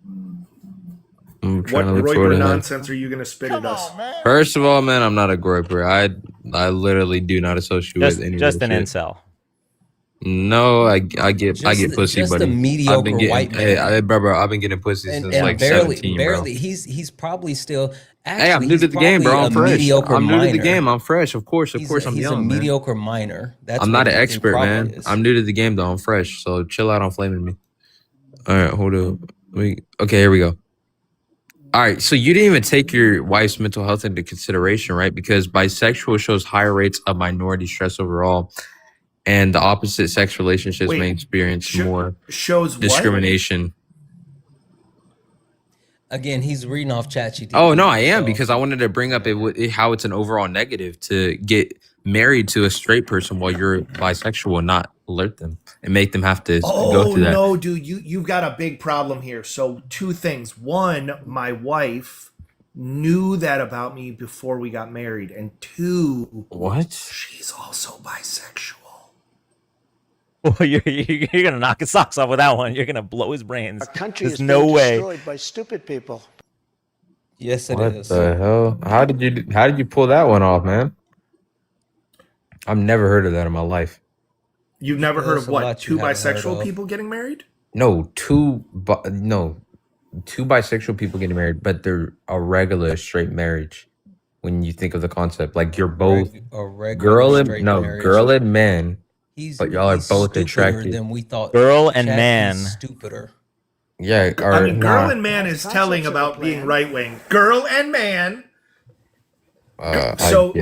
I'm trying What to look forward Royper to that. nonsense are you going to spit at us? First of all, man, I'm not a groper. I literally do not associate with any just of an shit. incel. No, I get pussy, just buddy. a I've mediocre been getting, white man. bro, I've been getting pussy since like barely 17, bro. he's probably still Hey, I'm actually new he's to the game, bro. probably I'm a fresh. mediocre I'm new to the minor. game. I'm fresh. Of course, I'm He's a young, man. mediocre minor. That's I'm what not an he expert, probably man. is. I'm new to the game, though. I'm fresh. So chill out on flaming me. All right, hold up. Okay, here we go. All right, so you didn't even take your wife's mental health into consideration, right? Because bisexual shows higher rates of minority stress overall, and the opposite sex relationships may experience more shows discrimination. Again, he's reading off ChatGPT. Oh no, I am, because I wanted to bring up how it's an overall negative to get married to a straight person while you're bisexual and not alert them and make them have to go through that. No, dude, you've got a big problem here. So 2 things. 1, my wife knew that about me before we got married, and 2, what? She's also bisexual. Well, you're gonna knock his socks off with that one. You're gonna blow his brains. Our country There's is no being way. destroyed by stupid people. Yes, it What is. the hell? How did you pull that one off, man? I've never heard of that in my life. You've never heard There's of a what? lot you 2 haven't heard bisexual of. people getting married? No, two bisexual people getting married, but they're a regular straight marriage. When you think of the concept, like you're both A regular girl and straight marriage. girl and man, but y'all are he's both stupider attracted. than we thought. Girl and Chat, man. he's stupider. Yeah, or, I mean, girl nah, and man is telling about being right wing. Girl and man. So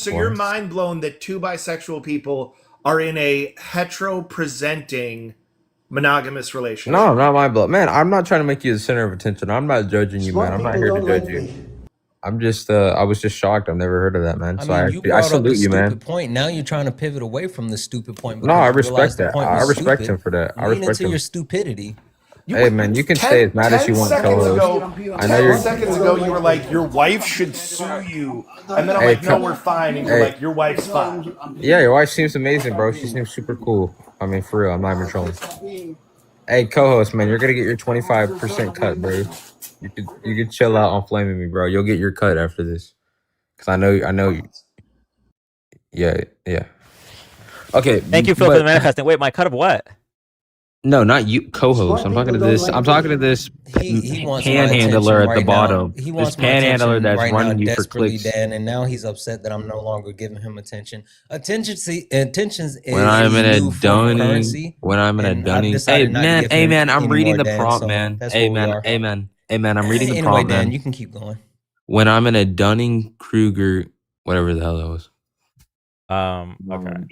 you're mind blown that 2 bisexual people are in a hetero presenting monogamous relationship. No, not my blood, man. I'm not trying to make you the center of attention. I'm not judging you, man. I'm not here to judge you. I'm just, I was just shocked. I've never heard of that, man. I So mean, you brought I up a salute you, stupid man. point. Now you're trying to pivot away from the stupid point. No, I because you realize respect the that. point I was respect stupid. him for that. I Lean respect into him. your stupidity. Hey, man, you can stay as mad as you want, 10 seconds co-host. ago, I know you're. 10 seconds ago, you were like, your wife should sue you. And then I'm Hey, like, no, we're fine. And you're hey. like, your wife's fine. Yeah, your wife seems amazing, bro. She seems super cool. I mean, for real, I'm not even trolling. Hey, co-host, man, you're gonna get your 25% cut, bro. You could chill out on flaming me, bro. You'll get your cut after this, cause I know you. Yeah. Okay. Thank you, Phil, for the manifesting. Wait, my cut of what? No, not you, co-host. I'm talking to this. I'm talking to this He wants my panhandler attention at the right bottom. now. He This wants my panhandler attention that's right running now you for desperately, clicks. Dan, and now he's upset that I'm no longer giving him attention. Attentions is When I'm in a a new form of Dunning, currency. when I'm in a and I've Dunning, hey decided not to man, give hey him man, I'm any reading more, the Dan, prompt, so man. that's Hey where we man, are. hey man, hey man, I'm reading the Anyway, prompt, Dan, man. you can keep going. When I'm in a Dunning Kruger, whatever the hell that was. Okay.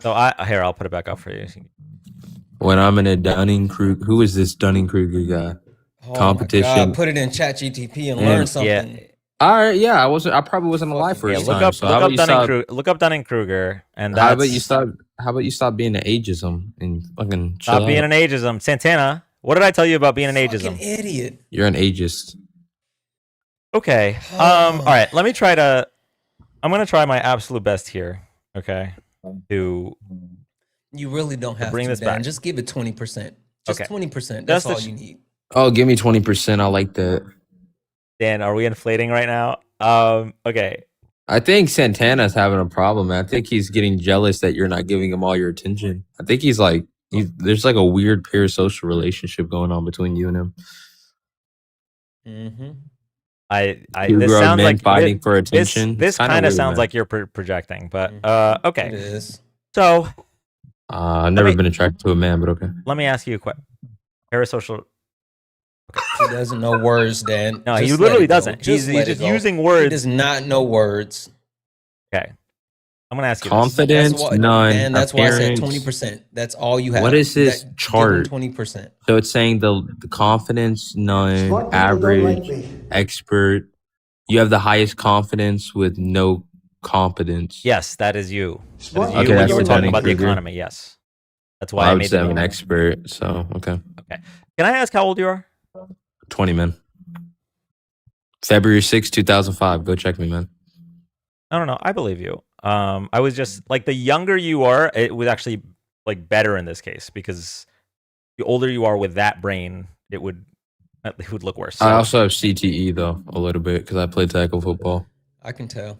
So I'll put it back up for you. When I'm in a Dunning Kruger, who is this Dunning Kruger guy? Oh Competition. my God, put it in ChatGPT and learn something. Yeah. All right, yeah, I probably wasn't alive for Yeah, his look time. up So how about you stop? look up Dunning Kruger, and How that's about you stop being an ageism and fucking chill stop being out? an ageism. Santana, what did I tell you about being an Fucking ageism? idiot. You're an ageist. Okay. All right. Let me try to. I'm gonna try my absolute best here. Okay. To You really don't have bring to, this Dan. back. Just give it 20%. Just Okay. 20%. That's Just all the you need. Oh, give me 20%. I like that. Dan, are we inflating right now? Okay. I think Santana's having a problem, man. I think he's getting jealous that you're not giving him all your attention. I think he's like, there's like a weird parasocial relationship going on between you and him. Mm-hmm. Two This grown sounds men like fighting for attention. This It's kinda kind of weird, sounds man. like you're projecting, but okay. It is. So I've never been attracted to a man, but okay. let me ask you a question. Parasocial. He doesn't know words, Dan. No, he Just literally let it go. doesn't. He's let it just go. using He words. does not know words. Okay. I'm gonna ask you. Confidence, none. Dan, that's why I said appearance. 20%. That's all you have. What is this chart? 20%. So it's saying the confidence, none, Smart people don't average, like me. expert. You have the highest confidence with no competence. Yes, that is you. That Smart is Okay, you when that's you were the talking about the Dunning-Kruger. economy. Yes. That's why I I would made say the I'm an meme. expert, so okay. Okay. Can I ask how old you are? 20, man. February 6, 2005. Go check me, man. I don't know. I believe you. I was just like, the younger you are, it was actually like better in this case, because the older you are with that brain, it would look worse. I So, also have CTE though, a little bit, because I played tackle football. I can tell.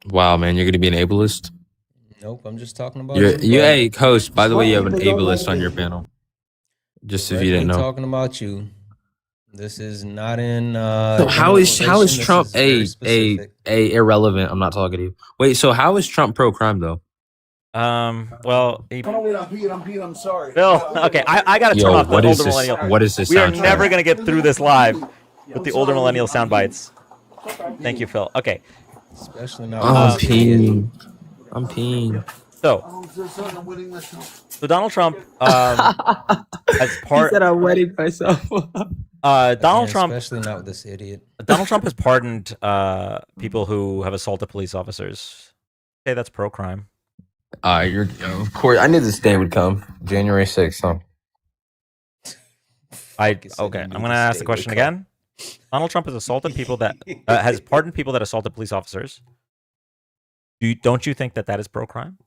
Wow, man, you're gonna be an ableist? Nope, I'm just talking about You, you, bud. hey, host. By the way, you have an People don't like ableist on your people. panel. Just if you Directly didn't know. talking about you. This is not in So how is generalization. This Trump is very a specific. irrelevant? I'm not talking to you. Wait, so how is Trump pro crime though? Well, I'm peeing. I'm sorry. Bill. Okay, I got to turn Yo, off the what is older this? millennial. What is this We are soundtrack? never gonna get through this live with the older sorry, millennial I'm sound peeing. bites. Thank you, Phil. Okay, Especially not Oh, with I'm this idiot. peeing. I'm peeing. so I'm so sorry. I'm wetting myself. Donald Trump, as He part, said I'm wetting myself. Donald Again, Trump, especially not with this idiot. Donald Trump has pardoned people who have assaulted police officers. Okay, that's pro crime. You're of course. I knew this day would come. January 6th. Huh? Okay. I'm gonna ask the question again. Donald Trump has assaulted people that has pardoned people that assaulted police officers. Don't you think that is pro crime?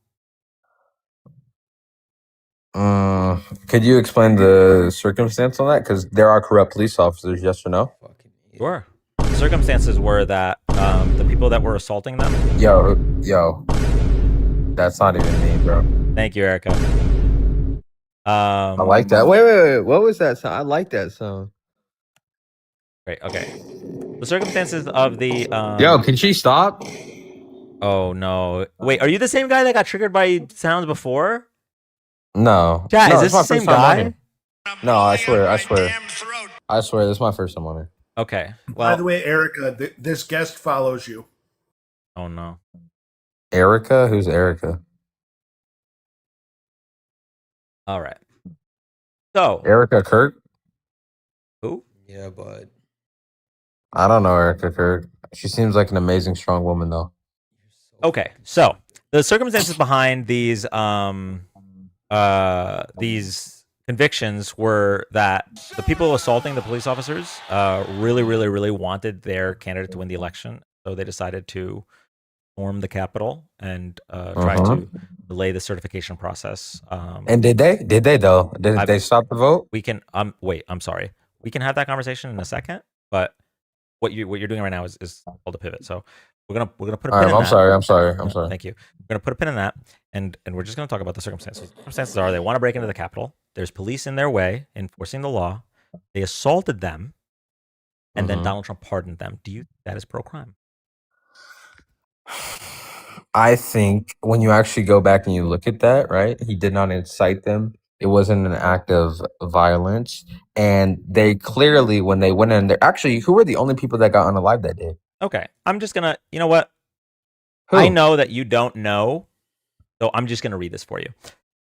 Could you explain the circumstance on that? Because there are corrupt police officers. Yes or no? Sure. The circumstances were that the people that were assaulting them. Yo, that's not even me, bro. Thank you, Erica. I like that. Wait. What was that sound? I like that sound. Great. Okay. The circumstances of the. Yo, can she stop? Oh no! Wait, are you the same guy that got triggered by sounds before? No. Chat, no, is it's this my the same first time on guy? here. No, I swear. I swear, this is my first time on here. Okay. By Well. the way, Erica, this guest follows you. Oh no. Erica? Who's Erica? All right. So. Erica Kirk? Who? Yeah, bud. I don't know Erica Kirk. She seems like an amazing, strong woman, though. Okay, so the circumstances behind these convictions were that the people assaulting the police officers really wanted their candidate to win the election, so they decided to storm the Capitol and try to delay the certification process. And did they? Did they though? Did they stop the vote? We can wait. I'm sorry. We can have that conversation in a second, but what you're doing right now is called a pivot. So we're gonna put a pin in that. I'm sorry. Thank you. We're gonna put a pin in that, and we're just gonna talk about the circumstances. The circumstances are they want to break into the Capitol. There's police in their way enforcing the law. They assaulted them, and then Donald Trump pardoned them. Do you think that is pro crime? I think when you actually go back and you look at that, right? He did not incite them. It wasn't an act of violence, and they clearly, when they went in there, actually, who were the only people that got unalived that day? Okay, I'm just gonna. You know what? Who? I know that you don't know, so I'm just gonna read this for you.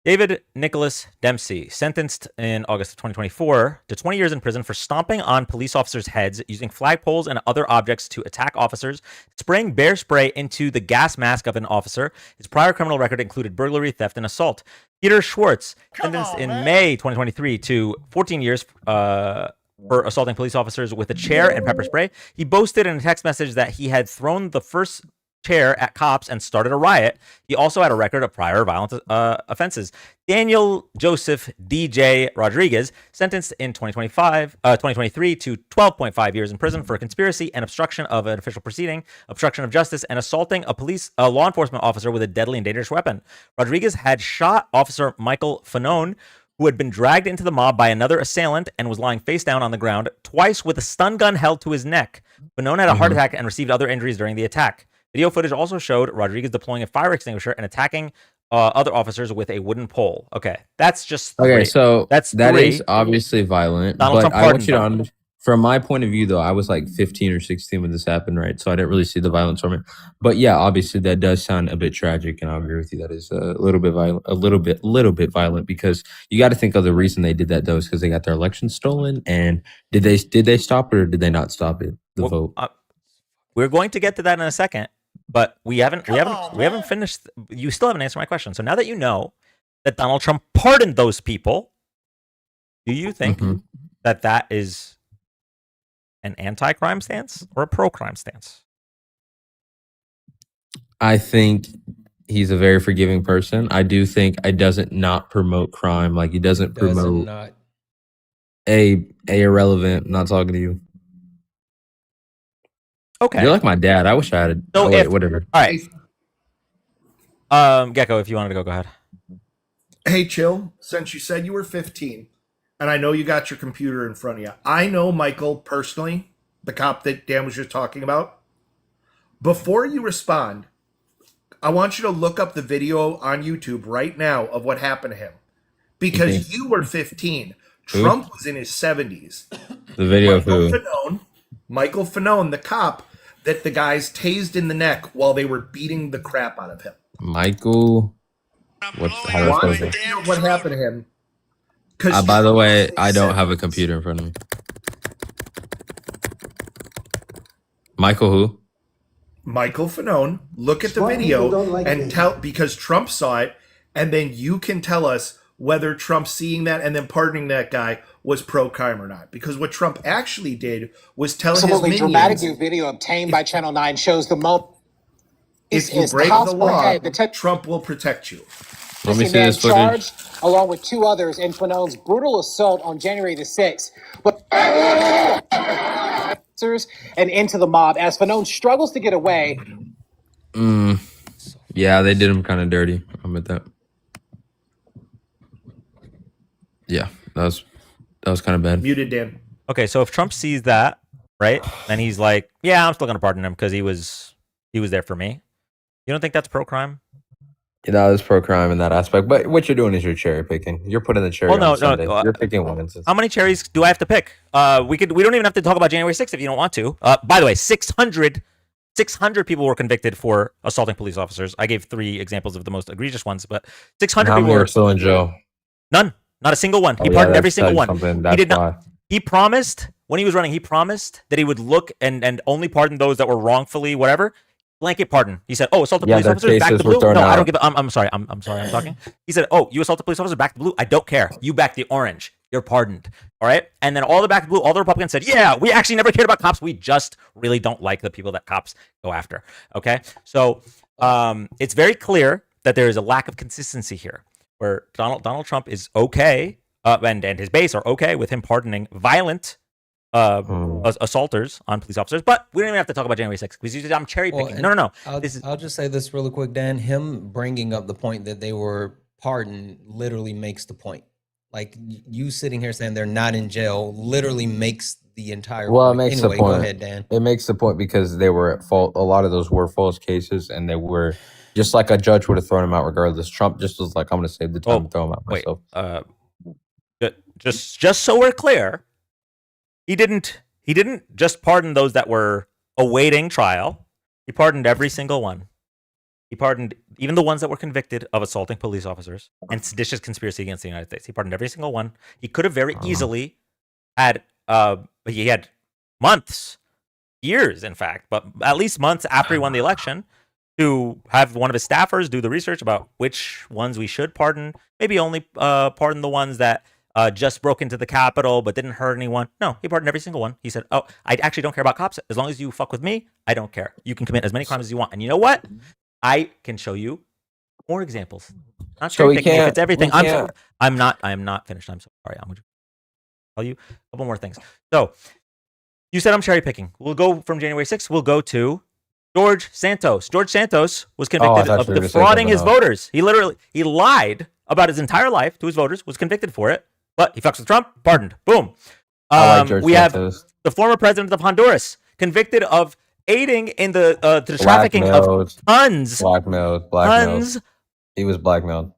David Nicholas Dempsey, sentenced in August of 2024 to 20 years in prison for stomping on police officers' heads, using flagpoles and other objects to attack officers, spraying bear spray into the gas mask of an officer. His prior criminal record included burglary, theft, and assault. Peter Schwartz, sentenced in May 2023 to 14 years for assaulting police officers with a chair and pepper spray. He boasted in a text message that he had thrown the first chair at cops and started a riot. He also had a record of prior violent offenses. Daniel Joseph DJ Rodriguez, sentenced in 2023 to 12.5 years in prison for conspiracy and obstruction of an official proceeding, obstruction of justice, and assaulting a law enforcement officer with a deadly and dangerous weapon. Rodriguez had shot Officer Michael Fanone, who had been dragged into the mob by another assailant and was lying face down on the ground, twice with a stun gun held to his neck. Fanone had a heart attack and received other injuries during the attack. Video footage also showed Rodriguez deploying a fire extinguisher and attacking other officers with a wooden pole. Okay, that's just three. Okay, so that is obviously violent. Donald Trump I want you to pardoned them. from my point of view, though, I was like 15 or 16 when this happened, right? So I didn't really see the violence from it. But yeah, obviously that does sound a bit tragic, and I'll agree with you. That is a little bit violent, a little bit violent, because you got to think of the reason they did that though is because they got their election stolen. And did they stop it or did they not stop it? The vote. We're going to get to that in a second. But we haven't finished. You still haven't answered my question. So now that you know that Donald Trump pardoned those people, do you think that is an anti-crime stance or a pro-crime stance? I think he's a very forgiving person. I do think it doesn't not promote crime. Like he doesn't promote a irrelevant. I'm not talking to you. Okay. You're like my dad. I wish I had it. So whatever. All right. Gecko, if you wanted to go ahead. Hey, Chill, since you said you were 15, and I know you got your computer in front of you, I know Michael personally, the cop that Dan was just talking about. Before you respond, I want you to look up the video on YouTube right now of what happened to him. Because you were 15. Trump was in his 70s. The video of who? Michael Fanone, the cop that the guys tased in the neck while they were beating the crap out of him. Michael. How do I spell his name? What happened to him? By the way, I don't have a computer in front of me. Michael who? Michael Fanone. Look at the video and tell, because Trump saw it, and then you can tell us whether Trump seeing that and then pardoning that guy was pro-crime or not. Because what Trump actually did was tell his minions, dramatic new video obtained by Channel 9 shows the moment. If you break the law, Trump will protect you. Let me see this footage. Charged, along with 2 others, in Fanone's brutal assault on January the 6th. But and into the mob as Fanone struggles to get away. Yeah, they did him kind of dirty. I'll admit that. Yeah, that was kind of bad. Muted, Dan. Okay, so if Trump sees that, right, then he's like, yeah, I'm still going to pardon him because he was there for me. You don't think that's pro-crime? Yeah, that was pro-crime in that aspect. But what you're doing is you're cherry picking. You're putting the cherry on Sunday. You're picking one instance. How many cherries do I have to pick? We don't even have to talk about January 6th if you don't want to. By the way, 600 people were convicted for assaulting police officers. I gave 3 examples of the most egregious ones, but 600 people were still in jail. None. Not a single one. He pardoned every single one. He did not. Why. He promised when he was running. He promised that he would look and only pardon those that were wrongfully whatever. Blanket pardon. He said, "Oh, assaulted police officers back to blue." No, I don't give. I'm sorry. I'm sorry. I'm talking. He said, "Oh, you assaulted police officer back to blue." I don't care. You back the orange. You're pardoned. All right. And then all the back to blue, all the Republicans said, "Yeah, we actually never cared about cops. We just really don't like the people that cops go after." Okay. So it's very clear that there is a lack of consistency here, where Donald Trump is okay, and his base are okay with him pardoning violent assaulters on police officers, but we don't even have to talk about January 6th because I'm cherry picking. No. I'll just say this really quick, Dan. Him bringing up the point that they were pardoned literally makes the point. Like you sitting here saying they're not in jail literally makes the entire Well, point. it makes Anyway, the point. Go ahead, Dan. It makes the point because they were at fault. A lot of those were false cases, and they were just like a judge would have thrown them out regardless. Trump just was like, "I'm going to save the time and throw them out myself." Just so we're clear, he didn't just pardon those that were awaiting trial. He pardoned every single one. He pardoned even the ones that were convicted of assaulting police officers and seditious conspiracy against the United States. He pardoned every single one. He could have very easily had he had months, years, in fact, but at least months after he won the election to have one of his staffers do the research about which ones we should pardon. Maybe only pardon the ones that just broke into the Capitol but didn't hurt anyone. No, he pardoned every single one. He said, "Oh, I actually don't care about cops. As long as you fuck with me, I don't care. You can commit as many crimes as you want." And you know what? I can show you more examples. Not So we cherry picking if can't- it's everything. we can't- I am not finished. I'm so sorry. I'm going to tell you a couple more things. So you said I'm cherry picking. We'll go from January 6th. We'll go to George Santos. George Santos was convicted thought of you were gonna say defrauding his something else. voters. He lied about his entire life to his voters, was convicted for it, but he fucks with Trump, pardoned. Boom. I like George We have Santos. the former president of Honduras, convicted of aiding in the trafficking of tons. Blackmailed. Tons. He was blackmailed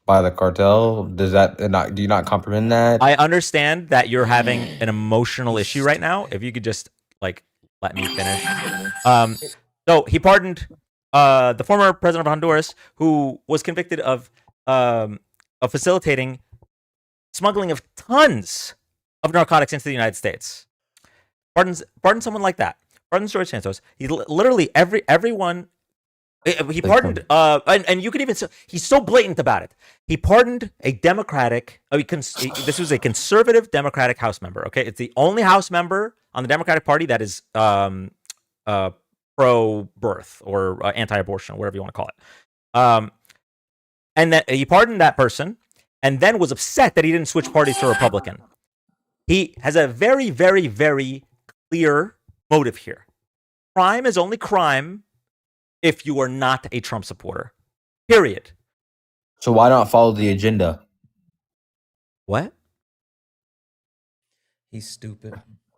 by the cartel. Does that not? Do you not comprehend that? I understand that you're having an emotional issue right now. If you could just let me finish. So he pardoned the former president of Honduras, who was convicted of facilitating smuggling of tons of narcotics into the United States. Pardon someone like that. Pardon George Santos. He literally everyone. He pardoned, and you could even. He's so blatant about it. He pardoned a Democratic. This was a conservative Democratic House member. Okay, it's the only House member on the Democratic Party that is pro-birth or anti-abortion, or whatever you want to call it. And that he pardoned that person, and then was upset that he didn't switch parties to Republican. He has a very, very, very clear motive here. Crime is only crime if you are not a Trump supporter. Period. So why not follow the agenda? What? He's stupid.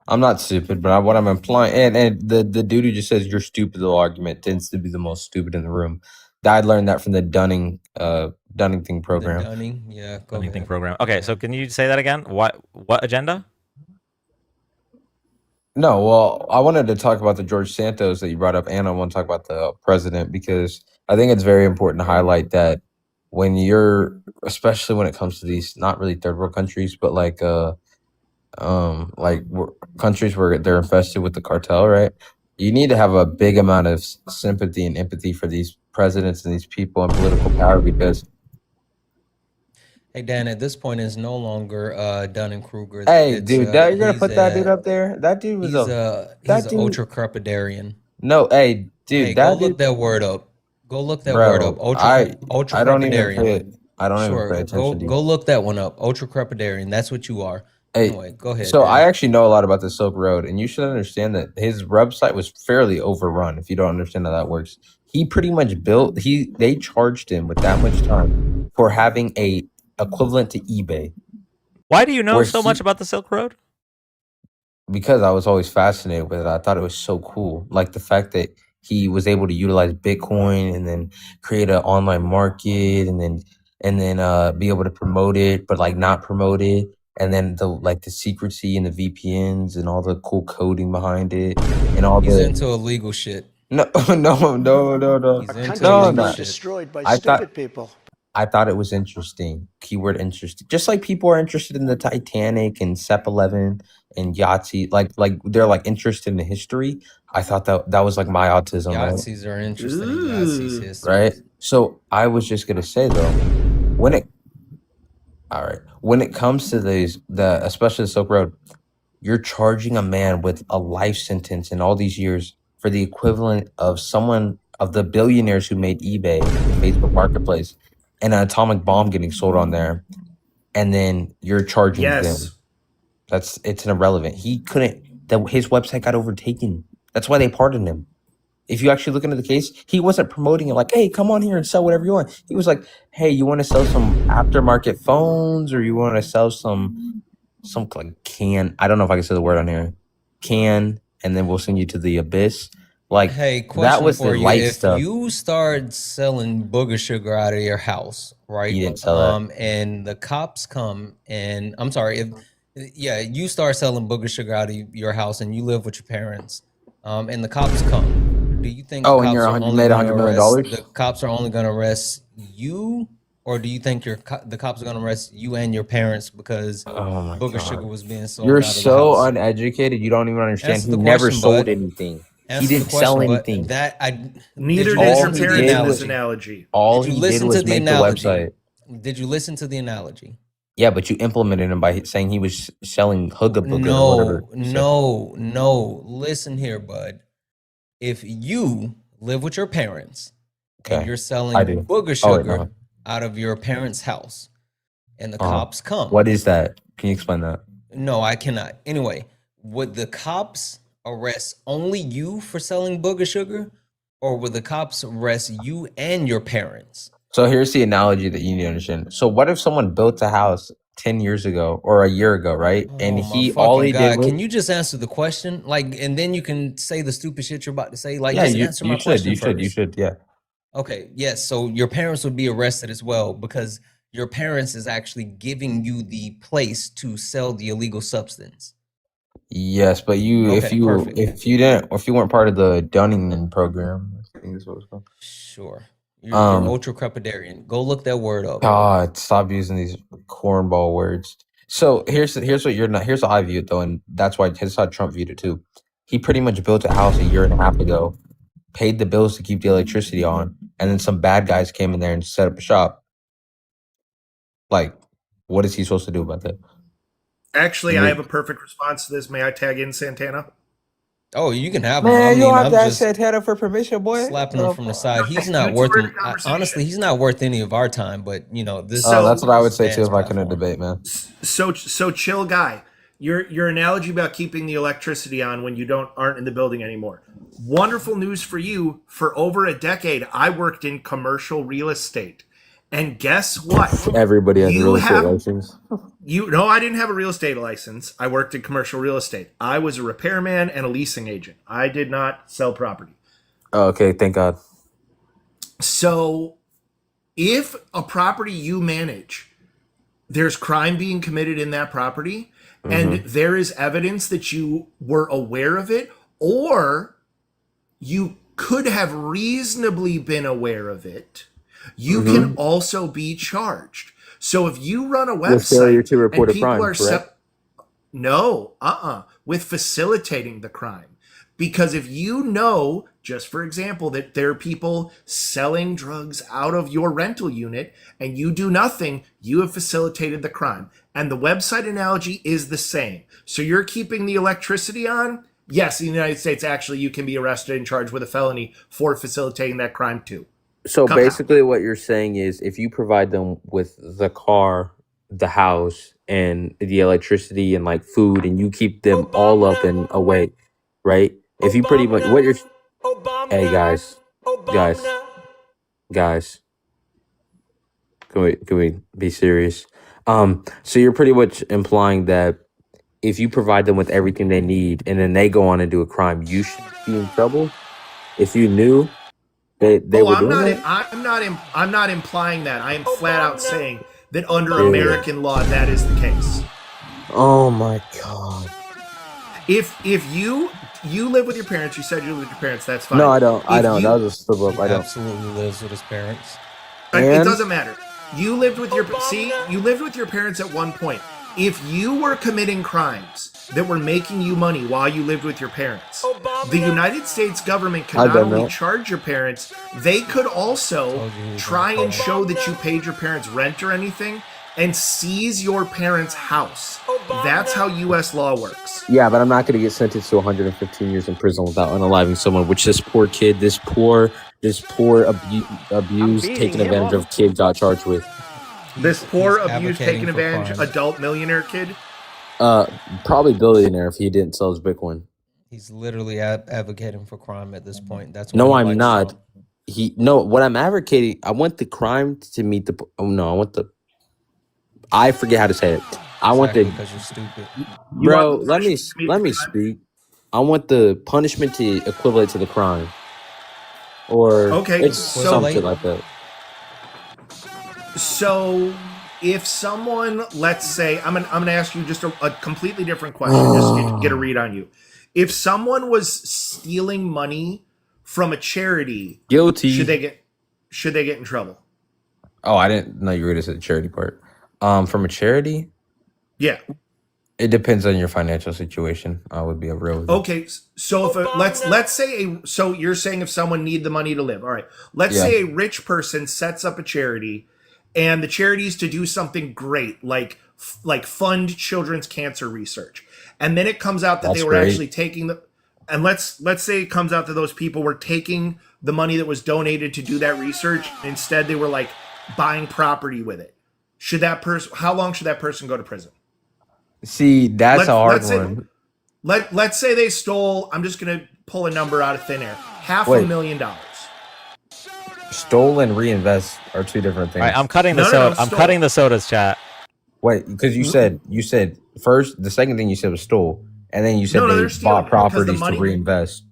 I'm not stupid, but what I'm implying, and the dude who just says you're stupid little argument tends to be the most stupid in the room. I learned that from the Dunning thing program. The Dunning, yeah, go Dunning thing ahead. program. Okay, so can you say that again? What agenda? No, well, I wanted to talk about the George Santos that you brought up, and I want to talk about the president because I think it's very important to highlight that when you're, especially when it comes to these not really third world countries, but like countries where they're infested with the cartel, right? You need to have a big amount of sympathy and empathy for these presidents and these people in political power because Hey Dan, at this point it's no longer Dunning Kruger. hey, dude, you're gonna put that dude up there? That dude was he's that an dude. ultra crepidarian. No, hey, dude, Hey, that go dude, look that word up. Go look that bro. word up. Ultra I don't even crepidarian. pay it. I don't even pay attention to you. Go look that one up. Ultra crepidarian. That's what you are. Hey, anyway, go ahead. So Dan. I actually know a lot about the Silk Road, and you should understand that his website was fairly overrun. If you don't understand how that works, he pretty much built. They charged him with that much time for having a equivalent to eBay. Why do you know so much about the Silk Road? Because I was always fascinated with it. I thought it was so cool, like the fact that he was able to utilize Bitcoin and then create an online market, and then be able to promote it, but like not promote it. And then the secrecy and the VPNs and all the cool coding behind it and all He's the into illegal shit. no. He's into No, illegal I'm not. shit. Destroyed by I thought- stupid people. I thought it was interesting. Keyword interesting. Just like people are interested in the Titanic and Sep 11 and Yahtzee, like they're like interested in the history. I thought that was like my autism, right? Yahtzees are interested in Yahtzee's history. Right. So I was just gonna say though, when it comes to especially the Silk Road, you're charging a man with a life sentence in all these years for the equivalent of someone of the billionaires who made eBay, Facebook Marketplace, and an atomic bomb getting sold on there, and then you're charging them. It's irrelevant. He couldn't. His website got overtaken. That's why they pardoned him. If you actually look into the case, he wasn't promoting it like, hey, come on here and sell whatever you want. He was like, hey, you want to sell some aftermarket phones, or you want to sell some like can, I don't know if I can say the word on here, and then we'll send you to the abyss. Like, hey, question that was for the you. light If stuff. you start selling booger sugar out of your house, right? He didn't sell that. And the cops come and I'm sorry, you start selling booger sugar out of your house and you live with your parents, and the cops come. Do you think Oh, the and cops are you only made going to $100 million? arrest the cops are only going to arrest you, or do you think the cops are going to arrest you and your parents because booger sugar was being sold You're out of the so house? uneducated. You don't even understand. Answer He the never question, sold bud. anything. Answer He the didn't sell question, but anything. Neither you did listen your to the parents in this analogy? analogy. All Did you he did listen was to the make the analogy? website. Did you listen to the analogy? Yeah, but you implemented him by saying he was selling hooga booga or whatever. No. Listen here, bud. If you live with your parents and Okay, you're I selling do. booger Oh, wait, sugar out of your parents' house and the Uh-huh. cops come. What is that? Can you explain that? No, I cannot. Anyway, would the cops arrest only you for selling booger sugar, or would the cops arrest you and your parents? So here's the analogy that you need to understand. So what if someone built a house 10 years ago or a year ago, right? And Oh my all fucking he God. did was, Can you just answer the question? Like, and then you can say the stupid shit you're about to say. Like, yeah, just you answer my should, question you first. should, yeah. Okay, yes. So your parents would be arrested as well because your parents is actually giving you the place to sell the illegal substance. Yes, but if Okay, you perfect. if you didn't, if you weren't part of the Dunning program, I think that's what it's called. Sure. You're ultra crepidarian. Go look that word up. God, stop using these cornball words. So here's what you're not. Here's how I view it though, and that's why here's how Trump viewed it too. He pretty much built a house a year and a half ago, paid the bills to keep the electricity on, and then some bad guys came in there and set up a shop. Like, what is he supposed to do about that? Actually, I have a perfect response to this. May I tag in Santana? Oh, you can have him. Man, I you mean, don't have I'm to ask just Santana for permission, boy. slapping him from the side. He's not You worth two are in him. a conversation. Honestly, he's not worth any of our time. But you know, this. That's what I would say this too is if I Dan's couldn't platform. debate, man. So chill, guy. Your analogy about keeping the electricity on when you aren't in the building anymore. wonderful news for you. For over a decade, I worked in commercial real estate. And guess what? Everybody has a You real estate have license. no, I didn't have a real estate license. I worked in commercial real estate. I was a repairman and a leasing agent. I did not sell property. Oh, okay, thank God. So if a property you manage, there's crime being committed in that property, and there is evidence that you were aware of it, or you could have reasonably been aware of it, you can also be charged. So if you run a With failure website to and report a people crime, are correct? no, with facilitating the crime. Because if you know, just for example, that there are people selling drugs out of your rental unit and you do nothing, you have facilitated the crime. And the website analogy is the same. So you're keeping the electricity on? Yes, in the United States, actually, you can be arrested and charged with a felony for facilitating that crime too. So Compound. basically, what you're saying is, if you provide them with the car, the house, and the electricity and like food, and you keep them all up and awake, right? If you pretty much what you're, hey guys, guys, can we be serious? So you're pretty much implying that if you provide them with everything they need, and then they go on and do a crime, you should be in trouble. If you knew they were doing that. I'm not implying that. I am flat out saying that under Ew. American law, that is the case. Oh my God. If you live with your parents, you said you live with your parents, that's fine. No, I don't. I If don't. you- That was a slip up. I don't. Absolutely lives with his parents. It And doesn't matter. You lived with you lived with your parents at one point. If you were committing crimes that were making you money while you lived with your parents, the United States government could I've not done only that. charge your parents, they could also try and show that you paid your parents rent or anything and seize your parents' house. That's how U.S. law works. Yeah, but I'm not going to get sentenced to 115 years in prison without unaliving someone. Which this poor kid, this poor abused, taking advantage of kid got charged with. This poor, he's abused, advocating taken for advantage, crime. adult millionaire kid. Probably billionaire if he didn't sell his Bitcoin. He's literally advocating for crime at this point. That's what No, he I'm likes not. to- What I'm advocating. I want the crime to meet the. Oh no, I want the. I forget how to say it. I want the. because you're stupid. Bro, let me speak. I want the punishment to equivalent to the crime, or Okay, it's so something like that. So, if someone, let's say, I'm gonna ask you just a completely different question, just get a read on you. If someone was stealing money from a charity, Guilty. should they get in trouble? Oh, I didn't know you were going to say the charity part. From a charity, Yeah. it depends on your financial situation. I would be a real. Okay, so if let's say so you're saying if someone need the money to live, all right. Let's Yeah. say a rich person sets up a charity, and the charity is to do something great, like fund children's cancer research, and then it comes out that That's they were great. actually taking the, and let's say it comes out that those people were taking the money that was donated to do that research. Instead, they were like buying property with it. Should that person? How long should that person go to prison? See, that's a hard let's say- one. Let's say they stole, I'm just going to pull a number out of thin air, Wait. $500,000. Stole and reinvest are two different things. All right, I'm cutting the soda. I'm cutting the sodas, chat. Wait, because you said first, the second thing you said was stole, and then you said No, they they're stealing bought because the properties money- to reinvest.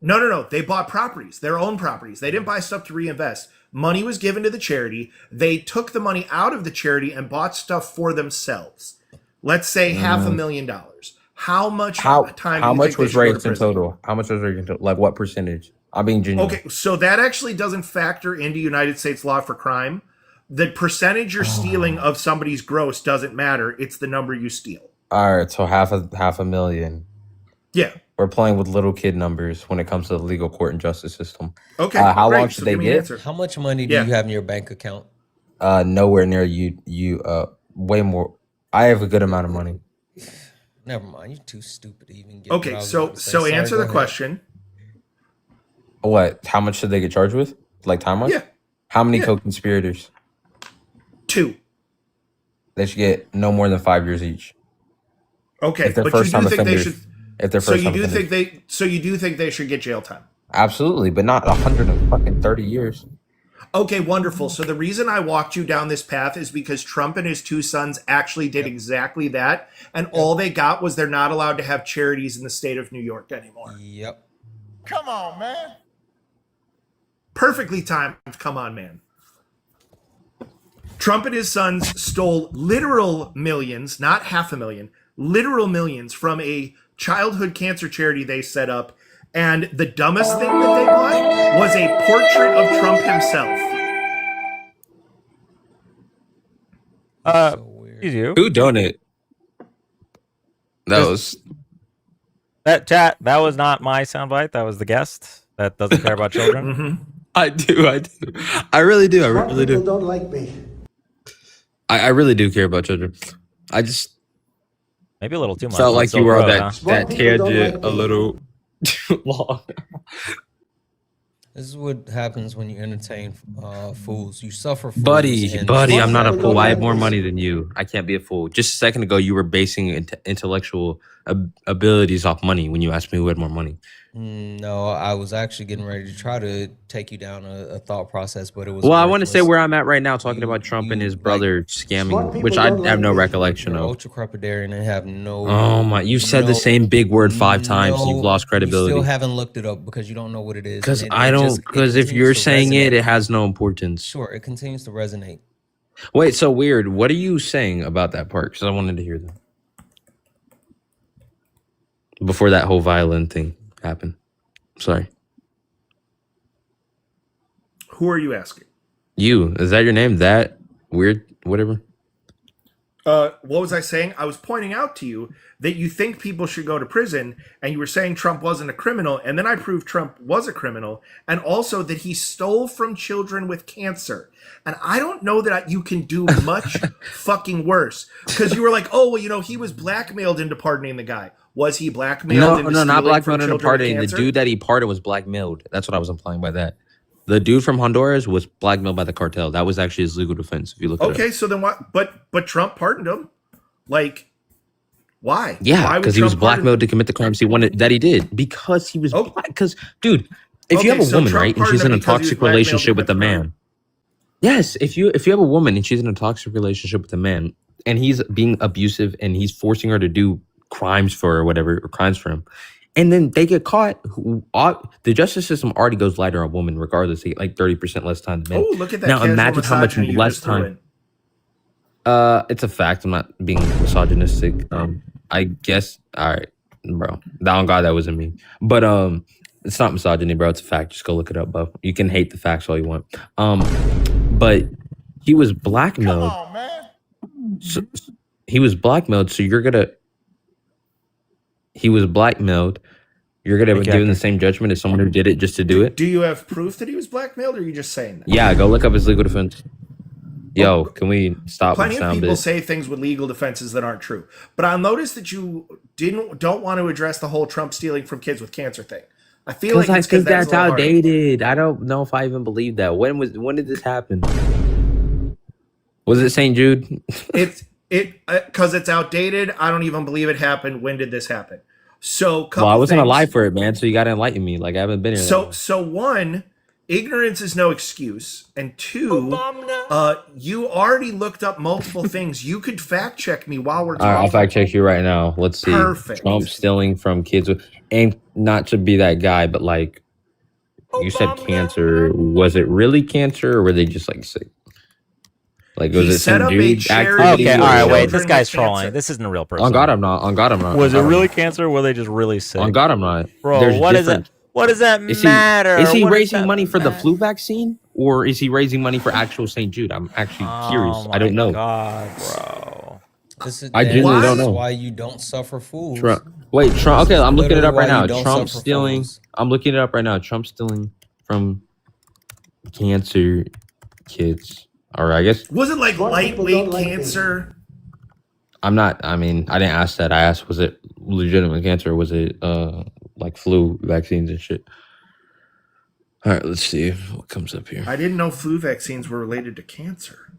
No. They bought properties, their own properties. They didn't buy stuff to reinvest. Money was given to the charity. They took the money out of the charity and bought stuff for themselves. Let's say $500,000. How much time How do you much think they was should go to raised in prison? total? How much was raised in total? Like what percentage? I'm being genuine. Okay, so that actually doesn't factor into United States law for crime. The percentage you're stealing of somebody's gross doesn't matter. It's the number you steal. All right, so half a million. Yeah. We're playing with little kid numbers when it comes to the legal court and justice system. Okay. How great. long So should they give me an get? answer. How much money do Yeah. you have in your bank account? Nowhere near you. Way more. I have a good amount of money. Never mind. You're too stupid to even get. Okay, what I was so about to say. Sorry, answer go the ahead. question. What? How much should they get charged with? Like time wise? Yeah. How many Yeah. co-conspirators? 2. They should get no more than 5 years each. Okay, If they're but you first time do think they offenders. should. If they're So first you time do offenders. think they. So you do think they should get jail time? Absolutely, but not 130 years. Okay, wonderful. So the reason I walked you down this path is because Trump and his two sons actually did exactly that. And all they got was they're not allowed to have charities in the state of New York anymore. Yep. Come on, man. Perfectly timed. Come on, man. Trump and his sons stole literal millions, not $500,000, literal millions from a childhood cancer charity they set up. And the dumbest thing that they bought was a portrait of Trump himself. Who donated? That was that chat. That was not my soundbite. That was the guest that doesn't care about children. I do. I really do. I really do. Don't like me. I really do care about children. I just maybe a little too much. Felt like you were on that Smart people don't tangent like a me. little too long. This is what happens when you entertain fools. You suffer fools. Buddy, and- I'm not a fool. I have more money than you. I can't be a fool. Just a second ago, you were basing intellectual abilities off money when you asked me who had more money. No, I was actually getting ready to try to take you down a thought process, but it was. Well, I want to say worthless. where I'm at right now, talking about Trump and his brother scamming, which I have no recollection You're of. ultra crepidarian and have no. Oh my! You've said the same big word 5 times. You've lost You credibility. still haven't looked it up because you don't know what it is. Because and I it don't. just- it Because if continues you're to saying it, resonate. it has no importance. Sure, it continues to resonate. Wait, so weird. What are you saying about that part? Because I wanted to hear that before that whole violin thing happened. Sorry. Who are you asking? You. Is that your name? That weird? Whatever. What was I saying? I was pointing out to you that you think people should go to prison, and you were saying Trump wasn't a criminal, and then I proved Trump was a criminal, and also that he stole from children with cancer. And I don't know that you can do much fucking worse, because you were like, oh, well, you know, he was blackmailed into pardoning the guy. Was he blackmailed? No, into not stealing blackmailed from into children with pardoning. The cancer? dude that he pardoned was blackmailed. That's what I was implying by that. The dude from Honduras was blackmailed by the cartel. That was actually his legal defense. If you look at it. Okay, so then what? But Trump pardoned him. Like, why? Yeah, Why would because he was Trump pardon- blackmailed to commit the crimes he wanted that he did. Because he was black. Because, dude, if you Okay, have a so woman, Trump right, and she's pardoned in a him because he was toxic blackmailed to relationship with commit a the crime. man. Yes, if you have a woman and she's in a toxic relationship with a man, and he's being abusive and he's forcing her to do crimes for her or whatever, or crimes for him, and then they get caught, the justice system already goes lighter on women regardless. They get like 30% less time than men. Oh, look at that Now casual imagine how much misogyny you less just threw time. It's a fact. I'm not being misogynistic. I guess. All right, bro. On God, that wasn't me. But it's not misogyny, bro. It's a fact. Just go look it up, bro. You can hate the facts all you want. But he was blackmailed. Come on, man. So, he was blackmailed. So you're gonna. He was blackmailed. You're gonna give him the same judgment as someone who did it just to do it. Do you have proof that he was blackmailed, or are you just saying that? Yeah, go look up his legal defense. Yo, can we stop with Plenty the of sound people bit? say things with legal defenses that aren't true. But I'll notice that you don't want to address the whole Trump stealing from kids with cancer thing. I feel like I it's think that's that's a little hard. outdated. I don't know if I even believe that. When did this happen? Was it St. Jude? Because it's outdated. I don't even believe it happened. When did this happen? So, Well, I wasn't things. alive for it, man. So you gotta enlighten me. Like I haven't been here. So one, ignorance is no excuse, and two, you already looked up multiple things. You could fact check me while we're All right, talking. I'll fact check you right now. Let's see. Perfect. Trump stealing from kids with, and not to be that guy, but like you said, cancer. Was it really cancer, or were they just like sick? Like was it set some up a dude charity activity? Okay, all for right, wait. children This guy's with trolling. cancer. This isn't a real person. On God, I'm not. On God, I'm not. Was it On God, I'm really not. cancer, or were they just really sick? On God, I'm not. Bro, There's what is different- it? What does that Is matter? Is he What does raising that money for the matter? flu vaccine, or is he raising money for actual St. Jude? I'm actually curious. Oh I don't know. God, bro. I genuinely don't This is know. why you don't suffer fools. Trump. Wait, Trump. This Okay, is I'm looking it up right literally why now. you don't Trump suffer stealing. fools. I'm looking it up right now. Trump stealing from cancer kids. All right, I guess Was it like lightweight cancer? I'm not. I mean, I didn't ask that. I asked, was it legitimate cancer, or was it like flu vaccines and shit? All right, let's see what comes up here. I didn't know flu vaccines were related to cancer.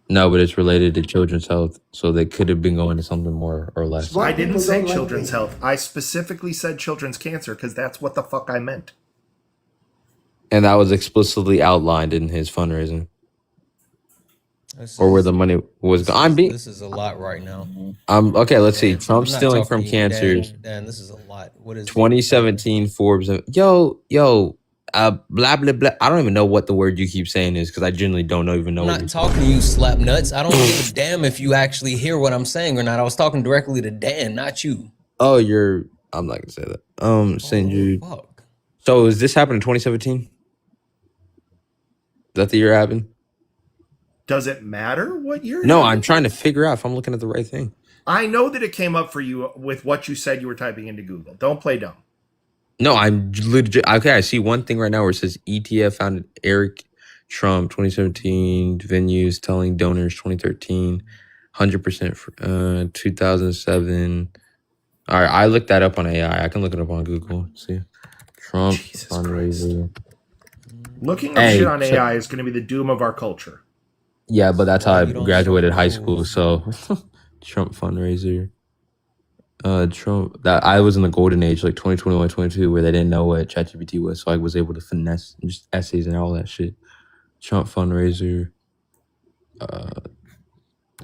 No, but it's related to children's health, so they could have been going to something more or less. I didn't say children's health. I specifically said children's cancer because that's what the fuck I meant. And that was explicitly outlined in his fundraising. Or where the money was going. This is a lot right now. Okay, let's see. Dan, Trump I'm not stealing talking from to you. cancers. Dan, this is a lot. What is 2017 Forbes. Yo, blah blah blah. I don't even know what the word you keep saying is because I genuinely don't even know. I'm what not talking to you, slap nuts. I don't give a damn if you actually hear what I'm saying or not. I was talking directly to Dan, not you. Oh, I'm not gonna say that. St. Jude. Fuck. So is this happened in 2017? Is that the year it happened? Does it matter what year? No, I'm trying to figure out if I'm looking at the right thing. I know that it came up for you with what you said you were typing into Google. Don't play dumb. No, I'm legit. Okay, I see one thing right now where it says ETF founded Eric Trump 2017 venues telling donors 2013 100% 2007. All right, I looked that up on AI. I can look it up on Google. See, Trump fundraiser. Looking up shit on AI is going to be the doom of our culture. Yeah, but that's how I graduated high school. So, Trump fundraiser. Trump. That I was in the golden age, like 2021, 22, where they didn't know what ChatGPT was, so I was able to finesse just essays and all that shit. Trump fundraiser.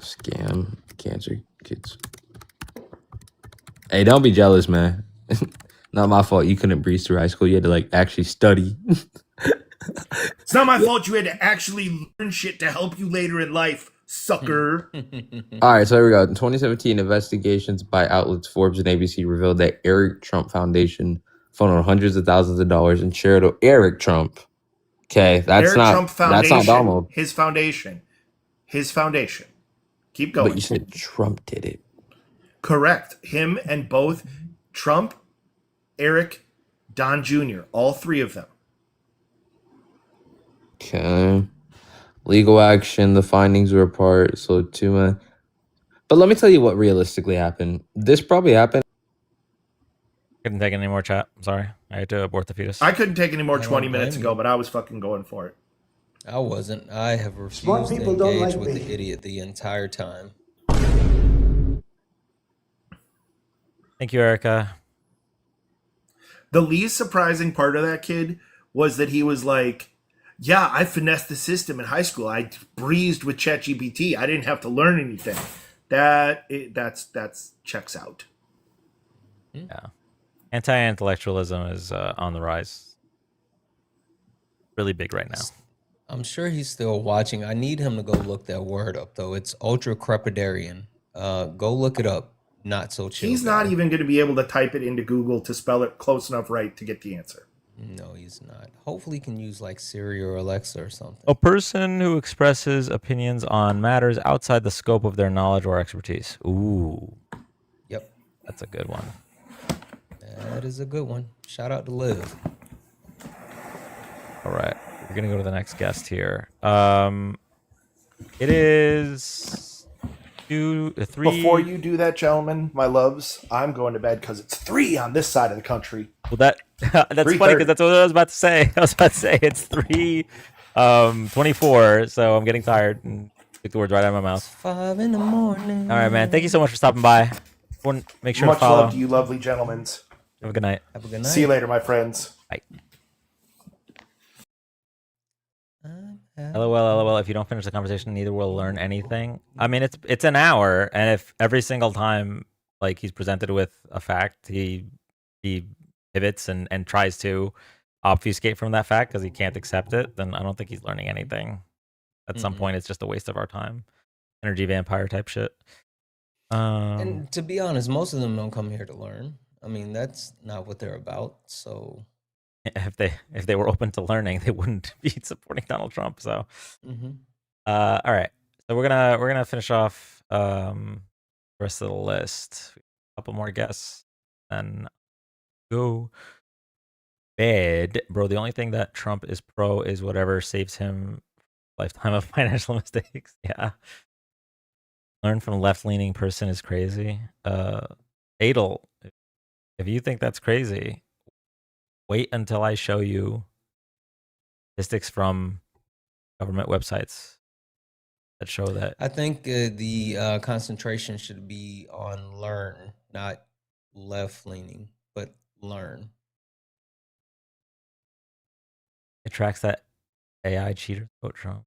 Scam cancer kids. Hey, don't be jealous, man. Not my fault. You couldn't breeze through high school. You had to like actually study. It's not my fault you had to actually learn shit to help you later in life, sucker. All right, so here we go. In 2017, investigations by outlets Forbes and ABC revealed that Eric Trump Foundation funneled hundreds of thousands of dollars in charitable Eric Trump. Okay, that's not Donald. His foundation. Keep going. But you said Trump did it. Correct. Him and both Trump, Eric, Don Jr., all three of them. Okay. Legal action, the findings were apart. So two but let me tell you what realistically happened. This probably happened. Couldn't take any more chat. I'm sorry. I had to abort the fetus. I couldn't take any more 20 minutes ago, but I was fucking going for it. I wasn't. I have refused to engage with the idiot the entire time. Thank you, Erica. The least surprising part of that kid was that he was like, yeah, I finessed the system in high school. I breezed with ChatGPT. I didn't have to learn anything. That's checks out. Yeah. Anti-intellectualism is on the rise. Really big right now. I'm sure he's still watching. I need him to go look that word up, though. It's ultra-crepidarian. Go look it up. Not so chill. He's not even going to be able to type it into Google to spell it close enough right to get the answer. No, he's not. Hopefully he can use like Siri or Alexa or something. A person who expresses opinions on matters outside the scope of their knowledge or expertise. Ooh. Yep. That's a good one. That is a good one. Shout out to Liv. All right. We're going to go to the next guest here. It is 2, 3. Before you do that, gentlemen, my loves, I'm going to bed because it's 3 on this side of the country. Well, that's funny because that's what I was about to say. I was about to say it's 3:24, so I'm getting tired and took the words right out of my mouth. It's 5 in the morning. All right, man. Thank you so much for stopping by. Make sure Much to follow. love to you, lovely gentlemen. Have a good night. Have a good night. See you later, my friends. Bye. LOL. If you don't finish the conversation, neither will learn anything. I mean, it's an hour, and if every single time like he's presented with a fact, he pivots and tries to obfuscate from that fact because he can't accept it, then I don't think he's learning anything. At some point, it's just a waste of our time. Energy vampire type shit. And to be honest, most of them don't come here to learn. I mean, that's not what they're about. So if they were open to learning, they wouldn't be supporting Donald Trump. So, Mhm. All right. So we're gonna finish off the rest of the list. A couple more guests, and go bed, bro. The only thing that Trump is pro is whatever saves him lifetime of financial mistakes. Yeah. Learn from left-leaning person is crazy. Adel, if you think that's crazy, wait until I show you statistics from government websites that show that. I think the concentration should be on learn, not left leaning, but learn. It tracks that AI cheaters vote Trump.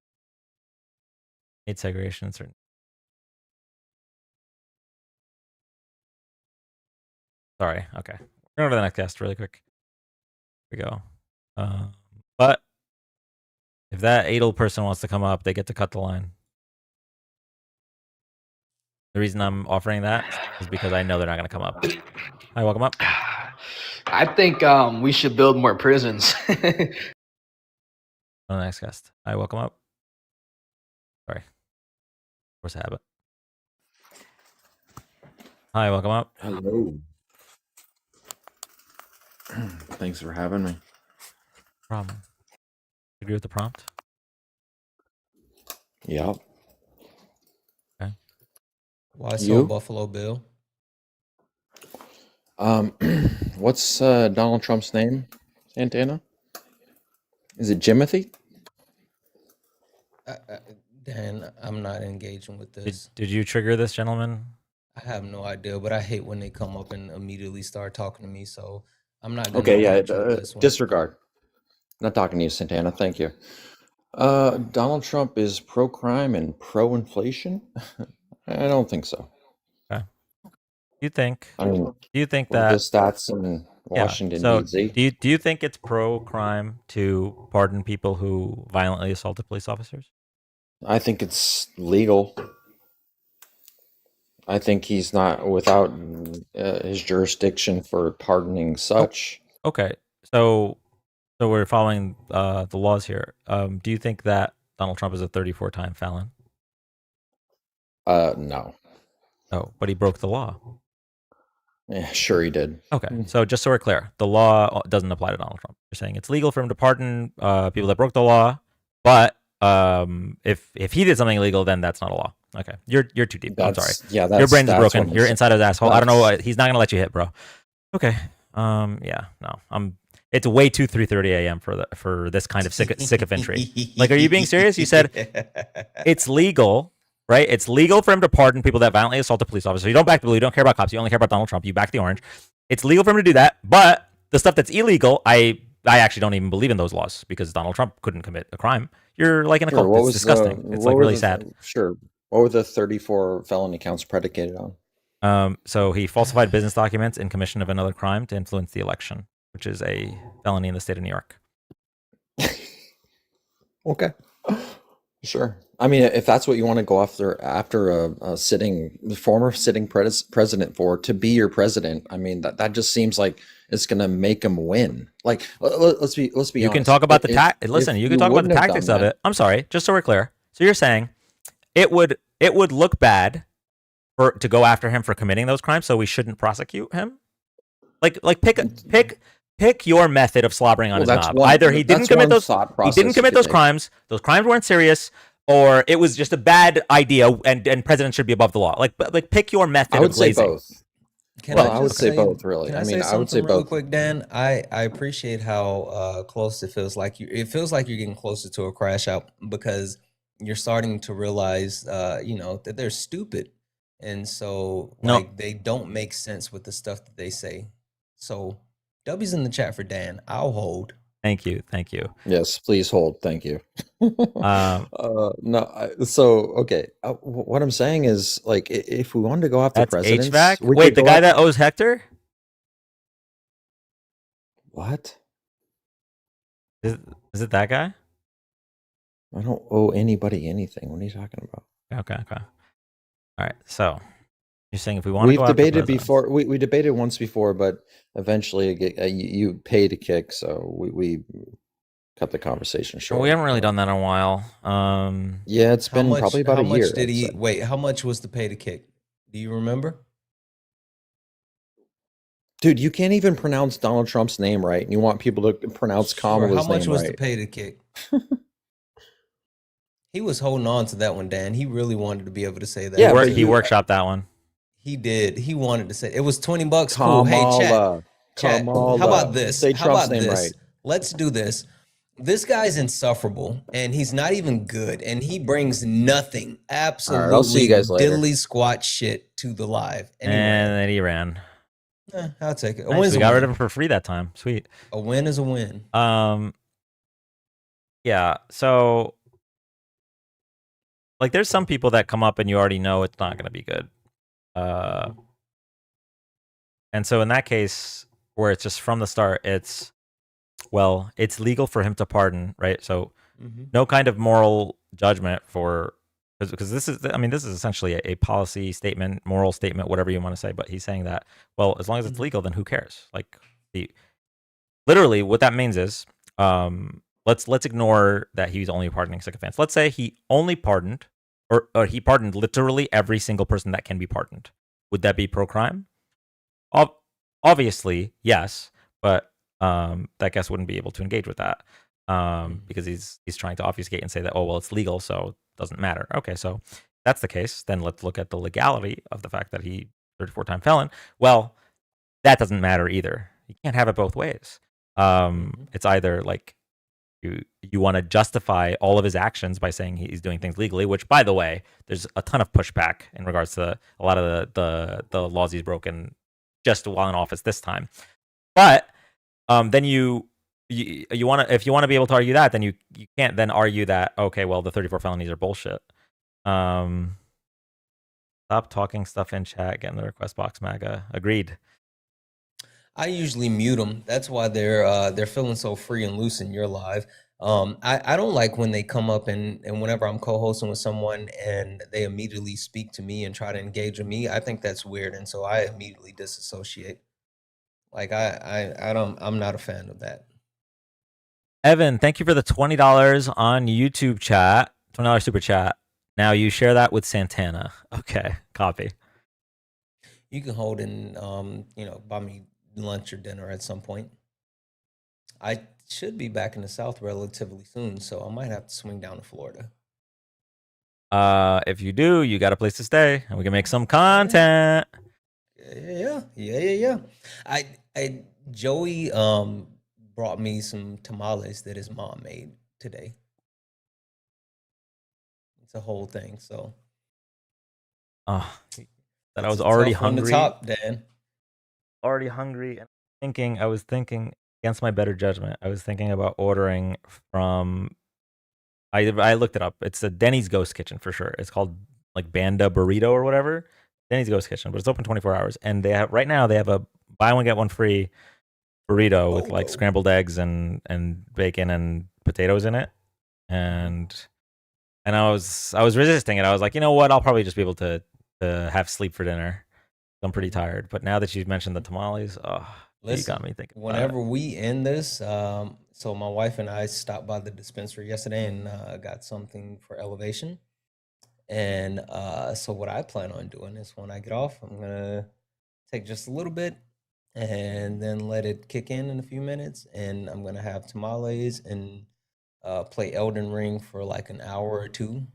Hate segregation in certain. Sorry. Okay. We're going to the next guest really quick. Here we go. But if that Adel person wants to come up, they get to cut the line. The reason I'm offering that is because I know they're not going to come up. Hi, welcome up. I think we should build more prisons. On the next guest. Hi, welcome up. Sorry. Force habit. Hi, welcome up. Hello. Thanks for having me. Problem. Agree with the prompt? Yep. Okay. Why so You? Buffalo Bill? What's Donald Trump's name? Santana? Is it Jimothy? Dan, I'm not engaging with this. Did you trigger this gentleman? I have no idea, but I hate when they come up and immediately start talking to me. So I'm not gonna Okay, yeah. engage with this one. Disregard. Not talking to you, Santana. Thank you. Donald Trump is pro-crime and pro-inflation? I don't think so. Okay. You think? I mean, do you think what are that the stats in Washington, So D.C.? do you think it's pro-crime to pardon people who violently assaulted police officers? I think it's legal. I think he's not without his jurisdiction for pardoning such. Okay. So we're following the laws here. Do you think that Donald Trump is a 34-time felon? No. Oh, but he broke the law. Yeah, sure he did. Okay. So just so we're clear, the law doesn't apply to Donald Trump. You're saying it's legal for him to pardon people that broke the law, but if he did something illegal, then that's not a law. Okay. You're too deep. I'm sorry. Yeah, Your brain's that's broken. what You're I'm inside his asshole. I don't saying. know. He's not gonna let you hit, bro. Okay. Yeah. No. It's way too 3:30 a.m. for this kind of sycophantry. Like, are you being serious? You said it's legal, right? It's legal for him to pardon people that violently assault a police officer. You don't back the blue. You don't care about cops. You only care about Donald Trump. You back the orange. It's legal for him to do that, but the stuff that's illegal, I actually don't even believe in those laws because Donald Trump couldn't commit a crime. You're like in a cult. It's disgusting. It's like really sad. Sure. What were the 34 felony counts predicated on? So he falsified business documents in commission of another crime to influence the election, which is a felony in the state of New York. Okay. Sure. I mean, if that's what you want to go after a former sitting president for to be your president, I mean that just seems like it's going to make him win. Like, let's be honest. You can talk about the listen. You can talk about the tactics of it. I'm sorry, just so we're clear. So you're saying it would look bad to go after him for committing those crimes, so we shouldn't prosecute him. Like pick your method of slobbering on his knob. Either he didn't commit those crimes. Those crimes weren't serious, or it was just a bad idea, and presidents should be above the law. Like pick your method. I would say both. I would say both, really. Can I mean, I would say both. Quick, Dan, I appreciate how close it feels like you. It feels like you're getting closer to a crash out because you're starting to realize, that they're stupid, and so they don't make sense with the stuff that they say. So, W's in the chat for Dan. I'll hold. Thank you. Yes, please hold. Thank you. Okay. What I'm saying is, like, if we wanted to go after presidents, HVAC. Wait, the guy that owes Hector? What? Is it that guy? I don't owe anybody anything. What are you talking about? Okay. All right. So you're saying if we want to go debated before, we debated once before, but eventually you paid a kick, so we cut the conversation short. Well, we haven't really done that in a while. Yeah, it's been probably about a year. How much was the pay to kick? Do you remember? Dude, you can't even pronounce Donald Trump's name right, and you want people to pronounce Kamala's name right. How much was the pay to kick? He was holding on to that one, Dan. He really wanted to be able to say that. Yeah, he workshopped that one. He did. He wanted to say it was $20. Cool. Hey, chat. How about this? Say Trump's name right. Let's do this. This guy's insufferable, and he's not even good, and he brings nothing, absolutely, I'll see you guys later. Diddly squat shit to the live. And then he ran. I'll take it. Nice. We got rid of him for free that time. Sweet. A win is a win. Yeah. So, like, there's some people that come up and you already know it's not going to be good. And so in that case, where it's just from the start, it's legal for him to pardon, right? So no kind of moral judgment for because this is essentially a policy statement, moral statement, whatever you want to say. But he's saying that as long as it's legal, then who cares? Like literally, what that means is let's ignore that he's only pardoning sycophants. Let's say he only pardoned or he pardoned literally every single person that can be pardoned. Would that be pro crime? Obviously, yes, but that guest wouldn't be able to engage with that because he's trying to obfuscate and say that it's legal, so it doesn't matter. Okay, so that's the case. Then let's look at the legality of the fact that he 34-time felon. Well, that doesn't matter either. You can't have it both ways. It's either like you want to justify all of his actions by saying he's doing things legally, which, by the way, there's a ton of pushback in regards to a lot of the laws he's broken just while in office this time. But then you want to, if you want to be able to argue that, then you can't then argue that, okay, well, the 34 felonies are bullshit. Stop talking stuff in chat, get in the request box, MAGA. Agreed. I usually mute them. That's why they're feeling so free and loose in your live. I don't like when they come up and whenever I'm co-hosting with someone and they immediately speak to me and try to engage with me, I think that's weird, and so I immediately disassociate. Like I'm not a fan of that. Evan, thank you for the $20 on YouTube chat. $20 super chat. Now you share that with Santana. Okay, copy. You can hold and buy me lunch or dinner at some point. I should be back in the South relatively soon, so I might have to swing down to Florida. If you do, you got a place to stay, and we can make some content. Yeah. Joey brought me some tamales that his mom made today. It's a whole thing. So, that I was already hungry. From the top, Dan. Already hungry, and I was thinking against my better judgment. I was thinking about ordering from. I looked it up. It's a Denny's Ghost Kitchen for sure. It's called like Banda Burrito or whatever. Denny's Ghost Kitchen, but it's open 24 hours. And they have a buy one get one free burrito with like scrambled eggs and bacon and potatoes in it. And I was resisting it. I was like, you know what? I'll probably just be able to have sleep for dinner. I'm pretty tired. But now that you've mentioned the tamales, you got me thinking. Whenever we end this, so my wife and I stopped by the dispensary yesterday and got something for elevation. And so what I plan on doing is when I get off, I'm gonna take just a little bit and then let it kick in a few minutes. And I'm gonna have tamales and play Elden Ring for like an hour or two.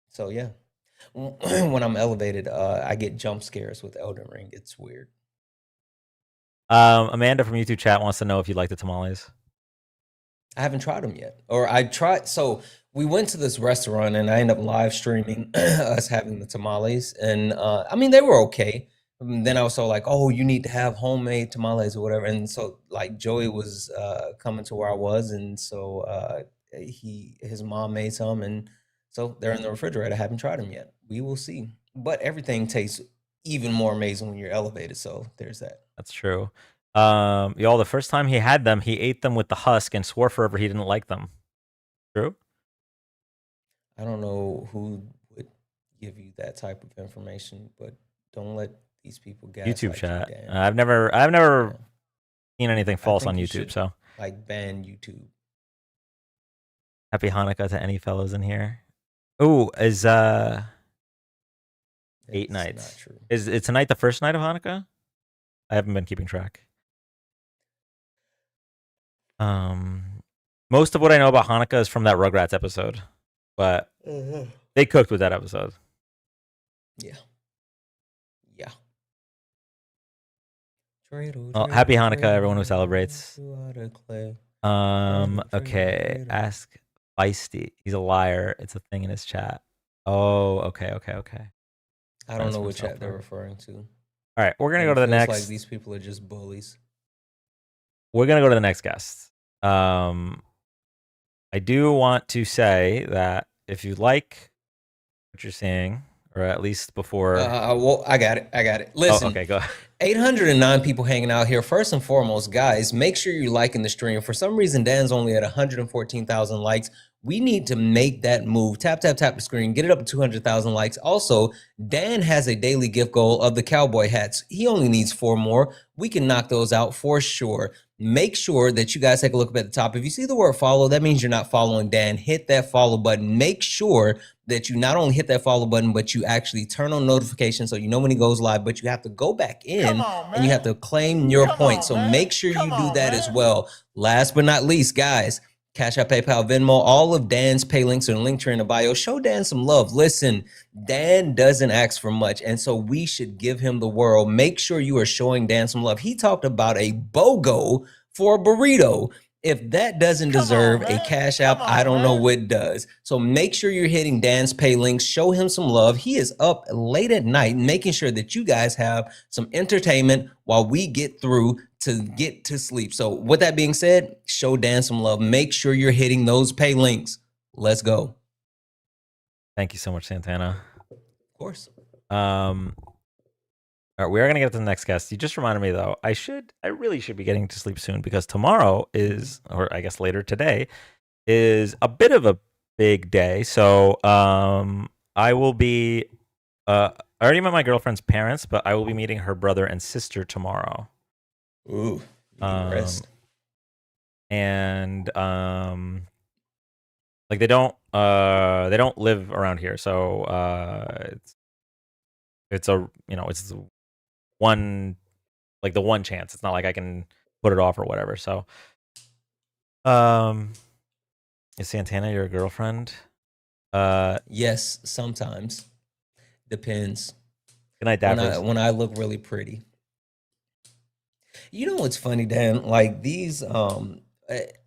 So yeah, when I'm elevated, I get jump scares with Elden Ring. It's weird. Amanda from YouTube chat wants to know if you like the tamales. I haven't tried them yet. Or I tried. So we went to this restaurant and I ended up live streaming us having the tamales. And I mean, they were okay. And then I was so like, oh, you need to have homemade tamales or whatever. And so like Joey was coming to where I was. And so his mom made some. And so they're in the refrigerator. I haven't tried them yet. We will see. But everything tastes even more amazing when you're elevated. So there's that. That's true. Y'all, the first time he had them, he ate them with the husk and swore forever he didn't like them. True? I don't know who would give you that type of information, but don't let these people gaslight YouTube chat. you, Dan. I've never seen anything false on you YouTube. should, So like ban YouTube. Happy Hanukkah to any fellows in here. Oh, is 8 nights? Not true. Is tonight the first night of Hanukkah? I haven't been keeping track. Most of what I know about Hanukkah is from that Rugrats episode, but they cooked with that episode. Yeah. Well, happy Hanukkah, everyone who celebrates. Okay. Ask Feisty. He's a liar. It's a thing in his chat. Oh, okay. I don't know what chat they're referring to. All right, we're gonna go to the next. Like these people are just bullies. We're gonna go to the next guest. I do want to say that if you like what you're seeing, or at least before. Well, I got it. Listen, okay, go. 809 people hanging out here. First and foremost, guys, make sure you're liking the stream. For some reason, Dan's only at 114,000 likes. We need to make that move. Tap the screen. Get it up to 200,000 likes. Also, Dan has a daily gift goal of the cowboy hats. He only needs 4 more. We can knock those out for sure. Make sure that you guys take a look up at the top. If you see the word follow, that means you're not following Dan. Hit that follow button. Make sure that you not only hit that follow button, but you actually turn on notifications so you know when he goes live, but you have to go back in and you have to claim your points. So make sure you do that as well. Last but not least, guys, Cash App, PayPal, Venmo, all of Dan's pay links are in the link tree in the bio. Show Dan some love. Listen, Dan doesn't ask for much, and so we should give him the world. Make sure you are showing Dan some love. He talked about a BOGO for a burrito. If that doesn't deserve a Cash App, I don't know what does. So make sure you're hitting Dan's pay links. Show him some love. He is up late at night making sure that you guys have some entertainment while we get through to get to sleep. So with that being said, show Dan some love. Make sure you're hitting those pay links. Let's go. Thank you so much, Santana. Of course. All right, we are gonna get to the next guest. You just reminded me though, I really should be getting to sleep soon because tomorrow is, or I guess later today, is a bit of a big day. So I will be I already met my girlfriend's parents, but I will be meeting her brother and sister tomorrow. Ooh, rest. And like they don't live around here, so it's a, you know, it's one, like the one chance. It's not like I can put it off or whatever. So is Santana your girlfriend? Yes, sometimes. Depends. Good night, Dappers. When I look really pretty. You know what's funny, Dan? Like these, and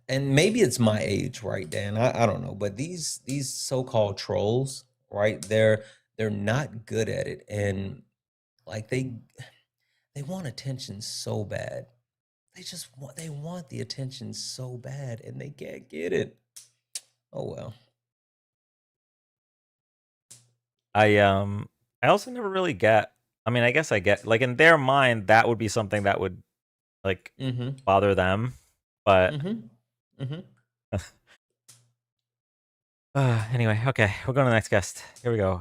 maybe it's my age, right, Dan? I don't know, but these so-called trolls, right? They're not good at it, and like they want attention so bad. They want the attention so bad, and they can't get it. Oh well. I also never really get. I mean, I guess I get, like, in their mind that would be something that would like bother them, but anyway, okay, we're going to the next guest. Here we go.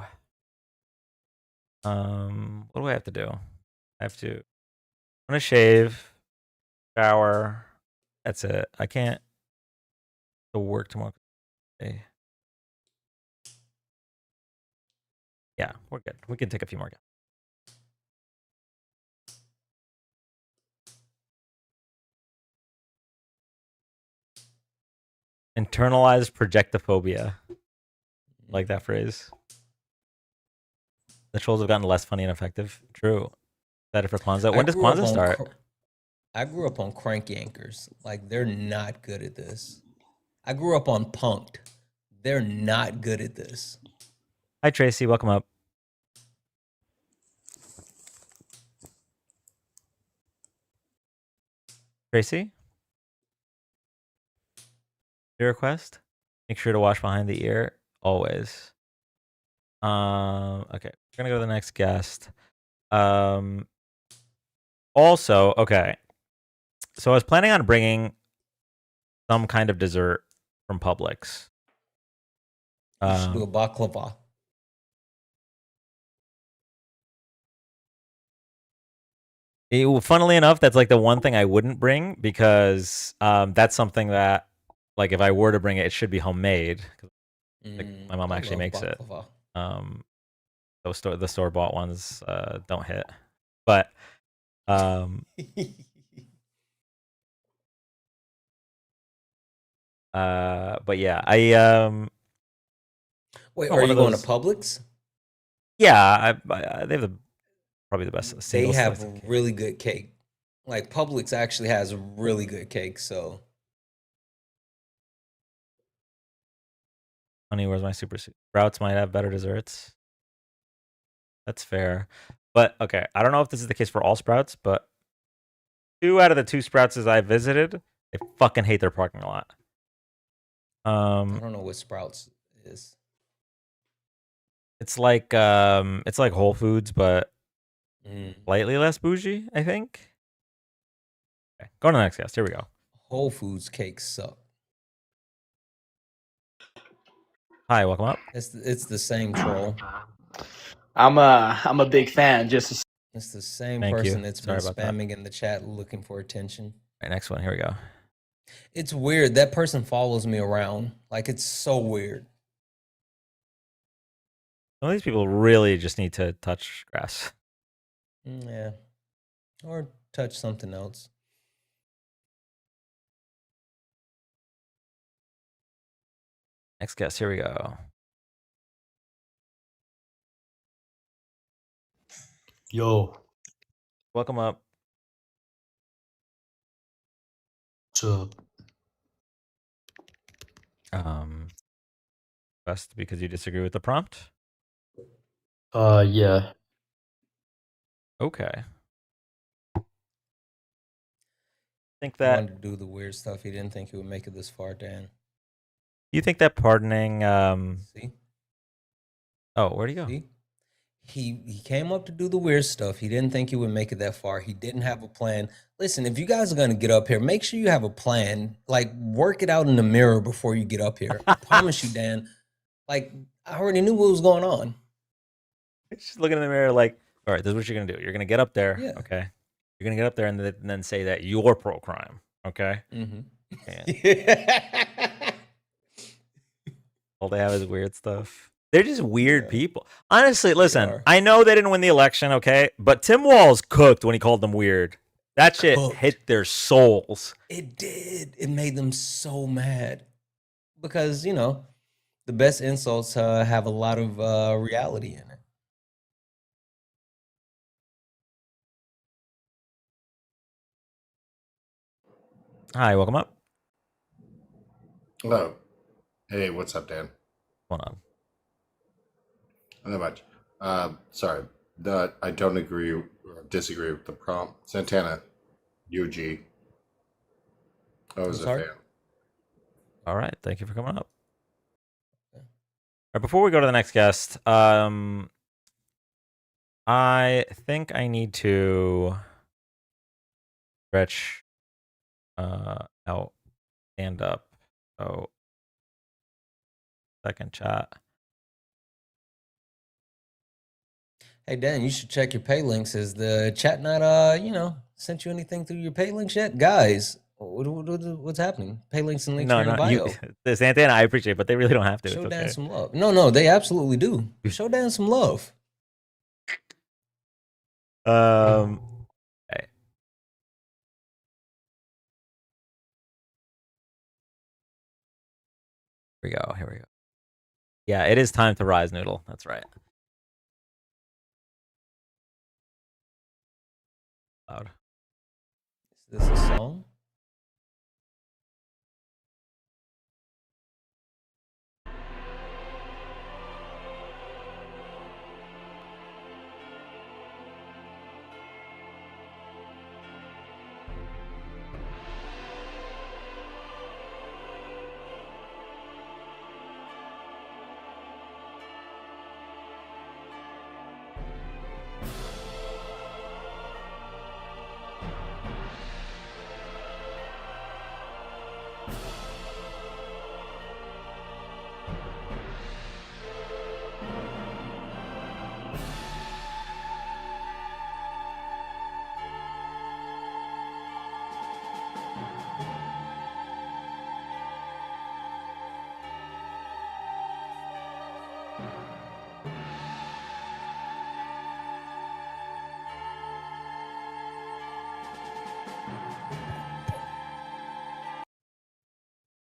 What do I have to do? I'm gonna shave, shower. That's it. I can't go work tomorrow. Okay. Yeah, we're good. We can take a few more guests. Internalized projectophobia. Like that phrase. The trolls have gotten less funny and effective. True. Better for Kwanzaa. When does Kwanzaa start? I grew up on crank yankers. Like, they're not good at this. I grew up on punked. They're not good at this. Hi, Tracy. Welcome up. Tracy? Your request? Make sure to wash behind the ear. Always. Okay. We're gonna go to the next guest. Also, okay. So I was planning on bringing some kind of dessert from Publix. You should do a baklava. Funnily enough, that's like the one thing I wouldn't bring because that's something that, like, if I were to bring it, it should be homemade. Like, my mom actually makes baklava. It. The store bought ones don't hit, but but yeah, Wait, are you going to Publix? Yeah, they have probably the best. They have really good cake. Like, Publix actually has really good cake. So, honey, where's my super suit? Sprouts might have better desserts. That's fair, but okay. I don't know if this is the case for all Sprouts, but 2 out of the 2 Sprouts I visited, they fucking hate their parking lot. I don't know what Sprouts is. It's like Whole Foods, but Mm. slightly less bougie, I think. Okay, go to the next guest. Here we go. Whole Foods cakes suck. Hi, welcome up. It's the same troll. I'm a big fan. Just It's the same Thank you. person that's Sorry been about that. spamming in the chat looking for attention. All right, next one. Here we go. It's weird. That person follows me around. Like, it's so weird. Some of these people really just need to touch grass. Yeah. Or touch something else. Next guest. Here we go. Yo, Welcome up. what's up? Best because you disagree with the prompt? Yeah. Okay. Think He that wanted to do the weird stuff. He didn't think he would make it this far, Dan. you think that pardoning See? Oh, where'd he go? See? He came up to do the weird stuff. He didn't think he would make it that far. He didn't have a plan. Listen, if you guys are gonna get up here, make sure you have a plan. Like, work it out in the mirror before you get up here. I promise you, Dan. Like, I already knew what was going on. Just looking in the mirror like, all right, this is what you're gonna do. You're gonna get up there, Yeah. okay? You're gonna get up there and then say that you're pro crime, okay? All they have is weird stuff. They're just weird people. Honestly, listen, I know they didn't win the election, okay? But Tim Walz cooked when he called them weird. That shit hit their souls. It did. It made them so mad. Because, you know, the best insults have a lot of reality in it. Hi, welcome up. Hello. Hey, what's up, Dan? What's going on? Not much. Sorry. I don't agree or disagree with the prompt. Santana, UG. I was a fan. All right, thank you for coming up. All right, before we go to the next guest, I think I need to stretch out, stand up. So, second chat. Hey, Dan, you should check your pay links. Is the chat not, sent you anything through your pay links yet? Guys, what's happening? Pay links and links No, are in the no, you, bio. Santana, I appreciate it, but they really don't have to. Show It's Dan okay. some love. No, they absolutely do. Show Dan some love. Okay. Here we go. Yeah, it is time to rise, Noodle. That's right. Loud. Is this a song?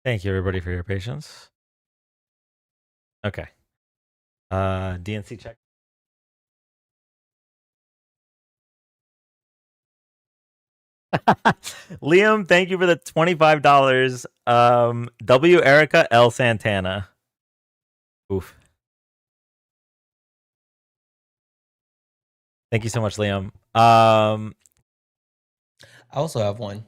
Thank you, everybody, for your patience. Okay. DNC check. Liam, thank you for the $25. W. Erica L. Santana. Oof. Thank you so much, Liam. I also have one.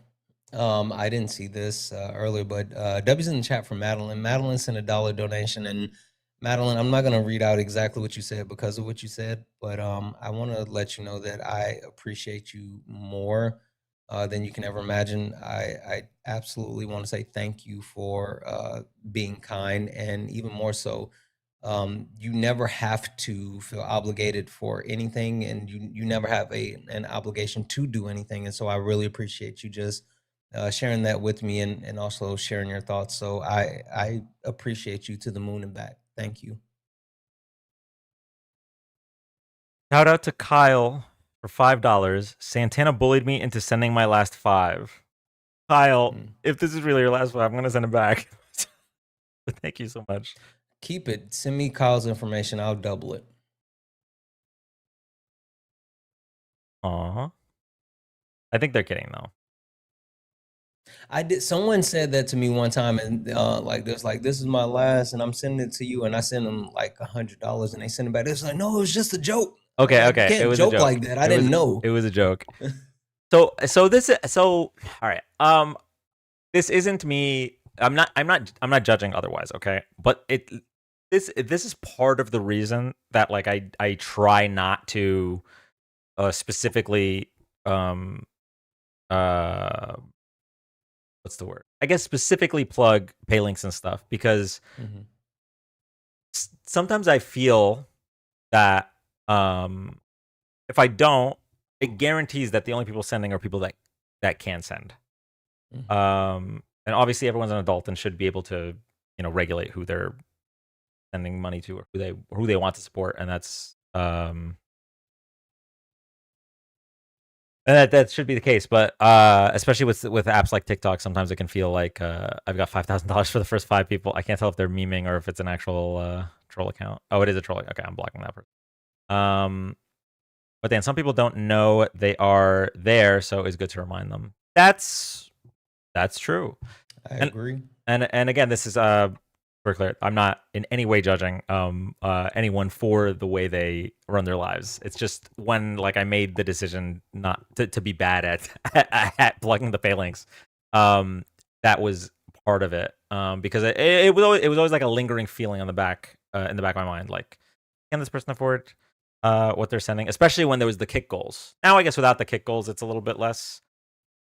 I didn't see this earlier, but W's in the chat from Madeline. Madeline sent a $1 donation, and Madeline, I'm not gonna read out exactly what you said because of what you said, but I want to let you know that I appreciate you more than you can ever imagine. I absolutely want to say thank you for being kind, and even more so, you never have to feel obligated for anything, and you never have an obligation to do anything. And so I really appreciate you just sharing that with me, and also sharing your thoughts. So I appreciate you to the moon and back. Thank you. Shout out to Kyle for $5. Santana bullied me into sending my last 5. Kyle, if this is really your last 5, I'm gonna send it back. But thank you so much. Keep it. Send me Kyle's information. I'll double it. Aw. I think they're kidding though. I did. Someone said that to me one time, and like, there's like, this is my last, and I'm sending it to you, and I sent them like $100, and they sent it back. It's like, no, it was just a joke. Okay, Like, okay. you It can't was a joke joke. like that. I didn't know. It was a joke. So all right. This isn't me. I'm not judging otherwise, okay? But this is part of the reason that like I try not to specifically what's the word? I guess specifically plug pay links and stuff, because sometimes I feel that if I don't, it guarantees that the only people sending are people that can send. And obviously everyone's an adult and should be able to, regulate who they're sending money to, or who they want to support, and that's and that should be the case. But especially with apps like TikTok, sometimes it can feel like I've got $5,000 for the first 5 people. I can't tell if they're memeing or if it's an actual troll account. Oh, it is a troll. Okay, I'm blocking that person. But then some people don't know they are there, so it's good to remind them. That's true. I agree. And again, this is for clear. I'm not in any way judging anyone for the way they run their lives. It's just when like I made the decision not to be bad at plugging the pay links. That was part of it. Because it was always like a lingering feeling on the back in the back of my mind, like, can this person afford what they're sending? Especially when there was the kick goals. Now I guess without the kick goals, it's a little bit less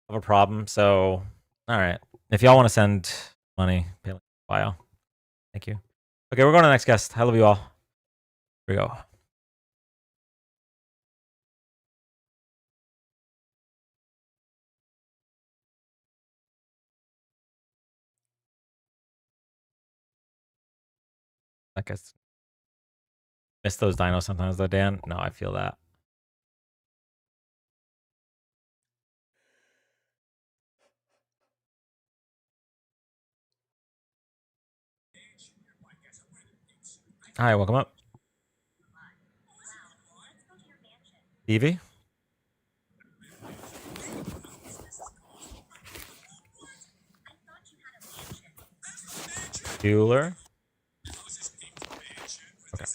of a problem. So all right, if y'all want to send money, pay link bio. Thank you. Okay, we're going to the next guest. I love you all. Here we go. I guess miss those dinos sometimes though, Dan. No, I feel that. Hi, welcome up. Evie? Bueller? Okay.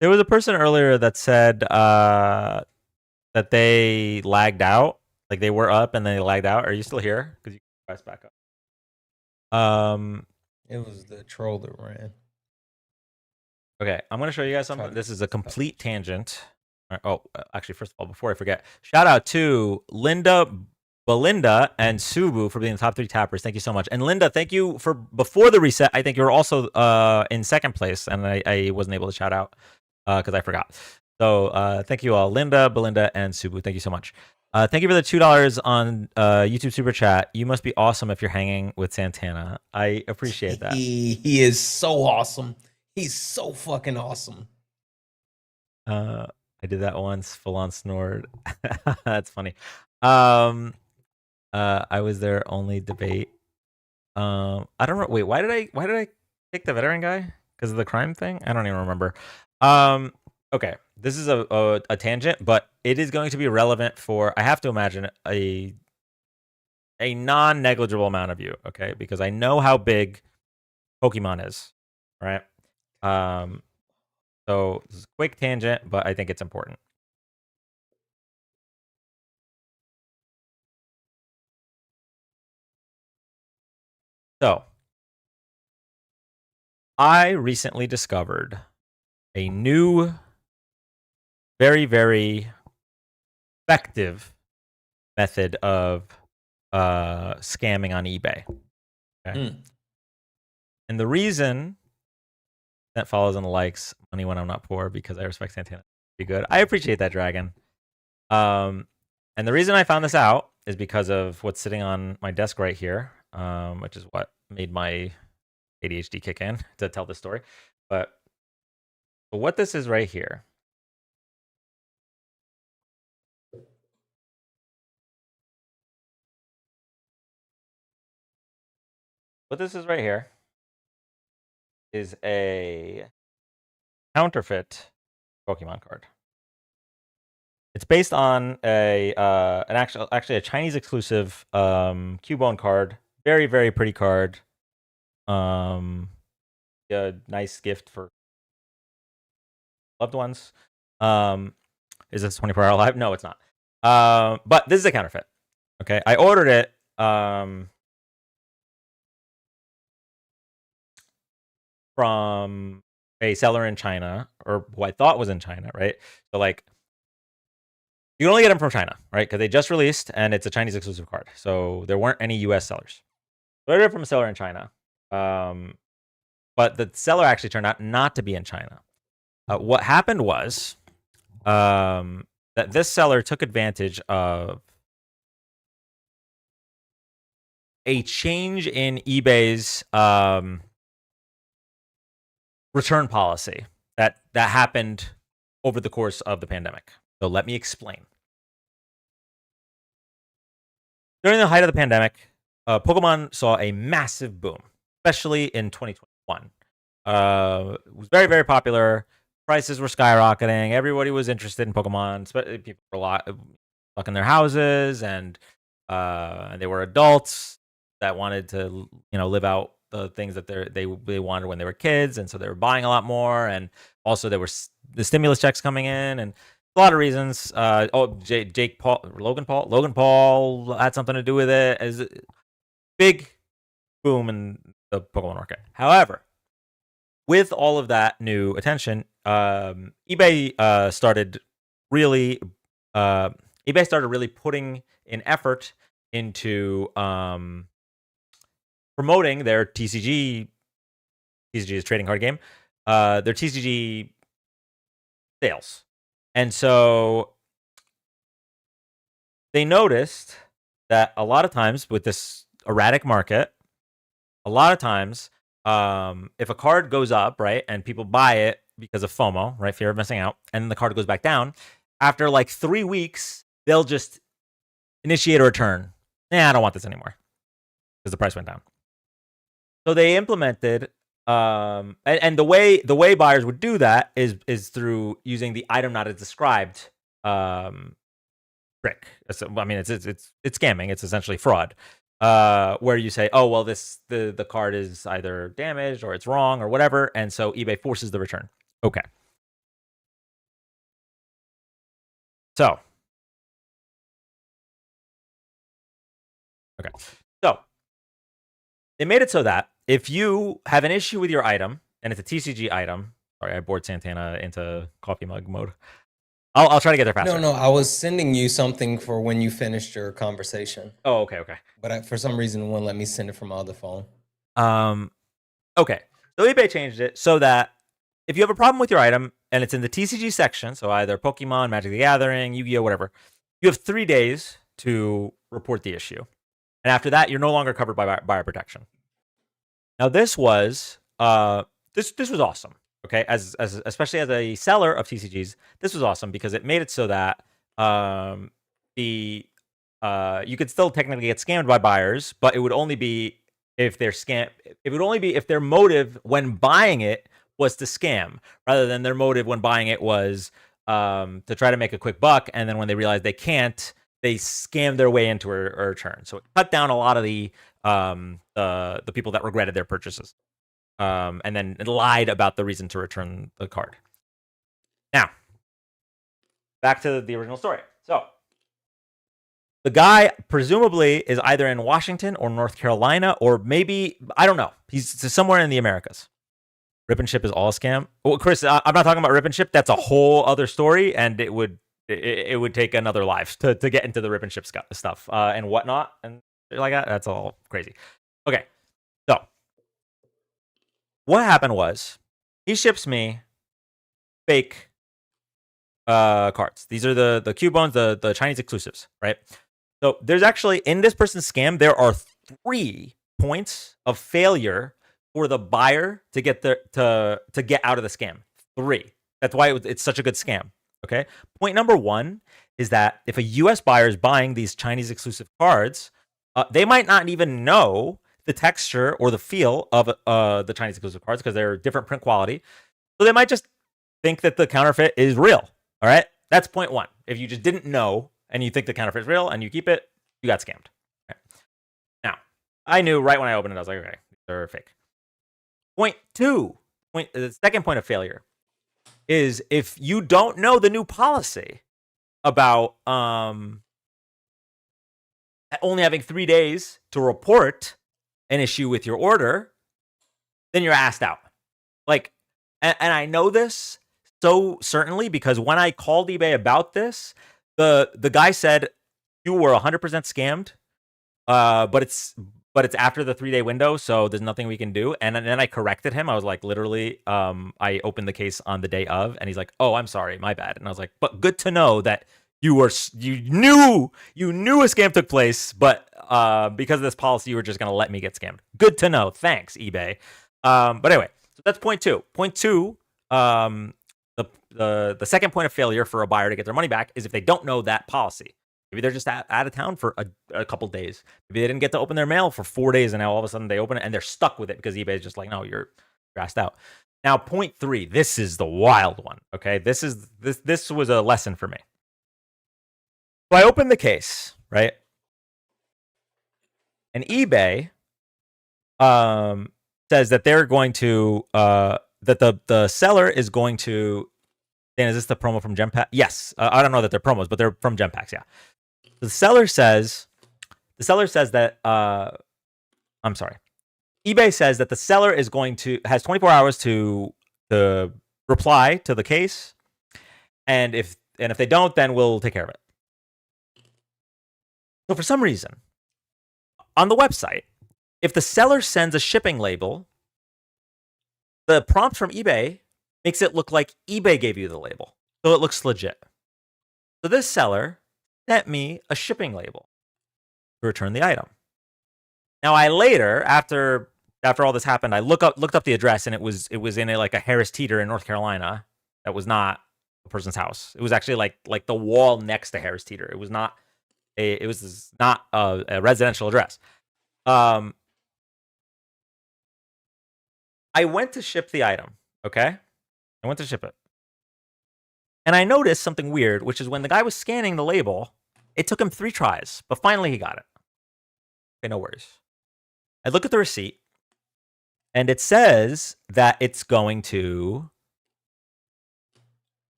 There was a person earlier that said that they lagged out. Like they were up and then they lagged out. Are you still here? Because you can press back up. It was the troll that ran. Okay, I'm going to show you guys something. This is a complete tangent. Oh, actually, first of all, before I forget, shout out to Linda, Belinda, and Subu for being the top 3 tappers. Thank you so much. And Linda, thank you for before the reset. I think you were also in second place, and I wasn't able to shout out because I forgot. So thank you all, Linda, Belinda, and Subu. Thank you so much. Thank you for the $2 on YouTube Super Chat. You must be awesome if you're hanging with Santana. I appreciate that. He is so awesome. He's so fucking awesome. I did that once, full on snored. That's funny. I was their only debate. I don't know. Wait, why did I pick the veteran guy? Because of the crime thing? I don't even remember. Okay, this is a tangent, but it is going to be relevant for, I have to imagine, a non-negligible amount of you, okay? Because I know how big Pokemon is, right? So this is a quick tangent, but I think it's important. I recently discovered a new, very, very effective method of scamming on eBay. Okay. And the reason that follows and likes money when I'm not poor, because I respect Santana pretty good. I appreciate that, Dragon. And the reason I found this out is because of what's sitting on my desk right here, which is what made my ADHD kick in to tell this story. But what this is right here. What this is right here is a counterfeit Pokemon card. It's based on actually a Chinese exclusive Cubone card. Very, very pretty card. A nice gift for loved ones. Is this 24-hour live? No, it's not. But this is a counterfeit. Okay, I ordered it from a seller in China, or who I thought was in China, right? So like, you can only get them from China, right? Because they just released, and it's a Chinese exclusive card. So there weren't any U.S. sellers. So I ordered it from a seller in China. But the seller actually turned out not to be in China. What happened was that this seller took advantage of a change in eBay's return policy that happened over the course of the pandemic. So let me explain. During the height of the pandemic, Pokemon saw a massive boom, especially in 2021. It was very, very popular. Prices were skyrocketing. Everybody was interested in Pokemon. People were stuck in their houses, and they were adults that wanted to, live out the things that they wanted when they were kids, and so they were buying a lot more. And also, there were the stimulus checks coming in, and a lot of reasons. Logan Paul had something to do with it. As big boom in the Pokemon market. However, with all of that new attention, eBay started really putting in effort into promoting their TCG. TCG is a trading card game. Their TCG sales, and so they noticed that a lot of times with this erratic market, a lot of times, if a card goes up, right, and people buy it because of FOMO, right, fear of missing out, and the card goes back down, after like 3 weeks, they'll just initiate a return. I don't want this anymore because the price went down. So they implemented, and the way buyers would do that is through using the item not as described trick. I mean, it's scamming. It's essentially fraud. Where you say, oh, well, the card is either damaged or it's wrong or whatever, and so eBay forces the return. Okay. So they made it so that if you have an issue with your item and it's a TCG item, sorry, I bored Santana into coffee mug mode. I'll try to get there faster. No, I was sending you something for when you finished your conversation. Oh, okay. But for some reason, it wouldn't let me send it from my other phone. Okay. So eBay changed it so that if you have a problem with your item and it's in the TCG section, so either Pokemon, Magic the Gathering, Yu-Gi-Oh, whatever, you have 3 days to report the issue. And after that, you're no longer covered by buyer protection. Now, this was this was awesome. Okay, as especially as a seller of TCGs, this was awesome because it made it so that you could still technically get scammed by buyers, but it would only be if they're It would only be if their motive when buying it was to scam, rather than their motive when buying it was to try to make a quick buck, and then when they realize they can't, they scam their way into a return. So it cut down a lot of the people that regretted their purchases. And then it lied about the reason to return the card. Now, back to the original story. So, the guy presumably is either in Washington or North Carolina, or maybe, I don't know. He's somewhere in the Americas. Rip and ship is all a scam. Well, Chris, I'm not talking about rip and ship. That's a whole other story, and it would take another life to get into the rip and ship stuff and whatnot and like that. That's all crazy. Okay, so what happened was he ships me fake cards. These are the Cubones, the Chinese exclusives, right? So there's actually in this person's scam there are 3 points of failure for the buyer to get to get out of the scam. 3. That's why it's such a good scam. Okay. Point number 1 is that if a U.S. buyer is buying these Chinese exclusive cards, they might not even know the texture or the feel of the Chinese exclusive cards because they're different print quality. So they might just think that the counterfeit is real. All right. That's point 1. If you just didn't know and you think the counterfeit is real and you keep it, you got scammed. Right. Now, I knew right when I opened it, I was like, okay, they're fake. Point 2, the second point of failure is if you don't know the new policy about only having 3 days to report an issue with your order, then you're asked out. Like, and I know this so certainly because when I called eBay about this, the guy said you were 100% scammed, but it's after the 3-day window, so there's nothing we can do. And then I corrected him. I was like, literally, I opened the case on the day of, and he's like, "Oh, I'm sorry, my bad." And I was like, "But good to know that you knew a scam took place, but because of this policy, you were just gonna let me get scammed. Good to know. Thanks, eBay." But anyway, so that's point 2. Point 2. The second point of failure for a buyer to get their money back is if they don't know that policy. Maybe they're just out of town for a couple days. Maybe they didn't get to open their mail for 4 days, and now all of a sudden they open it and they're stuck with it because eBay is just like, no, you're asked out. Now, point 3. This is the wild one. Okay, this was a lesson for me. So I opened the case, right, and eBay says that they're going to that the seller is going to. Dan, is this the promo from Gempack? Yes. I don't know that they're promos, but they're from Gempacks. Yeah. The seller says that I'm sorry. eBay says that the seller is has 24 hours to reply to the case, and if they don't, then we'll take care of it. So for some reason, on the website, if the seller sends a shipping label, the prompt from eBay makes it look like eBay gave you the label, so it looks legit. So this seller sent me a shipping label to return the item. Now, I later, after all this happened, I looked up the address, and it was in a Harris Teeter in North Carolina. That was not a person's house. It was actually like the wall next to Harris Teeter. It was not a residential address. I went to ship the item. Okay, I went to ship it, and I noticed something weird, which is when the guy was scanning the label, it took him 3 tries, but finally he got it. Okay, no worries. I look at the receipt, and it says that it's going to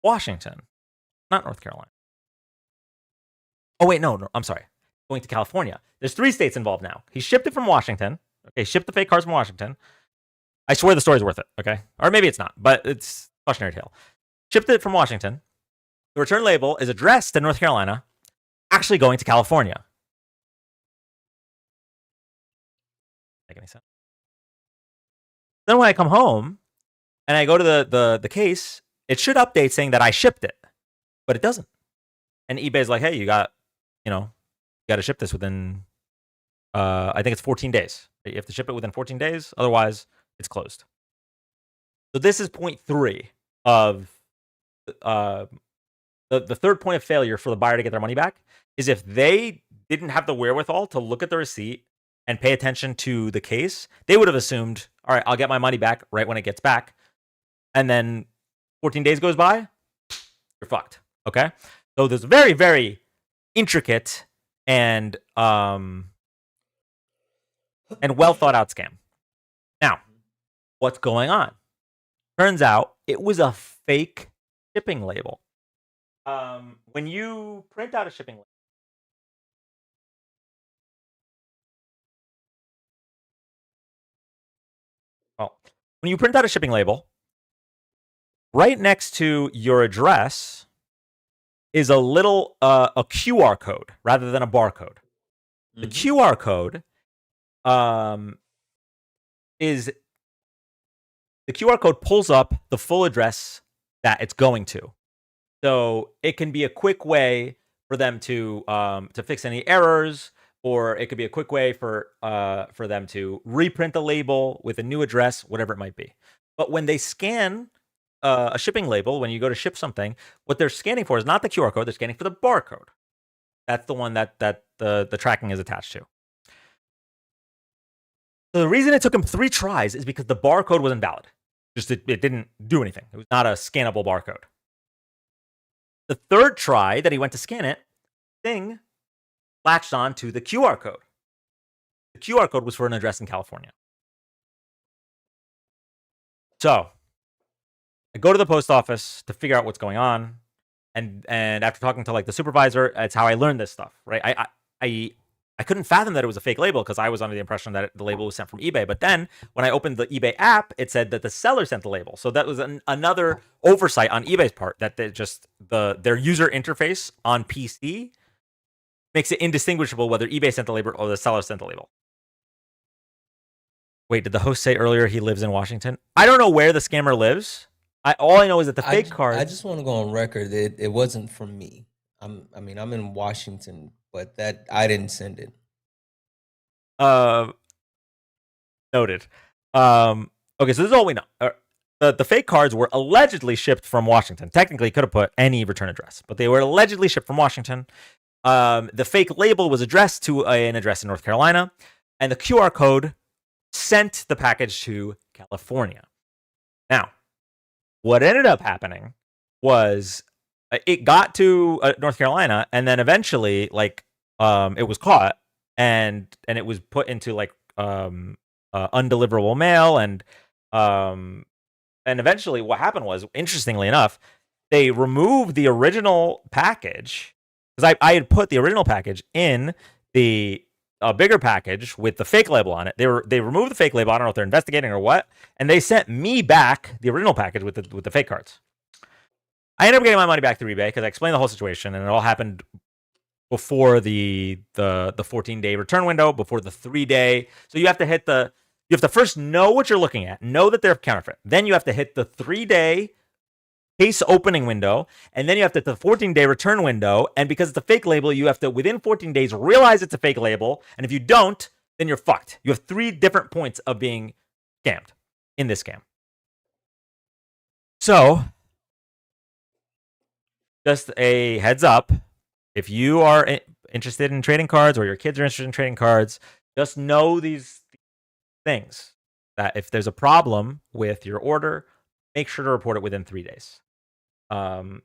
Washington, not North Carolina. Oh, wait, no, I'm sorry. Going to California. There's 3 states involved now. He shipped it from Washington. Okay, shipped the fake cards from Washington. I swear the story's worth it, okay? Or maybe it's not, but it's cautionary tale. Shipped it from Washington. The return label is addressed to North Carolina, actually going to California. Make any sense? Then when I come home and I go to the case, it should update saying that I shipped it, but it doesn't. And eBay's like, hey, you got to ship this within, I think it's 14 days. You have to ship it within 14 days. Otherwise, it's closed. So this is point 3 of the third point of failure for the buyer to get their money back is if they didn't have the wherewithal to look at the receipt and pay attention to the case, they would have assumed, all right, I'll get my money back right when it gets back. And then 14 days goes by, you're fucked. Okay? So there's a very, very intricate and well thought out scam. Now, what's going on? Turns out it was a fake shipping label. When you print out a shipping label, well, when you print out a shipping label, right next to your address is a little a QR code rather than a barcode. The QR code is the QR code pulls up the full address that it's going to. So it can be a quick way for them to fix any errors, or it could be a quick way for them to reprint the label with a new address, whatever it might be. But when they scan a shipping label, when you go to ship something, what they're scanning for is not the QR code; they're scanning for the barcode. That's the one that the tracking is attached to. So the reason it took him 3 tries is because the barcode was invalid. Just it didn't do anything. It was not a scannable barcode. The 3rd try that he went to scan it, thing latched on to the QR code. The QR code was for an address in California. So I go to the post office to figure out what's going on, and after talking to like the supervisor, it's how I learned this stuff, right? I couldn't fathom that it was a fake label because I was under the impression that the label was sent from eBay. But then when I opened the eBay app, it said that the seller sent the label. So that was another oversight on eBay's part, that their user interface on PC makes it indistinguishable whether eBay sent the label or the seller sent the label. Wait, did the host say earlier he lives in Washington? I don't know where the scammer lives. All I know is that the fake cards. I just want to go on record that it wasn't from me. I'm in Washington, but that I didn't send it. Noted. Okay, so this is all we know. The fake cards were allegedly shipped from Washington. Technically, could have put any return address, but they were allegedly shipped from Washington. The fake label was addressed to an address in North Carolina, and the QR code sent the package to California. Now, what ended up happening was it got to North Carolina, and then eventually, like, it was caught, and it was put into like undeliverable mail, and eventually, what happened was, interestingly enough, they removed the original package, because I had put the original package in the bigger package with the fake label on it. They removed the fake label. I don't know if they're investigating or what, and they sent me back the original package with the fake cards. I ended up getting my money back through eBay because I explained the whole situation, and it all happened before the 14-day return window, before the 3-day. So you have to first know what you're looking at, know that they're counterfeit. Then you have to hit the 3-day case opening window, and then you have to hit the 14-day return window. And because it's a fake label, you have to, within 14 days, realize it's a fake label. And if you don't, then you're fucked. You have 3 different points of being scammed in this scam. So, just a heads up, if you are interested in trading cards, or your kids are interested in trading cards, just know these things. That if there's a problem with your order, make sure to report it within 3 days. And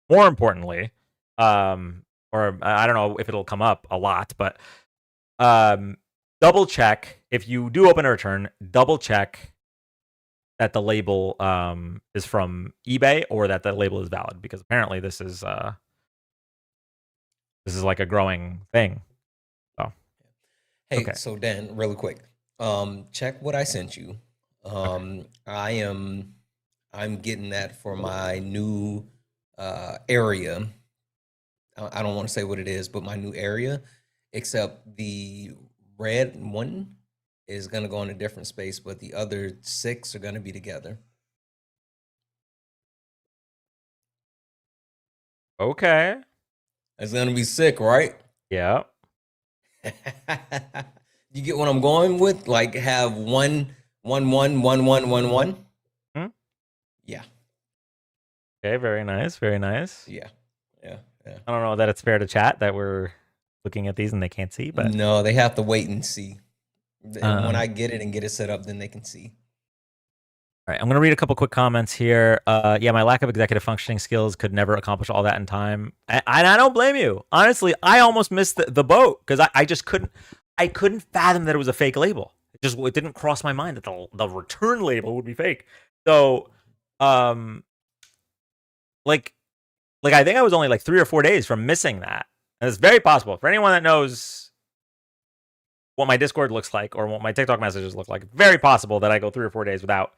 more importantly, or I don't know if it'll come up a lot, but double check if you do open a return. Double check that the label is from eBay, or that the label is valid, because apparently this is like a growing thing. So, Hey, okay. so Dan, really quick, check what I sent you. I'm getting that for my new area. I don't want to say what it is, but my new area, except the red one is going to go in a different space, but the other 6 are going to be together. Okay. It's going to be sick, right? Yeah. You get what I'm going with? Like, have 1 1 1 1 1 1 1. Yeah. Okay, very nice, very nice. Yeah. I don't know that it's fair to chat that we're looking at these and they can't see, but no, they have to wait and see. And when I get it and get it set up, then they can see. All right, I'm going to read a couple quick comments here. Yeah, my lack of executive functioning skills could never accomplish all that in time. And I don't blame you. Honestly, I almost missed the boat because I just couldn't fathom that it was a fake label. It didn't cross my mind that the return label would be fake. So, like I think I was only like 3 or 4 days from missing that. And it's very possible for anyone that knows what my Discord looks like or what my TikTok messages look like. Very possible that I go 3 or 4 days without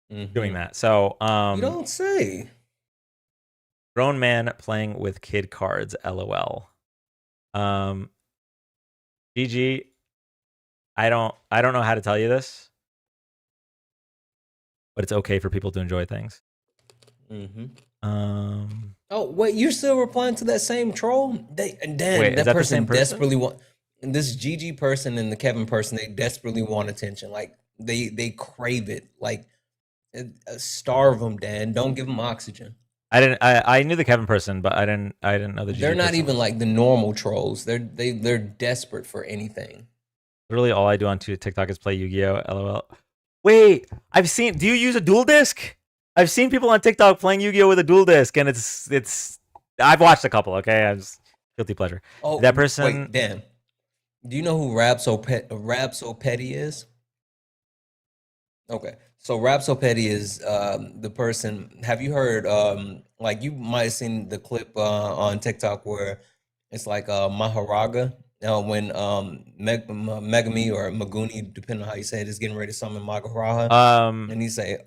doing that. So, You don't say. grown man playing with kid cards, LOL. GG, I don't know how to tell you this, but it's okay for people to enjoy things. Oh wait, you're still replying to that same troll? Dan, Wait, is that the same person? desperately want this GG person and the Kevin person. They desperately want attention. Like they crave it. Like starve them, Dan. Don't give them oxygen. I knew the Kevin person, but I didn't know the GG They're not person. even like the normal trolls. They're desperate for anything. Literally all I do on TikTok is play Yu-Gi-Oh! LOL. Wait, do you use a dual disc? I've seen people on TikTok playing Yu-Gi-Oh! With a dual disc, and it's I've watched a couple, okay? I'm just guilty pleasure. Oh, that person. Wait, Dan. Do you know who Rab Petty is? Okay. So Rap So Petty is the person. Have you heard like you might have seen the clip on TikTok where it's like Maharaga when Megami or Maguni, depending on how you say it, is getting ready to summon Maharaja. And he say,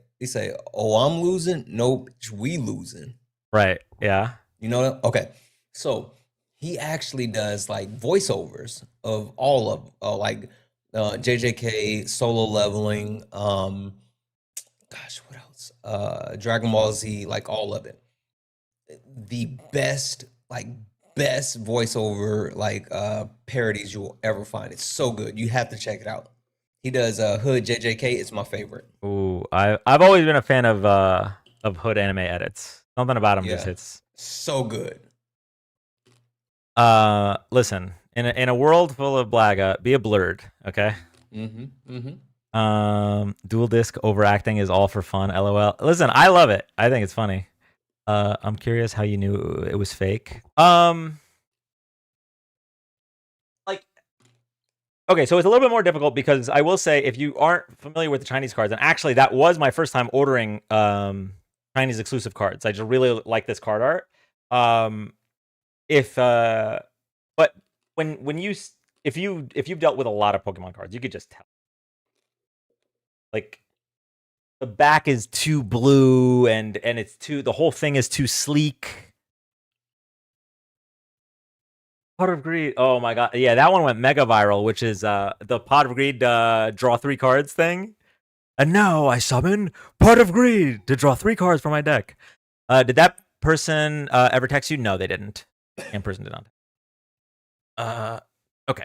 "Oh, I'm losing. Nope, we losing." Right. Yeah. You know that? Okay. So he actually does like voiceovers of all of like JJK, Solo Leveling, gosh, what else? Dragon Ball Z, like all of it. The best voiceover like parodies you will ever find. It's so good. You have to check it out. He does Hood JJK. It's my favorite. Ooh, I've always been a fan of Hood anime edits. Something about him just hits so good. Listen, in a world full of blaga, be a blurred, okay? Dual disc overacting is all for fun, LOL. Listen, I love it. I think it's funny. I'm curious how you knew it was fake. Like, okay, so it's a little bit more difficult because I will say if you aren't familiar with the Chinese cards, and actually that was my first time ordering Chinese exclusive cards. I just really like this card art. But if you've dealt with a lot of Pokemon cards, you could just tell. Like the back is too blue and the whole thing is too sleek. Pot of Greed. Oh my god. Yeah, that one went mega viral, which is the Pot of Greed draw 3 cards thing. And now I summon Pot of Greed to draw 3 cards from my deck. Did that person ever text you? No, they didn't. And person did not. Okay.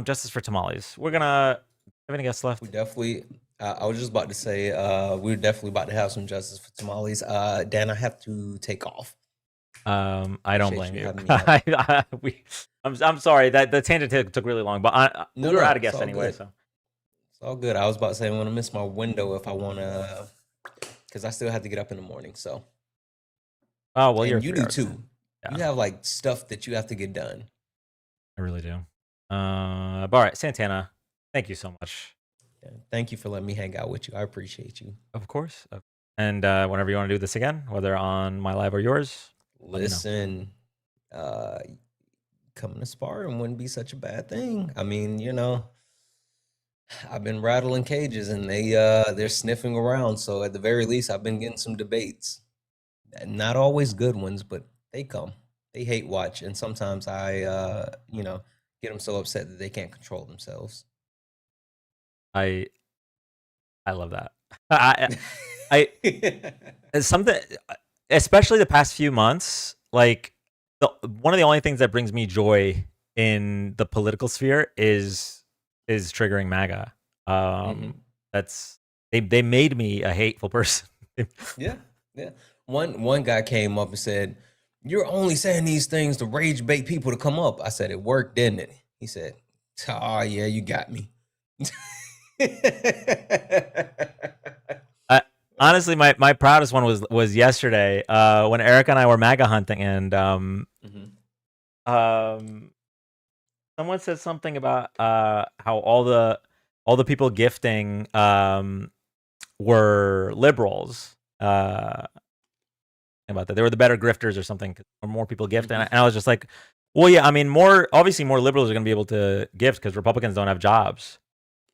Justice for Tamales. We're gonna have any guests left? We definitely. I was just about to say we're definitely about to have some justice for tamales. Dan, I have to take off. I don't blame you. I'm sorry that the tangent took really long, but we're out of guests anyway. Good. So it's all good. I was about to say I want to miss my window if I want to, because I still have to get up in the morning. So. Oh well, you do too. Yeah. You have like stuff that you have to get done. I really do. But all right, Santana, thank you so much. Yeah, thank you for letting me hang out with you. I appreciate you. Of course. And whenever you want to do this again, whether on my live or yours, listen, coming to sparring wouldn't be such a bad thing. I mean, you know, I've been rattling cages and they're sniffing around. So at the very least, I've been getting some debates. Not always good ones, but they come. They hate watch, and sometimes I, get them so upset that they can't control themselves. I love that. I something, especially the past few months, like one of the only things that brings me joy in the political sphere is triggering MAGA. That's they made me a hateful person. Yeah. One guy came up and said, "You're only saying these things to rage bait people to come up." I said, "It worked, didn't it?" He said, "Oh yeah, you got me." Honestly, my proudest one was yesterday when Eric and I were MAGA hunting, and someone said something about how all the people gifting were liberals. About that, they were the better grifters or something, or more people gift, and I was just like, Well, yeah, I mean, obviously more liberals are going to be able to gift because Republicans don't have jobs.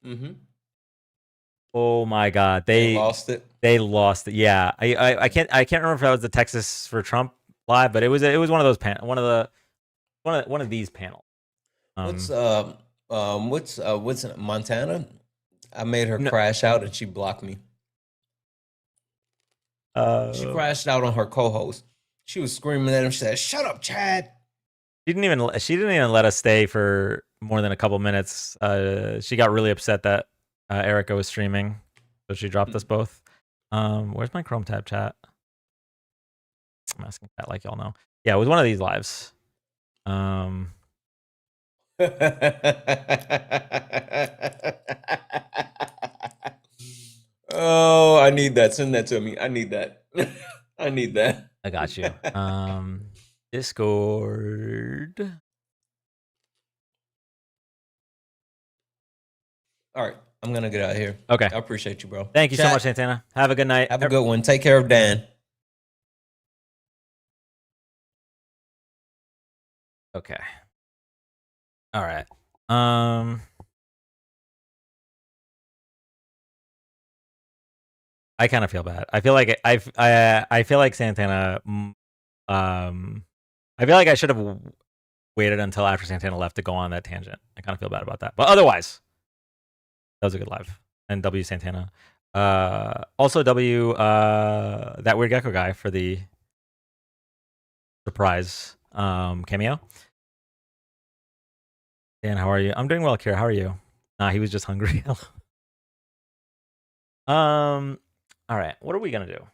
Mm-hmm. Oh my God, They lost it. They lost it. Yeah, I can't remember if that was the Texas for Trump live, but it was one of those one of these panels. What's in Montana? I made her No, crash out and she blocked me. She crashed out on her co-host. She was screaming at him. She said, "Shut up, Chad." She didn't even let us stay for more than a couple minutes. She got really upset that Erica was streaming, so she dropped us both. Where's my Chrome tab chat? I'm asking that like y'all know. Yeah, it was one of these lives. Oh, I need that. Send that to me. I need that. I need that. I got you. Discord. All right, I'm gonna get out of here. Okay. I appreciate you, bro. Thank you so much, Santana. Have a good night. Have a good one. Take care of Dan. Okay. All right. I kind of feel bad. I feel like I feel like Santana. I feel like I should have waited until after Santana left to go on that tangent. I kind of feel bad about that. But otherwise, that was a good live. And W Santana. Also W that weird gecko guy for the surprise cameo. Dan, how are you? I'm doing well, Kira. How are you? Nah, he was just hungry. All right. What are we gonna do?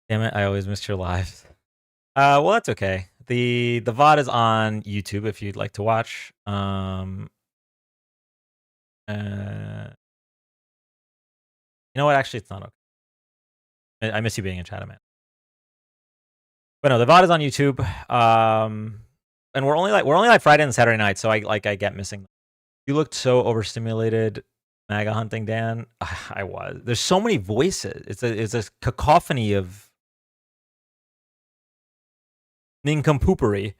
Damn it! I always missed your lives. Well, that's okay. The VOD is on YouTube if you'd like to watch. You know what? Actually, it's not okay. I miss you being in chat, man. But no, the VOD is on YouTube. And we're only like Friday and Saturday night, so I get missing. You looked so overstimulated, MAGA hunting, Dan. I was. There's so many voices. It's a cacophony of nincompoopery.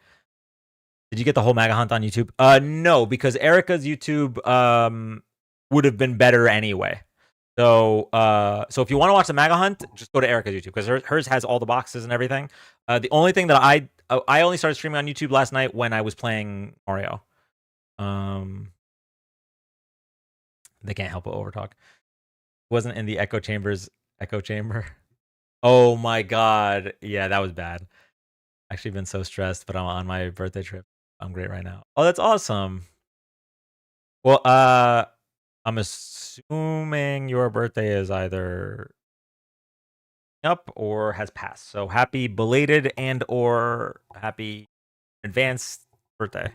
Did you get the whole MAGA hunt on YouTube? No, because Erica's YouTube would have been better anyway. So if you want to watch the MAGA hunt, just go to Erica's YouTube because hers has all the boxes and everything. The only thing that I only started streaming on YouTube last night when I was playing Mario. They can't help but overtalk. Wasn't in the echo chamber. Oh my God. Yeah, that was bad. Actually been so stressed, but I'm on my birthday trip. I'm great right now. Oh, that's awesome. Well, I'm assuming your birthday is either up or has passed. So happy belated and or happy advanced birthday.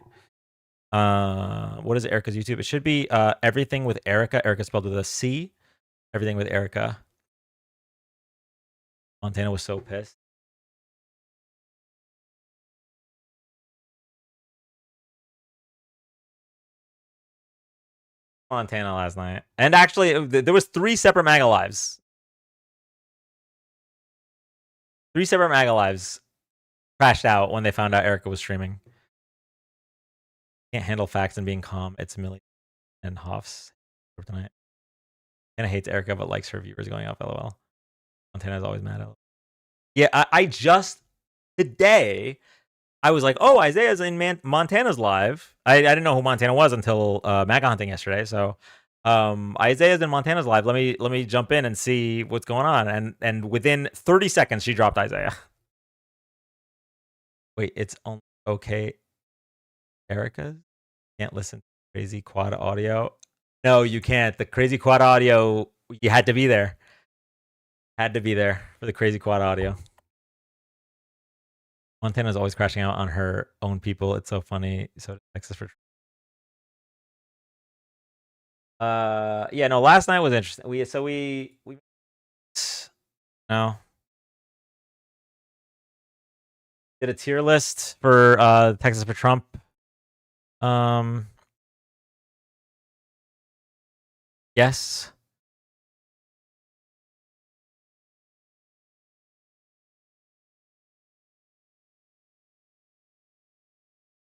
What is Erica's YouTube? It should be everything with Erica. Erica spelled with a C. Everything with Erica. Montana was so pissed. Montana last night. And actually, there was 3 separate MAGA lives. 3 separate MAGA lives crashed out when they found out Erica was streaming. Can't handle facts and being calm. It's Millie and Hoff's tonight. Kinda hates Erica, but likes her viewers going up. LOL. Montana's always mad at. Yeah, I just today I was like, oh, Isaiah's in Montana's live. I didn't know who Montana was until MAGA hunting yesterday. So Isaiah's in Montana's live. Let me jump in and see what's going on. And within 30 seconds, she dropped Isaiah. Wait, it's okay. Erica can't listen to crazy quad audio. No, you can't. The crazy quad audio, you had to be there. Had to be there for the crazy quad audio. Montana's always crashing out on her own people. It's so funny. So Texas for. Yeah, no. Last night was interesting. We no did a tier list for Texas for Trump. Yes.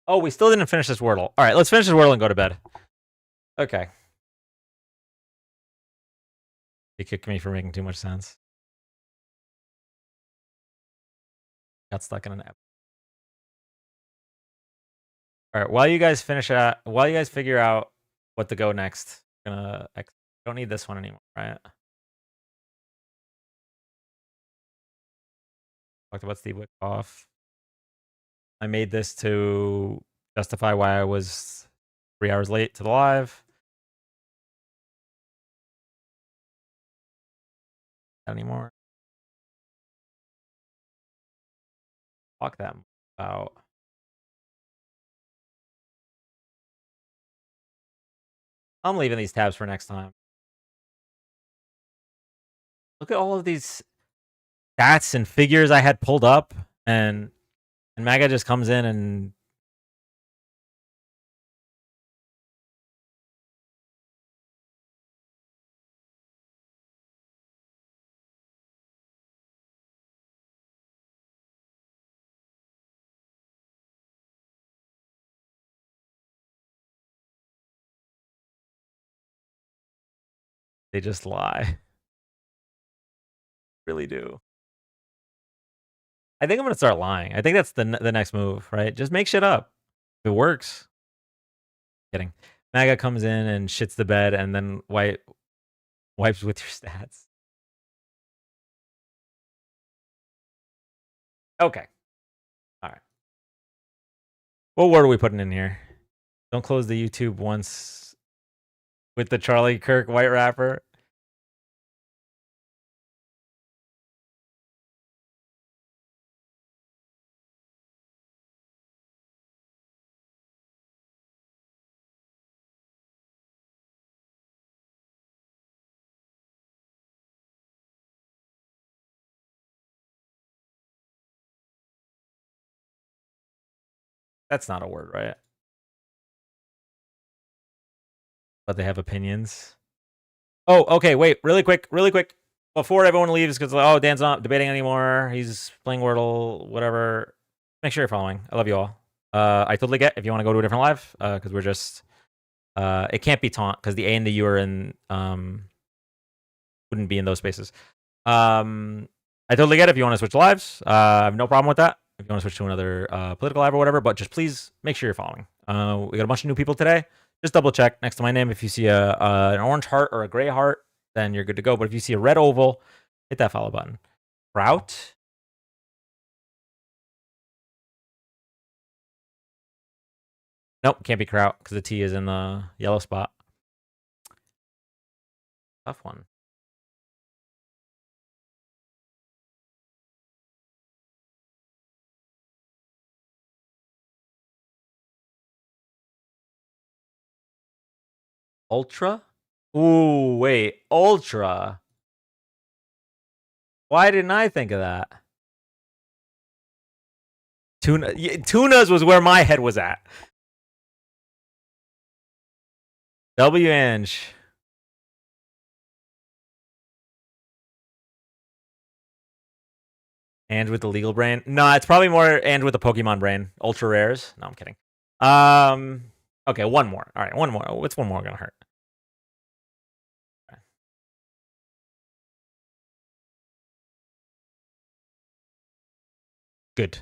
Oh, we still didn't finish this Wordle. All right, let's finish this Wordle and go to bed. Okay. He kicked me for making too much sense. Got stuck in an app. All right, while you guys figure out what to go next, don't need this one anymore, right? Talked about Steve Witkoff. I made this to justify why I was 3 hours late to the live. Not anymore. Talk that about. I'm leaving these tabs for next time. Look at all of these stats and figures I had pulled up, and MAGA just comes in and they just lie. Really do. I think I'm gonna start lying. I think that's the next move, right? Just make shit up. If it works. Kidding. MAGA comes in and shits the bed and then wipes with your stats. Okay. All right. What word are we putting in here? Don't close the YouTube once with the Charlie Kirk white wrapper. That's not a word, right? But they have opinions. Oh, okay. Wait, really quick. Before everyone leaves, because Dan's not debating anymore. He's playing Wordle, whatever. Make sure you're following. I love you all. I totally get if you want to go to a different live, because we're just it can't be taunt because the A and the U are in wouldn't be in those spaces. I totally get it if you want to switch lives. I have no problem with that. If you want to switch to another political live or whatever, but just please make sure you're following. We got a bunch of new people today. Just double check next to my name. If you see an orange heart or a gray heart, then you're good to go. But if you see a red oval, hit that follow button. Route. Nope, can't be Kraut because the T is in the yellow spot. Tough one. Ultra? Ooh, wait. Ultra. Why didn't I think of that? Tunas was where my head was at. W Ange. Ange with the legal brain. No, it's probably more Ange with the Pokemon brain. Ultra rares. No, I'm kidding. Okay, one more. All right, one more. What's one more gonna hurt? Good.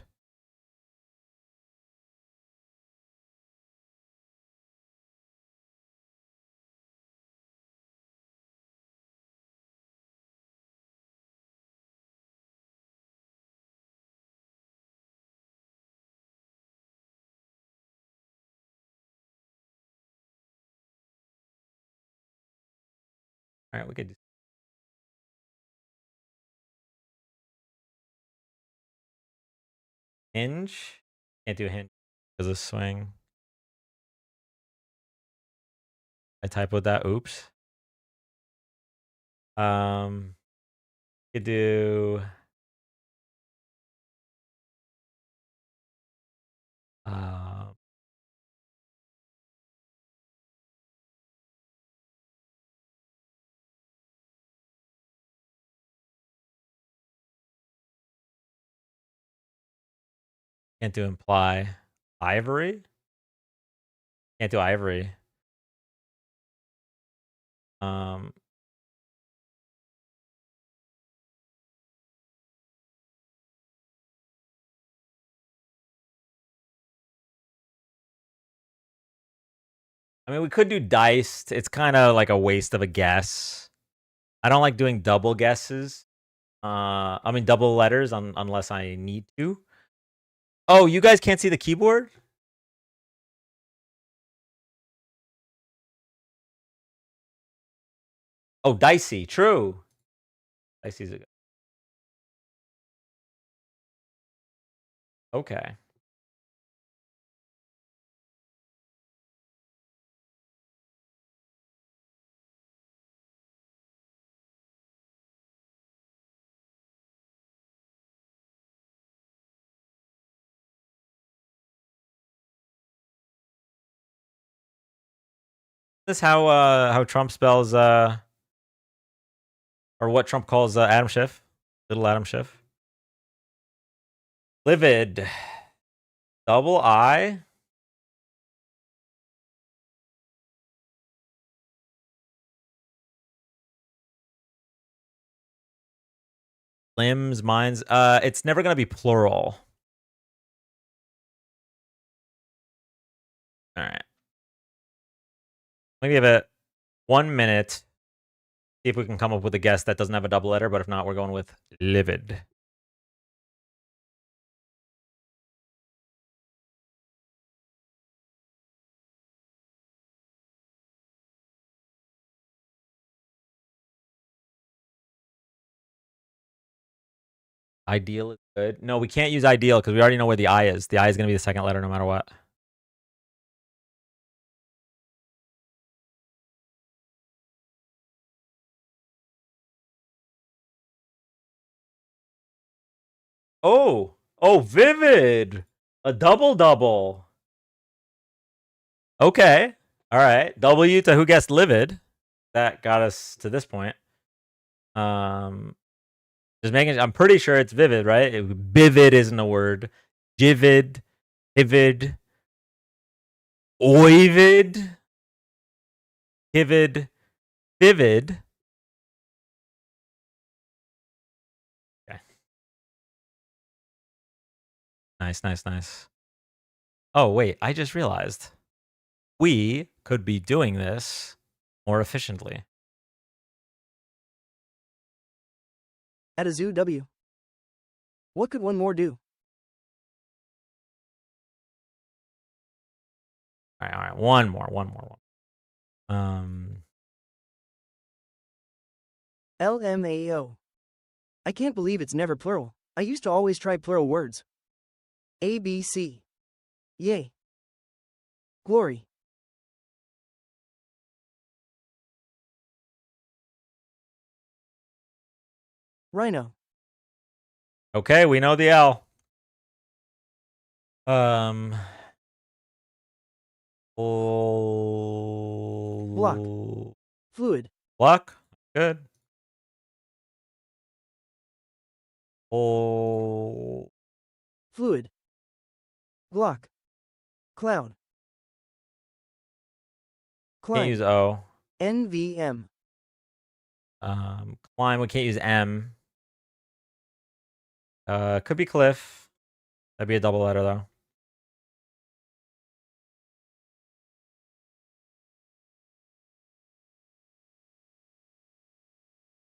All right, we could do hinge. Can't do hinge because of swing. I typoed that. Oops. Could do. Can't do imply. Ivory. Can't do ivory. Um, I mean, we could do diced. It's kind of like a waste of a guess. I don't like doing double guesses. I mean, double letters unless I need to. Oh, you guys can't see the keyboard? Oh, dicey. True. Dicey's a good. Okay. This is how Trump spells or what Trump calls Adam Schiff, little Adam Schiff. Livid, double I. Limbs, minds. It's never gonna be plural. All right. Let me give it 1 minute. See if we can come up with a guess that doesn't have a double letter, but if not, we're going with livid. Ideal is good. No, we can't use ideal because we already know where the I is. The I is going to be the second letter no matter what. Oh, vivid. A double double. Okay. All right. W to who guessed livid. That got us to this point. Just making. I'm pretty sure it's vivid, right? Vivid isn't a word. Jivid, vivid, oivid, vivid, vivid. Okay. Nice. Oh wait, I just realized we could be doing this more efficiently. At a zoo W. What could one more do? All right. One more. LMAO. I can't believe it's never plural. I used to always try plural words. ABC. Yay. Glory. Rhino. Okay, we know the L. Block. Fluid. Block. Good. Oh. Fluid. Glock. Cloud. Can't Climb. use O. NVM. Climb. We can't use M. Could be cliff. That'd be a double letter though.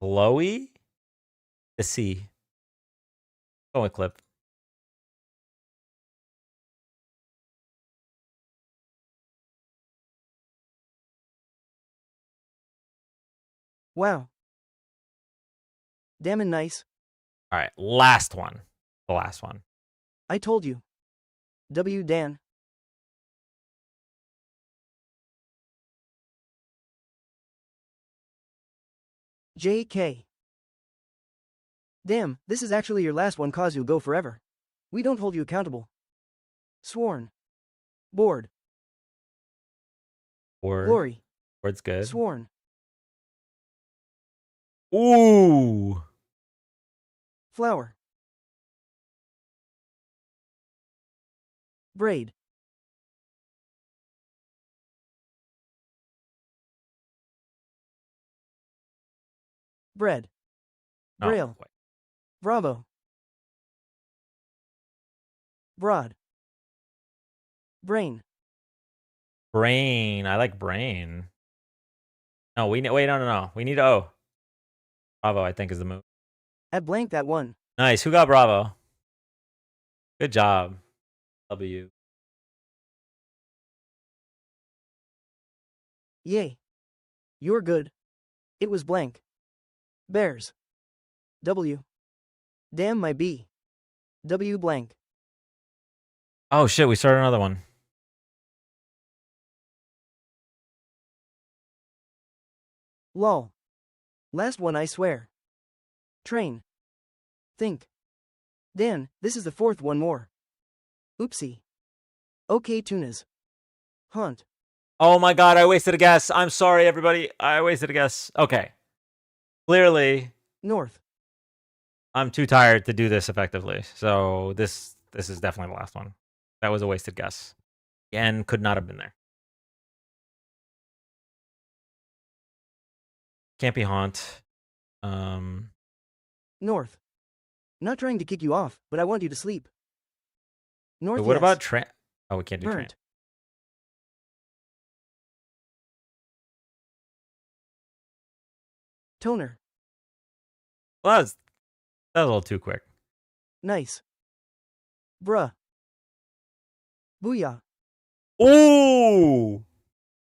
Glowy. The C. Go with clip. Wow. Damn and nice. All right, last one. The last one. I told you. W. Dan. JK. Damn, this is actually your last one cause you'll go forever. We don't hold you accountable. Sworn. Bored. Word. Glory. Word's good. Sworn. Ooh. Flower. Braid. Bread. Oh, Braille. wait. Bravo. Broad. Brain. Brain. I like brain. No, wait, no. We need O. Bravo, I think, is the move. At blank that one. Nice. Who got Bravo? Good job. W. Yay. You're good. It was blank. Bears. W. Damn my B. W blank. Oh, shit. We started another one. Lol. Last one, I swear. Train. Think. Dan, this is the fourth one more. Oopsie. Okay, tunas. Haunt. Oh my god, I wasted a guess. I'm sorry, everybody. I wasted a guess. Okay. Clearly, North. I'm too tired to do this effectively. So this is definitely the last one. That was a wasted guess. And could not have been there. Can't be haunt. North. Not trying to kick you off, but I want you to sleep. North. What Yes. about train? Oh, we can't do train. Burnt. Toner. Well, that was a little too quick. Nice. Bruh. Booyah. Ooh!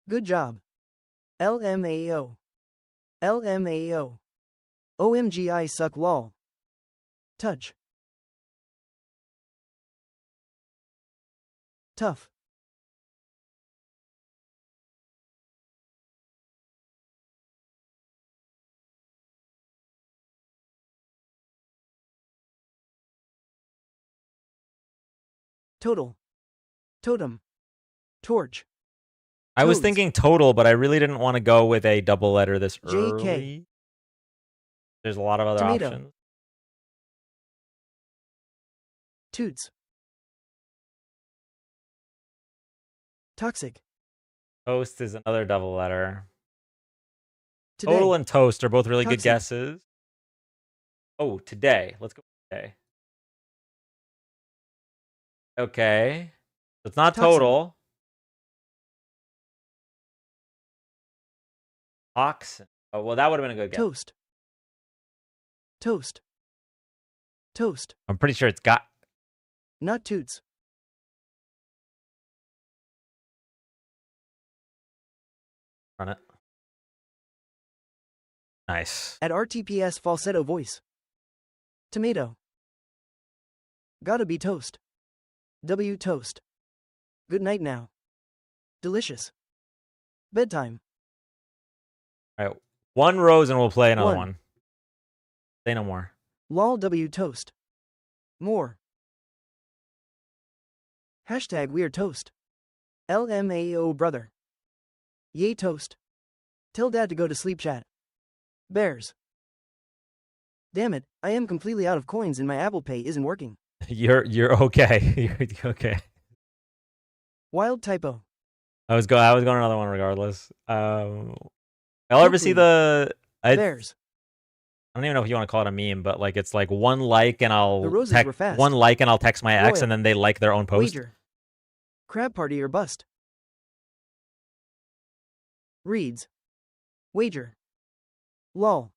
Good job. LMAO. LMAO. OMG, I suck lol. Touch. Tough. Total. Totem. Torch. I was Toads. thinking total, but I really didn't want to go with a double letter this JK. early. There's a lot of other Tomato. options. Toots. Toxic. Toast is another double letter. Today. Total and toast are both really good Toxic. guesses. Oh, today. Let's go with today. Okay. So it's not Toxin. total. Toxin. Oh, well, that would have been a good guess. Toast. Toast. Toast. I'm pretty sure it's got. Not toots. Run it. Nice. At RTPS falsetto voice. Tomato. Gotta be toast. W toast. Good night now. Delicious. Bedtime. All right. One rose and we'll play another One. one. Say no more. Lol W toast. More. Hashtag weird toast. LMAO brother. Yay toast. Tell dad to go to sleep chat. Bears. Damn it, I am completely out of coins and my Apple Pay isn't working. You're okay. You're okay. Wild typo. I was going another one regardless. Y'all ever see the Bears. I don't even know if you want to call it a meme, but like it's like one like and I'll The roses were fast. one like and I'll text my ex Royal. and then they like their own post. Wager. Crab party or bust. Reads. Wager. Lol.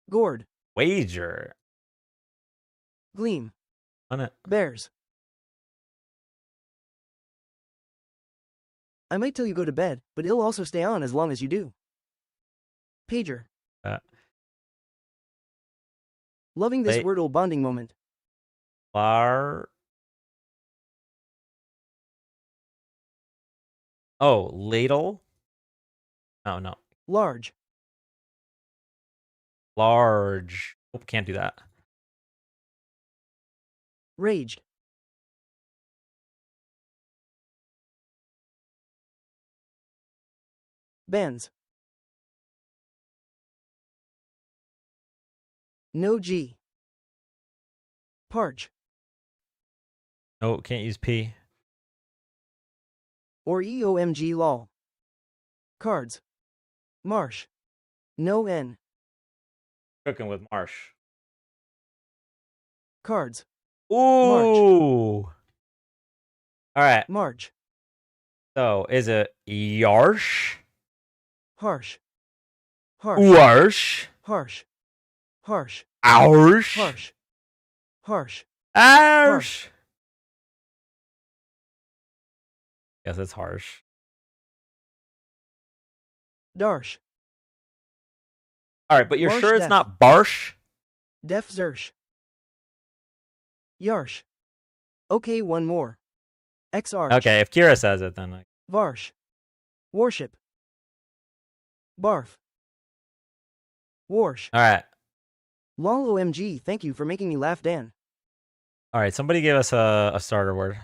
Gourd. Wager. Gleam. On it. Bears. I might tell you go to bed, but it'll also stay on as long as you do. Pager. Loving this Wait. Wordle bonding moment. Lar. Oh, ladle. Oh no. Large. Large. Oh, can't do that. Raged. Bands. No G. Parch. No, can't use P. Or EOMG lol. Cards. Marsh. No N. Cooking with Marsh. Cards. Ooh. All right. March. So is it Yarsh? Harsh. Harsh. Warsh? Harsh. Harsh. Oursh? Harsh. Harsh. Arsh? Yes, it's harsh. Darsh. All right, but you're Barsh sure it's def. not Barsh? Def Zersh. Yarsh. Okay, one more. X-Arch. Okay, if Kira says it, then like Varsh. Warship. Barf. Warsh. all right. Lol OMG, thank you for making me laugh, Dan. All right, somebody give us a starter word.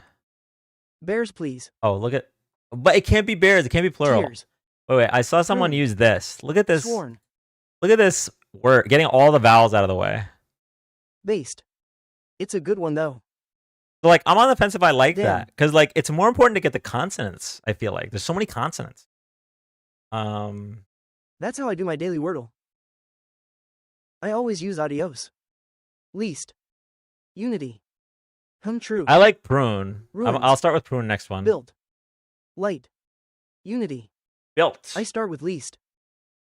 Bears, please. Oh, look at, but it can't be bears. It can't be plural. Cheers. Wait. I saw someone Prune. use this. Look at this. Sworn. Look at this word. Getting all the vowels out of the way. Based. It's a good one, though. So, like, I'm on the fence if I like Damn. that because, like, it's more important to get the consonants. I feel like there's so many consonants. That's how I do my daily Wordle. I always use adios. Least. Unity. True. I like prune. Ruins. I'll start with prune next one. Built. Light. Unity. Built. I start with least.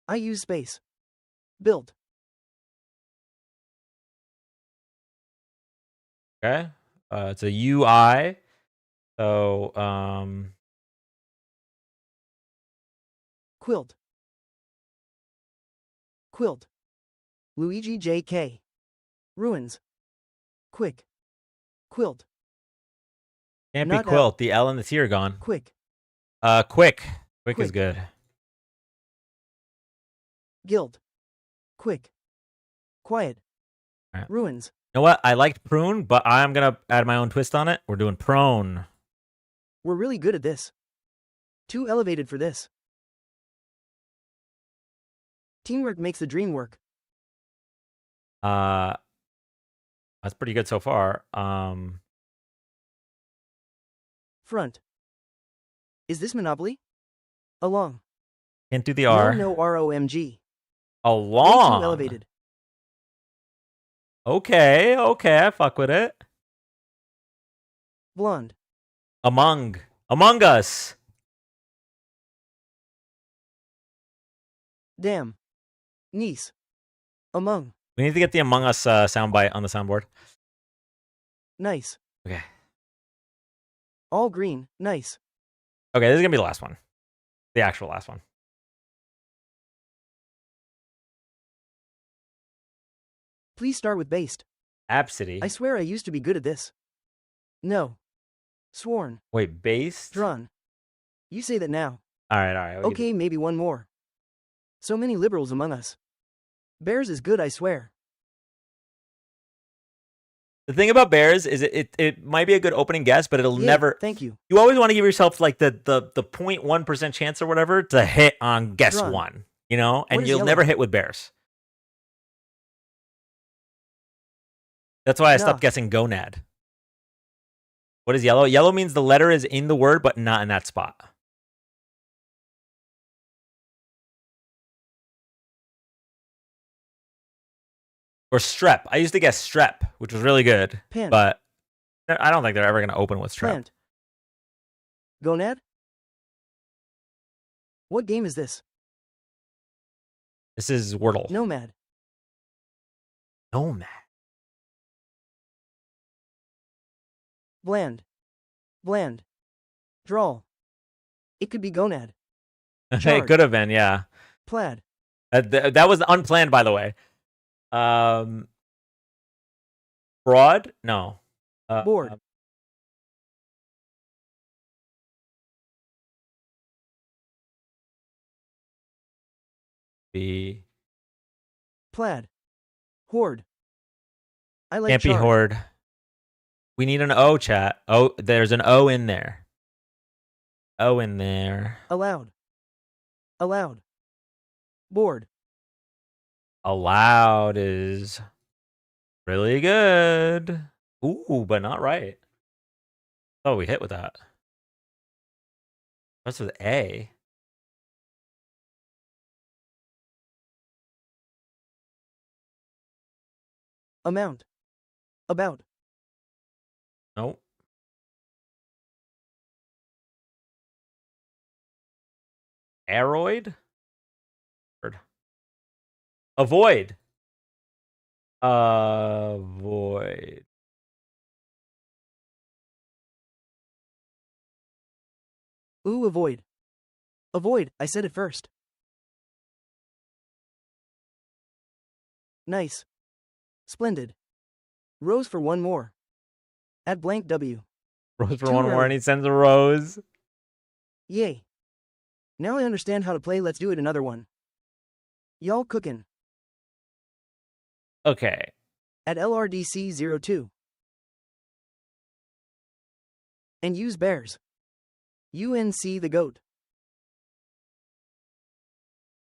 I use space. Build. Okay. It's a UI. So, Quilt. Quilt. Luigi J.K. Ruins. Quick. Quilt. can't be Not quilt. The L and the T are gone. Quick. Quick. Quick is Quick. good. Guild. Quick. Quiet. All right. Ruins. You know what? I liked prune, but I'm gonna add my own twist on it. We're doing prone. We're really good at this. Too elevated for this. Teamwork makes the dream work. That's pretty good so far. Front. Is this Monopoly? Along. Can't do the R. No ROMG. Along. Way too elevated. Okay, I fuck with it. Blonde. Among Us. Damn. Niece. Among. We need to get the Among Us soundbite on the soundboard. Nice. Okay. All green. Nice. Okay, this is gonna be the last one. The actual last one. Please start with based. Absidy. I swear I used to be good at this. No. Sworn. Wait, based? Drawn. You say that now. All right. Okay, maybe one more. So many liberals among us. Bears is good, I swear. The thing about bears is it might be a good opening guess, but it'll Yay, never. Thank you. You always want to give yourself like the 0.1% chance or whatever to hit on guess Drawn. one, you know, and is you'll yellow? never hit with bears. That's why I stopped Nah. guessing gonad. What is yellow? Yellow means the letter is in the word, but not in that spot. Or strep. I used to guess strep, which was really good, Pant. but I don't think they're ever going to open with strep. Plant. Gonad? What game is this? This is Wordle. Nomad. Nomad. Bland. Bland. Drawl. It could be gonad. It Charge. could have been, yeah. Plaid. That was unplanned, by the way. Broad? No. Board. The Plaid. Horde. I like can't be charge. horde. We need an O, chat. Oh, there's an O in there. O in there. Allowed. Allowed. Board. Allowed is really good. Ooh, but not right. Oh, we hit with that. That's with A. Amount. About. Nope. Aroid? Avoid. Avoid. Ooh, avoid. Avoid, I said it first. Nice. Splendid. Rose for one more. At blank W. Rose for Too one more, early. and he sends a rose. Yay. Now I understand how to play. Let's do it another one. Y'all cookin'. Okay. At LRDC02. And use bears. UNC the goat.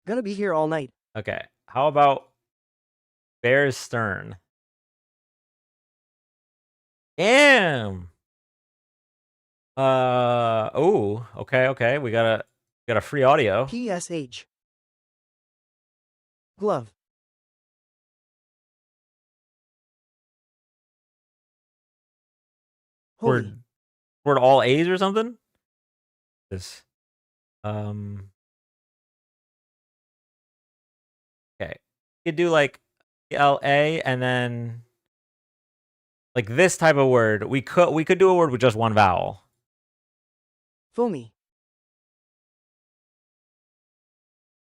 Gonna be here all night. Okay. How about Bears Stern? Damn. Oh, okay. We got a free audio. PSH. Glove. Holy. Word all A's or something? This. Okay. You could do like LA and then like this type of word. We could do a word with just one vowel. Foamy.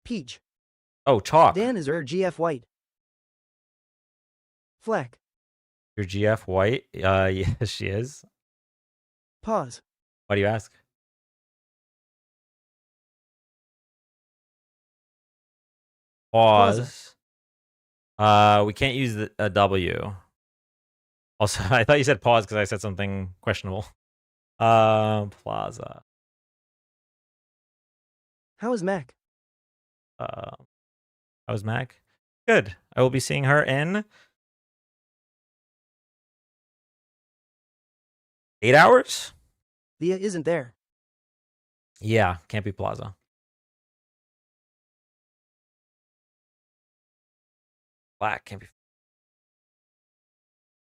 Peach. Oh, chalk. Dan is GF White. Flack. Your GF White? Yes, she is. Pause. Why do you ask? Pause. We can't use a W. Also, I thought you said pause because I said something questionable. Plaza. How is Mac? How's Mac? Good. I will be seeing her in 8 hours? Thea isn't there. Yeah, can't be Plaza. Black can't be.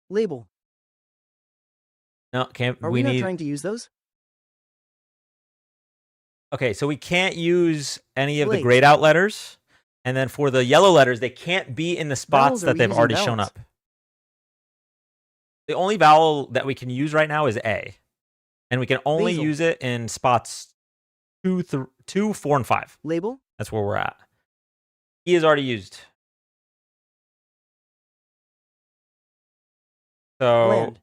Label. No, can't. Are we not trying to use those? Okay, so we can't use any of the Blade. grayed out letters. And then for the yellow letters, they can't be in the spots Vowels, are that we they've using already shown vowels? up. The only vowel that we can use right now is A. And we can only Basil. use it in spots 2, 4, and 5. Label. That's where we're at. E is already used. So Bland.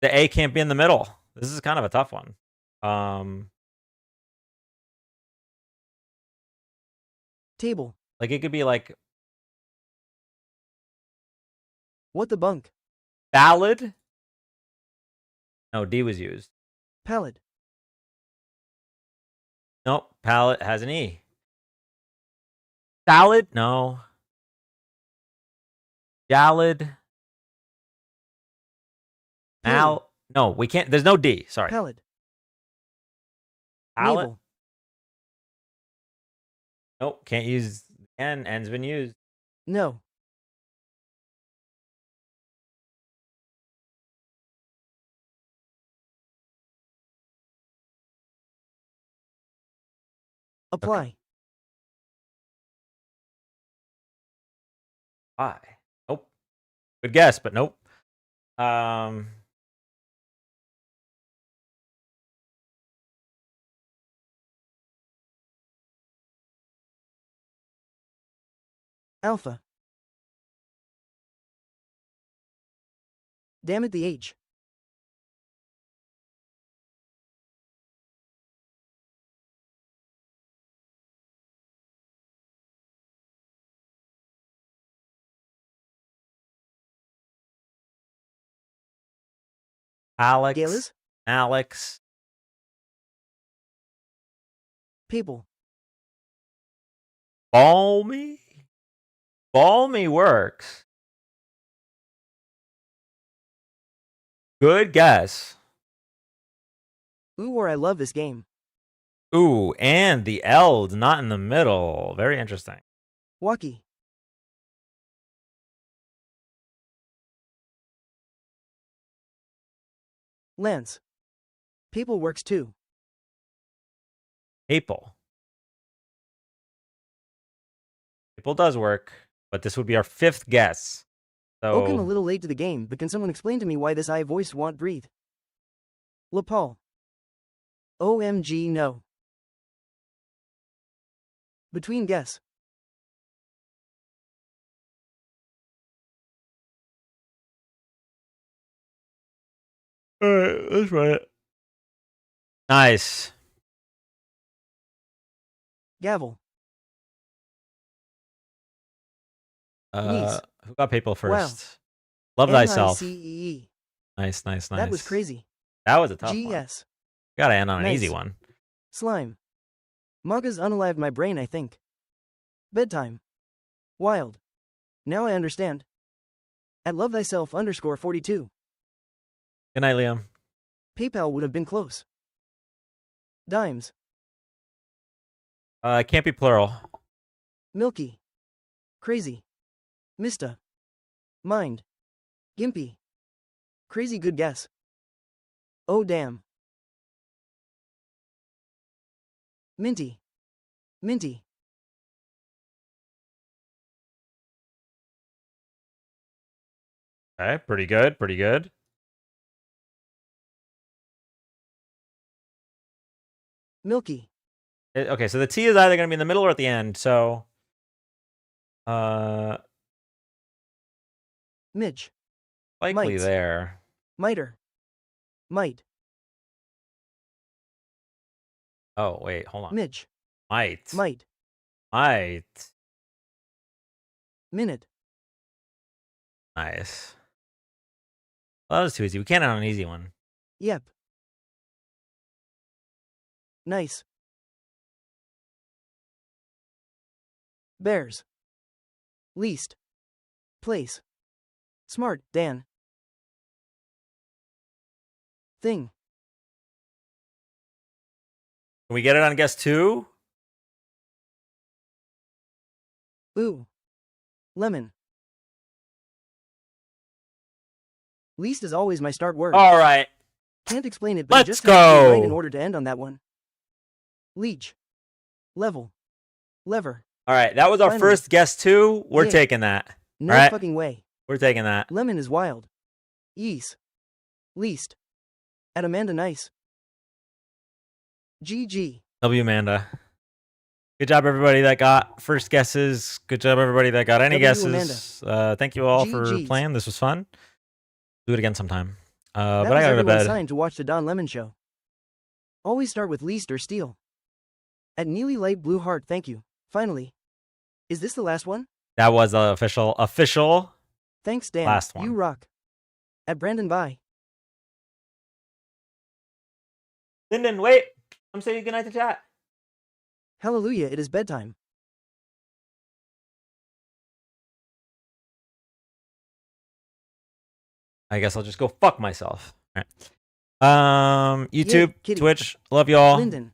the A can't be in the middle. This is kind of a tough one. Table. Like it could be like What the bunk? ballad. No, D was used. Palette. Nope, palette has an E. Salad? No. Ballad. No, we can't. There's no D. Sorry. Palette. Palette? Navel. Nope, can't use N. N's been used. No. Apply. Why? Nope. Good guess, but nope. Alpha. Damn it, the H. Alex. Galas? Alex. People. Balmy? Balmy works. Good guess. Ooh, or I love this game. Ooh, and the L's not in the middle. Very interesting. Wacky. Lance. People works too. Apple. Apple does work, but this would be our 5th guess. So I'm a little late to the game, but can someone explain to me why this I voice won't breathe? LaPaul. OMG no. Between guess. Alright, let's run it. Nice. Gavel. Who Niece. got Papal Wow. first? Love Thyself. NICEE. Nice. That was crazy. That was a tough one. GS. Gotta end on an easy Nice. one. Slime. Maga's unalived my brain, I think. Bedtime. Wild. Now I understand. At love thyself _42. Good night, Liam. PayPal would have been close. Dimes. It can't be plural. Milky. Crazy. Mista. Mind. Gimpy. Crazy good guess. Oh damn. Minty. Minty. Okay, pretty good. Milky. Okay, so the T is either going to be in the middle or at the end. So, Midge. likely Mites. there. Miter. Might. Oh, wait, hold on. Midge. Might. Might. Minute. Nice. Well, that was too easy. We can't have an easy one. Yep. Nice. Bears. Least. Place. Smart, Dan. Thing. Can we get it on guess 2? Ooh. Lemon. Least is always my start word. All right. Can't explain it, but Let's it just has to be right in go. order to end on that one. Leech. Level. Lever. All right, that was our Finally. first guess 2. We're Yeah. taking that. No All right? fucking way. We're taking that. Lemon is wild. Yeast. Least. At Amanda Nice. GG. W Amanda. Good job, everybody that got first guesses. Good job, everybody that got any W guesses. Thank you all for GGs. playing. This was fun. Do it again sometime. That But I was gotta go to everyone's bed. sign to watch the Don Lemon show. Always start with least or steal. At Neely Light Blue Heart, thank you. Finally. Is this the last one? That was the official. Thanks, Dan. Last one. You rock. At Brandon, bye. Lyndon, wait. I'm saying goodnight to chat. Hallelujah, it is bedtime. I guess I'll just go fuck myself. All right. YouTube, Kitty. Twitch, love y'all. Lyndon.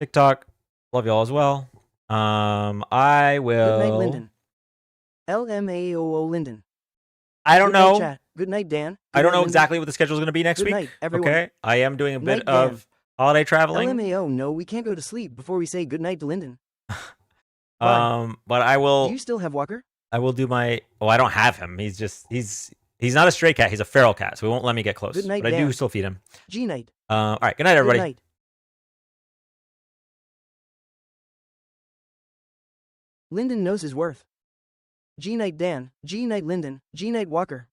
TikTok, love y'all as well. I will. Good night, Lyndon. LMAOO Lyndon. I don't Good night, know. chat. Good night, Dan. I Good don't night, know Lyndon. exactly what the schedule is going to be next Good week. night, everyone. Okay, I am doing a bit Night, Dan. of holiday traveling. LMAO, no, we can't go to sleep before we say good night to Lyndon. But I will. Do you still have Walker? I will do my. Oh, I don't have him. He's not a stray cat. He's a feral cat, so he won't let me get close. Good night, but I do Dan. still feed him. G night. All right. Good night, everybody. Good night. Lyndon knows his worth. G night, Dan. G night, Lyndon. G night, Walker.